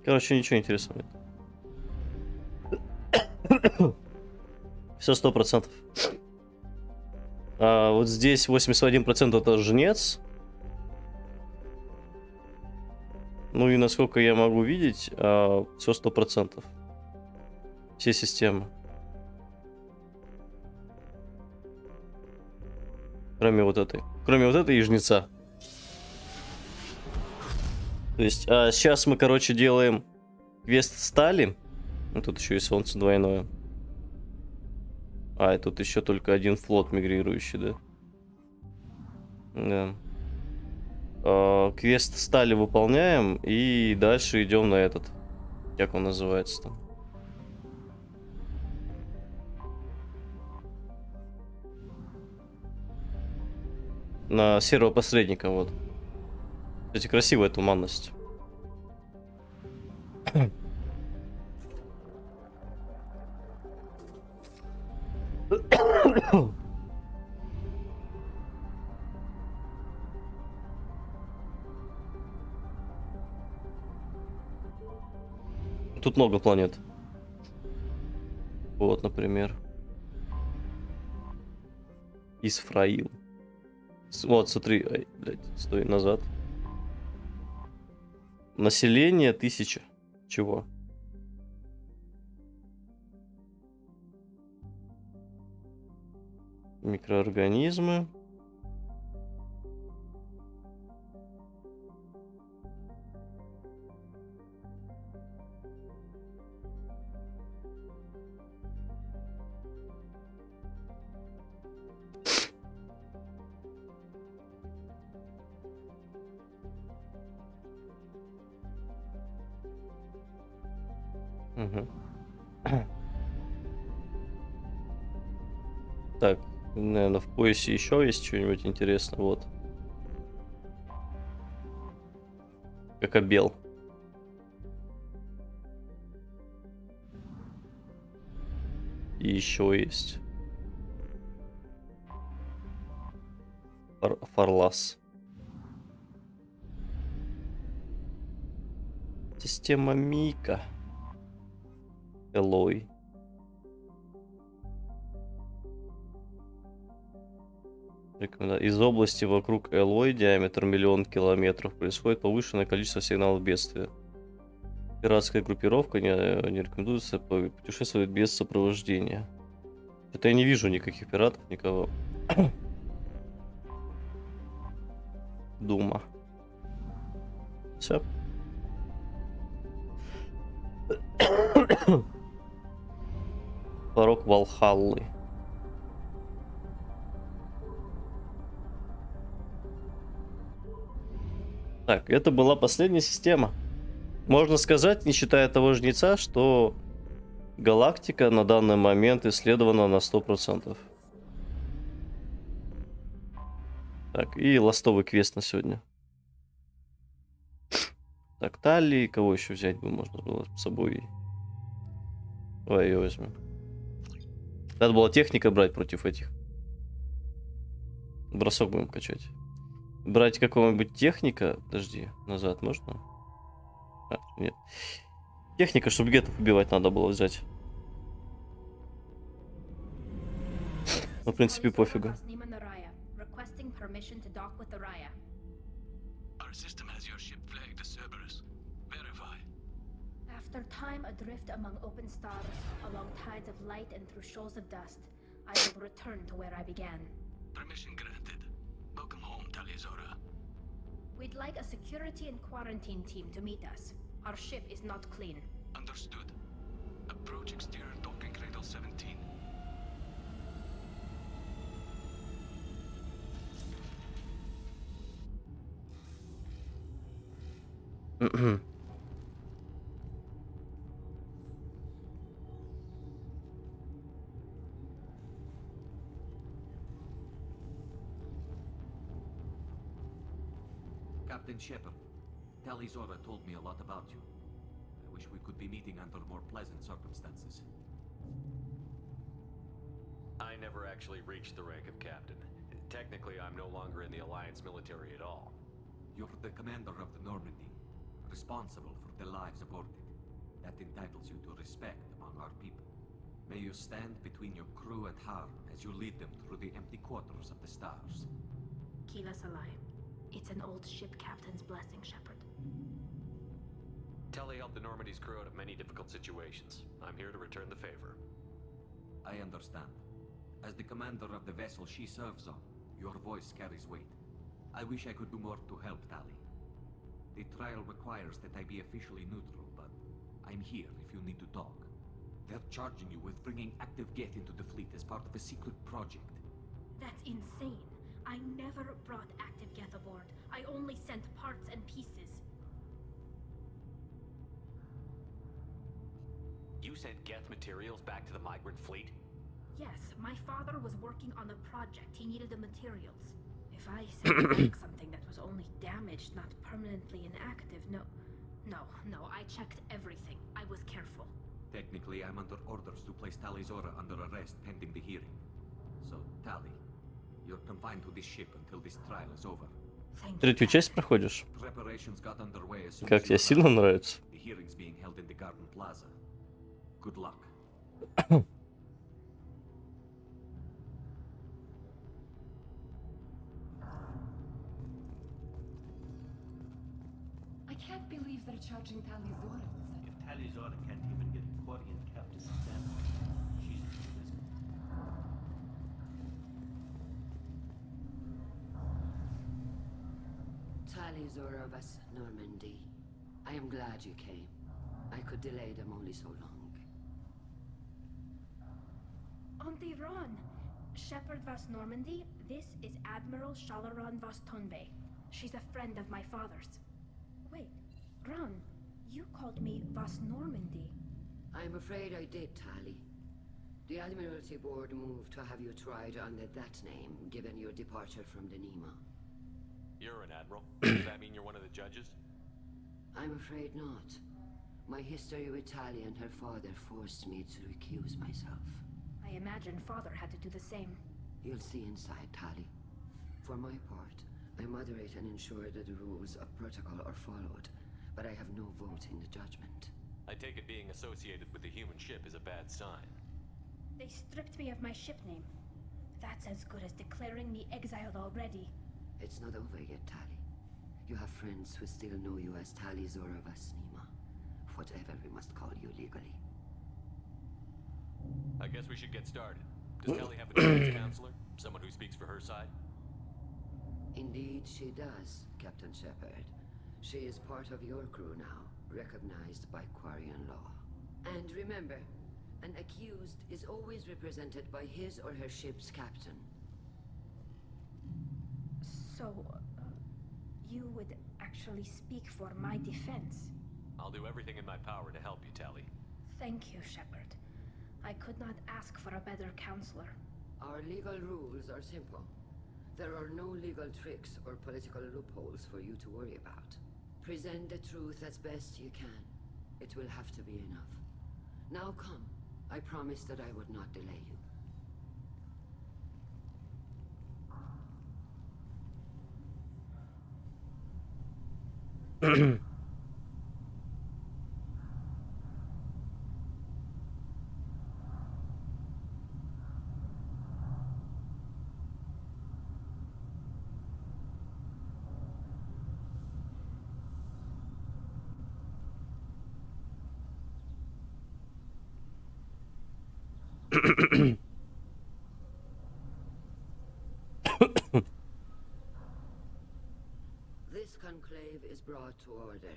Короче, ничего интересного нет. Все 100%. А вот здесь 81% это жнец. Ну и насколько я могу видеть, все 100%. Все системы. Кроме вот этой. Кроме вот этой и жнеца. То есть, сейчас мы, короче, делаем квест стали. Ну, тут еще и солнце двойное. И тут еще только один флот мигрирующий, да? Да. Квест стали выполняем и дальше идем на этот. Как он называется там? На серого посредника, вот. Кстати, красивая туманность. Тут много планет. Вот, например. Исфраил. Вот, смотри. Ай, блядь, стой, назад. Население 1000. Чего? Микроорганизмы. Угу. Так, наверное, в поясе еще есть что-нибудь интересное. Вот. Кокобел. И еще есть. Фарлас. Система Мика. Элой. Из области вокруг Элой, диаметр 1 000 000 километров, происходит повышенное количество сигналов бедствия. Пиратская группировка не рекомендуется путешествовать без сопровождения. Это я не вижу никаких пиратов, никого. Дума. Все. Порог Валхаллы. Так, это была последняя система. Можно сказать, не считая того жнеца, что галактика на данный момент исследована на 100%. Так, и ластовый квест на сегодня. Так, Талли, кого еще взять бы можно было с собой? Давай ее возьмем. Надо было техника брать против этих. Бросок будем качать. Брать какого-нибудь техника. Подожди, назад можно? А, нет. Техника, чтобы гетов убивать надо было взять. Ну, в принципе, пофигу. Our system has your ship flagged as Cerberus. Verify. After time adrift among open stars, along tides of light and through shoals of dust, I will return to where I began. Permission granted. Welcome home, Talizora. We'd like a security and quarantine team to meet us. Our ship is not clean. Understood. Approach exterior docking cradle 17. Captain Shepard, Talizora told me a lot about you. I wish we could be meeting under more pleasant circumstances. I never actually reached the rank of captain. Technically, I'm no longer in the Alliance military at all. You're the commander of the Normandy, responsible for the lives aborted. That entitles you to respect among our people. May you stand between your crew and harm as you lead them through the empty quarters of the stars. Kila Salai. It's an old ship captain's blessing, Shepard. Telly helped the Normandy's crew out of many difficult situations. I'm here to return the favor. I understand. As the commander of the vessel she serves on, your voice carries weight. I wish I could do more to help Tali. The trial requires that I be officially neutral, but I'm here if you need to talk. They're charging you with bringing active Geth into the fleet as part of a secret project. That's insane. I never brought active Geth aboard. I only sent parts and pieces. You sent Geth materials back to the migrant fleet? Yes, my father was working on a project. He needed the materials. If I sent back something that was only damaged, not permanently inactive, no, I checked everything. I was careful. Technically, I'm under orders to place Talizora under arrest pending the hearing. So, Tali, you're confined to this ship until this trial is over. Третью часть проходишь? Preparations got underway as soon Как as тебе you сильно arrived. нравится? The hearing's being held in the Garden Plaza. Good luck. I can't believe they're charging Talizora with such. If Talizora can't even get Quarian captain stamp, she's at risk. Talizora of us, Normandy. I am glad you came. I could delay them only so long. Auntie Ron! Shepard Vas Normandy, this is Admiral Shalaron Vas Tonbe. She's a friend of my father's. Wait, Ron, you called me Vas Normandy. I'm afraid I did, Tali. The Admiralty Board moved to have you tried under that name, given your departure from the Nima. You're an admiral. Does that mean you're one of the judges? I'm afraid not. My history with Tali and her father forced me to recuse myself. I imagine father had to do the same. You'll see inside, Tali. For my part, I moderate and ensure that the rules of protocol are followed, but I have no vote in the judgment. I take it being associated with the human ship is a bad sign. They stripped me of my ship name. That's as good as declaring me exiled already. It's not over yet, Tali. You have friends who still know you as Talizora Vas Nima. Whatever we must call you legally. I guess we should get started. Does Telly have a defense counselor? Someone who speaks for her side? Indeed she does, Captain Shepard. She is part of your crew now, recognized by Quarian law. And remember, an accused is always represented by his or her ship's captain. So, you would actually speak for my defense. I'll do everything in my power to help you, Tally. Thank you, Shepard. I could not ask for a better counselor. Our legal rules are simple. There are no legal tricks or political loopholes for you to worry about. Present the truth as best you can. It will have to be enough. Now come. I promised that I would not delay you. This conclave is brought to order.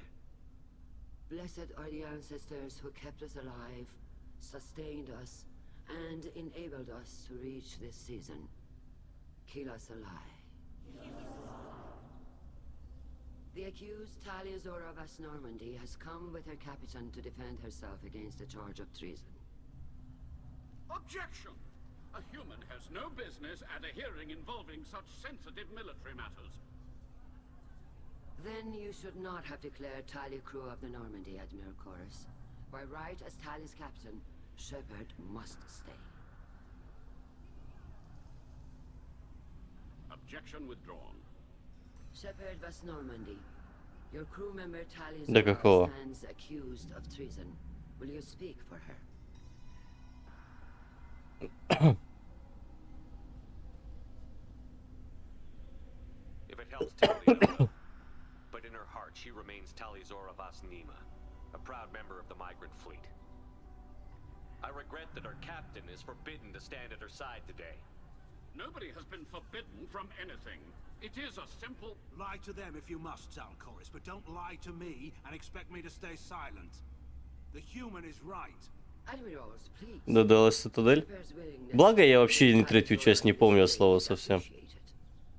Blessed are the ancestors who kept us alive, sustained us, and enabled us to reach this season. Keep us alive. The accused Talia Zora of Normandy has come with her captain to defend herself against a charge of treason. Objection! A human has no business at a hearing involving such sensitive military matters. Then you should not have declared Talia crew of the Normandy, Admiral Chorus. By right as Talia's captain, Shepard must stay. Objection withdrawn. Shepard was Normandy. Your crew member Talia Да какого? stands accused of treason. Will you speak for her? If it helps Tally, I will. But in her heart, she remains Tali Zora Vas Nima, a proud member of the migrant fleet. I regret that our captain is forbidden to stand at her side today. Nobody has been forbidden from anything. It is a simple... Lie to them if you must, Zalcoris, but don't lie to me and expect me to stay silent. The human is right. Admirals, please. Додалась цитадель. Благо я вообще ни третью часть не помню от слова совсем.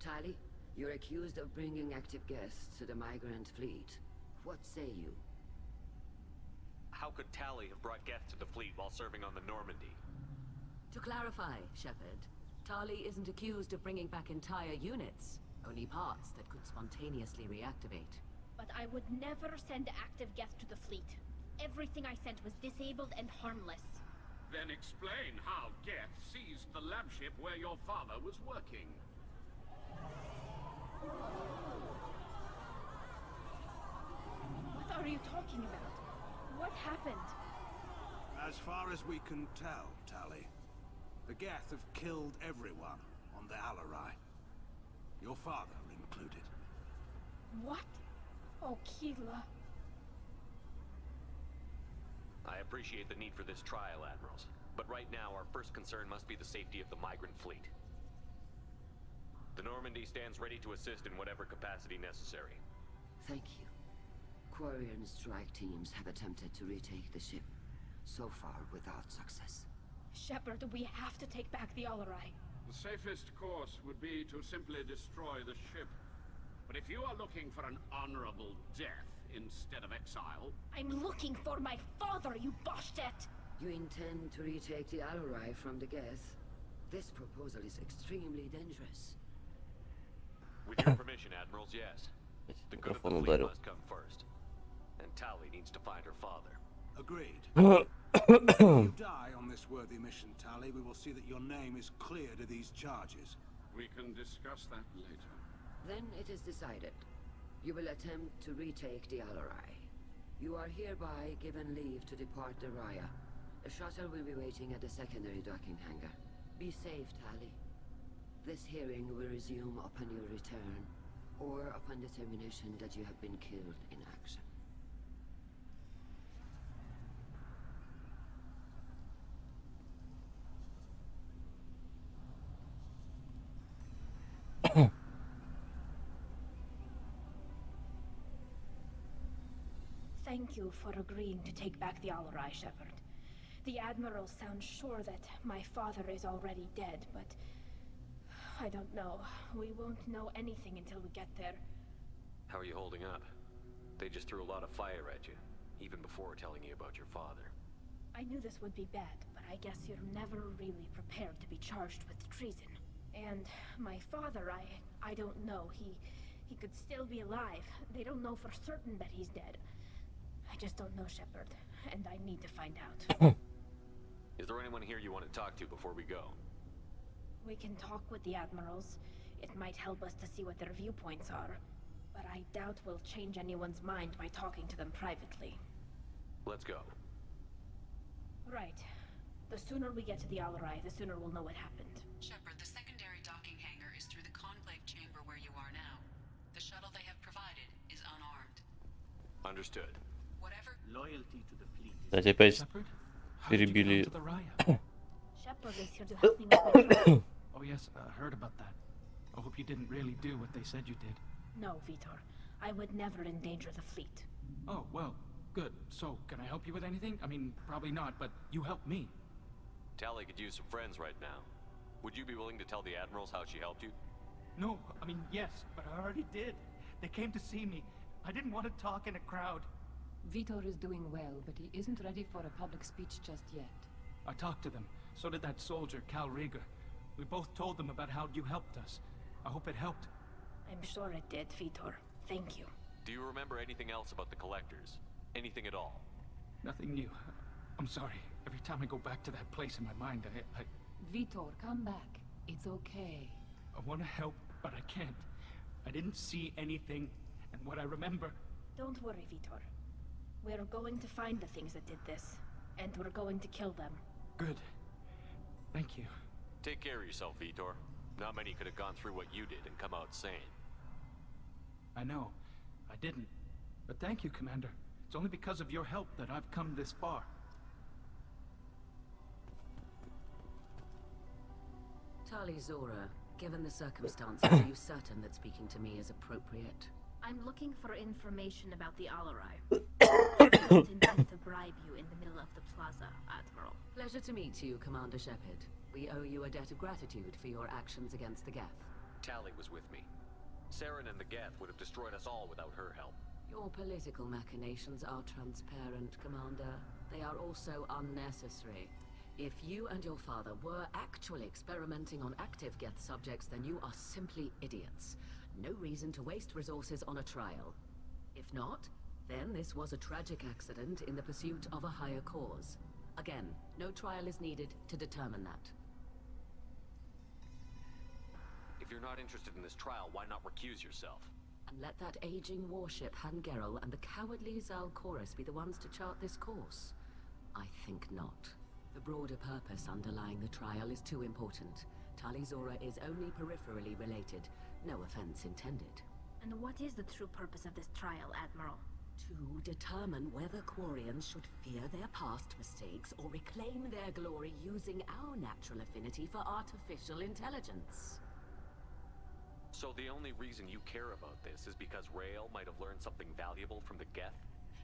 Tali, you're accused of bringing active guests to the migrant fleet. What say you? How could Tally have brought guests to the fleet while serving on the Normandy? To clarify, Shepard, Tali isn't accused of bringing back entire units, only parts that could spontaneously reactivate. But I would never send active guests to the fleet. Everything I sent was disabled and harmless. Then explain how Geth seized the lab ship where your father was working. What are you talking about? What happened? As far as we can tell, Tali, the Geth have killed everyone on the Alarai. Your father included. What? Oh, Keela. I appreciate the need for this trial, Admirals. But right now, our first concern must be the safety of the migrant fleet. The Normandy stands ready to assist in whatever capacity necessary. Thank you. Quarian strike teams have attempted to retake the ship, so far without success. Shepard, we have to take back the Alarai. The safest course would be to simply destroy the ship. But if you are looking for an honorable death instead of exile... I'm looking for my father, you Boshtet! You intend to retake the Alarai from the Geth? This proposal is extremely dangerous. With your permission, Admirals, yes. The good of the fleet must come first. And Tali needs to find her father. Agreed. If you die on this worthy mission, Tali, we will see that your name is cleared of these charges. We can discuss that later. Then it is decided. You will attempt to retake the Alarai. You are hereby given leave to depart the Raya. A shuttle will be waiting at the secondary docking hangar. Be safe, Tali. This hearing will resume upon your return, or upon determination that you have been killed in action. Thank you for agreeing to take back the Alarai, Shepard. The Admiral sounds sure that my father is already dead, but... I don't know. We won't know anything until we get there. How are you holding up? They just threw a lot of fire at you, even before telling you about your father. I knew this would be bad, but I guess you're never really prepared to be charged with treason. And my father, I don't know. He could still be alive. They don't know for certain that he's dead. I just don't know, Shepard, and I need to find out. Is there anyone here you want to talk to before we go? We can talk with the admirals. It might help us to see what their viewpoints are. But I doubt we'll change anyone's mind by talking to them privately. Let's go. Right. The sooner we get to the Alarai, the sooner we'll know what happened. Shepard, the secondary docking hangar is through the conclave chamber where you are now. The shuttle they have provided is unarmed. Understood. Whatever. Loyalty to the fleet is Кстати, опять Shepard? How did you get перебили. onto the Raya? Shepard is here to help me with my trial. Oh yes, heard about that. I hope you didn't really do what they said you did. No, Vitor. I would never endanger the fleet. Oh, well, good. So, can I help you with anything? I mean, probably not, but you helped me. Tali could use some friends right now. Would you be willing to tell the admirals how she helped you? No, I mean, yes, but I already did. They came to see me. I didn't want to talk in a crowd. Vitor is doing well, but he isn't ready for a public speech just yet. I talked to them. So did that soldier, Cal Rieger. We both told them about how you helped us. I hope it helped. I'm sure it did, Vitor. Thank you. Do you remember anything else about the collectors? Anything at all? Nothing new. I'm sorry. Every time I go back to that place in my mind, I Vitor, come back. It's okay. I want to help, but I can't. I didn't see anything, and what I remember... Don't worry, Vitor. We're going to find the things that did this, and we're going to kill them. Good. Thank you. Take care of yourself, Vitor. Not many could have gone through what you did and come out sane. I know. I didn't. But thank you, Commander. It's only because of your help that I've come this far. Tali Zora, given the circumstances, are you certain that speaking to me is appropriate? I'm looking for information about the Alarai. I don't intend to bribe you in the middle of the plaza, Admiral. Pleasure to meet you, Commander Shepard. We owe you a debt of gratitude for your actions against the Geth. Tali was with me. Saren and the Geth would have destroyed us all without her help. Your political machinations are transparent, Commander. They are also unnecessary. If you and your father were actually experimenting on active Geth subjects, then you are simply idiots. No reason to waste resources on a trial. If not, then this was a tragic accident in the pursuit of a higher cause. Again, no trial is needed to determine that. If you're not interested in this trial, why not recuse yourself? And let that aging warship Hangerel and the cowardly Zalcorus be the ones to chart this course? I think not. The broader purpose underlying the trial is too important. Tali Zora is only peripherally related. No offense intended. And what is the true purpose of this trial, Admiral? To determine whether Quarians should fear their past mistakes or reclaim their glory using our natural affinity for artificial intelligence. So the only reason you care about this is because Rael might have learned something valuable from the Geth?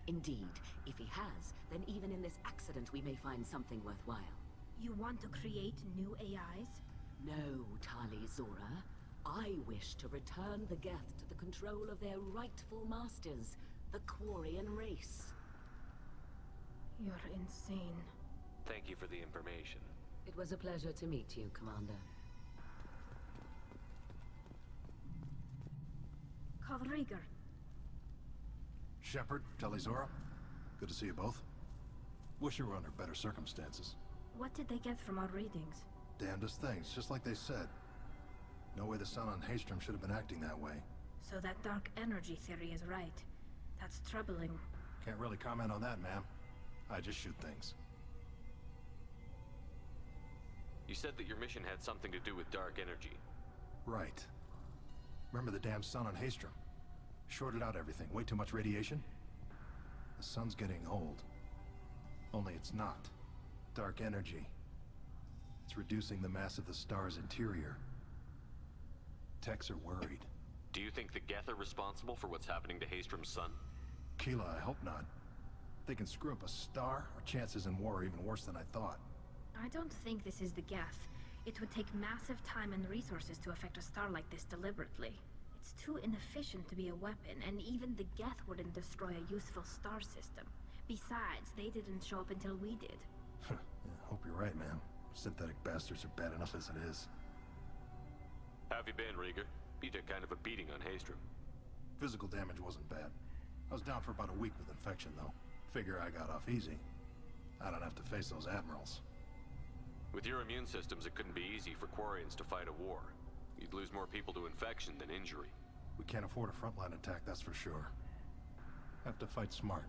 Indeed. If he has, then even in this accident we may find something worthwhile. You want to create new AIs? No, Tali Zora. I wish to return the Geth to the control of their rightful masters, the Quarian race. You're insane. Thank you for the information. It was a pleasure to meet you, Commander. Rieger. Shepard, Telizora, good to see you both. Wish you were under better circumstances. What did they get from our readings? Damnedest things, just like they said. No way the sun on Haystrom should have been acting that way. So that dark energy theory is right. That's troubling. Can't really comment on that, ma'am. I just shoot things. You said that your mission had something to do with dark energy. Right. Remember the damn sun on Haystrom? Shorted out everything. Way too much radiation? The sun's getting old. Only it's not. Dark energy. It's reducing the mass of the star's interior. Techs are worried. Do you think the Geth are responsible for what's happening to Haystrom's sun? Keela, I hope not. If they can screw up a star, our chances in war are even worse than I thought. I don't think this is the Geth. It would take massive time and resources to affect a star like this deliberately. It's too inefficient to be a weapon, and even the Geth wouldn't destroy a useful star system. Besides, they didn't show up until we did. Yeah, hope you're right, man. Synthetic bastards are bad enough as it is. How have you been, Rieger? You took kind of a beating on Haystrom. Physical damage wasn't bad. I was down for about a week with infection, though. Figure I got off easy. I don't have to face those admirals. With your immune systems, it couldn't be easy for Quarians to fight a war. You'd lose more people to infection than injury. We can't afford a frontline attack, that's for sure. Have to fight smart.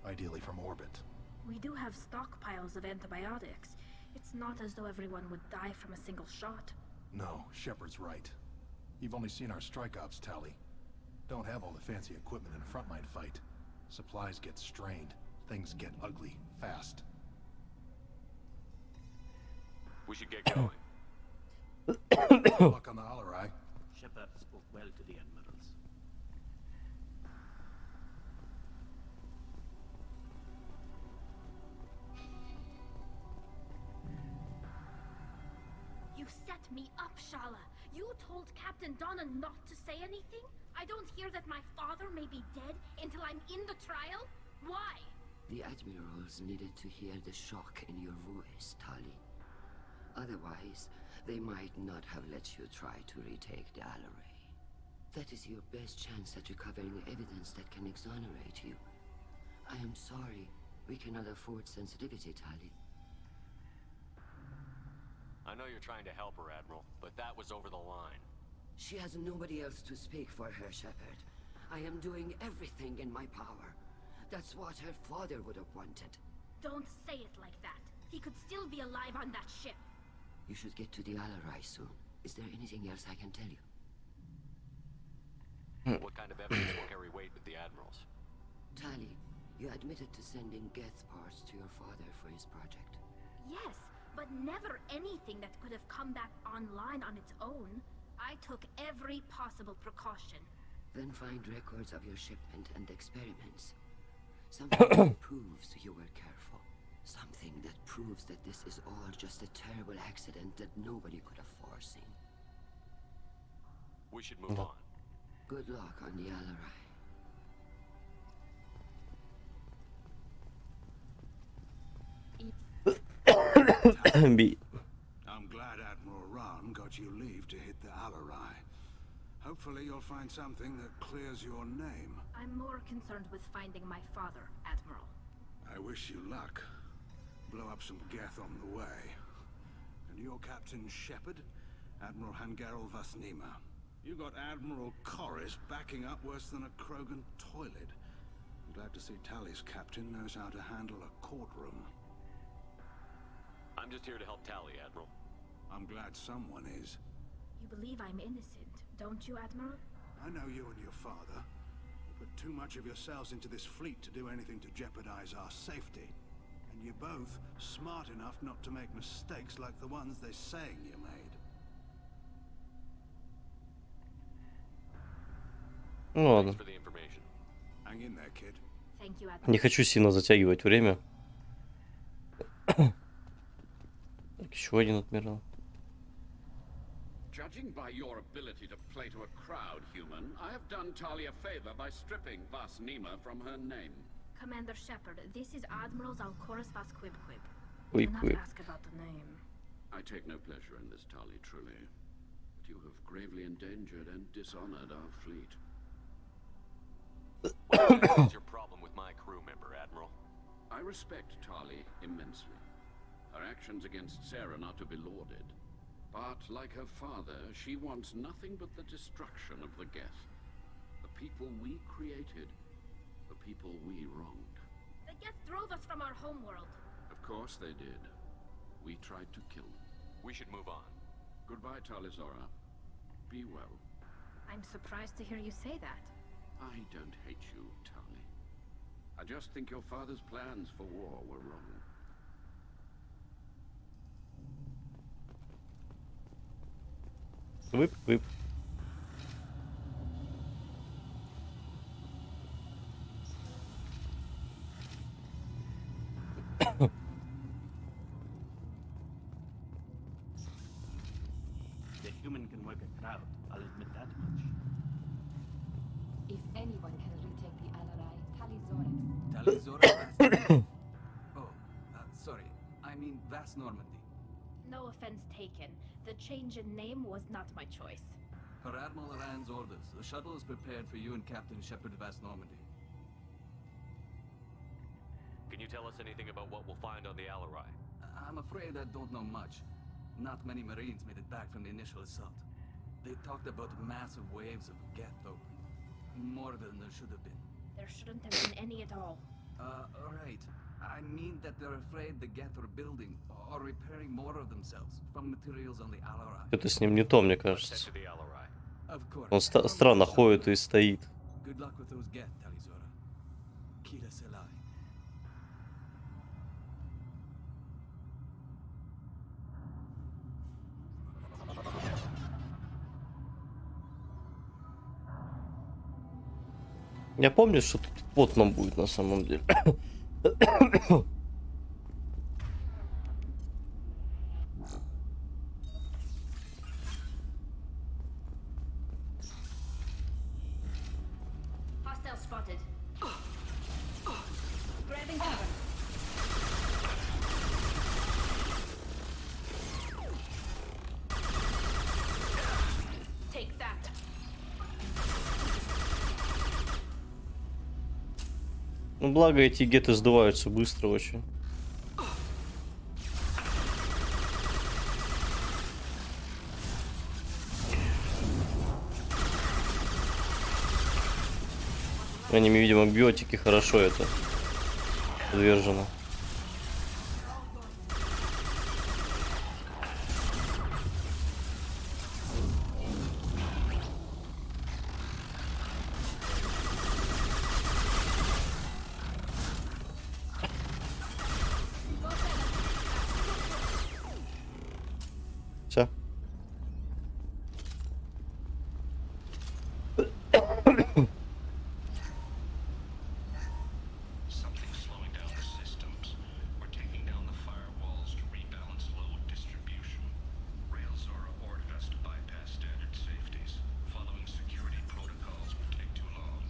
Ideally from orbit. We do have stockpiles of antibiotics. It's not as though everyone would die from a single shot. No, Shepard's right. You've only seen our strike ops tally. Don't have all the fancy equipment in a frontline fight. Supplies get strained. Things get ugly, fast. We should get going. Good luck on the Alarai. Shepard spoke well to the admirals. You set me up, Shala. You told Captain Donna not to say anything? I don't hear that my father may be dead until I'm in the trial? Why? The admirals needed to hear the shock in your voice, Tali. Otherwise, they might not have let you try to retake the Alarai. That is your best chance at recovering evidence that can exonerate you. I am sorry. We cannot afford sensitivity, Tali. I know you're trying to help her, Admiral, but that was over the line. She has nobody else to speak for her, Shepard. I am doing everything in my power. That's what her father would have wanted. Don't say it like that. He could still be alive on that ship. You should get to the Alarai soon. Is there anything else I can tell you? What kind of evidence will carry weight with the admirals? Tali, you admitted to sending Geth parts to your father for his project. Yes, but never anything that could have come back online on its own. I took every possible precaution. Then find records of your shipment and experiments. Something that proves you were careful. Something that proves that this is all just a terrible accident that nobody could have foreseen. We should move on. Good luck on the Be. I'm glad Admiral Rahn got you leave to hit the Alarai. Hopefully you'll find something that clears your name. I'm more concerned with finding my father, Admiral. I wish you luck. Blow up some Geth on the way. And your Captain Shepard? Admiral Hangarel Vasnima. You got Admiral Corris backing up worse than a Krogan toilet. I'm glad to see Tali's captain knows how to handle a courtroom. I'm just here to help Tali, Admiral. I'm glad someone is. You believe I'm innocent, don't you, Admiral? I know you and your father. You put too much of yourselves into this fleet to do anything to jeopardize our safety. And you're both smart enough not to make mistakes like the ones they're saying you made. Ну ладно. Thanks for the information. Hang in there, kid. Thank you, Admiral. Не хочу сильно затягивать время. Так, еще один адмирал. Judging by your ability to play to a crowd, human, I have done Tali a favor by stripping Vasnima from her name. Commander Shepard, this is Admiral Zalkoris Vasquibquib. Quib, Do not quib. ask about the name. I take no pleasure in this, Tali, truly. But you have gravely endangered and dishonored our fleet. What is your problem with my crew member, Admiral? I respect Tali immensely. Her actions against Sarah are not to be lauded. But, like her father, she wants nothing but the destruction of the Geth. The people we created. The people we wronged. The Geth drove us from our homeworld. Of course they did. We tried to kill them. We should move on. Goodbye, Talizora. Be well. I'm surprised to hear you say that. I don't hate you, Tali. I just think your father's plans for war were wrong. Whip, whip. The human can work a crowd, I'll admit that much. anyone can retake the Alarai, Talizorin. Talizora? Oh, sorry. I mean Vast Normandy. No offense taken. The change in name was not my choice. Per Admiral Rand's orders, the shuttle is prepared for you and Captain Shepard Vast Normandy. Can you tell us anything about what we'll find on the Alarai? I'm afraid I don't know much. Not many Marines made it back from the initial assault. They talked about massive waves of Geth, though. More than there should have been. There shouldn't have been any at all. Right. I mean that they're afraid the Geth are building or repairing more of themselves from materials on the Alarai. Это с ним не то, мне кажется. To the Alarai. Of course. Он странно ходит и стоит. Good luck with those Geth, Talizora. Kila Selai. Я помню, что тут вот нам будет на самом деле. Hostile spotted. Grabbing cover. Take that. Ну, благо эти геты сдуваются быстро очень. Они, видимо, к биотике хорошо это подвержено. Все. Something's slowing down the systems. We're taking down the firewalls to rebalance load distribution. Railzora ordered us to bypass standard safeties. Following security protocols would take too long.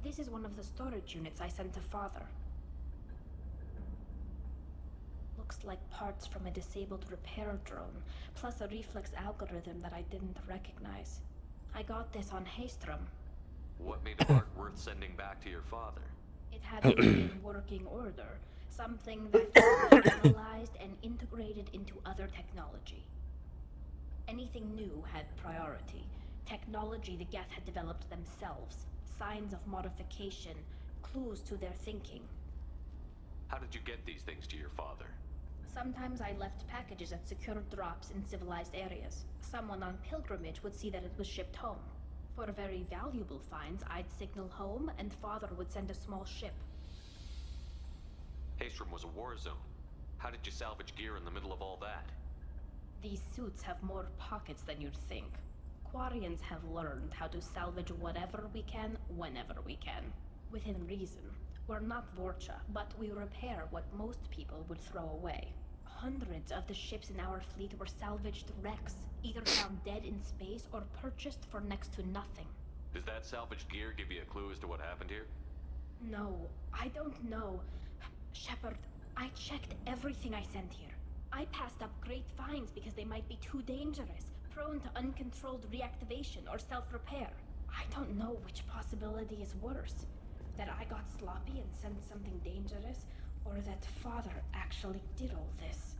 This is one of the storage units I sent to Father. Looks like parts from a disabled repair drone, plus a reflex algorithm that I didn't recognize. I got this on Haystrom. What made the part worth sending back to your father? It had to be in working order, something that could be analyzed and integrated into other technology. Anything new had priority. Technology the Geth had developed themselves, signs of modification, clues to their thinking. How did you get these things to your father? Sometimes I left packages at secure drops in civilized areas. Someone on pilgrimage would see that it was shipped home. For very valuable finds, I'd signal home and Father would send a small ship. Haystrom was a war zone. How did you salvage gear in the middle of all that? These suits have more pockets than you'd think. Quarians have learned how to salvage whatever we can, whenever we can. Within reason. We're not Vorcha, but we repair what most people would throw away. Hundreds of the ships in our fleet were salvaged wrecks, either found dead in space or purchased for next to nothing. Does that salvaged gear give you a clue as to what happened here? No, I don't know. Shepard, I checked everything I sent here. I passed up great finds because they might be too dangerous, prone to uncontrolled reactivation or self-repair. I don't know which possibility is worse. That I got sloppy and sent something dangerous, or that Father actually did all this.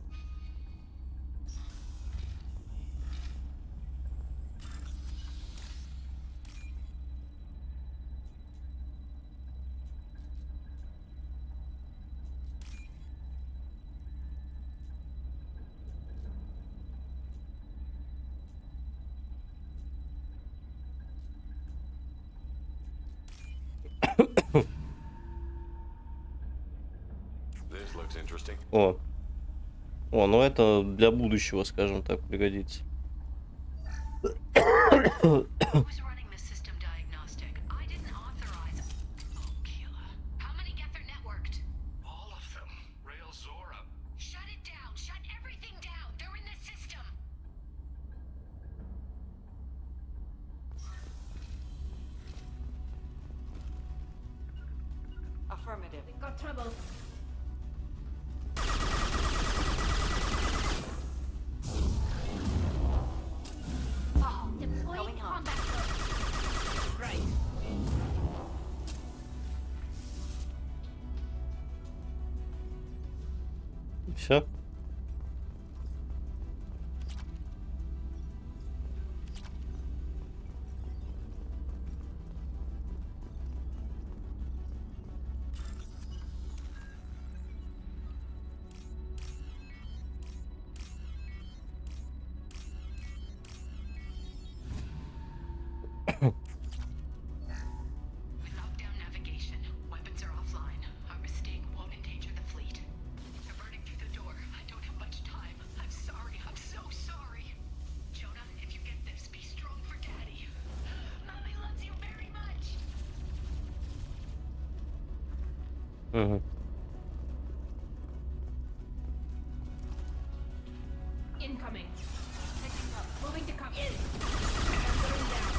This looks interesting. О. О, ну это для будущего, скажем так, пригодится. Who's running the system diagnostic? I didn't authorize. Oh, Kayla. How many Geth are networked? All of them. Rail Zora. Shut it down. Shut everything down. They're in the system. Affirmative. We've got trouble. Oh, Deploying going on. combat drones. Right. Все. We locked down navigation. Weapons are offline. Our mistake won't endanger the fleet. They're burning through the door. I don't have much time. I'm sorry. I'm so sorry. Jonah, if you get this, be strong for Daddy. Mommy loves you very much. Угу. Incoming. Picking up. Moving to come in. Going down.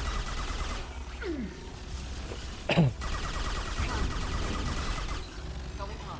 Going on.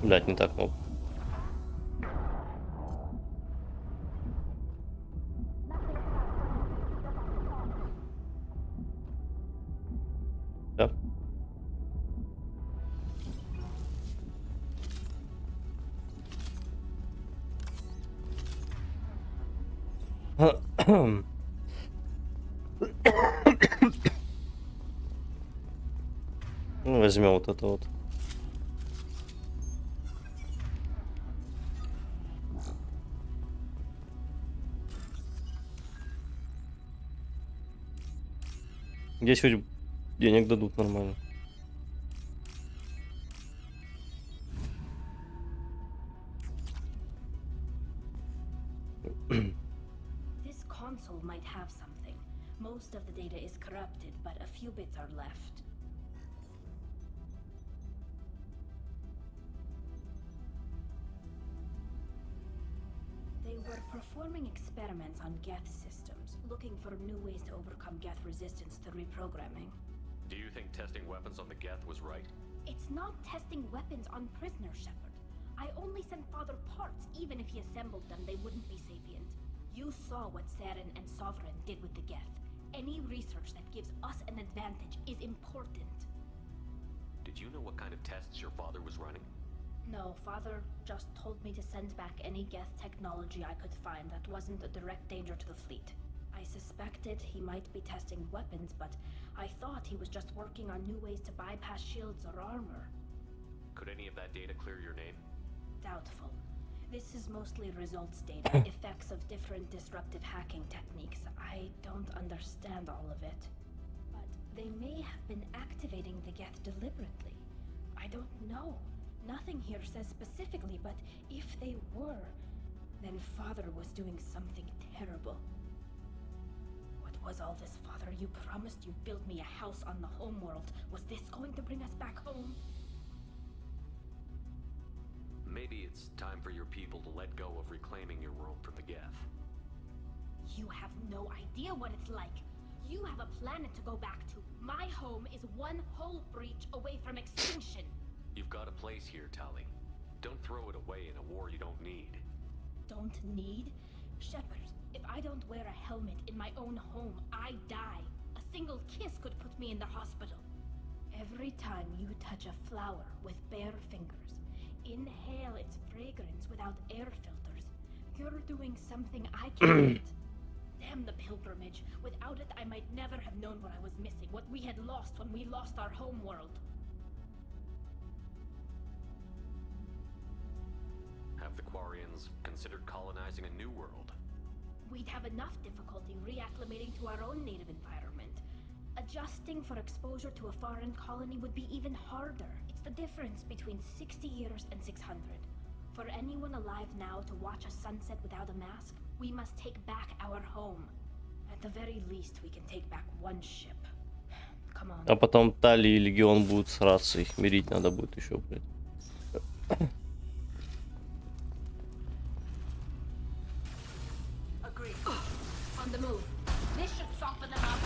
Блять, не так много. Да. Ну, возьмем вот это вот. Здесь хоть денег дадут нормально. This console might have something. Most of the data is corrupted, but a few bits are left. They were performing experiments on Geth systems, looking for new ways to overcome Geth resistance to reprogramming. Do you think testing weapons on the Geth was right? It's not testing weapons on prisoners, Shepard. I only sent Father parts. Even if he assembled them, they wouldn't be sapient. You saw what Saren and Sovereign did with the Geth. Any research that gives us an advantage is important. Did you know what kind of tests your father was running? No, Father just told me to send back any Geth technology I could find that wasn't a direct danger to the fleet. I suspected he might be testing weapons, but I thought he was just working on new ways to bypass shields or armor. Could any of that data clear your name? Doubtful. This is mostly results data, effects of different disruptive hacking techniques. I don't understand all of it. But they may have been activating the Geth deliberately. I don't know. Nothing here says specifically, but if they were, then Father was doing something terrible. What was all this, Father? You promised you'd build me a house on the homeworld. Was this going to bring us back home? Maybe it's time for your people to let go of reclaiming your world from the Geth. You have no idea what it's like. You have a planet to go back to. My home is one hull breach away from extinction. You've got a place here, Tali. Don't throw it away in a war you don't need. Don't need? Shepard, if I don't wear a helmet in my own home, I die. A single kiss could put me in the hospital. Every time you touch a flower with bare fingers, inhale its fragrance without air filters, you're doing something I can't. Damn the pilgrimage. Without it, I might never have known what I was missing, what we had lost when we lost our home world. Have the Quarians considered colonizing a new world? We'd have enough difficulty reacclimating to our own native environment. Adjusting for exposure to a foreign colony would be even harder. It's the difference between 60 years and 600. For anyone alive now to watch a sunset without a mask, we must take back our home. At the very least, we can take back one ship. Come on. А потом Тали и Легион будут сраться, их мирить надо будет еще, блядь. Agreed. On the move. This should soften them up.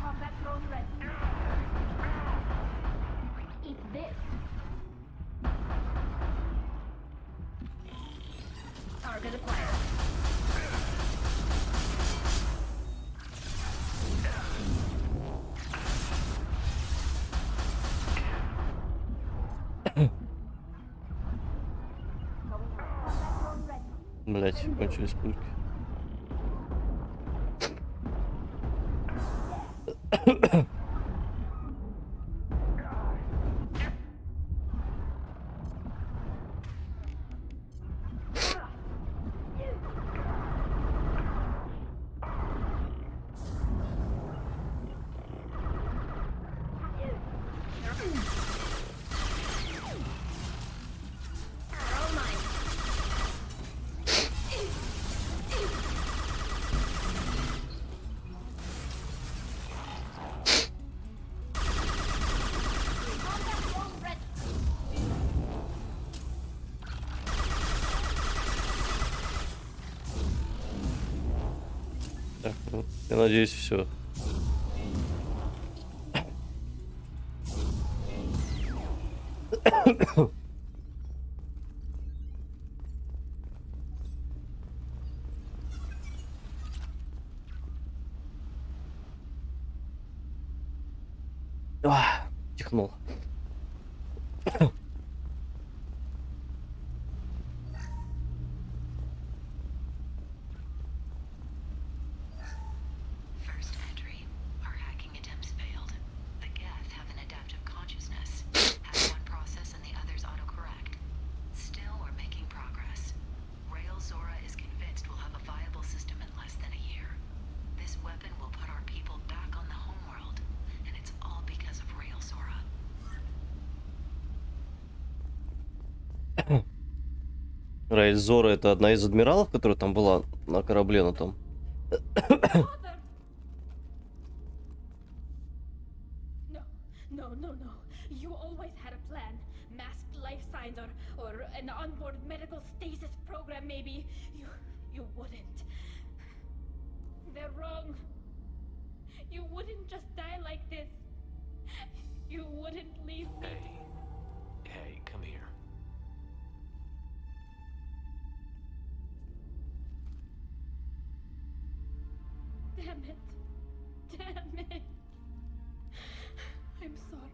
Combat drone ready. Eat this. Target acquired. Блять, кончились пульки. Так, ну, я надеюсь, все. Чихнул. First entry. Our hacking attempts failed. The Geth have an adaptive consciousness. Have one process and the others autocorrect. Still, we're making progress. Rail Zora is convinced we'll have a viable system in less than a year. This weapon will put our people back on the homeworld, and it's all because of Rail Zora. Раэль Зора — это одна из адмиралов, которая там была на корабле на том. No. You always had a plan. Masked life signs or an onboard medical stasis program maybe. You wouldn't. They're wrong. You wouldn't just die like this. You wouldn't leave me. Hey, come here. Damn it. I'm sorry.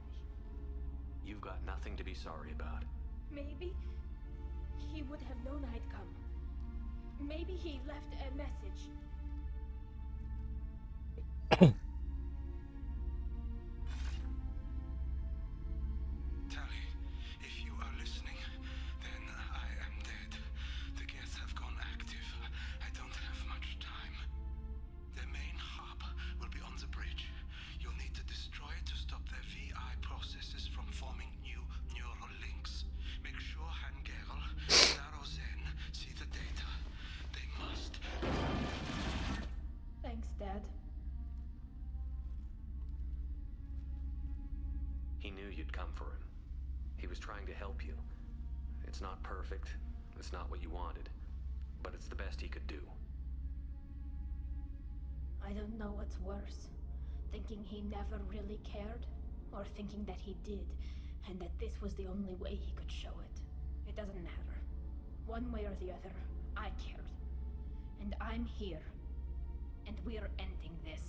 You've got nothing to be sorry about. Maybe he would have known I'd come. Maybe he left a message. Tali, if you are listening, then I am dead. The Geth have gone active. I don't have much time. The main hub will be on the bridge. You'll need to destroy it to stop their VI processes from forming new neural links. Make sure Hangerl, Darozen see the data. They must. Dad? He knew you'd come for him. He was trying to help you. It's not perfect. It's not what you wanted. But it's the best he could do. I don't know what's worse. Thinking he never really cared, or thinking that he did, and that this was the only way he could show it. It doesn't matter. One way or the other, I cared. And I'm here. And we're ending this.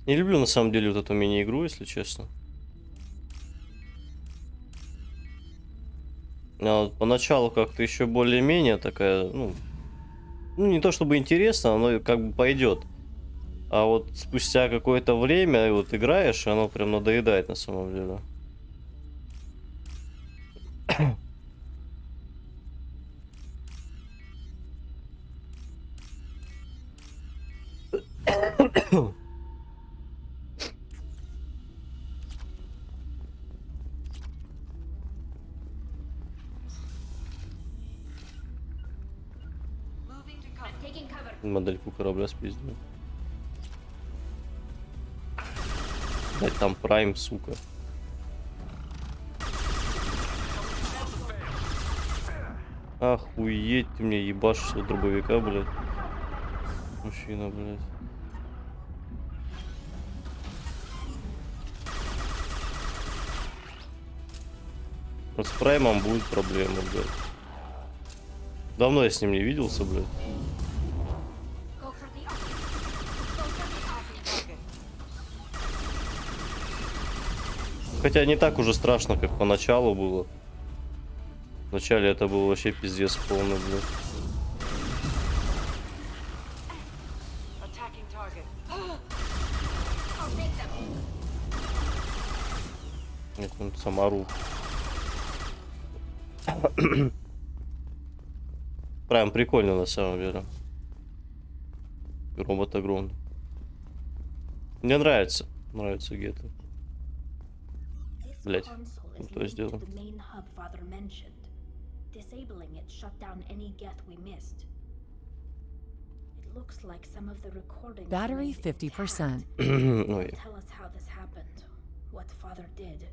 Не люблю на самом деле вот эту мини-игру, если честно. А вот поначалу как-то еще более-менее такая, ну, не то чтобы интересно, оно как бы пойдет. А вот спустя какое-то время вот играешь, и оно прям надоедает на самом деле. Модельку корабля спиздили. Блять, там Прайм, сука. Охуеть, ты мне ебашишь с дробовика, блядь. Мужчина, блядь. Вот с Праймом будет проблема, блядь. Давно я с ним не виделся, блядь. Хотя не так уже страшно, как поначалу было. Вначале это был вообще пиздец полный, блядь. Нет, он Самару. Прям прикольно на самом деле. Робот огромный. Мне нравится. Нравится Гетто. Блять, то сделал. Battery 50%. Tell us how this happened. What Father did.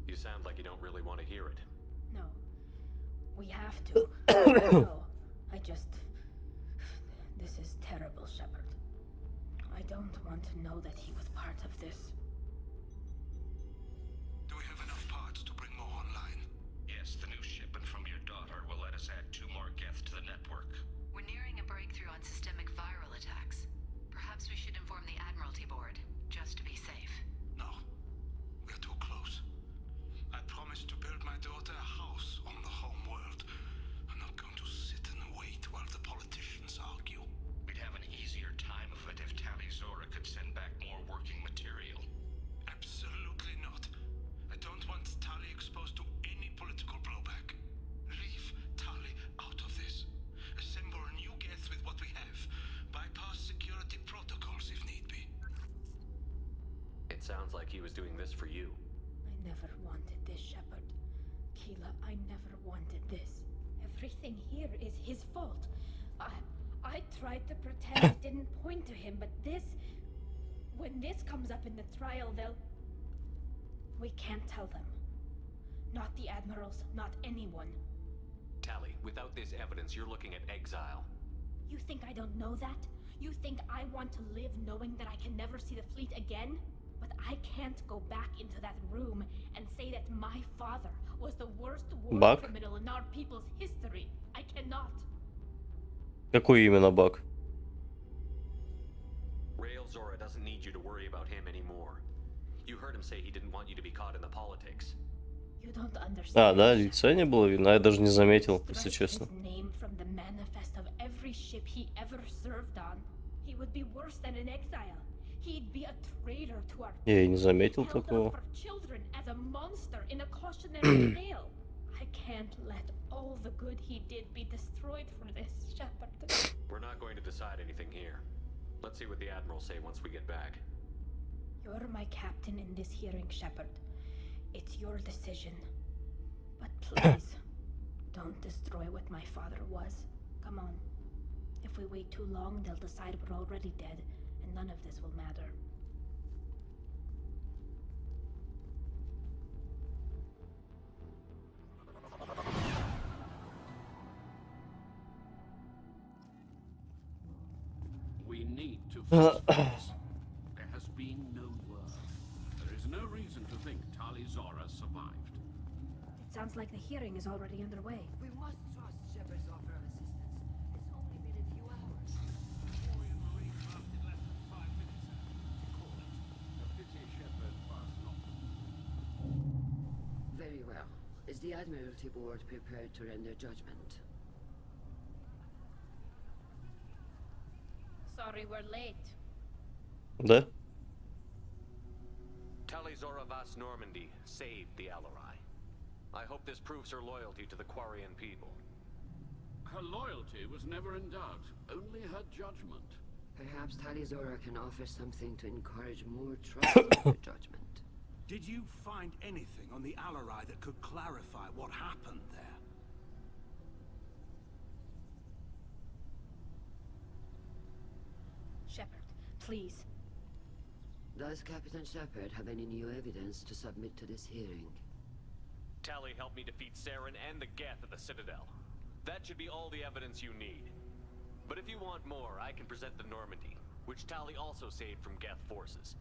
You sound like you don't really want to hear it. No. We have to. No. I just... This is terrible, Shepard. I don't want to know that he was part of this. Do we have enough parts to bring more online? Yes, the new shipment from your daughter will let us add 2 more Geth to the network. We're nearing a breakthrough on systemic viral attacks. Perhaps we should inform the Admiralty Board, just to be safe. No. We're too close. I promised to build my daughter a house on the home world. I'm not going to sit and wait while the politicians argue. We'd have an easier time of it if Tali Zora could send back more working material. Absolutely not. I don't want Tali exposed to any political blowback. Leave Tali out of this. Assemble a new Geth with what we have. Bypass security protocols if need be. It sounds like he was doing this for you. I never wanted this, Shepard. Keela, I never wanted this. Everything here is his fault. I tried to pretend it didn't point to him, but this... When this comes up in the trial, they'll... We can't tell them. Not the Admirals, not anyone. Tali, without this evidence, you're looking at exile. You think I don't know that? You think I want to live knowing that I can never see the fleet again? But I can't go back into that room and say that my father was the worst war criminal in our people's history. I cannot. Какой именно баг? Rail Zora doesn't need you to worry about him anymore. You heard him say he didn't want you to be caught in the politics. You don't understand. А, да, лица не было видно, я даже не заметил, если честно. Name from the manifest of every ship he ever served on. He would be worse than an exile. He'd be a traitor to our Я и не заметил held такого. up for children as a monster in a cautionary tale. I can't let all the good he did be destroyed for this, Shepard. We're not going to decide anything here. Let's see what the Admirals say once we get back. You're my captain in this hearing, Shepard. It's your decision. But please, don't destroy what my father was. Come on. If we wait too long, they'll decide we're already dead, and none of this will matter. We need to fix this. There has been no word. There is no reason to think Tali Zora survived. It sounds like the hearing is already underway. We must trust Shepard's offer of assistance. It's only been a few hours. Very well. Is the Admiralty Board prepared to render judgment? Sorry we're late. Да? Tali Zora Vas Normandy saved the Alarai. I hope this proves her loyalty to the Quarian people. Her loyalty was never in doubt, only her judgment. Perhaps Tali Zora can offer something to encourage more trust in her judgment. Did you find anything on the Alarai that could clarify what happened there? Shepard, please. Does Captain Shepard have any new evidence to submit to this hearing? Tali helped me defeat Saren and the Geth at the Citadel. That should be all the evidence you need. But if you want more, I can present the Normandy, which Tali also saved from Geth forces,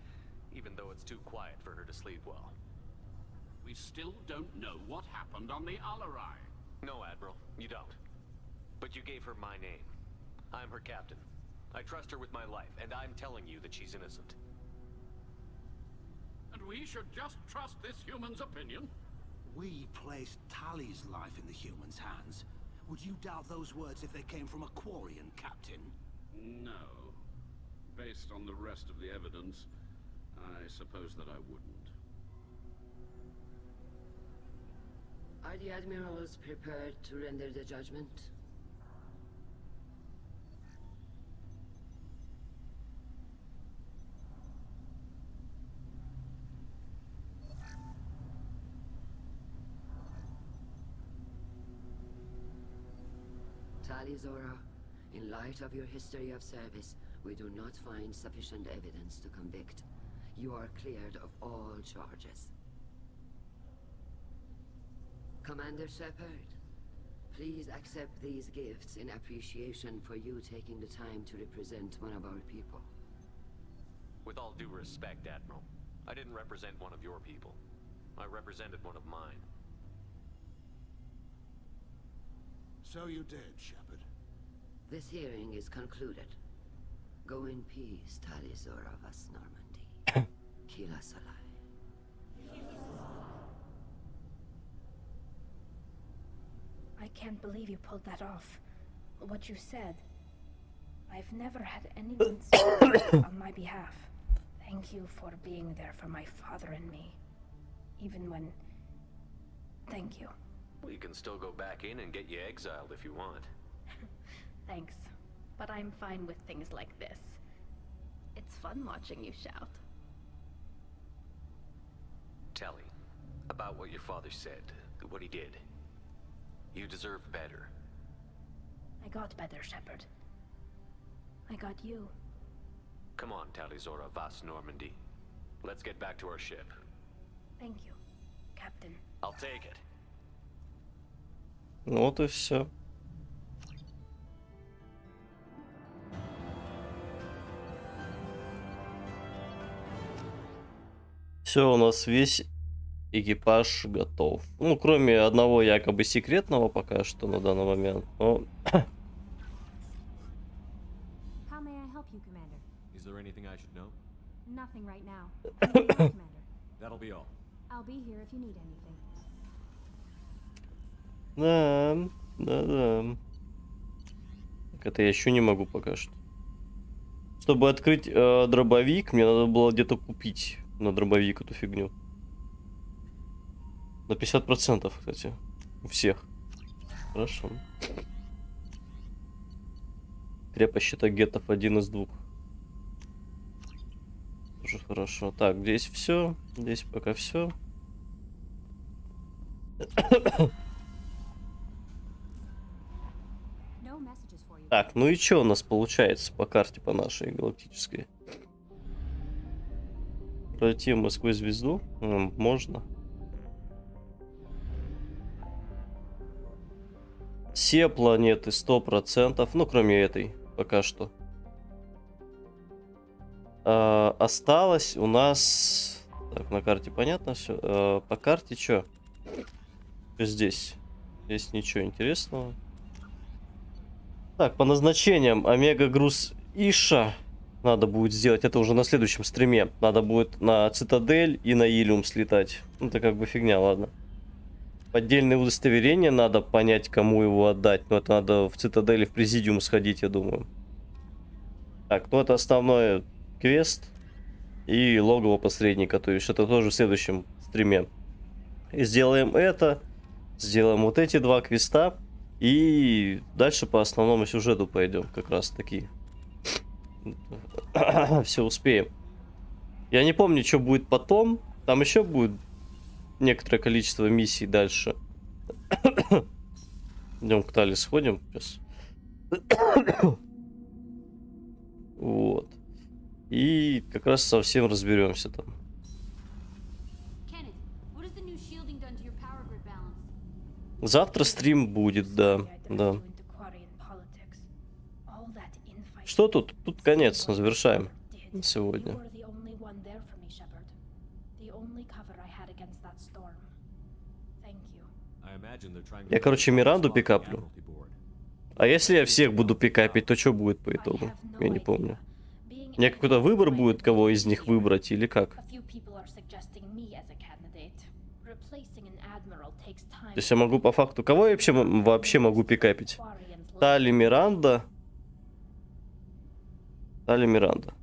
even though it's too quiet for her to sleep well. We still don't know what happened on the Alarai. No, Admiral, you don't. But you gave her my name. I'm her captain. I trust her with my life, and I'm telling you that she's innocent. And we should just trust this human's opinion? We placed Tali's life in the human's hands. Would you doubt those words if they came from a Quarian, Captain? No. Based on the rest of the evidence, I suppose that I wouldn't. Are the Admirals prepared to render the judgment? Tali Zora, in light of your history of service, we do not find sufficient evidence to convict. You are cleared of all charges. Commander Shepard, please accept these gifts in appreciation for you taking the time to represent one of our people. With all due respect, Admiral, I didn't represent one of your people. I represented one of mine. So you did, Shepard. This hearing is concluded. Go in peace, Tali Zora Vas Normandy. Kila Salai. I can't believe you pulled that off. What you said. I've never had anyone speak on my behalf. Thank you for being there for my father and me. Even when... Thank you. We can still go back in and get you exiled if you want. Thanks. But I'm fine with things like this. It's fun watching you shout. Tali, about what your father said, what he did. You deserve better. I got better, Shepard. I got you. Come on, Tali Zora Vas Normandy. Let's get back to our ship. Thank you, Captain. I'll take it. Вот и все. Все, у нас весь экипаж готов. Ну, кроме одного якобы секретного пока что на данный момент. Но... How may I help you, Commander? Is there anything I should know? Nothing right now. Anything else, Commander? That'll be all. I'll be here if you need anything. Да. Так это я еще не могу пока что. Чтобы открыть дробовик, мне надо было где-то купить на дробовик эту фигню. На 50%, кстати. У всех. Хорошо. Крепость гетов 1 из 2. Тоже хорошо. Так, здесь все. Здесь пока все. Так, ну и что у нас получается по карте, по нашей галактической? Пройти мы сквозь звезду? Можно. Все планеты 100%, ну кроме этой, пока что. Осталось у нас... Так, на карте понятно все. По карте что? Здесь? Здесь ничего интересного. Так, по назначениям омега-груз Иша надо будет сделать. Это уже на следующем стриме. Надо будет на Цитадель и на Илиум слетать. Ну, это как бы фигня, ладно. Поддельное удостоверение надо понять, кому его отдать. Но это надо в Цитадель и в Президиум сходить, я думаю. Так, ну это основной квест. И логово посредника. То есть это тоже в следующем стриме. И сделаем это. Сделаем вот эти два квеста. И дальше по основному сюжету пойдем. Как раз таки. Все успеем. Я не помню, что будет потом. Там еще будет некоторое количество миссий дальше. Идем к Тали сходим сейчас. Вот. И как раз совсем разберемся там. Завтра стрим будет, да. Да. Что тут? Тут конец. Завершаем сегодня. Я, короче, Миранду пикаплю. А если я всех буду пикапить, то что будет по итогу? Я не помню. У меня какой-то выбор будет, кого из них выбрать, или как? То есть я могу по факту... Кого я вообще могу пикапить? Тали Миранда. Тали Миранда.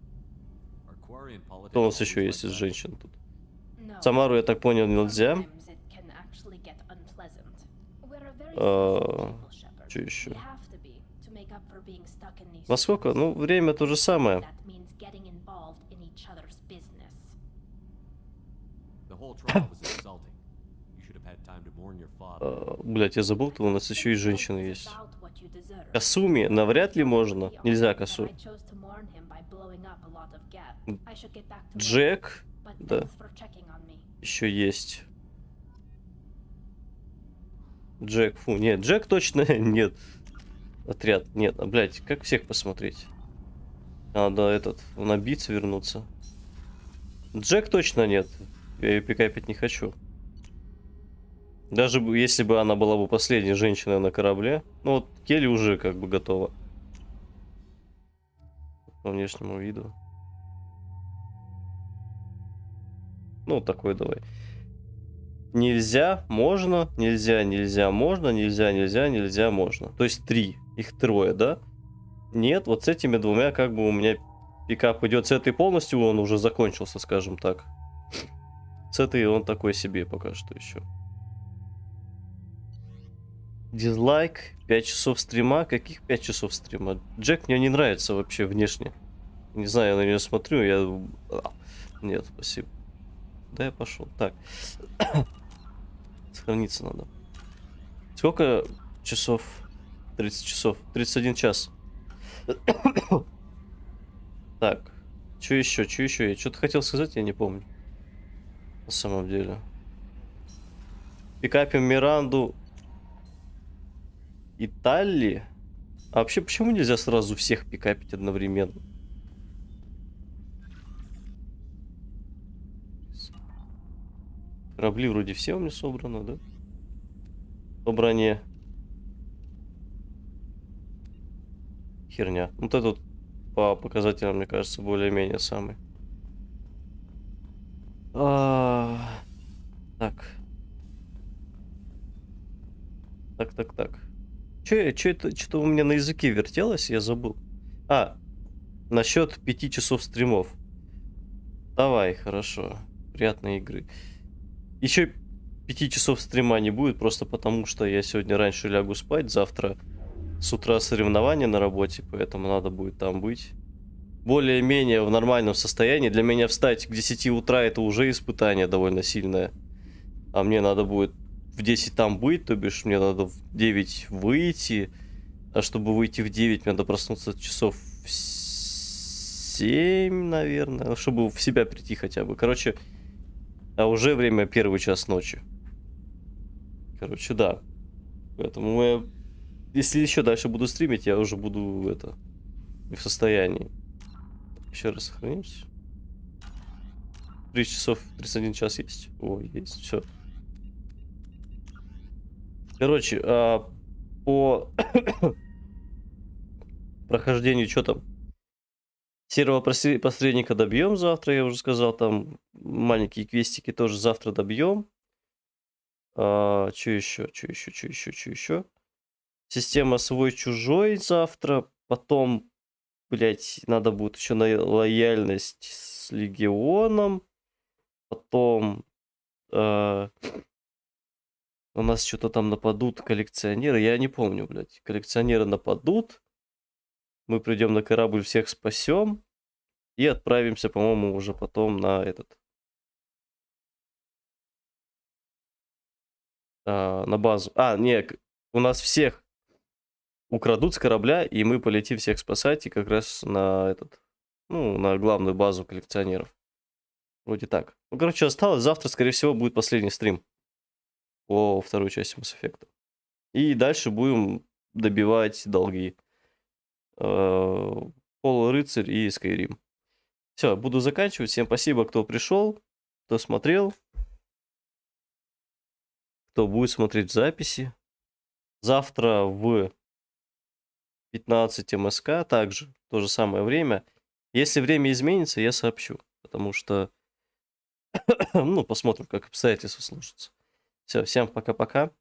Кто у нас еще есть из женщин тут? Самару, я так понял, нельзя. Что еще? Во сколько? Ну, время то же самое. Блять, я забыл, то у нас еще и женщины есть. Касуми навряд ли можно. Нельзя Касу. Джек. Да. Еще есть. Джек, фу, нет, Джек точно нет. Отряд, нет, блять, как всех посмотреть? Надо набиться, вернуться. Джек точно нет. Я ее пикапить не хочу. Даже если бы она была бы последней женщиной на корабле. Ну вот Келли уже как бы готова. По внешнему виду. Ну, такой давай. Нельзя, можно, нельзя, нельзя, можно, нельзя, нельзя, нельзя, можно. То есть 3. Их 3, да? Нет, вот с этими двумя как бы у меня пикап идет. С этой полностью он уже закончился, скажем так. С этой он такой себе пока что еще. Дизлайк. 5 часов стрима. Каких 5 часов стрима? Джек мне не нравится вообще внешне. Не знаю, я на нее смотрю, я... Нет, спасибо. Да, я пошел. Так. Сохраниться надо. Сколько часов? 30 часов. 31 час. Так. Что еще? Что еще? Я что-то хотел сказать, я не помню. На самом деле. Пикапим Миранду и Талли. А вообще, почему нельзя сразу всех пикапить одновременно? Корабли вроде все у меня собраны, да? Собрание. Херня. Вот этот по показателям, мне кажется, более-менее самый. Так. Так. Что-то у меня на языке вертелось, я забыл. Насчет 5 часов стримов. Давай, хорошо. Приятной игры. Еще 5 часов стрима не будет, просто потому что я сегодня раньше лягу спать. Завтра с утра соревнования на работе, поэтому надо будет там быть. Более-менее в нормальном состоянии. Для меня встать к 10 утра это уже испытание довольно сильное. А мне надо будет в 10 там быть, то бишь мне надо в 9 выйти. А чтобы выйти в 9, мне надо проснуться часов в 7, наверное. Чтобы в себя прийти хотя бы. Короче, а уже время 1 час ночи. Короче, да. Поэтому я, если еще дальше буду стримить, я уже буду это не в состоянии. Еще раз сохранимся. 3 часов 31 час есть. О, есть, все. Короче, по прохождению, что там? Серого посредника добьем завтра, я уже сказал. Там маленькие квестики тоже завтра добьем. Что еще? Что еще? Система свой-чужой завтра. Потом, блять, надо будет еще на лояльность с легионом. Потом у нас что-то там нападут коллекционеры. Я не помню, блядь. Коллекционеры нападут. Мы придем на корабль, всех спасем. И отправимся, по-моему, уже потом на этот. На базу. Не, у нас всех украдут с корабля, и мы полетим всех спасать. И как раз на этот. Ну, на главную базу коллекционеров. Вроде так. Ну, короче, осталось. Завтра, скорее всего, будет последний стрим по второй части Mass Effect. И дальше будем добивать долги. Полурыцарь и Skyrim. Все, буду заканчивать. Всем спасибо, кто пришел, кто смотрел, кто будет смотреть в записи. Завтра в 15 МСК также то же самое время. Если время изменится, я сообщу. Потому что, ну, посмотрим, как обстоятельства сложатся. Все, всем пока-пока.